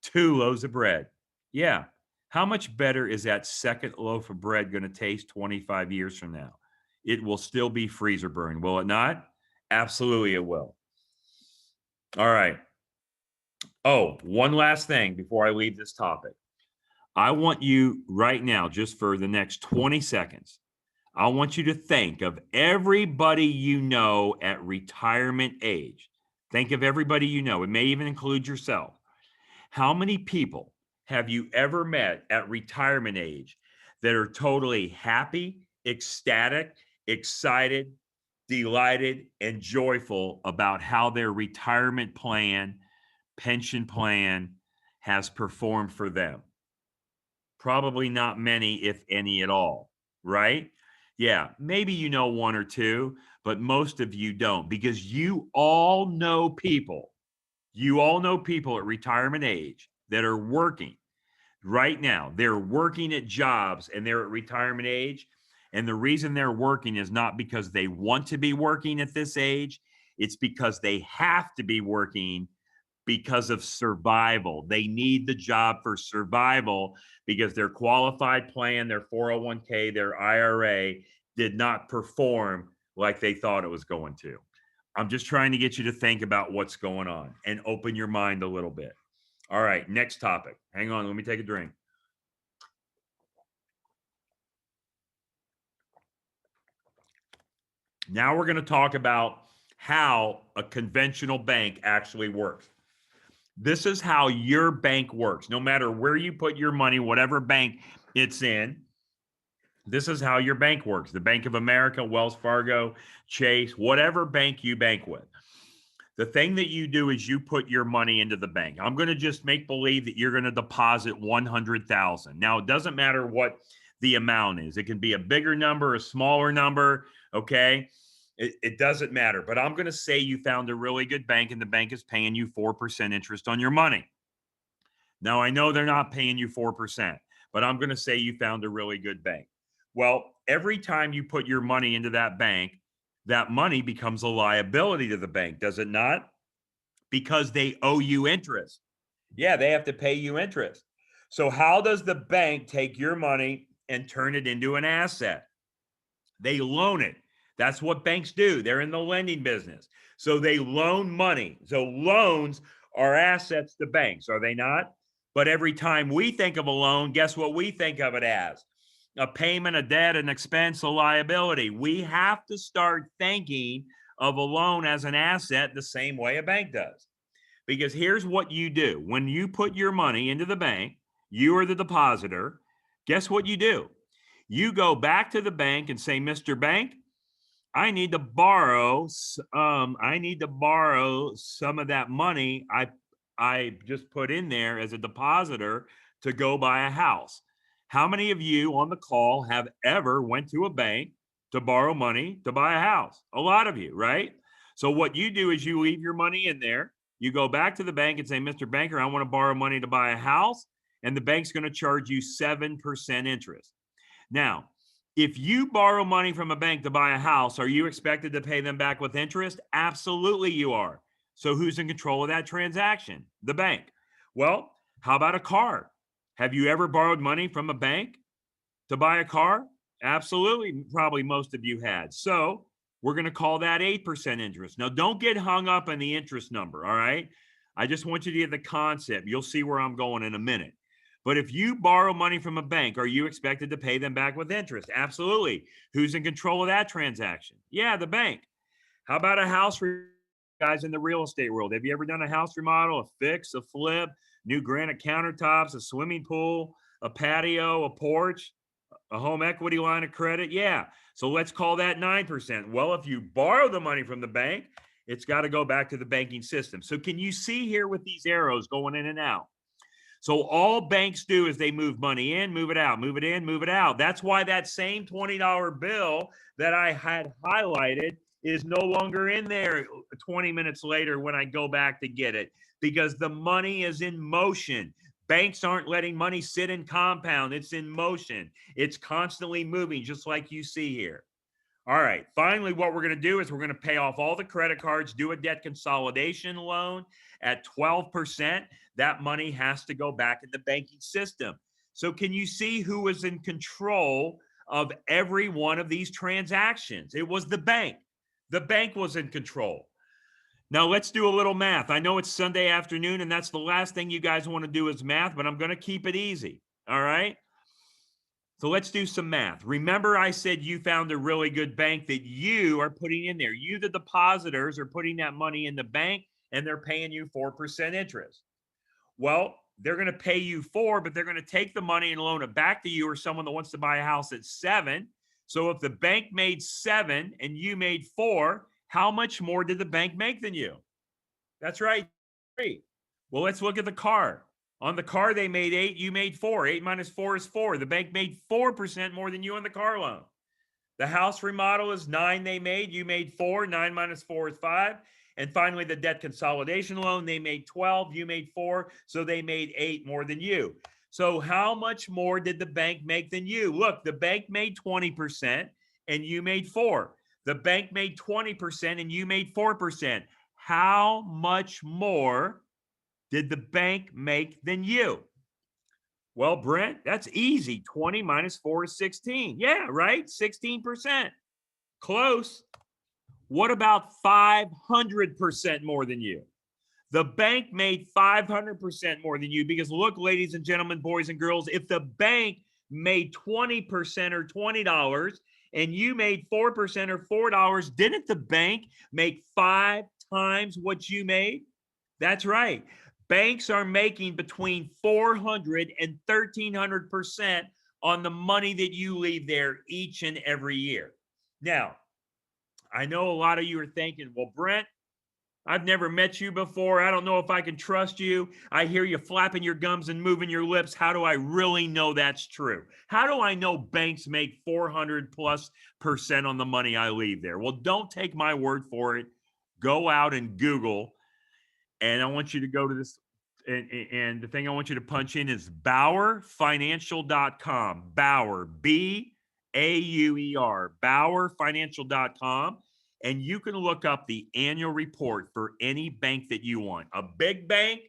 2 loaves of bread. Yeah. How much better is that second loaf of bread going to taste 25 years from now? It will still be freezer burn, will it not? Absolutely, it will. All right. Oh, one last thing before I leave this topic. I want you right now, just for the next 20 seconds, I want you to think of everybody you know at retirement age. Think of everybody you know. It may even include yourself. How many people have you ever met at retirement age that are totally happy, ecstatic, excited, delighted, and joyful about how their retirement plan, pension plan has performed for them? Probably not many, if any at all, right? Yeah, maybe you know 1 or 2, but most of you don't, because you all know people at retirement age that are working right now. They're working at jobs and they're at retirement age. And the reason they're working is not because they want to be working at this age. It's because they have to be working because of survival. They need the job for survival because their qualified plan, their 401k, their IRA did not perform like they thought it was going to. I'm just trying to get you to think about what's going on and open your mind a little bit. All right, next topic. Hang on, let me take a drink. Now we're going to talk about how a conventional bank actually works. This is how your bank works. No matter where you put your money, whatever bank it's in, this is how your bank works. The Bank of America, Wells Fargo, Chase, whatever bank you bank with. The thing that you do is you put your money into the bank. I'm going to just make believe that you're going to deposit $100,000. Now, it doesn't matter what the amount is. It can be a bigger number, a smaller number, okay? It doesn't matter. But I'm going to say you found a really good bank and the bank is paying you 4% interest on your money. Now, I know they're not paying you 4%, but I'm going to say you found a really good bank. Well, every time you put your money into that bank, that money becomes a liability to the bank, does it not? Because they owe you interest. Yeah, they have to pay you interest. So how does the bank take your money and turn it into an asset? They loan it. That's what banks do. They're in the lending business. So they loan money. So loans are assets to banks, are they not? But every time we think of a loan, guess what we think of it as? A payment, a debt, an expense, a liability. We have to start thinking of a loan as an asset the same way a bank does. Because here's what you do. When you put your money into the bank, you are the depositor. Guess what you do? You go back to the bank and say, Mr. Bank, I need to borrow some of that money I just put in there as a depositor to go buy a house. How many of you on the call have ever went to a bank to borrow money to buy a house? A lot of you, right? So what you do is you leave your money in there. You go back to the bank and say, Mr. Banker, I want to borrow money to buy a house. And the bank's going to charge you 7% interest. Now, if you borrow money from a bank to buy a house, are you expected to pay them back with interest? Absolutely you are. So who's in control of that transaction? The bank. Well, how about a car? Have you ever borrowed money from a bank to buy a car? Absolutely. Probably most of you had. So we're going to call that 8% interest. Now, don't get hung up on the interest number, all right? I just want you to get the concept. You'll see where I'm going in a minute. But if you borrow money from a bank, are you expected to pay them back with interest? Absolutely. Who's in control of that transaction? Yeah, the bank. How about a house guys in the real estate world. Have you ever done a house remodel, a fix, a flip, new granite countertops, a swimming pool, a patio, a porch, a home equity line of credit? Yeah. So let's call that 9%. Well, if you borrow the money from the bank, it's got to go back to the banking system. So can you see here with these arrows going in and out? So all banks do is they move money in, move it out, move it in, move it out. That's why that same $20 bill that I had highlighted is no longer in there 20 minutes later when I go back to get it, because the money is in motion. Banks aren't letting money sit in compound. It's in motion. It's constantly moving, just like you see here. All right. Finally, what we're going to do is we're going to pay off all the credit cards, do a debt consolidation loan at 12%. That money has to go back in the banking system. So can you see who was in control of every one of these transactions? It was the bank. The bank was in control. Now let's do a little math. I know it's Sunday afternoon and that's the last thing you guys want to do is math, but I'm going to keep it easy. All right. So let's do some math. Remember, I said you found a really good bank that you are putting in there. You, the depositors, are putting that money in the bank and they're paying you 4% interest. Well, they're going to pay you 4, but they're going to take the money and loan it back to you or someone that wants to buy a house at 7. So if the bank made 7 and you made 4, how much more did the bank make than you? That's right, 3. Well, let's look at the car. On the car, they made 8, you made 4. 8 minus 4 is 4. The bank made 4% more than you on the car loan. The house remodel is 9 they made, you made 4. 9 minus 4 is 5. And finally, the debt consolidation loan, they made 12, you made 4, so they made 8 more than you. So how much more did the bank make than you? Look, the bank made 20% and you made 4. The bank made 20% and you made 4%. How much more did the bank make than you? Well, Brent, that's easy. 20 minus 4 is 16. Yeah, right? 16%. Close. What about 500% more than you? The bank made 500% more than you because look, ladies and gentlemen, boys and girls, if the bank made 20% or $20 and you made 4% or $4, didn't the bank make 5 times what you made? That's right. Banks are making between 400 and 1,300% on the money that you leave there each and every year. Now, I know a lot of you are thinking, well, Brent, I've never met you before. I don't know if I can trust you. I hear you flapping your gums and moving your lips. How do I really know that's true? How do I know banks make 400+% on the money I leave there? Well, don't take my word for it. Go out and Google. And I want you to go to this. And the thing I want you to punch in is BauerFinancial.com. Bauer, B-A-U-E-R, BauerFinancial.com. And you can look up the annual report for any bank that you want, a big bank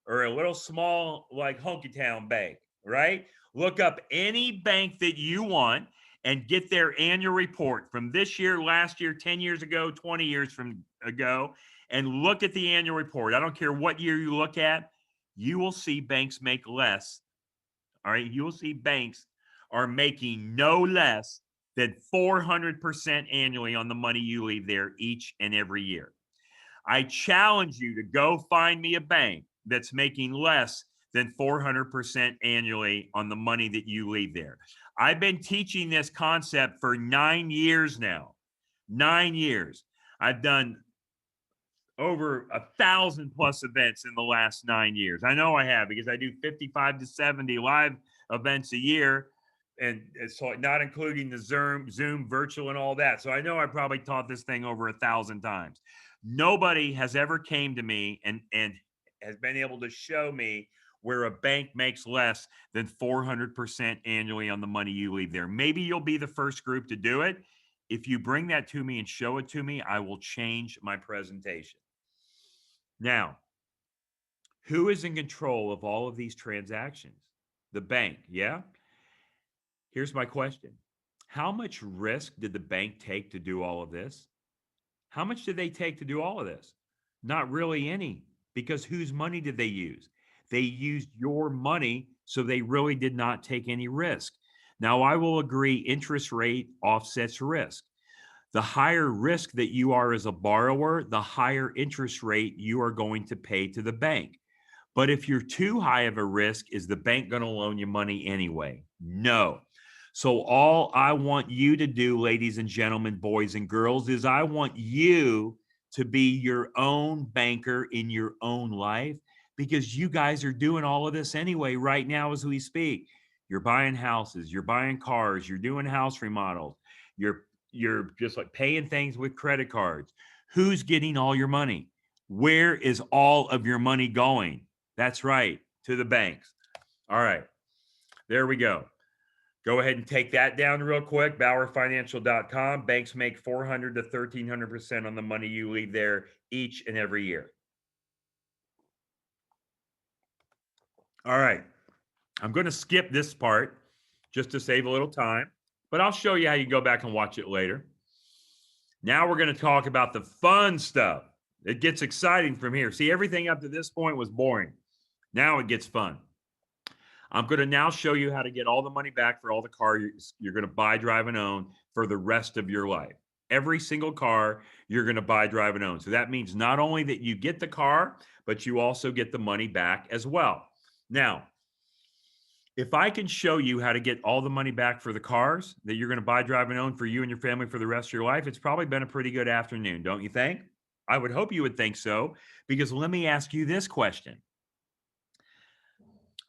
or a little small, like Honky Town bank, right? Look up any bank that you want and get their annual report from this year, last year, 10 years ago, 20 years ago, and look at the annual report. I don't care what year you look at, you will see banks make less. All right, you will see banks are making no less than 400% annually on the money you leave there each and every year. I challenge you to go find me a bank that's making less than 400% annually on the money that you leave there. I've been teaching this concept for 9 years now. 9 years. I've done over 1,000+ events in the last 9 years. I know I have because I do 55 to 70 live events a year. And so not including the Zoom virtual and all that. So I know I probably taught this thing over 1,000 times. Nobody has ever came to me and has been able to show me where a bank makes less than 400% annually on the money you leave there. Maybe you'll be the first group to do it. If you bring that to me and show it to me, I will change my presentation. Now, who is in control of all of these transactions? The bank, yeah? Here's my question. How much risk did the bank take to do all of this? How much did they take to do all of this? Not really any, because whose money did they use? They used your money, so they really did not take any risk. Now, I will agree interest rate offsets risk. The higher risk that you are as a borrower, the higher interest rate you are going to pay to the bank. But if you're too high of a risk, is the bank going to loan you money anyway? No. So all I want you to do, ladies and gentlemen, boys and girls, is I want you to be your own banker in your own life, because you guys are doing all of this anyway right now as we speak. You're buying houses, you're buying cars, you're doing house remodels, you're just like paying things with credit cards. Who's getting all your money? Where is all of your money going? That's right, to the banks. All right, there we go. Go ahead and take that down real quick. BauerFinancial.com. Banks make 400 to 1,300% on the money you leave there each and every year. All right, I'm going to skip this part just to save a little time, but I'll show you how you go back and watch it later. Now we're going to talk about the fun stuff. It gets exciting from here. See, everything up to this point was boring. Now it gets fun. I'm going to now show you how to get all the money back for all the cars you're going to buy, drive, and own for the rest of your life. Every single car you're going to buy, drive, and own. So that means not only that you get the car, but you also get the money back as well. Now, if I can show you how to get all the money back for the cars that you're going to buy, drive, and own for you and your family for the rest of your life, it's probably been a pretty good afternoon, don't you think? I would hope you would think so, because let me ask you this question.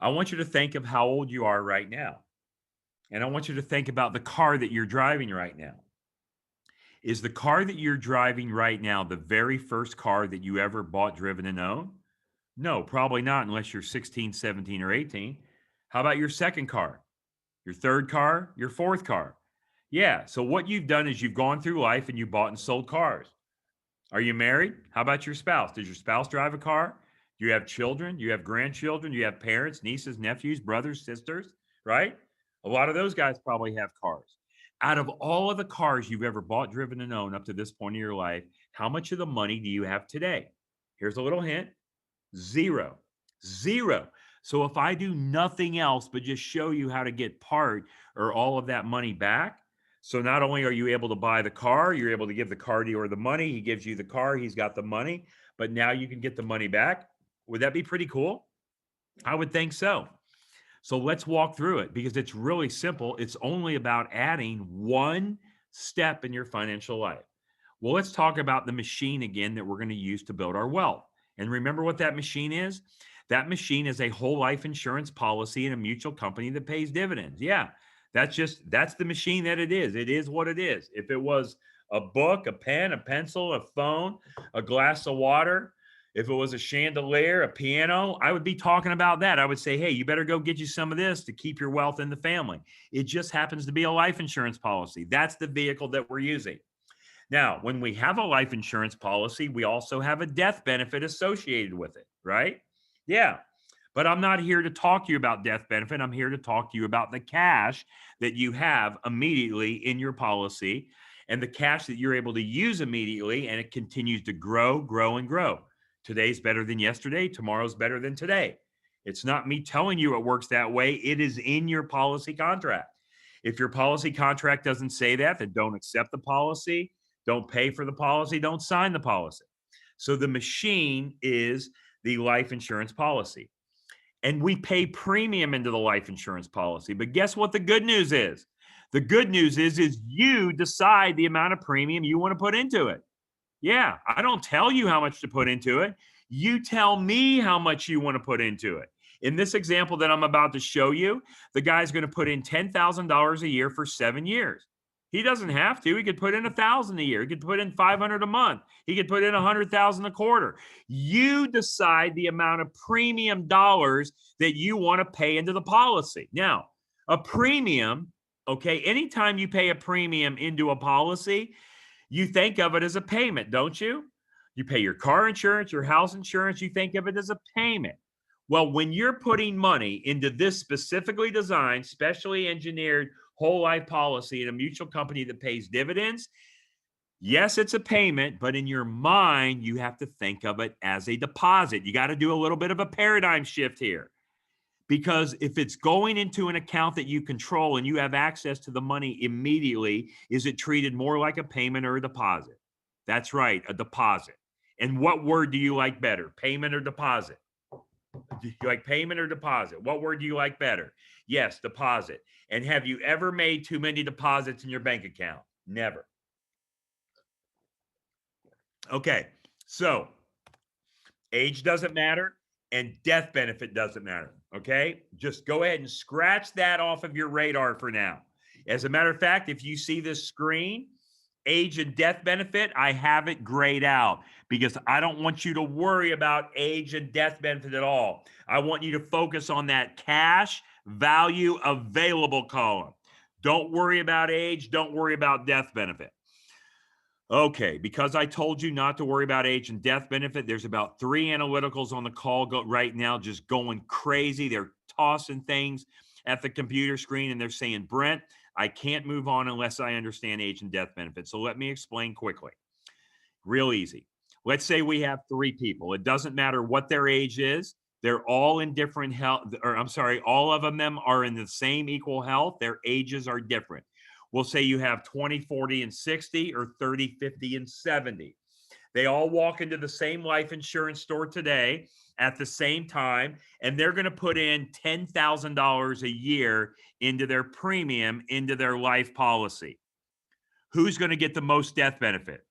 I want you to think of how old you are right now. And I want you to think about the car that you're driving right now. Is the car that you're driving right now the very first car that you ever bought, driven, and owned? No, probably not, unless you're 16, 17, or 18. How about your second car, your third car, your fourth car? Yeah, so what you've done is you've gone through life and you bought and sold cars. Are you married? How about your spouse? Does your spouse drive a car? Do you have children? Do you have grandchildren? Do you have parents, nieces, nephews, brothers, sisters, right? A lot of those guys probably have cars. Out of all of the cars you've ever bought, driven, and owned up to this point in your life, how much of the money do you have today? Here's a little hint. Zero. Zero. So if I do nothing else but just show you how to get part or all of that money back, so not only are you able to buy the car, you're able to give the car dealer the money. He gives you the car, he's got the money, but now you can get the money back. Would that be pretty cool? I would think so. So let's walk through it, because it's really simple. It's only about adding one step in your financial life. Well, let's talk about the machine again that we're going to use to build our wealth. And remember what that machine is? That machine is a whole life insurance policy in a mutual company that pays dividends. Yeah, that's the machine that it is. It is what it is. If it was a book, a pen, a pencil, a phone, a glass of water, if it was a chandelier, a piano, I would be talking about that. I would say, hey, you better go get you some of this to keep your wealth in the family. It just happens to be a life insurance policy. That's the vehicle that we're using. Now, when we have a life insurance policy, we also have a death benefit associated with it, right? Yeah. But I'm not here to talk to you about death benefit. I'm here to talk to you about the cash that you have immediately in your policy, and the cash that you're able to use immediately, and it continues to grow, grow, and grow. Today's better than yesterday. Tomorrow's better than today. It's not me telling you it works that way. It is in your policy contract. If your policy contract doesn't say that, then don't accept the policy. Don't pay for the policy. Don't sign the policy. So the machine is the life insurance policy. And we pay premium into the life insurance policy. But guess what the good news is? The good news is you decide the amount of premium you want to put into it. Yeah, I don't tell you how much to put into it. You tell me how much you want to put into it. In this example that I'm about to show you, the guy's going to put in $10,000 a year for 7 years. He doesn't have to. He could put in $1,000 a year. He could put in $500 a month. He could put in $100,000 a quarter. You decide the amount of premium dollars that you want to pay into the policy. Now, a premium, okay, anytime you pay a premium into a policy, you think of it as a payment, don't you? You pay your car insurance, your house insurance, you think of it as a payment. Well, when you're putting money into this specifically designed, specially engineered whole life policy in a mutual company that pays dividends, yes, it's a payment, but in your mind, you have to think of it as a deposit. You got to do a little bit of a paradigm shift here. Because if it's going into an account that you control and you have access to the money immediately, is it treated more like a payment or a deposit? That's right, a deposit. And what word do you like better, payment or deposit? Do you like payment or deposit? What word do you like better? Yes, deposit. And have you ever made too many deposits in your bank account? Never. Okay, so age doesn't matter and death benefit doesn't matter, okay? Just go ahead and scratch that off of your radar for now. As a matter of fact, if you see this screen, age and death benefit, I have it grayed out because I don't want you to worry about age and death benefit at all. I want you to focus on that cash value available column. Don't worry about age. Don't worry about death benefit. Okay, because I told you not to worry about age and death benefit, there's about 3 analyticals on the call right now just going crazy. They're tossing things at the computer screen and they're saying, Brent, I can't move on unless I understand age and death benefit. So let me explain quickly. Real easy. Let's say we have 3 people. It doesn't matter what their age is. They're all in different health, or I'm sorry, all of them are in the same equal health. Their ages are different. We'll say you have 20, 40, and 60, or 30, 50, and 70. They all walk into the same life insurance store today at the same time, and they're going to put in $10,000 a year into their premium, into their life policy. Who's going to get the most death benefit?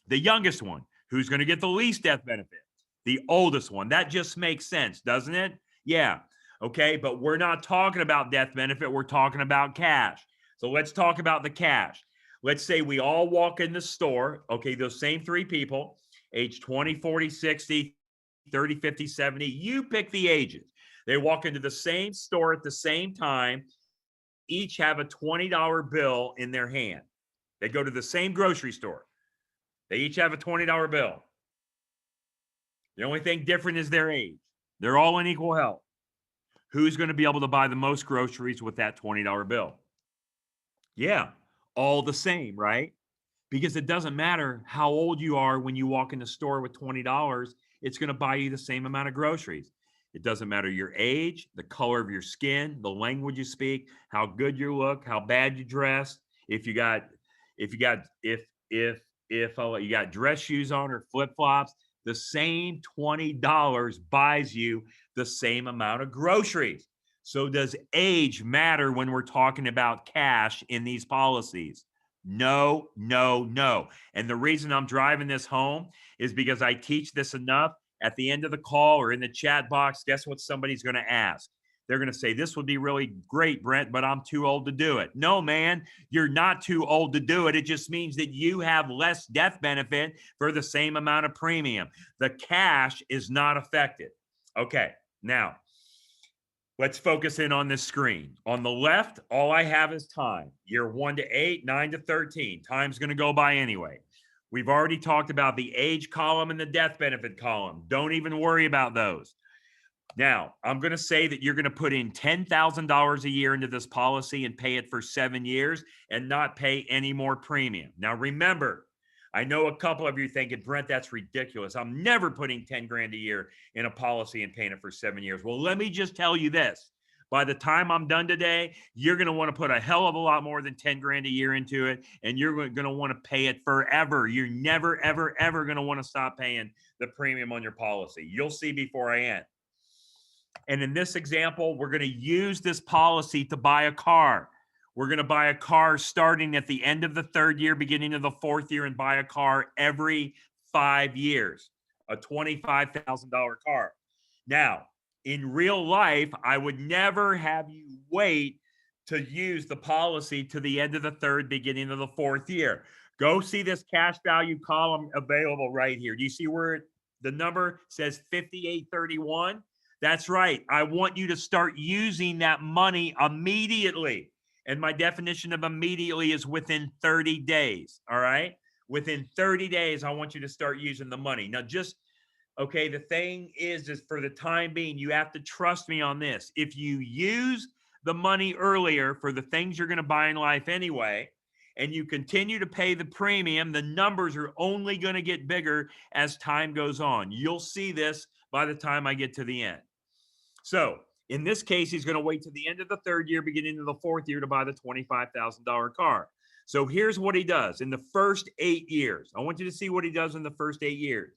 The youngest one. Who's going to get the least death benefit? The oldest one. That just makes sense, doesn't it? Yeah. Okay, but we're not talking about death benefit. We're talking about cash. So let's talk about the cash. Let's say we all walk in the store, okay, those same 3 people, age 20, 40, 60, 30, 50, 70, you pick the ages. They walk into the same store at the same time, each have a $20 bill in their hand. They go to the same grocery store. They each have a $20 bill. The only thing different is their age. They're all in equal health. Who's going to be able to buy the most groceries with that $20 bill? Yeah, all the same, right? Because it doesn't matter how old you are when you walk in the store with $20, it's going to buy you the same amount of groceries. It doesn't matter your age, the color of your skin, the language you speak, how good you look, how bad you dress, if you got dress shoes on or flip-flops, the same $20 buys you the same amount of groceries. So does age matter when we're talking about cash in these policies? No, no, no. And the reason I'm driving this home is because I teach this enough. At the end of the call or in the chat box, guess what somebody's going to ask? They're going to say, this would be really great, Brent, but I'm too old to do it. No, man, you're not too old to do it. It just means that you have less death benefit for the same amount of premium. The cash is not affected. Okay, now, let's focus in on this screen. On the left, all I have is time. Year 1 to 8, 9 to 13. Time's going to go by anyway. We've already talked about the age column and the death benefit column. Don't even worry about those. Now, I'm going to say that you're going to put in $10,000 a year into this policy and pay it for 7 years and not pay any more premium. Now, remember, I know a couple of you thinking, Brent, that's ridiculous. I'm never putting 10 grand a year in a policy and paying it for 7 years. Well, let me just tell you this. By the time I'm done today, you're going to want to put a hell of a lot more than 10 grand a year into it, and you're going to want to pay it forever. You're never, ever, ever going to want to stop paying the premium on your policy. You'll see before I end. And in this example, we're going to use this policy to buy a car. We're going to buy a car starting at the end of the 3rd year, beginning of the 4th year, and buy a car every 5 years, a $25,000 car. Now, in real life, I would never have you wait to use the policy to the end of the 3rd, beginning of the 4th year. Go see this cash value column available right here. Do you see where the number says 5831? That's right. I want you to start using that money immediately. And my definition of immediately is within 30 days. All right. Within 30 days, I want you to start using the money. Now, okay, the thing is for the time being, you have to trust me on this. If you use the money earlier for the things you're going to buy in life anyway, and you continue to pay the premium, the numbers are only going to get bigger as time goes on. You'll see this by the time I get to the end. So In this case, he's going to wait to the end of the third year, beginning of the fourth year to buy the $25,000 car. So here's what he does in the first 8 years. I want you to see what he does in the first 8 years.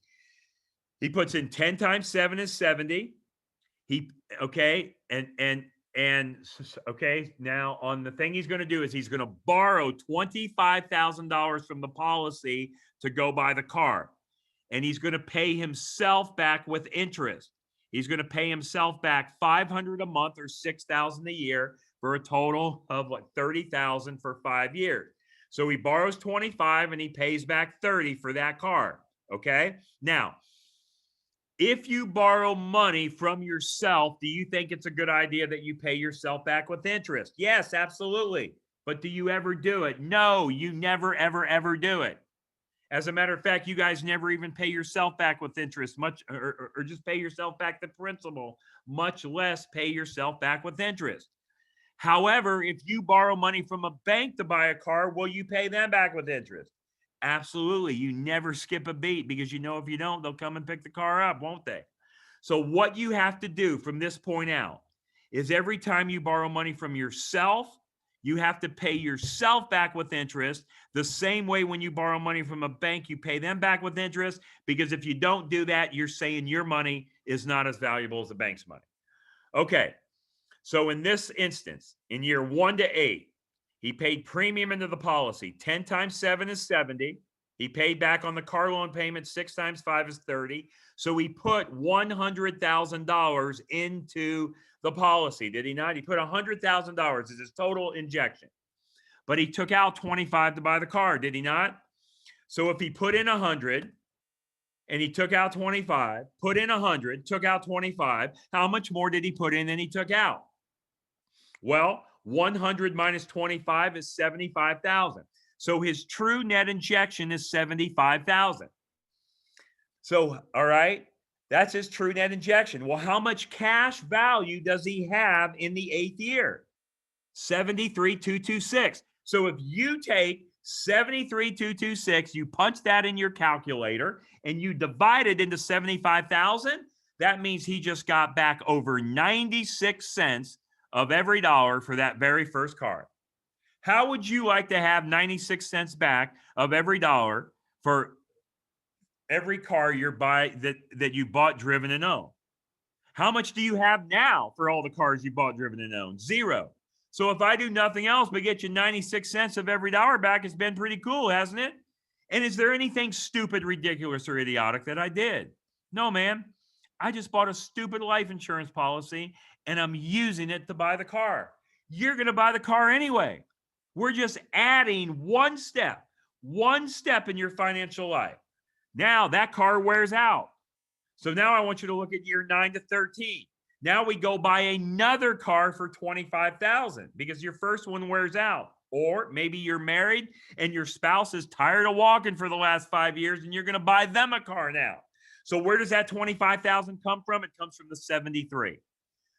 He puts in 10 times 7 is 70. Okay, now on the thing he's going to do is he's going to borrow $25,000 from the policy to go buy the car. And he's going to pay himself back with interest. He's going to pay himself back $500 a month or $6,000 a year for a total of like $30,000 for 5 years. So he borrows 25 and he pays back 30 for that car. Okay. Now, if you borrow money from yourself, do you think it's a good idea that you pay yourself back with interest? Yes, absolutely. But do you ever do it? No, you never, ever, ever do it. As a matter of fact, you guys never even pay yourself back with interest, much or just pay yourself back the principal, much less pay yourself back with interest. However, if you borrow money from a bank to buy a car, will you pay them back with interest? Absolutely. You never skip a beat because you know if you don't, they'll come and pick the car up, won't they? So what you have to do from this point out is every time you borrow money from yourself, you have to pay yourself back with interest. The same way when you borrow money from a bank, you pay them back with interest, because if you don't do that, you're saying your money is not as valuable as the bank's money. Okay, so in this instance, in year 1 to 8, he paid premium into the policy. 10 times 7 is 70. He paid back on the car loan payment. 6 times 5 is 30. So he put $100,000 into the policy, did he not? He put $100,000 as his total injection. But he took out 25 to buy the car, did he not? So if he put in 100 and he took out 25, put in 100, took out 25, how much more did he put in than he took out? Well, 100 minus 25 is 75,000. So his true net injection is 75,000. So, all right, that's his true net injection. Well, how much cash value does he have in the 8th year? 73,226. So if you take 73,226, you punch that in your calculator and you divide it into 75,000, that means he just got back over 96 cents of every dollar for that very first car. How would you like to have 96 cents back of every dollar for every car that you bought, driven, and owned? How much do you have now for all the cars you bought, driven, and owned? 0. So if I do nothing else but get you 96 cents of every dollar back, it's been pretty cool, hasn't it? And is there anything stupid, ridiculous, or idiotic that I did? No, man. I just bought a stupid life insurance policy and I'm using it to buy the car. You're going to buy the car anyway. We're just adding one step in your financial life. Now that car wears out. So now I want you to look at year 9 to 13. Now we go buy another car for $25,000 because your first one wears out. Or maybe you're married and your spouse is tired of walking for the last 5 years and you're going to buy them a car now. So where does that $25,000 come from? It comes from the 73.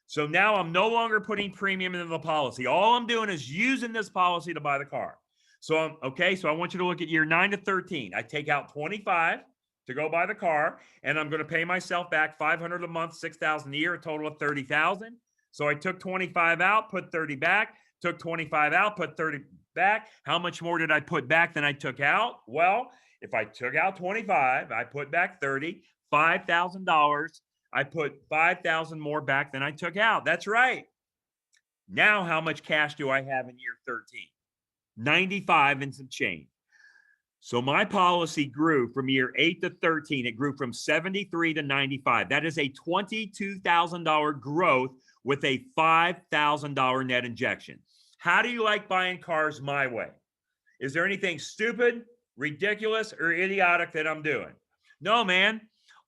So now I'm no longer putting premium into the policy. All I'm doing is using this policy to buy the car. So so I want you to look at year 9 to 13. I take out 25 to go buy the car, and I'm going to pay myself back $500 a month, $6,000 a year, a total of $30,000. So I took 25 out, put 30 back, took 25 out, put 30 back. How much more did I put back than I took out? Well, if I took out 25, I put back 30, $5,000. I put 5,000 more back than I took out. That's right. Now, how much cash do I have in year 13? 95 and some change. So my policy grew from year 8 to 13. It grew from 73 to 95. That is a $22,000 growth with a $5,000 net injection. How do you like buying cars my way? Is there anything stupid, ridiculous, or idiotic that I'm doing? No, man.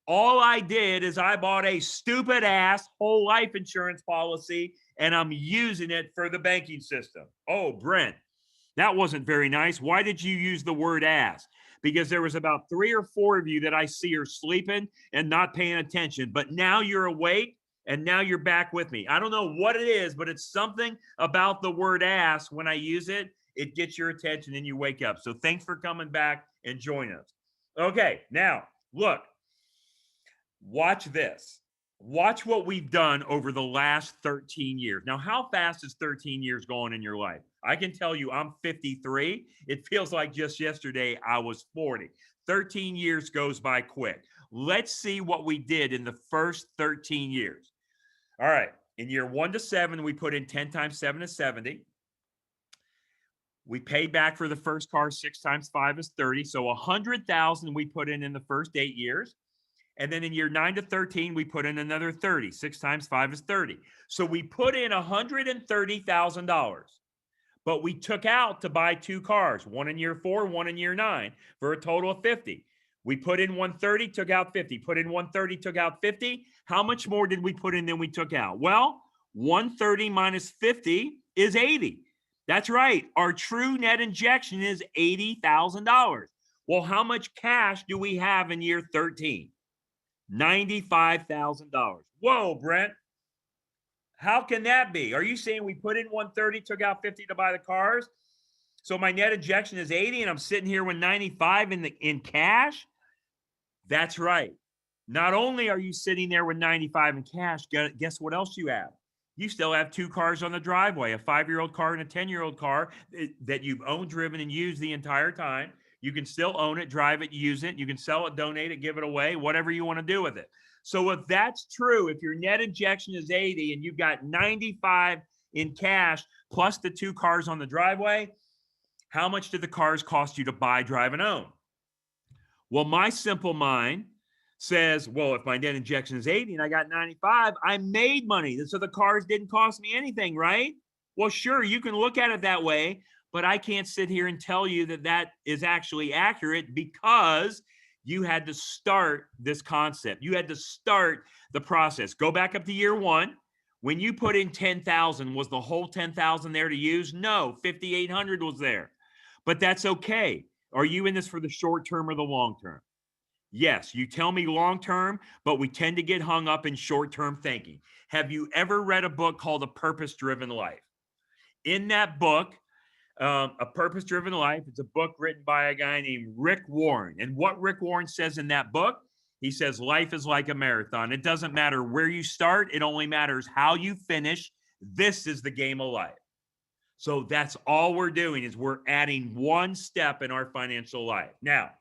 All I did is I bought a stupid ass whole life insurance policy and I'm using it for the banking system. Oh, Brent, that wasn't very nice. Why did you use the word ass? Because there was about 3 or 4 of you that I see are sleeping and not paying attention, but now you're awake and now you're back with me. I don't know what it is, but it's something about the word ass. When I use it, it gets your attention and you wake up. So thanks for coming back and joining us. Okay, now look. Watch this. Watch what we've done over the last 13 years. Now, how fast is 13 years going in your life? I can tell you I'm 53. It feels like just yesterday I was 40. 13 years goes by quick. Let's see what we did in the first 13 years. All right. In year 1 to 7, we put in 10 times 7 is 70. We paid back for the first car 6 times 5 is 30. So 100,000 we put in the first 8 years. And then in year 9 to 13, we put in another 30. 6 times 5 is 30. So we put in $130,000, but we took out to buy 2 cars, one in year 4, one in year 9, for a total of 50. We put in 130, took out 50. Put in 130, took out 50. How much more did we put in than we took out? Well, 130 minus 50 is 80. That's right. Our true net injection is $80,000. Well, how much cash do we have in year 13? $95,000. Whoa, Brent. How can that be? Are you saying we put in 130, took out 50 to buy the cars? So my net injection is 80 and I'm sitting here with 95 in cash? That's right. Not only are you sitting there with 95 in cash, guess what else you have? You still have 2 cars on the driveway, a 5-year-old car and a 10-year-old car that you've owned, driven, and used the entire time. You can still own it, drive it, use it. You can sell it, donate it, give it away, whatever you want to do with it. So if that's true, if your net injection is 80 and you've got 95 in cash plus the 2 cars on the driveway, how much did the cars cost you to buy, drive, and own? Well, my simple mind says, well, if my net injection is 80 and I got 95, I made money. So the cars didn't cost me anything, right? Well, sure, you can look at it that way, but I can't sit here and tell you that that is actually accurate because you had to start this concept. You had to start the process. Go back up to year 1. When you put in 10,000, was the whole 10,000 there to use? No, 5,800 was there. But that's okay. Are you in this for the short term or the long term? Yes, you tell me long term, but we tend to get hung up in short term thinking. Have you ever read a book called A Purpose-Driven Life? In that book, A Purpose-Driven Life, it's a book written by a guy named Rick Warren. And what Rick Warren says in that book, he says, life is like a marathon. It doesn't matter where you start. It only matters how you finish. This is the game of life. So that's all we're doing is we're adding one step in our financial life. Now,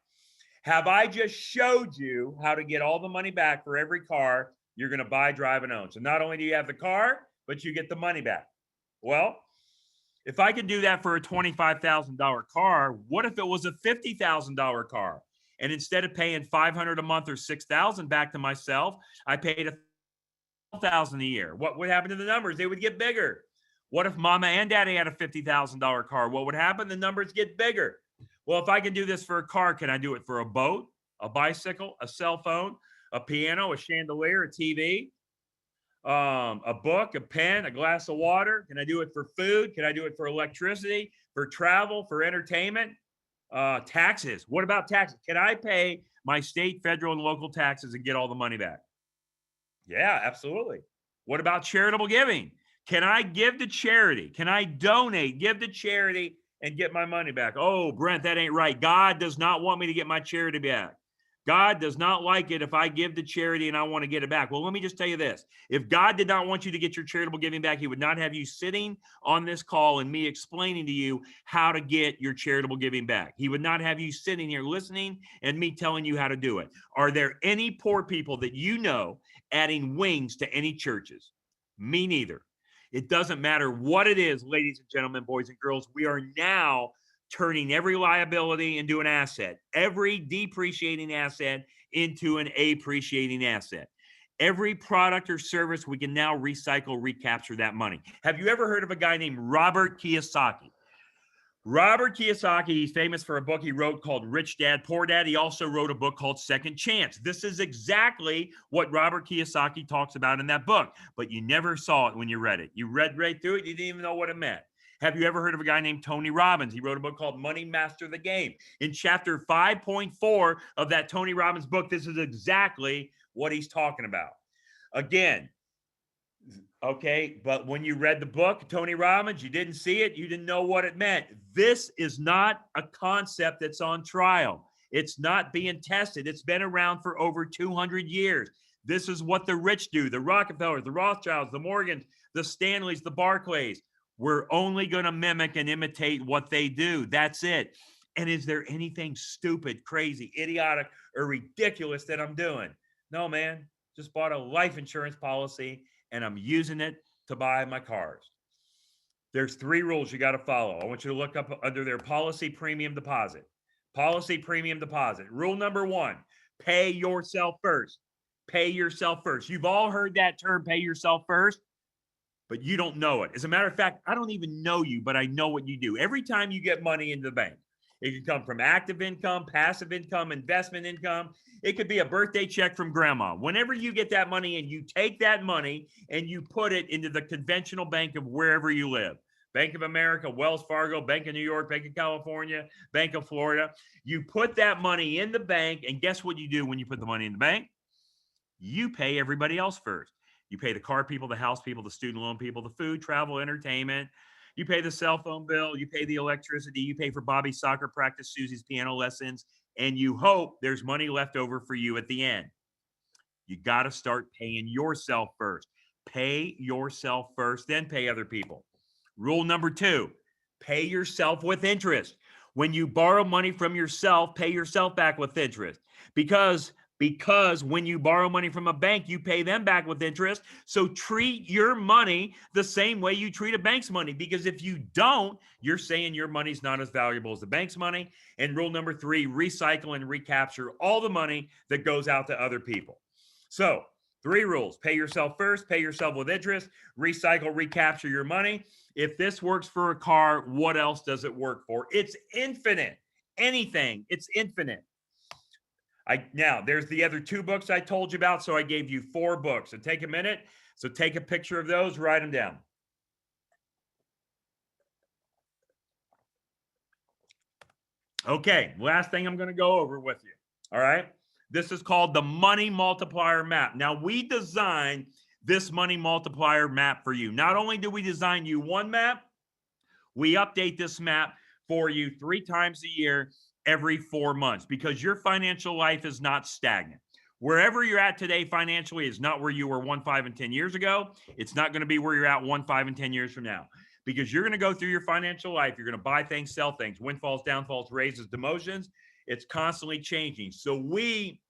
have I just showed you how to get all the money back for every car you're going to buy, drive, and own? So not only do you have the car, but you get the money back. Well, if I could do that for a $25,000 car, what if it was a $50,000 car? And instead of paying $500 a month or $6,000 back to myself, I paid $1,000 a year. What would happen to the numbers? They would get bigger. What if mama and daddy had a $50,000 car? What would happen? The numbers get bigger. Well, if I can do this for a car, can I do it for a boat, a bicycle, a cell phone, a piano, a chandelier, a TV, a book, a pen, a glass of water? Can I do it for food? Can I do it for electricity, for travel, for entertainment? Taxes. What about taxes? Can I pay my state, federal, and local taxes and get all the money back? Yeah, absolutely. What about charitable giving? Can I give to charity? Can I donate, give to charity, and get my money back? Oh, Brent, that ain't right. God does not want me to get my charity back. God does not like it if I give to charity and I want to get it back. Well, let me just tell you this. If God did not want you to get your charitable giving back, he would not have you sitting on this call and me explaining to you how to get your charitable giving back. He would not have you sitting here listening and me telling you how to do it. Are there any poor people that you know adding wings to any churches? Me neither. It doesn't matter what it is, ladies and gentlemen, boys and girls. We are now turning every liability into an asset, every depreciating asset into an appreciating asset. Every product or service, we can now recycle, recapture that money. Have you ever heard of a guy named Robert Kiyosaki? Robert Kiyosaki, he's famous for a book he wrote called Rich Dad, Poor Dad. He also wrote a book called Second Chance. This is exactly what Robert Kiyosaki talks about in that book, but you never saw it when you read it. You read right through it. You didn't even know what it meant. Have you ever heard of a guy named Tony Robbins? He wrote a book called Money Master the Game. In chapter 5.4 of that Tony Robbins book, this is exactly what he's talking about. Again, okay, but when you read the book, Tony Robbins, you didn't see it, you didn't know what it meant. This is not a concept that's on trial. It's not being tested. It's been around for over 200 years. This is what the rich do, the Rockefellers, the Rothschilds, the Morgans, the Stanleys, the Barclays. We're only going to mimic and imitate what they do. That's it. And is there anything stupid, crazy, idiotic, or ridiculous that I'm doing? No, man. Just bought a life insurance policy and I'm using it to buy my cars. There's 3 rules you got to follow. I want you to look up under their policy premium deposit. Policy premium deposit. Rule number 1, pay yourself first. Pay yourself first. You've all heard that term, pay yourself first, but you don't know it. As a matter of fact, I don't even know you, but I know what you do. Every time you get money into the bank, it can come from active income, passive income, investment income. It could be a birthday check from grandma. Whenever you get that money and you take that money and you put it into the conventional bank of wherever you live, Bank of America, Wells Fargo, Bank of New York, Bank of California, Bank of Florida, you put that money in the bank, and guess what you do when you put the money in the bank? You pay everybody else first. You pay the car people, the house people, the student loan people, the food, travel, entertainment. You pay the cell phone bill. You pay the electricity. You pay for Bobby's soccer practice, Susie's piano lessons, and you hope there's money left over for you at the end. You got to start paying yourself first. Pay yourself first, then pay other people. Rule number 2, pay yourself with interest. When you borrow money from yourself, pay yourself back with interest. Because when you borrow money from a bank, you pay them back with interest. So treat your money the same way you treat a bank's money. Because if you don't, you're saying your money's not as valuable as the bank's money. And rule number 3, recycle and recapture all the money that goes out to other people. So 3 rules: pay yourself first, pay yourself with interest, recycle, recapture your money. If this works for a car, what else does it work for? It's infinite. Anything, it's infinite. Now, there's the other 2 books I told you about, so I gave you 4 books. So take a minute. So take a picture of those, write them down. Okay, last thing I'm going to go over with you. All right. This is called the money multiplier map. Now, we designed this money multiplier map for you. Not only do we design you one map, we update this map for you 3 times a year, every 4 months, because your financial life is not stagnant. Wherever you're at today financially is not where you were 1, 5, and 10 years ago. It's not going to be where you're at 1, 5, and 10 years from now, because you're going to go through your financial life. You're going to buy things, sell things, windfalls, downfalls, raises, demotions. It's constantly changing. So we,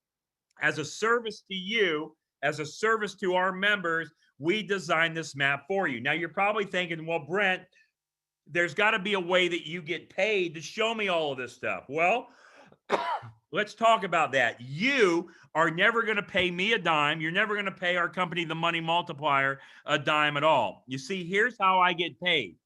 as a service to you, as a service to our members, we designed this map for you. Now you're probably thinking, well, Brent, there's got to be a way that you get paid to show me all of this stuff. Well, let's talk about that. You are never going to pay me a dime. You're never going to pay our company, the Money Multiplier, a dime at all. You see, here's how I get paid.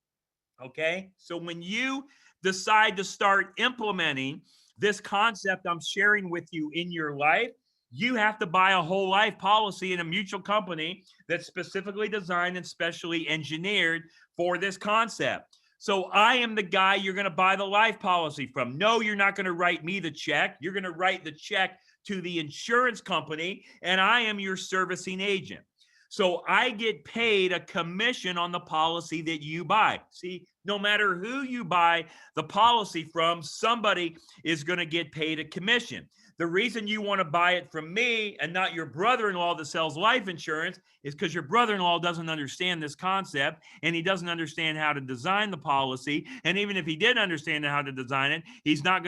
Okay. So when you decide to start implementing this concept I'm sharing with you in your life, you have to buy a whole life policy in a mutual company that's specifically designed and specially engineered for this concept. So I am the guy you're going to buy the life policy from. No, you're not going to write me the check. You're going to write the check to the insurance company, and I am your servicing agent. So I get paid a commission on the policy that you buy. See, no matter who you buy the policy from, somebody is going to get paid a commission. The reason you want to buy it from me and not your brother-in-law that sells life insurance is because your brother-in-law doesn't understand this concept, and he doesn't understand how to design the policy. And even if he did understand how to design it, he is not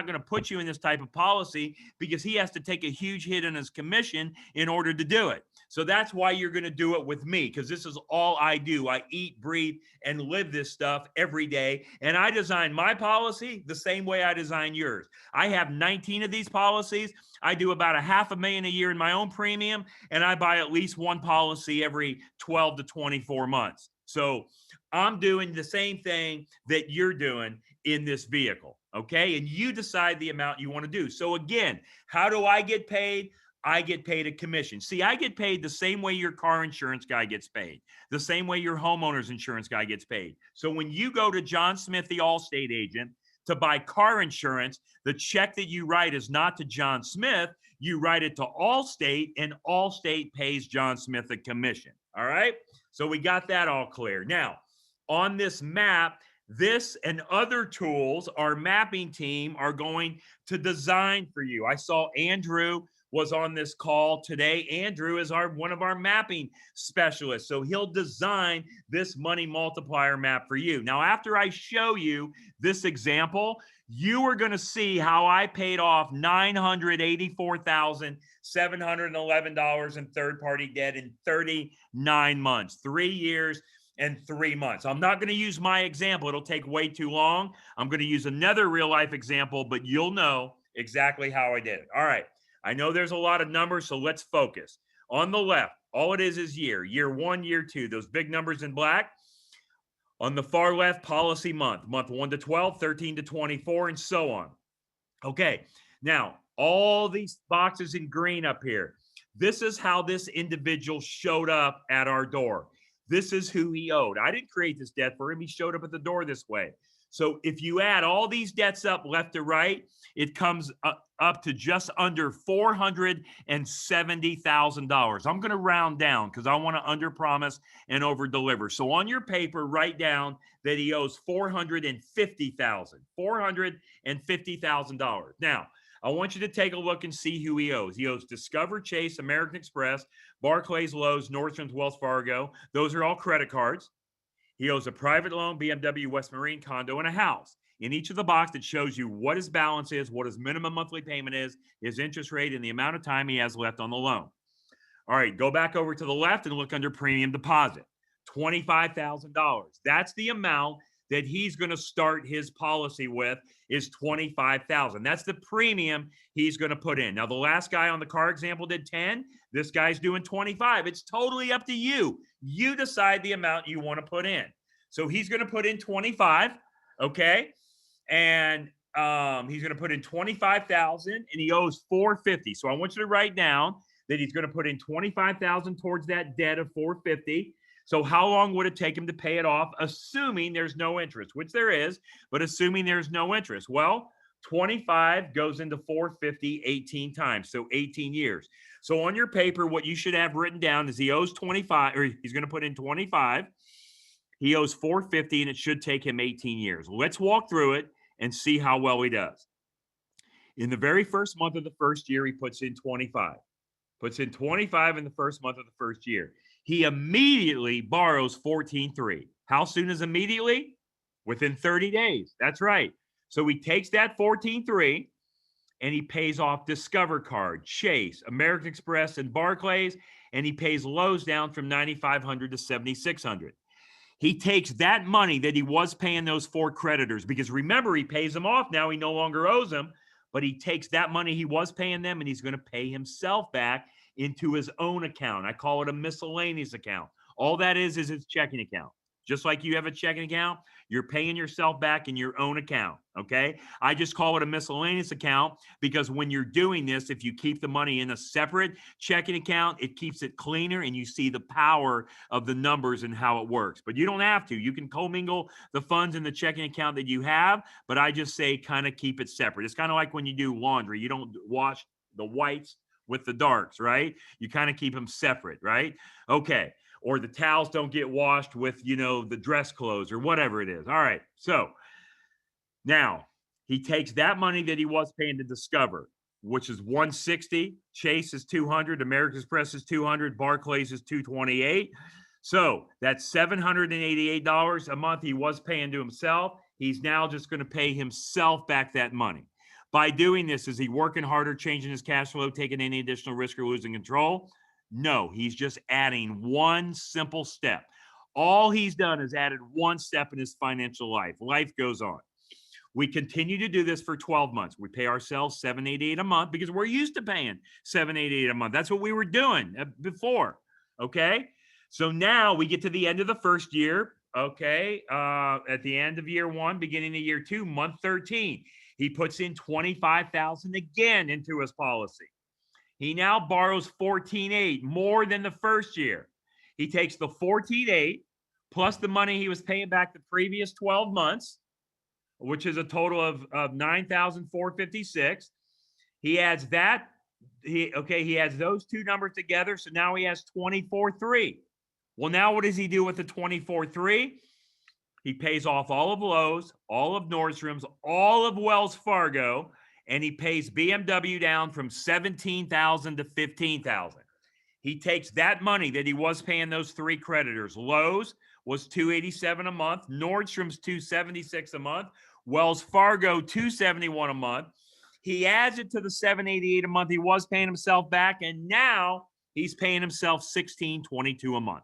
going to put you in this type of policy, because he has to take a huge hit on his commission in order to do it. So that's why you're going to do it with me, because this is all I do. I eat, breathe, and live this stuff every day. And I design my policy the same way I design yours. I have 19 of these policies. I do about $500,000 a year in my own premium, and I buy at least one policy every 12 to 24 months. So I'm doing the same thing that you're doing in this vehicle, okay? And you decide the amount you want to do. So again, how do I get paid? I get paid a commission. See, I get paid the same way your car insurance guy gets paid, the same way your homeowner's insurance guy gets paid. So when you go to John Smith, the Allstate agent, to buy car insurance, the check that you write is not to John Smith. You write it to Allstate, and Allstate pays John Smith a commission. All right? So we got that all clear. Now, on this map, this and other tools our mapping team are going to design for you. I saw Andrew was on this call today. Andrew is one of our mapping specialists. So he'll design this money multiplier map for you. Now, after I show you this example, you are going to see how I paid off $984,711 in third-party debt in 39 months, 3 years and 3 months. I'm not going to use my example. It'll take way too long. I'm going to use another real-life example, but you'll know exactly how I did it. All right. I know there's a lot of numbers, so let's focus. On the left, all it is year. Year 1, year 2, those big numbers in black. On the far left, policy month 1 to 12, 13 to 24, and so on. Okay, now all these boxes in green up here. This is how this individual showed up at our door. This is who he owed. I didn't create this debt for him. He showed up at the door this way. So if you add all these debts up left to right, it comes up to just under $470,000. I'm going to round down because I want to underpromise and overdeliver. So on your paper, write down that he owes $450,000. Now, I want you to take a look and see who he owes. He owes Discover, Chase, American Express, Barclays, Lowe's, Nordstrom's, Wells Fargo. Those are all credit cards. He owes a private loan, BMW, West Marine, condo, and a house. In each of the box, it shows you what his balance is, what his minimum monthly payment is, his interest rate, and the amount of time he has left on the loan. All right, go back over to the left and look under premium deposit, $25,000. That's the amount that he's going to start his policy with is $25,000. That's the premium he's going to put in. Now, the last guy on the car example did 10. This guy's doing 25. It's totally up to you. You decide the amount you want to put in. So he's going to put in 25, okay? And he's going to put in 25,000 and he owes 450. So I want you to write down that he's going to put in 25,000 towards that debt of 450. So how long would it take him to pay it off, assuming there's no interest, which there is, but assuming there's no interest? Well, 25 goes into 450 18 times, so 18 years. So on your paper, what you should have written down is he owes 25, or he's going to put in 25. He owes 450, and it should take him 18 years. Let's walk through it and see how well he does. In the very first month of the first year, he puts in 25. Puts in 25 in the first month of the first year. He immediately borrows 14.3. How soon is immediately? Within 30 days. That's right. So he takes that 14.3 and he pays off Discover Card, Chase, American Express, and Barclays, and he pays Lowe's down from $9,500 to $7,600. He takes that money that he was paying those 4 creditors, because remember, he pays them off now. He no longer owes them, but he takes that money he was paying them and he's going to pay himself back into his own account. I call it a miscellaneous account. All that is his checking account. Just like you have a checking account, you're paying yourself back in your own account, okay? I just call it a miscellaneous account because when you're doing this, if you keep the money in a separate checking account, it keeps it cleaner and you see the power of the numbers and how it works. But you don't have to. You can commingle the funds in the checking account that you have, but I just say kind of keep it separate. It's kind of like when you do laundry. You don't wash the whites with the darks, right? You kind of keep them separate, right? Okay. Or the towels don't get washed with, the dress clothes or whatever it is. All right. So now he takes that money that he was paying to Discover, which is 160. Chase is 200. American Express is 200. Barclays is 228. So that's $788 a month he was paying to himself. He's now just going to pay himself back that money. By doing this, is he working harder, changing his cash flow, taking any additional risk or losing control? No, he's just adding one simple step. All he's done is added one step in his financial life. Life goes on. We continue to do this for 12 months. We pay ourselves $788 a month because we're used to paying $788 a month. That's what we were doing before, okay? So now we get to the end of the first year, okay? At the end of year 1, beginning of year 2, month 13. He puts in $25,000 again into his policy. He now borrows $14,800, more than the first year. He takes the $14,800 plus the money he was paying back the previous 12 months, which is a total of $9,456. He adds that. He adds those two numbers together. So now he has $24,300. Well, now what does he do with the $24,300? He pays off all of Lowe's, all of Nordstrom's, all of Wells Fargo, and he pays BMW down from 17,000 to 15,000. He takes that money that he was paying those three creditors. Lowe's was $287 a month, Nordstrom's $276 a month, Wells Fargo $271 a month. He adds it to the $788 a month he was paying himself back, and now he's paying himself $1,622 a month.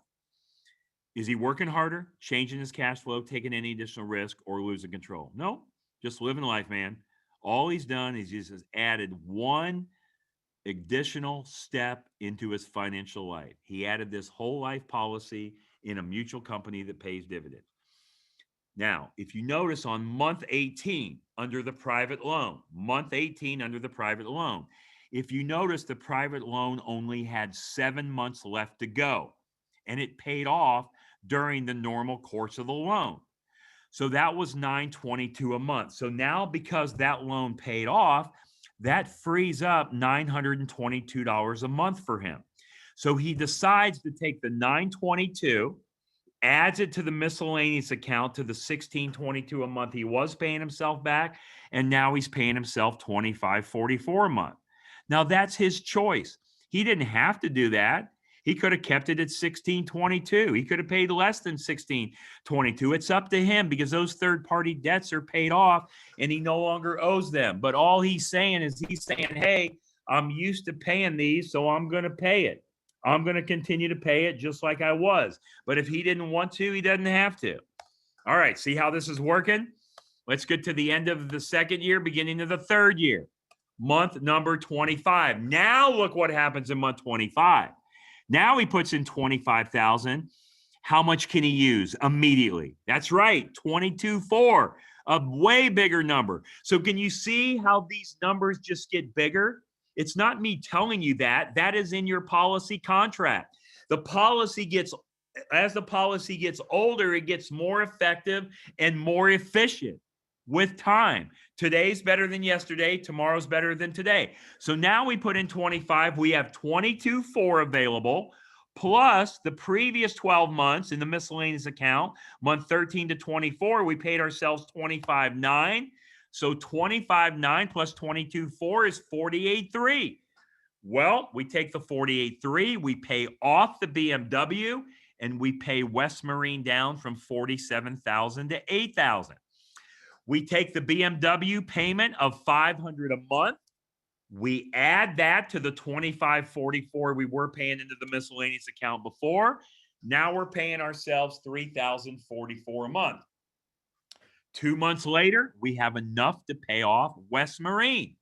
Is he working harder, changing his cash flow, taking any additional risk, or losing control? No, just living life, man. All he's done is just has added one additional step into his financial life. He added this whole life policy in a mutual company that pays dividends. Now, if you notice on month 18 under the private loan, if you notice the private loan only had 7 months left to go, and it paid off during the normal course of the loan. So that was $922 a month. So now, because that loan paid off, that frees up $922 a month for him. So he decides to take the $922, adds it to the miscellaneous account to the $1,622 a month he was paying himself back, and now he's paying himself $2,544 a month. Now that's his choice. He didn't have to do that. He could have kept it at $1,622. He could have paid less than $1,622. It's up to him, because those third-party debts are paid off and he no longer owes them. But all he's saying is, hey, I'm used to paying these, so I'm going to pay it. I'm going to continue to pay it just like I was. But if he didn't want to, he doesn't have to. All right, see how this is working? Let's get to the end of the second year, beginning of the third year. Month number 25. Now look what happens in month 25. Now he puts in 25,000. How much can he use immediately? That's right, 22.4, a way bigger number. So can you see how these numbers just get bigger? It's not me telling you that. That is in your policy contract. The policy gets, as the policy gets older, it gets more effective and more efficient with time. Today's better than yesterday. Tomorrow's better than today. So now we put in 25. We have 22.4 available, plus the previous 12 months in the miscellaneous account, month 13 to 24, we paid ourselves 25.9. So 25.9 plus 22.4 is 48.3. Well, we take the 48.3, we pay off the BMW, and we pay West Marine down from 47,000 to 8,000. We take the BMW payment of $500 a month. We add that to the $25.44 we were paying into the miscellaneous account before. Now we're paying ourselves $3,044 a month. 2 months later, we have enough to pay off West Marine.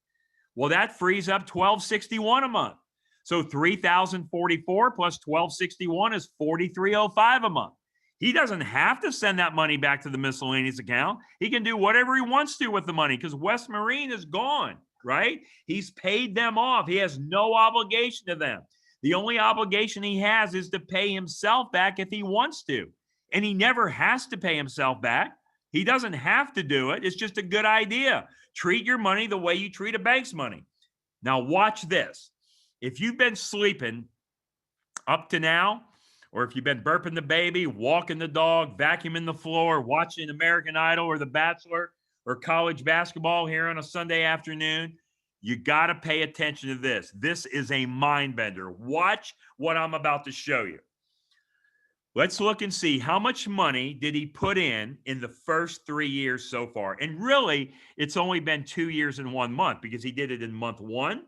Well, that frees up $1,261 a month. So $3,044 plus $1,261 is $4,305 a month. He doesn't have to send that money back to the miscellaneous account. He can do whatever he wants to with the money, because West Marine is gone, right? He's paid them off. He has no obligation to them. The only obligation he has is to pay himself back if he wants to. And he never has to pay himself back. He doesn't have to do it. It's just a good idea. Treat your money the way you treat a bank's money. Now watch this. If you've been sleeping up to now, or if you've been burping the baby, walking the dog, vacuuming the floor, watching American Idol or The Bachelor or college basketball here on a Sunday afternoon, you got to pay attention to this. This is a mind bender. Watch what I'm about to show you. Let's look and see how much money did he put in the first 3 years so far. And really, it's only been 2 years and 1 month, because he did it in month 1,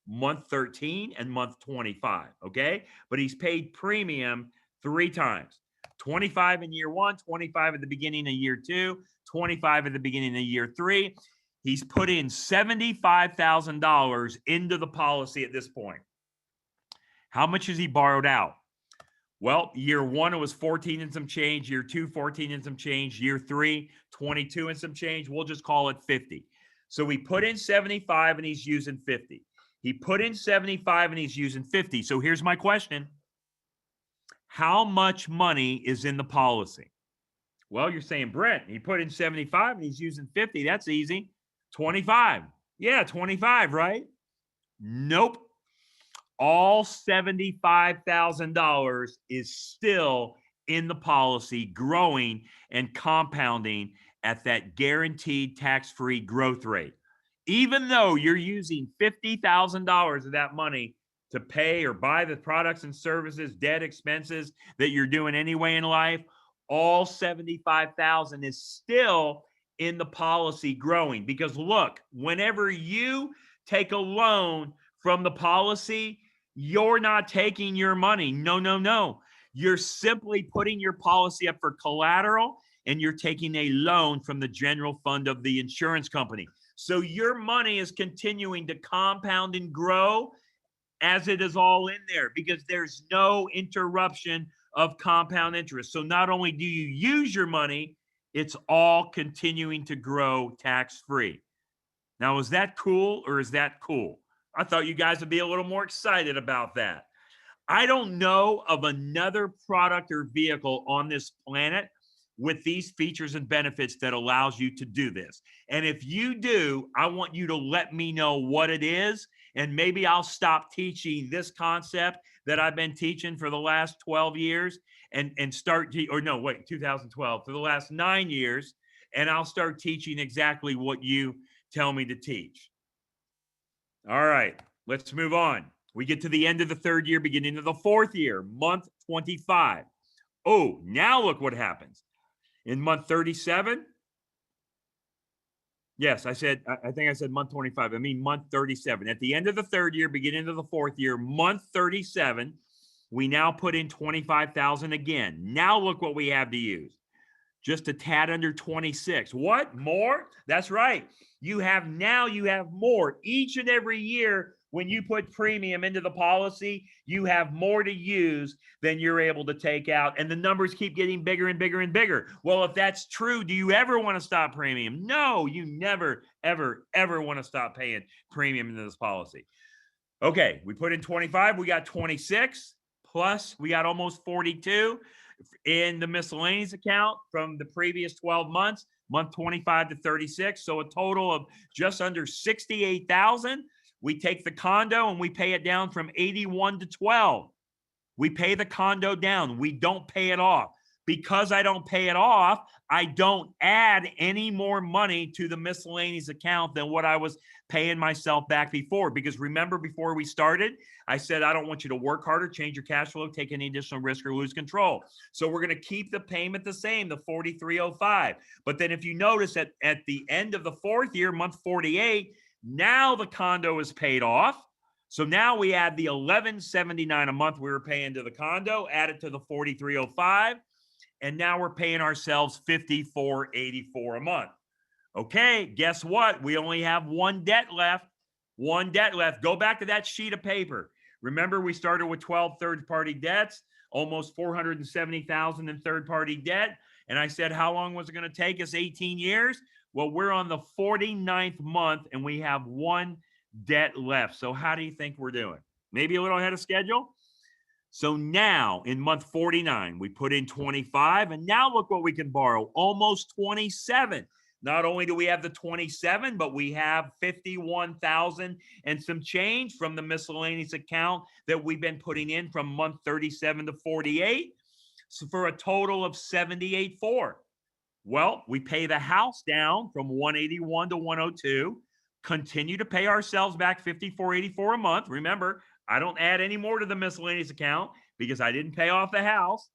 month 13, and month 25, okay? But he's paid premium 3 times. 25 in year 1, 25 at the beginning of year 2, 25 at the beginning of year 3. He's put in $75,000 into the policy at this point. How much has he borrowed out? Well, year 1, it was 14 and some change. Year 2, 14 and some change. Year 3, 22 and some change. We'll just call it 50. So he put in 75 and he's using 50. He put in 75 and he's using 50. So here's my question. How much money is in the policy? Well, you're saying, Brent, he put in 75 and he's using 50. That's easy. 25. Yeah, 25, right? Nope. All $75,000 is still in the policy, growing and compounding at that guaranteed tax-free growth rate. even though you're using $50,000 of that money to pay or buy the products and services, debt, expenses that you're doing anyway in life, all 75,000 is still in the policy growing. Because look, whenever you take a loan from the policy, you're not taking your money. No, no, no. You're simply putting your policy up for collateral, and you're taking a loan from the general fund of the insurance company. So your money is continuing to compound and grow as it is all in there, because there's no interruption of compound interest. So not only do you use your money, it's all continuing to grow tax-free. Now, is that cool or is that cool? I thought you guys would be a little more excited about that. I don't know of another product or vehicle on this planet with these features and benefits that allows you to do this. And if you do, I want you to let me know what it is, and maybe I'll stop teaching this concept that I've been teaching for the last 12 years and start, or no, wait, 2012, for the last 9 years, and I'll start teaching exactly what you tell me to teach. All right, let's move on. We get to the end of the third year, beginning of the fourth year, month 25. Oh, now look what happens. In month 37, yes, I think I said month 25. I mean month 37. At the end of the third year, beginning of the fourth year, month 37, we now put in 25,000 again. Now look what we have to use. Just a tad under 26. What? More? That's right. You have more. Each and every year, when you put premium into the policy, you have more to use than you're able to take out. And the numbers keep getting bigger and bigger and bigger. Well, if that's true, do you ever want to stop premium? No, you never, ever, ever want to stop paying premium into this policy. Okay, we put in 25, we got 26, plus we got almost 42 in the miscellaneous account from the previous 12 months, month 25 to 36. So a total of just under 68,000. We take the condo and we pay it down from 81 to 12. We pay the condo down. We don't pay it off. Because I don't pay it off, I don't add any more money to the miscellaneous account than what I was paying myself back before. Because remember, before we started, I said, I don't want you to work harder, change your cash flow, take any additional risk, or lose control. So we're going to keep the payment the same, the $43.05. But then if you notice at the end of the fourth year, month 48, now the condo is paid off. So now we add the $11.79 a month we were paying to the condo, add it to the $43.05. And now we're paying ourselves $54.84 a month. Okay, guess what? We only have one debt left. One debt left. Go back to that sheet of paper. Remember, we started with 12 third-party debts, almost $470,000 in third-party debt. And I said, how long was it going to take us? 18 years? Well, we're on the 49th month, and we have one debt left. So how do you think we're doing? Maybe a little ahead of schedule? So now in month 49, we put in 25, and now look what we can borrow, almost 27. Not only do we have the 27, but we have 51,000 and some change from the miscellaneous account that we've been putting in from month 37 to 48. So for a total of 78.4. Well, we pay the house down from 181 to 102, continue to pay ourselves back $54.84 a month. Remember, I don't add any more to the miscellaneous account because I didn't pay off the house.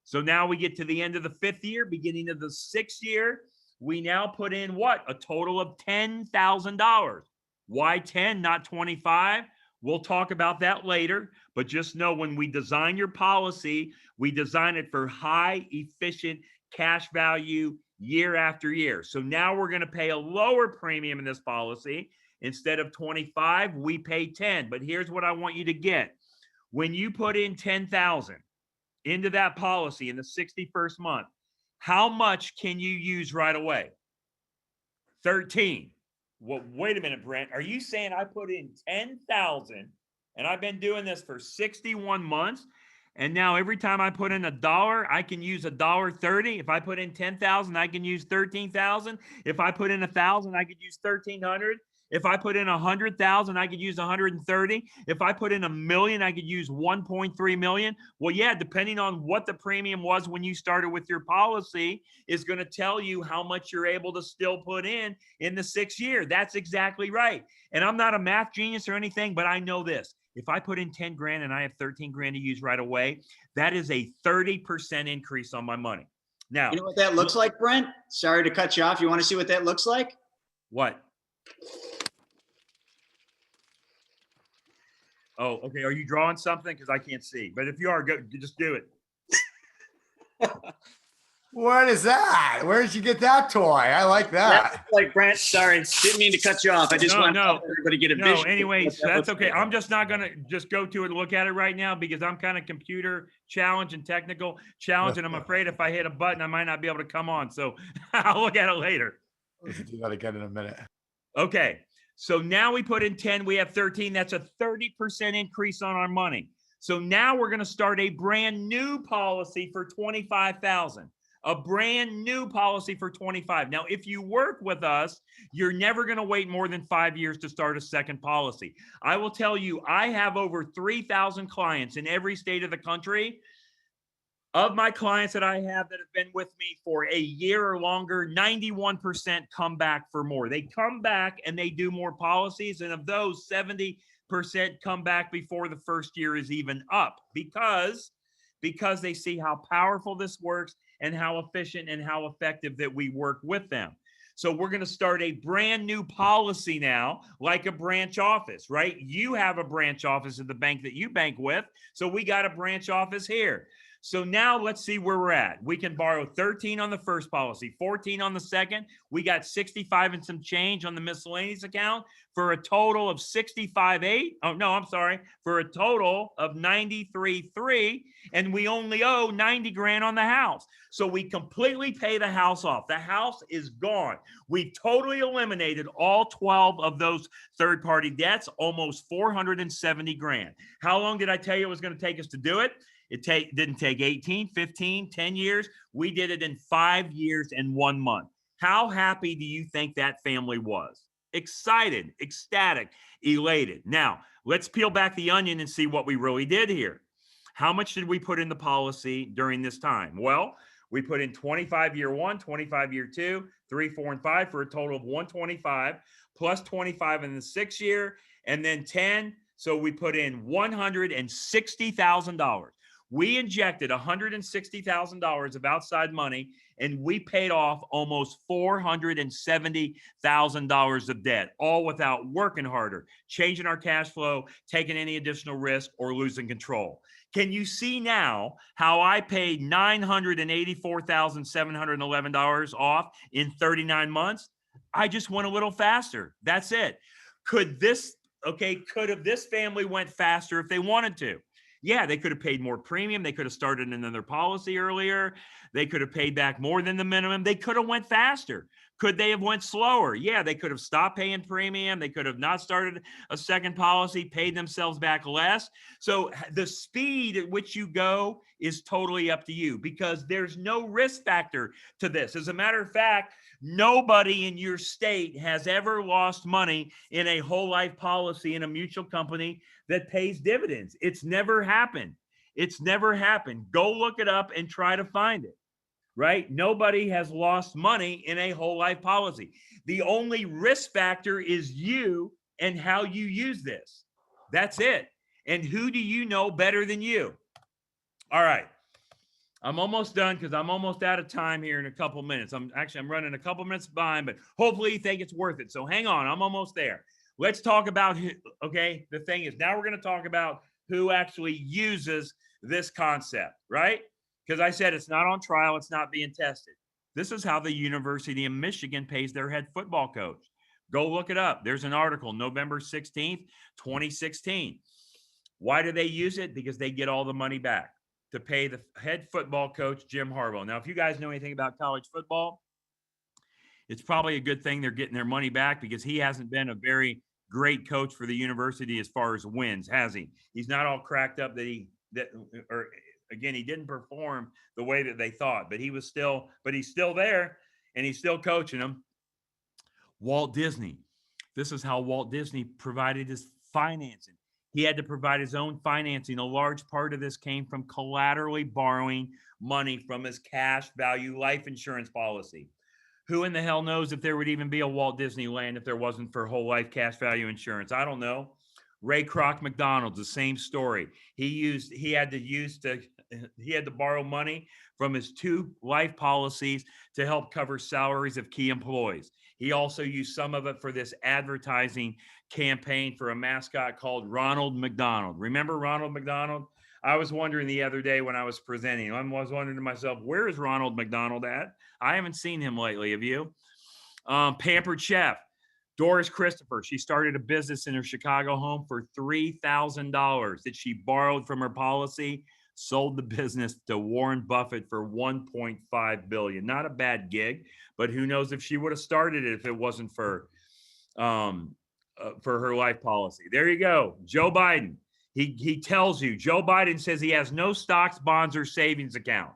So now we get to the end of the fifth year, beginning of the sixth year. We now put in what? A total of $10,000. Why 10, not 25? We'll talk about that later, but just know when we design your policy, we design it for high efficient cash value year after year. So now we're going to pay a lower premium in this policy. Instead of 25, we pay 10. But here's what I want you to get. When you put in 10,000 into that policy in the 61st month, how much can you use right away? 13. Well, wait a minute, Brent. Are you saying I put in 10,000 and I've been doing this for 61 months? And now every time I put in $1, I can use $1.30. If I put in 10,000, I can use 13,000. If I put in 1,000, I could use 1,300. If I put in 100,000, I could use 130. If I put in $1 million, I could use 1.3 million. Well, yeah, depending on what the premium was when you started with your policy is going to tell you how much you're able to still put in the 6th year. That's exactly right. And I'm not a math genius or anything, but I know this. If I put in 10 grand and I have 13 grand to use right away, that is a 30% increase on my money. Now, you know what that looks like, Brent? Sorry to cut you off. You want to see what that looks like? What? Oh, okay. Are you drawing something? Because I can't see. But if you are, go just do it. What is that? Where did you get that toy? I like that. That's like Brent. Sorry, didn't mean to cut you off. I just want everybody to get a vision. Anyways, that's okay. I'm just not gonna just go to it and look at it right now because I'm kind of computer challenged and technical challenged, and I'm afraid if I hit a button, I might not be able to come on. So I'll look at it later. Let's do that again in a minute. Okay. So now we put in 10, we have 13. That's a 30% increase on our money. So now we're going to start a brand new policy for 25,000. A brand new policy for 25. Now, if you work with us, you're never going to wait more than 5 years to start a second policy. I will tell you, I have over 3,000 clients in every state of the country. Of my clients that I have that have been with me for a year or longer, 91% come back for more. They come back and they do more policies. And of those, 70% come back before the first year is even up because they see how powerful this works and how efficient and how effective that we work with them. So we're going to start a brand new policy now, like a branch office, right? You have a branch office at the bank that you bank with. So we got a branch office here. So now let's see where we're at. We can borrow 13 on the first policy, 14 on the second. We got 65 and some change on the miscellaneous account for a total of 65.8. Oh, no, I'm sorry. For a total of 93.3. And we only owe 90 grand on the house. So we completely pay the house off. The house is gone. We've totally eliminated all 12 of those third-party debts, almost 470 grand. How long did I tell you it was going to take us to do it? It didn't take 18, 15, 10 years. We did it in 5 years and 1 month. How happy do you think that family was? Excited, ecstatic, elated. Now, let's peel back the onion and see what we really did here. How much did we put in the policy during this time? Well, we put in 25 year 1, 25 year 2, 3, 4, and 5 for a total of 125 plus 25 in the 6th year and then 10. So we put in $160,000. We injected $160,000 of outside money, and we paid off almost $470,000 of debt, all without working harder, changing our cash flow, taking any additional risk, or losing control. Can you see now how I paid $984,711 off in 39 months? I just went a little faster. That's it. Could this family went faster if they wanted to? Yeah, they could have paid more premium. They could have started another policy earlier. They could have paid back more than the minimum. They could have went faster. Could they have went slower? Yeah, they could have stopped paying premium. They could have not started a second policy, paid themselves back less. So the speed at which you go is totally up to you because there's no risk factor to this. As a matter of fact, nobody in your state has ever lost money in a whole life policy in a mutual company that pays dividends. It's never happened. It's never happened. Go look it up and try to find it, right? Nobody has lost money in a whole life policy. The only risk factor is you and how you use this. That's it. And who do you know better than you? All right. I'm almost done because I'm almost out of time here in a couple minutes. I'm running a couple minutes behind, but hopefully you think it's worth it. So hang on, I'm almost there. Let's talk about, okay, the thing is now we're going to talk about who actually uses this concept, right? Because I said it's not on trial, it's not being tested. This is how the University of Michigan pays their head football coach. Go look it up. There's an article, November 16th, 2016. Why do they use it? Because they get all the money back to pay the head football coach, Jim Harbaugh. Now, if you guys know anything about college football, it's probably a good thing they're getting their money back because he hasn't been a very great coach for the university as far as wins, has he? He's not all cracked up he didn't perform the way that they thought, but he's still there and he's still coaching them. Walt Disney, This is how Walt Disney provided his financing. He had to provide his own financing. A large part of this came from collaterally borrowing money from his cash value life insurance policy. Who in the hell knows if there would even be a Walt Disneyland if there wasn't for whole life cash value insurance? I don't know. Ray Kroc McDonald's, the same story. He had to borrow money from his 2 life policies to help cover salaries of key employees. He also used some of it for this advertising campaign for a mascot called Ronald McDonald. Remember Ronald McDonald? I was wondering the other day when I was presenting, I was wondering to myself, where is Ronald McDonald at? I haven't seen him lately. Have you? Pampered Chef. Doris Christopher, she started a business in her Chicago home for $3,000 that she borrowed from her policy, sold the business to Warren Buffett for $1.5 billion. Not a bad gig, but who knows if she would have started it if it wasn't for her life policy. There you go. Joe Biden. He tells you, Joe Biden says he has no stocks, bonds, or savings account.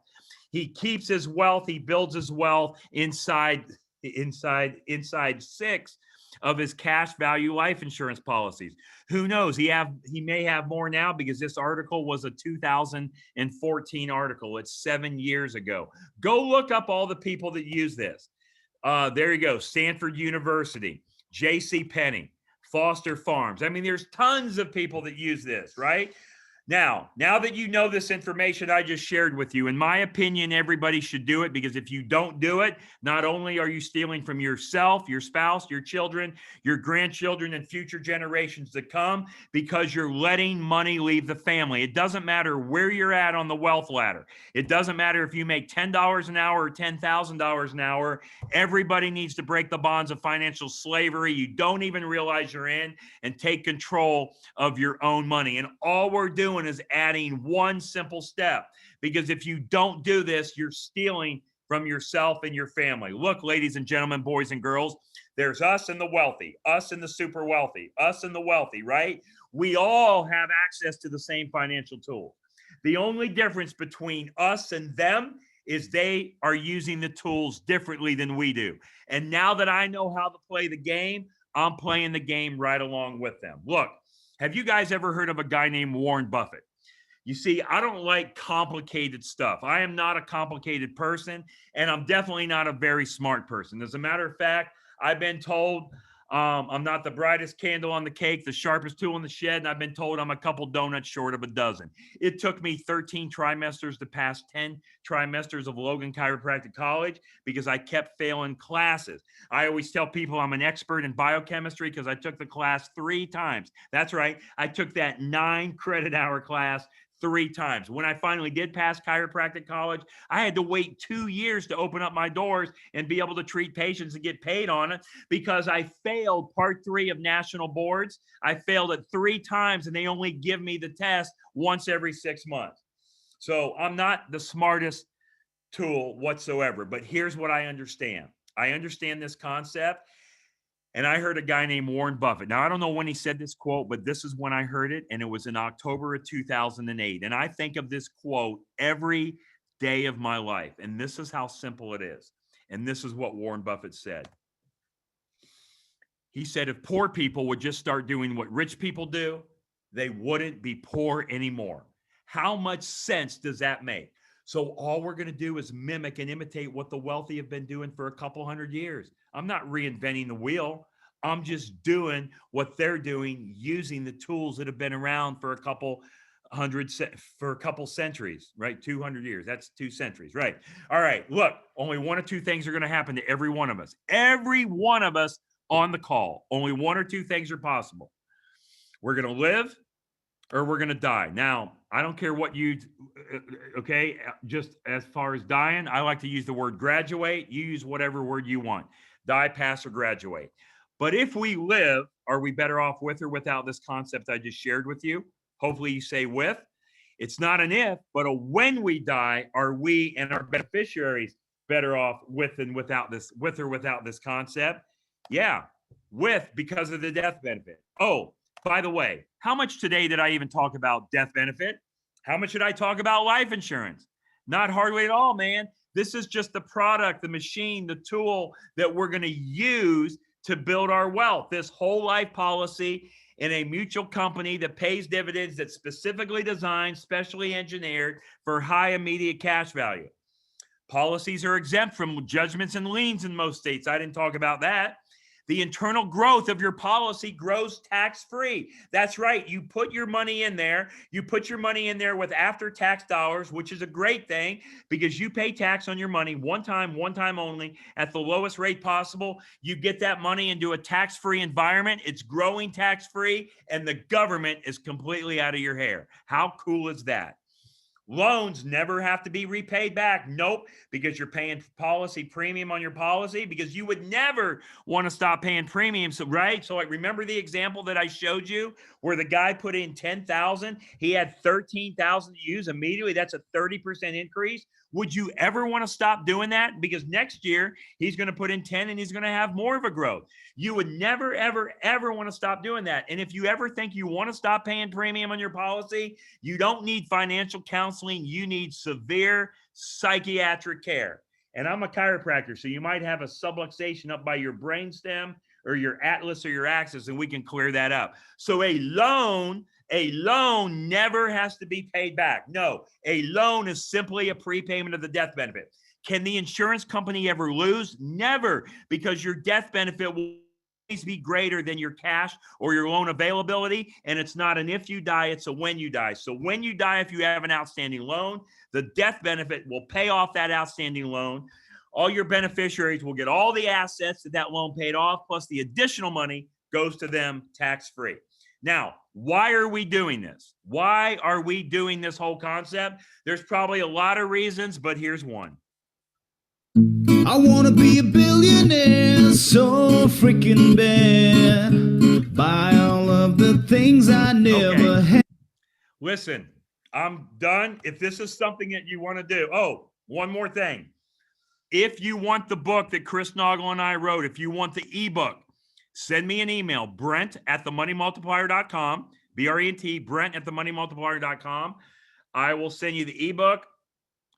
He keeps his wealth. He builds his wealth inside 6 of his cash value life insurance policies. Who knows? He may have more now because this article was a 2014 article. It's 7 years ago. Go look up all the people that use this. There you go. Stanford University, J.C. Penney, Foster Farms. I mean, there's tons of people that use this, right? Now that you know this information I just shared with you, in my opinion, everybody should do it, because if you don't do it, not only are you stealing from yourself, your spouse, your children, your grandchildren, and future generations to come, because you're letting money leave the family. It doesn't matter where you're at on the wealth ladder. It doesn't matter if you make $10 an hour or $10,000 an hour. Everybody needs to break the bonds of financial slavery you don't even realize you're in, and take control of your own money. And all we're doing is adding one simple step, because if you don't do this, you're stealing from yourself and your family. Look, ladies and gentlemen, boys and girls, there's us and the wealthy, us and the super wealthy, us and the wealthy, right? We all have access to the same financial tools. The only difference between us and them is they are using the tools differently than we do. And now that I know how to play the game, I'm playing the game right along with them. Look, have you guys ever heard of a guy named Warren Buffett? You see, I don't like complicated stuff. I am not a complicated person, and I'm definitely not a very smart person. As a matter of fact, I've been told I'm not the brightest candle on the cake, the sharpest tool in the shed, and I've been told I'm a couple donuts short of a dozen. It took me 13 trimesters to pass 10 trimesters of Logan Chiropractic College because I kept failing classes. I always tell people I'm an expert in biochemistry because I took the class 3 times. That's right. I took that 9 credit hour class 3 times. When I finally did pass chiropractic college, I had to wait 2 years to open up my doors and be able to treat patients and get paid on it, because I failed part 3 of national boards. I failed it 3 times, and they only give me the test once every 6 months. So I'm not the smartest tool whatsoever, but here's what I understand. I understand this concept. And I heard a guy named Warren Buffett. Now, I don't know when he said this quote, but this is when I heard it, and it was in October of 2008. And I think of this quote every day of my life. And this is how simple it is. And this is what Warren Buffett said. He said, if poor people would just start doing what rich people do, they wouldn't be poor anymore. How much sense does that make? So all we're going to do is mimic and imitate what the wealthy have been doing for a couple hundred years. I'm not reinventing the wheel. I'm just doing what they're doing, using the tools that have been around for a couple centuries, right? 200 years. That's 2 centuries, right? All right. Look, only 1 or 2 things are going to happen to every one of us. Every one of us on the call. Only 1 or 2 things are possible. We're going to live, or we're going to die. Now, I don't care what you, okay, just as far as dying, I like to use the word graduate. You use whatever word you want. Die, pass, or graduate. But if we live, are we better off with or without this concept I just shared with you? Hopefully you say with. It's not an if, but a when we die, are we and our beneficiaries better off with and without this, with or without this concept? Yeah, with, because of the death benefit. Oh, by the way, how much today did I even talk about death benefit? How much did I talk about life insurance? Not hardly at all, man. This is just the product, the machine, the tool that we're going to use to build our wealth. This whole life policy in a mutual company that pays dividends, that's specifically designed, specially engineered for high immediate cash value. Policies are exempt from judgments and liens in most states. I didn't talk about that. The internal growth of your policy grows tax-free. That's right. You put your money in there. You put your money in there with after-tax dollars, which is a great thing because you pay tax on your money one time only at the lowest rate possible. You get that money into a tax-free environment. It's growing tax-free, and the government is completely out of your hair. How cool is that? Loans never have to be repaid back. Nope, because you're paying policy premium on your policy, because you would never want to stop paying premiums, so, right? So like, remember the example that I showed you where the guy put in 10,000, he had 13,000 to use immediately. That's a 30% increase. Would you ever want to stop doing that? Because next year he's going to put in 10 and he's going to have more of a growth. You would never, ever, ever want to stop doing that. And if you ever think you want to stop paying premium on your policy, you don't need financial counseling. You need severe psychiatric care. And I'm a chiropractor, so you might have a subluxation up by your brainstem or your atlas or your axis, and we can clear that up. So a loan never has to be paid back. No, a loan is simply a prepayment of the death benefit. Can the insurance company ever lose? Never, because your death benefit will always be greater than your cash or your loan availability. And it's not an if you die, it's a when you die. So when you die, if you have an outstanding loan, the death benefit will pay off that outstanding loan. All your beneficiaries will get all the assets that loan paid off, plus the additional money goes to them tax-free. Now, why are we doing this? Why are we doing this whole concept? There's probably a lot of reasons, but here's one. I want to be a billionaire so freaking bad. Buy all of the things I never had. Listen, I'm done. If this is something that you want to do. Oh, one more thing. If you want the book that Chris Naugle and I wrote, if you want the ebook, send me an email, Brent@themoneymultiplier.com, B-R-E-N-T, Brent@themoneymultiplier.com. I will send you the ebook.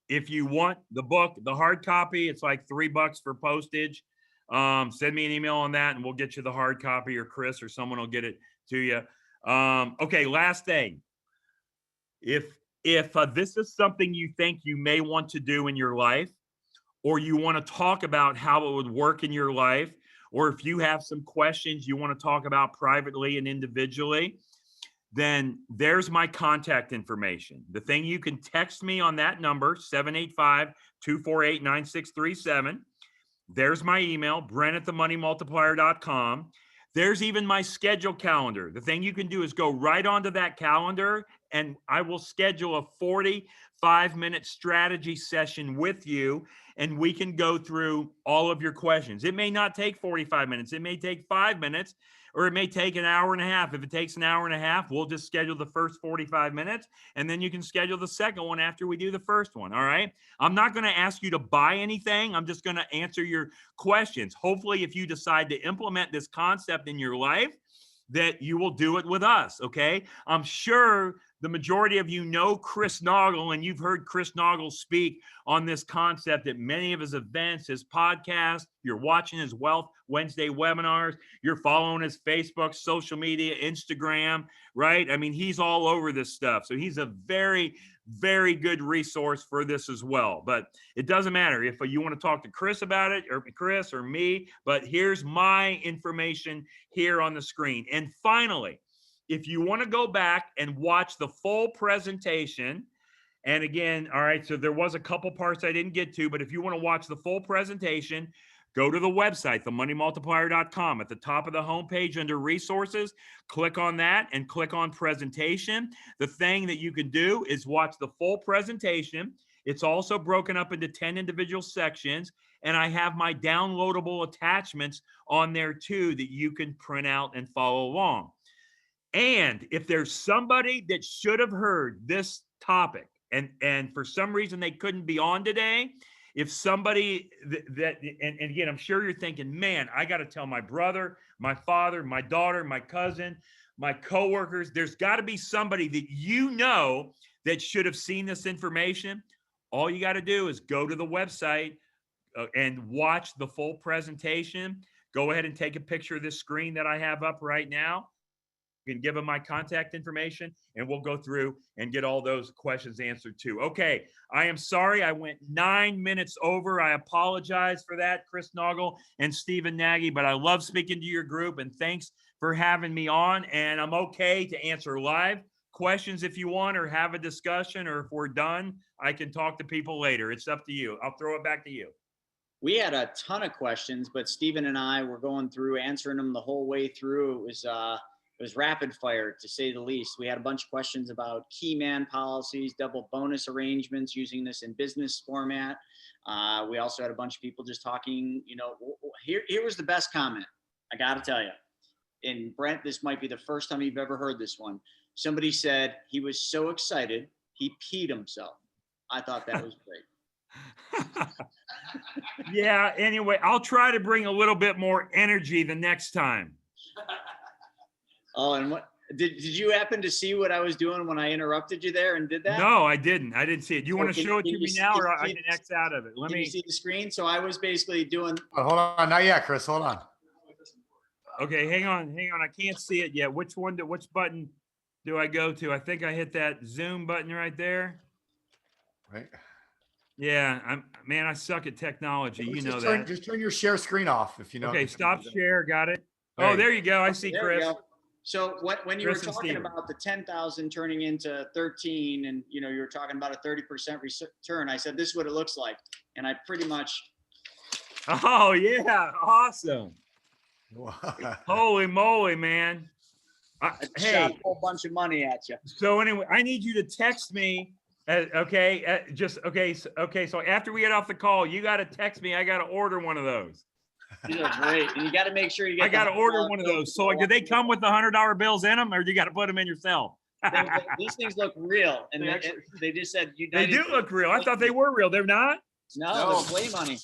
If you want the book, the hard copy, it's like $3 for postage. Send me an email on that and we'll get you the hard copy, or Chris or someone will get it to you. Okay, last thing. If this is something you think you may want to do in your life, or you want to talk about how it would work in your life, or if you have some questions you want to talk about privately and individually, then there's my contact information. The thing, you can text me on that number, 785-248-9637. There's my email, Brent@themoneymultiplier.com. There's even my schedule calendar. The thing you can do is go right onto that calendar and I will schedule a 45-minute strategy session with you, and we can go through all of your questions. It may not take 45 minutes. It may take 5 minutes, or it may take an hour and a half. If it takes an hour and a half, we'll just schedule the first 45 minutes, and then you can schedule the second one after we do the first one, all right? I'm not going to ask you to buy anything. I'm just going to answer your questions. Hopefully, if you decide to implement this concept in your life, that you will do it with us, okay? I'm sure the majority of you know Chris Naugle, and you've heard Chris Naugle speak on this concept at many of his events, his podcast. You're watching his Wealth Wednesday webinars. You're following his Facebook, social media, Instagram, right? I mean, he's all over this stuff. So he's a very, very good resource for this as well. But it doesn't matter if you want to talk to Chris about it, or Chris or me, but here's my information here on the screen. And finally, if you want to go back and watch the full presentation, and again, all right, so there was a couple parts I didn't get to, but if you want to watch the full presentation, go to the website, themoneymultiplier.com. At the top of the homepage under resources, click on that and click on presentation. The thing that you can do is watch the full presentation. It's also broken up into 10 individual sections, and I have my downloadable attachments on there too that you can print out and follow along. And if there's somebody that should have heard this topic and for some reason they couldn't be on today, if somebody and again, I'm sure you're thinking, man, I got to tell my brother, my father, my daughter, my cousin, my coworkers, there's got to be somebody that you know that should have seen this information. All you got to do is go to the website and watch the full presentation. go ahead and take a picture of this screen that I have up right now. You can give them my contact information, and we'll go through and get all those questions answered too. Okay, I am sorry I went 9 minutes over. I apologize for that, Chris Naugle and Stephen Nagy, but I love speaking to your group, and thanks for having me on. And I'm okay to answer live questions if you want, or have a discussion, or if we're done, I can talk to people later. It's up to you. I'll throw it back to you. We had a ton of questions, but Stephen and I were going through answering them the whole way through. It was rapid fire, to say the least. We had a bunch of questions about key man policies, double bonus arrangements, using this in business format. We also had a bunch of people just talking, here was the best comment. I got to tell you. And Brent, this might be the first time you've ever heard this one. Somebody said he was so excited, he peed himself. I thought that was great. Yeah, anyway, I'll try to bring a little bit more energy the next time. Oh, and what did you happen to see what I was doing when I interrupted you there and did that? No, I didn't. I didn't see it. Do you want to show it to me now, or I can X out of it? Let me see the screen. So I was basically doing. Oh, hold on, not yet, Chris. Hold on. Okay, hang on. I can't see it yet. Which button do I go to? I think I hit that Zoom button right there. Right. Yeah, I suck at technology. You know that. Just turn your share screen off if you know. Okay, stop share. Got it. Oh, there you go. I see Chris. So when you were talking about the 10,000 turning into 13, and you were talking about a 30% return, I said this is what it looks like, and I pretty much. Oh yeah, awesome! Holy moly, man! Hey, shot a whole bunch of money at you. So anyway, I need you to text me. Okay. So after we get off the call, you got to text me. I got to order one of those. These are great, and you got to make sure you get. I got to order one of those. So do they come with the $100 bills in them, or do you got to put them in yourself? These things look real, and they just said they do look real. I thought they were real. They're not. No, they're play money.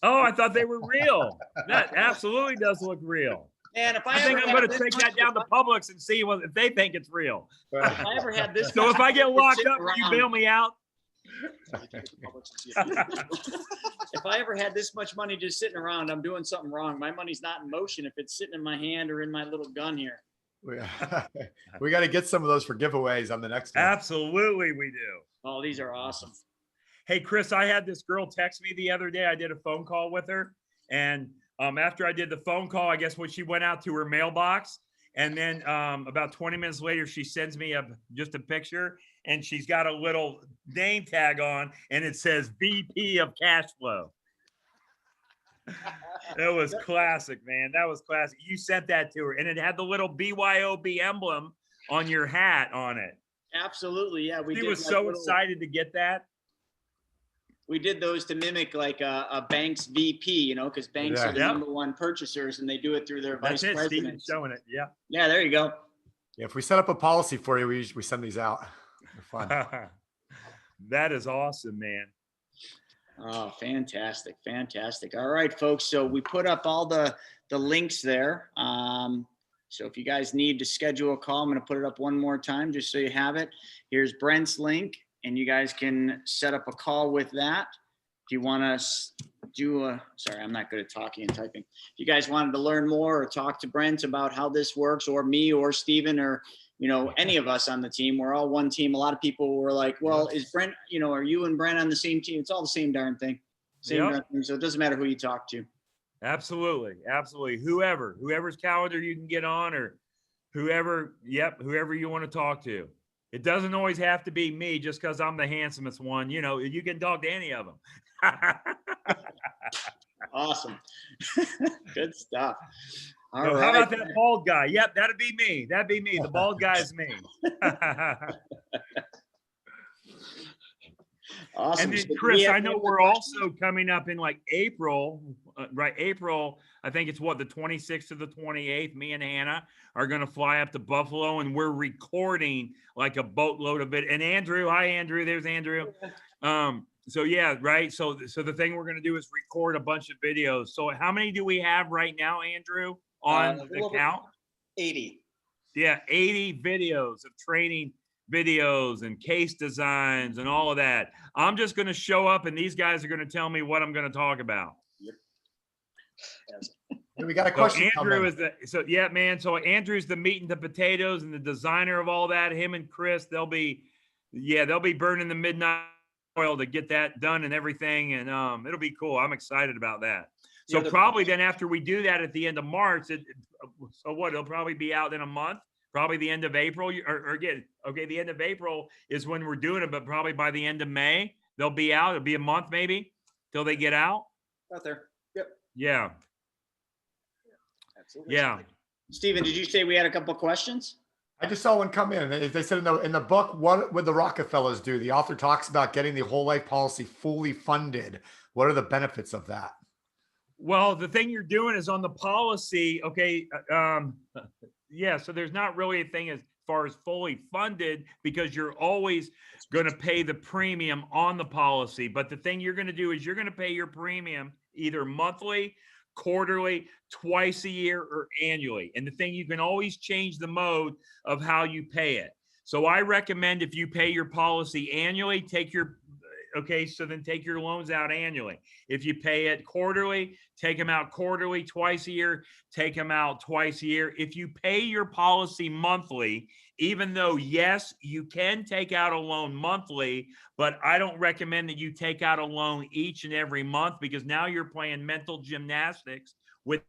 Oh, I thought they were real. That absolutely does look real. And I think I'm going to take that down to Publix and see if they think it's real. If I ever had this. So if I get locked up, will you bail me out? If I ever had this much money just sitting around, I'm doing something wrong. My money's not in motion if it's sitting in my hand or in my little gun here. We got to get some of those for giveaways on the next one. Absolutely, we do. Oh, these are awesome. Hey, Chris, I had this girl text me the other day. I did a phone call with her, and after I did the phone call, I guess when she went out to her mailbox, and then about 20 minutes later, she sends me just a picture, and she's got a little name tag on, and it says VP of Cashflow. That was classic, man. That was classic. You sent that to her, and it had the little BYOB emblem on your hat on it. Absolutely, yeah. She was so excited to get that. We did those to mimic like a bank's VP, because banks are the number one purchasers, and they do it through their vice president. Steven's showing it. Yeah. Yeah, there you go. Yeah, if we set up a policy for you, we send these out. They're fun. That is awesome, man. Oh, fantastic. Fantastic. All right, folks. So we put up all the links there. So if you guys need to schedule a call, I'm going to put it up one more time just so you have it. Here's Brent's link, and you guys can set up a call with that. If you want to do sorry, I'm not good at talking and typing. If you guys wanted to learn more or talk to Brent about how this works, or me or Steven or, any of us on the team, we're all one team. A lot of people were like, well, is Brent, are you and Brent on the same team? It's all the same darn thing. Darn thing. So it doesn't matter who you talk to. Absolutely. Absolutely. Whoever's calendar you can get on, or whoever you want to talk to. It doesn't always have to be me just because I'm the handsomest one. You can talk to any of them. Awesome. Good stuff. All right. How about that bald guy? Yep, that'd be me. That'd be me. The bald guy is me. Awesome. And then, Chris, I know we're also coming up in like April, right? April, I think it's the 26th to the 28th. Me and Hannah are going to fly up to Buffalo, and we're recording like a boatload of it. And Andrew, hi, Andrew. There's Andrew. So yeah, right. So the thing we're going to do is record a bunch of videos. So how many do we have right now, Andrew, on the count? 80. Yeah, 80 videos of training videos and case designs and all of that. I'm just going to show up, and these guys are going to tell me what I'm going to talk about. Yep. We got a So question. Andrew is yeah, man. So Andrew's the meat and the potatoes and the designer of all that. Him and Chris, they'll be burning the midnight oil to get that done and everything. And it'll be cool. I'm excited about that. So probably then after we do that at the end of March, it'll probably be out in a month, probably the end of April the end of April is when we're doing it, but probably by the end of May, they'll be out. It'll be a month maybe till they get out. Out there. Yep. Yeah. Absolutely. Yeah. Stephen, did you say we had a couple of questions? I just saw one come in. They said in the book, what would the Rockefellers do? The author talks about getting the whole life policy fully funded. What are the benefits of that? Well, the thing you're doing is on the policy. Okay. Yeah. So there's not really a thing as far as fully funded because you're always going to pay the premium on the policy. But the thing you're going to do is you're going to pay your premium either monthly, quarterly, twice a year, or annually. And the thing, you can always change the mode of how you pay it. So I recommend if you pay your policy annually, take your loans out annually. If you pay it quarterly, take them out quarterly, twice a year, take them out twice a year. If you pay your policy monthly, even though, yes, you can take out a loan monthly, but I don't recommend that you take out a loan each and every month because now you're playing mental gymnastics with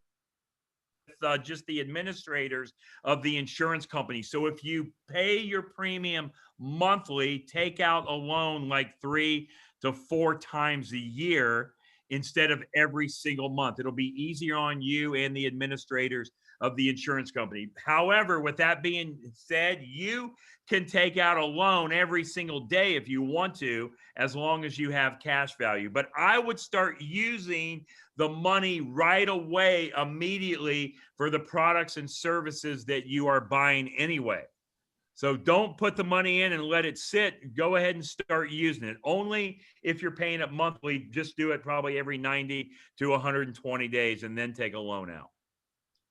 just the administrators of the insurance company. So if you pay your premium monthly, take out a loan like 3 to 4 times a year instead of every single month. It'll be easier on you and the administrators of the insurance company. However, with that being said, you can take out a loan every single day if you want to, as long as you have cash value. But I would start using the money right away, immediately, for the products and services that you are buying anyway. So don't put the money in and let it sit. Go ahead and start using it. Only if you're paying it monthly, just do it probably every 90 to 120 days and then take a loan out.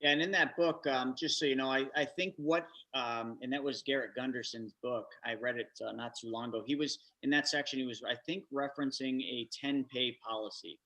Yeah, and in that book, just so you know, I think and that was Garrett Gunderson's book. I read it not too long ago. He was in that section. He was, I think, referencing a 10-pay policy.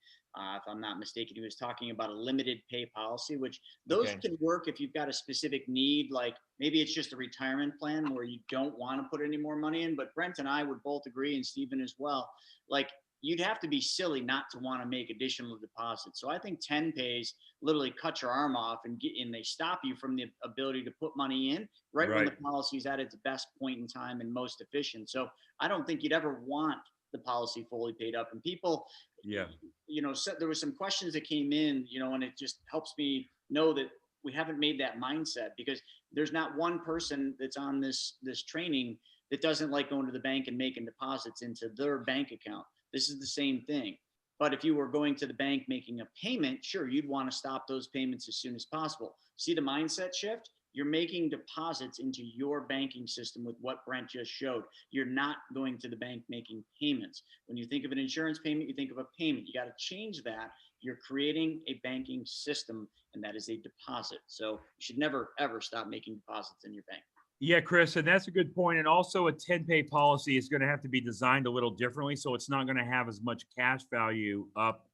If I'm not mistaken, he was talking about a limited pay policy, which those can work if you've got a specific need, like maybe it's just a retirement plan where you don't want to put any more money in. But Brent and I would both agree, and Stephen as well, like you'd have to be silly not to want to make additional deposits. So I think 10 pays literally cut your arm off and they stop you from the ability to put money in right when the policy is at its best point in time and most efficient. So I don't think you'd ever want the policy fully paid up. And people, so there were some questions that came in, and it just helps me know that we haven't made that mindset, because there's not one person that's on this training that doesn't like going to the bank and making deposits into their bank account. This is the same thing. But if you were going to the bank making a payment, sure, you'd want to stop those payments as soon as possible. See the mindset shift? You're making deposits into your banking system with what Brent just showed. You're not going to the bank making payments. When you think of an insurance payment, you think of a payment. You got to change that. You're creating a banking system, and that is a deposit. So you should never, ever stop making deposits in your bank. Yeah, Chris, and that's a good point. And also a 10-pay policy is going to have to be designed a little differently. So it's not going to have as much cash value up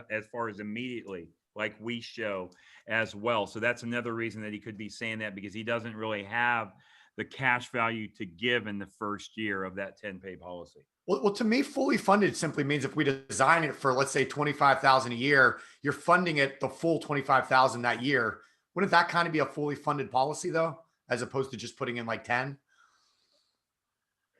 as far as immediately, like we show as well. So that's another reason that he could be saying that, because he doesn't really have the cash value to give in the first year of that 10-pay policy. Well, to me, fully funded simply means if we design it for, let's say, $25,000 a year, you're funding it the full $25,000 that year. Wouldn't that kind of be a fully funded policy though, as opposed to just putting in like 10? I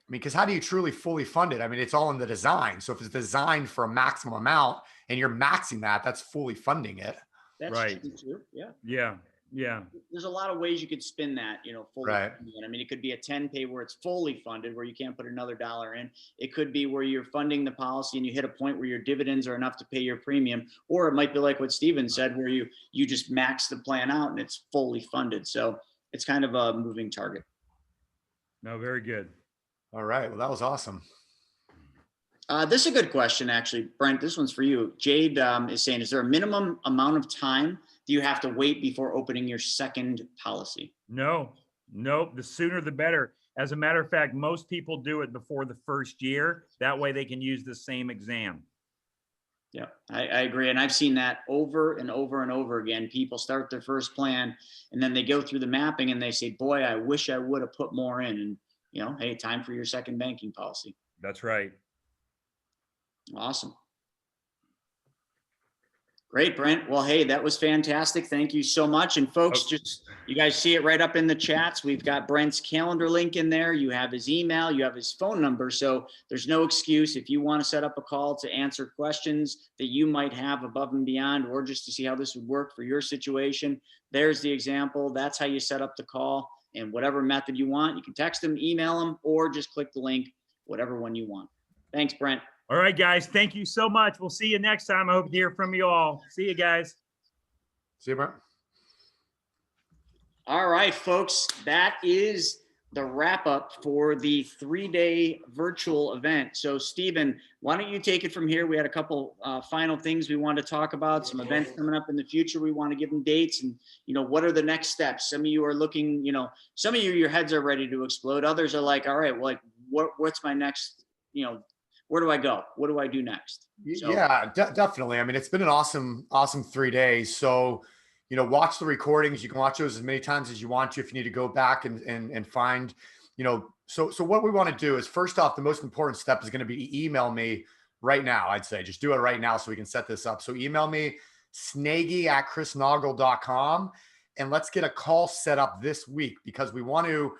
mean, because how do you truly fully fund it? I mean, it's all in the design. So if it's designed for a maximum amount and you're maxing that, that's fully funding it. That's right. True. Yeah. Yeah. Yeah. There's a lot of ways you could spin that, fully funded. I mean, it could be a 10-pay where it's fully funded, where you can't put another dollar in. It could be where you're funding the policy and you hit a point where your dividends are enough to pay your premium. Or it might be like what Stephen said, where you just max the plan out and it's fully funded. So it's kind of a moving target. No, very good. All right. Well, that was awesome. This is a good question, actually, Brent. This one's for you. Jade is saying, is there a minimum amount of time do you have to wait before opening your second policy? No, the sooner the better. As a matter of fact, most people do it before the first year. That way they can use the same exam. Yeah, I agree. And I've seen that over and over and over again. People start their first plan and then they go through the mapping and they say, boy, I wish I would have put more in. And, you know, hey, time for your second banking policy. That's right. Awesome. Great, Brent. Well, hey, that was fantastic. Thank you so much. And folks, just, you guys see it right up in the chats. We've got Brent's calendar link in there. You have his email, you have his phone number. So there's no excuse if you want to set up a call to answer questions that you might have above and beyond, or just to see how this would work for your situation. There's the example. That's how you set up the call, and whatever method you want. You can text them, email them, or just click the link, whatever one you want. Thanks, Brent. All right, guys. Thank you so much. We'll see you next time. I hope to hear from you all. See you guys. See you, Brent. All right, folks. That is the wrap up for the 3-day virtual event. So, Stephen, why don't you take it from here? We had a couple final things we want to talk about, some events coming up in the future. We want to give them dates and, you know, what are the next steps? Some of you are looking, you know, some of you, your heads are ready to explode. Others are like, all right, well, like, what's my next, you know, where do I go? What do I do next? So, yeah, definitely. I mean, it's been an awesome 3 days. So, you know, watch the recordings. You can watch those as many times as you want to if you need to go back and find, you know, so what we want to do is, first off, the most important step is going to be email me right now. I'd say just do it right now so we can set this up. So email me snaggy@chrisnaugle.com and let's get a call set up this week, because we want to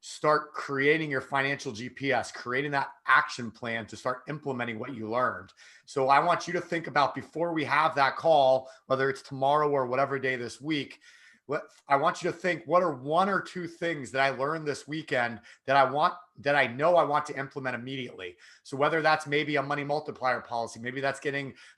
start creating your financial GPS, creating that action plan to start implementing what you learned. So I want you to think about, before we have that call, whether it's tomorrow or whatever day this week, I want you to think, what are 1 or 2 things that I learned this weekend that I know I want to implement immediately? So whether that's maybe a money multiplier policy, maybe that's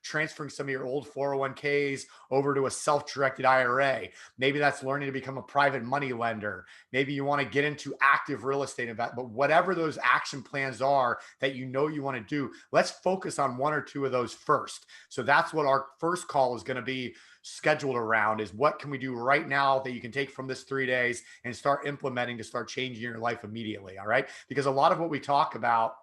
transferring some of your old 401ks over to a self-directed IRA. Maybe that's learning to become a private money lender. Maybe you want to get into active real estate investment. But whatever those action plans are that you know you want to do, let's focus on 1 or 2 of those first. So that's what our first call is going to be scheduled around, is what can we do right now that you can take from this 3 days and start implementing to start changing your life immediately. All right. Because a lot of what we talk about,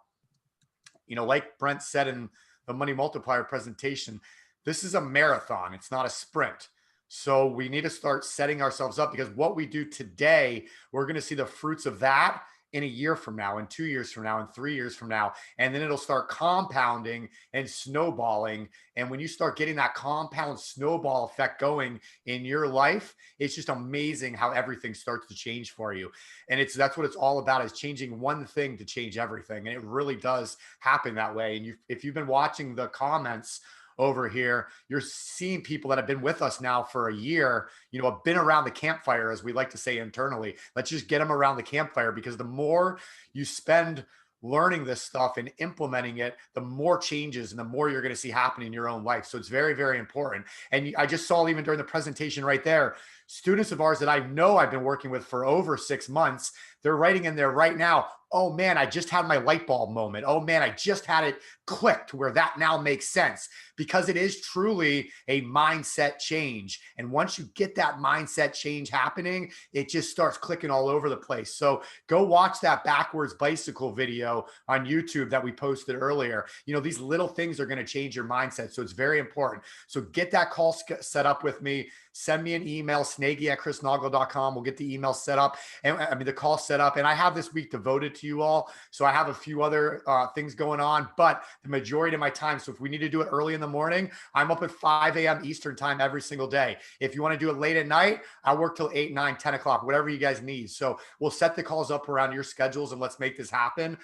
you know, like Brent said in the money multiplier presentation, this is a marathon. It's not a sprint. So we need to start setting ourselves up, because what we do today, we're going to see the fruits of that in a year from now, in 2 years from now, in 3 years from now. And then it'll start compounding and snowballing. And when you start getting that compound snowball effect going in your life, it's just amazing how everything starts to change for you. And that's what it's all about, is changing one thing to change everything. And it really does happen that way. And if you've been watching the comments over here, you're seeing people that have been with us now for a year, you know, have been around the campfire, as we like to say internally. Let's just get them around the campfire, because the more you spend learning this stuff and implementing it, the more changes and the more you're going to see happen in your own life. So it's very, very important. And I just saw, even during the presentation right there, students of ours that I know I've been working with for over 6 months, they're writing in there right now, oh man, I just had my light bulb moment. Oh man, I just had it clicked where that now makes sense, because it is truly a mindset change. And once you get that mindset change happening, it just starts clicking all over the place. So go watch that backwards bicycle video on YouTube that we posted earlier. You know, these little things are going to change your mindset. So it's very important. So get that call set up with me. Send me an email, snaggy@chrisnaugle.com. We'll get the email set up, and the call set up. And I have this week devoted to you all. So I have a few other things going on, but the majority of my time. So if we need to do it early in the morning, I'm up at 5 a.m. Eastern time every single day. If you want to do it late at night, I work till 8, 9, 10 o'clock, whatever you guys need. So we'll set the calls up around your schedules, and let's make this happen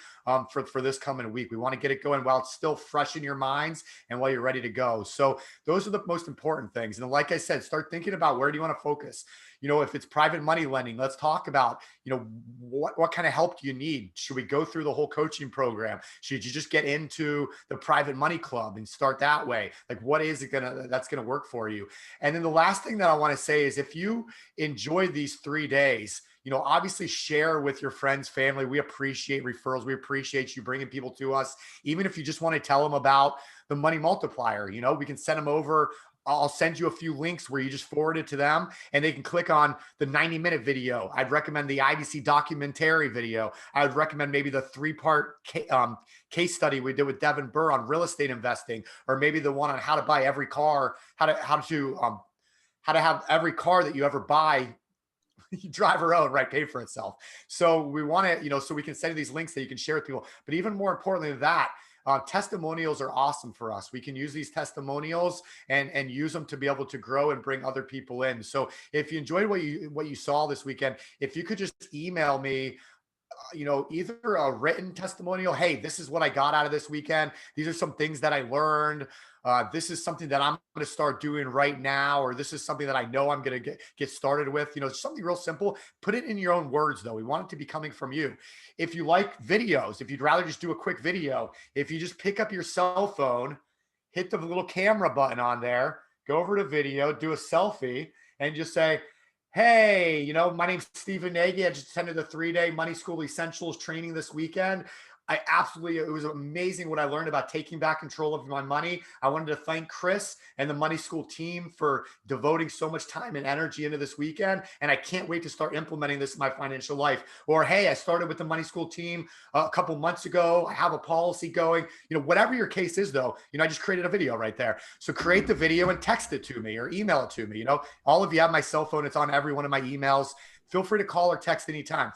for this coming week. We want to get it going while it's still fresh in your minds and while you're ready to go. So those are the most important things. And like I said, start thinking about, where do you want to focus? You know, if it's private money lending, let's talk about, you know, what kind of help do you need? Should we go through the whole coaching program? Should you just get into the private money club and start that way? Like, what is it that's going to work for you? And then the last thing that I want to say is, if you enjoy these 3 days, you know, obviously share with your friends, family. We appreciate referrals. We appreciate you bringing people to us. Even if you just want to tell them about the money multiplier, you know, we can send them over I'll send you a few links where you just forward it to them and they can click on the 90-minute video. I'd recommend the IBC documentary video. I would recommend maybe the 3-part case study we did with Devin Burr on real estate investing, or maybe the one on how to buy every car, how to have every car that you ever buy, you drive her own, right? Pay for itself. So we want to, so we can send you these links that you can share with people. But even more importantly than that, testimonials are awesome for us. We can use these testimonials and use them to be able to grow and bring other people in. So if you enjoyed what you saw this weekend, if you could just email me, either a written testimonial, hey, this is what I got out of this weekend. These are some things that I learned. This is something that I'm going to start doing right now, or this is something that I know I'm going to get started with. Something real simple. Put it in your own words, though. We want it to be coming from you. If you like videos, if you'd rather just do a quick video, if you just pick up your cell phone, hit the little camera button on there, go over to video, do a selfie, and just say, hey, my name's Stephen Nagy. I just attended the 3-day Money School Essentials training this weekend. It was amazing what I learned about taking back control of my money. I wanted to thank Chris and the Money School team for devoting so much time and energy into this weekend. And I can't wait to start implementing this in my financial life. Or, hey, I started with the Money School team a couple months ago. I have a policy going. Whatever your case is, though, I just created a video right there. So create the video and text it to me or email it to me. All of you have my cell phone. It's on every one of my emails. Feel free to call or text anytime,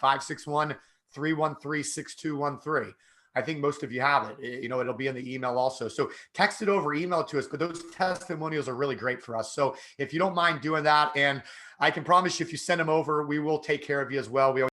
561-313-6213. I think most of you have it. It'll be in the email also. So text it over, email it to us. But those testimonials are really great for us. So if you don't mind doing that, and I can promise you, if you send them over, we will take care of you as well. We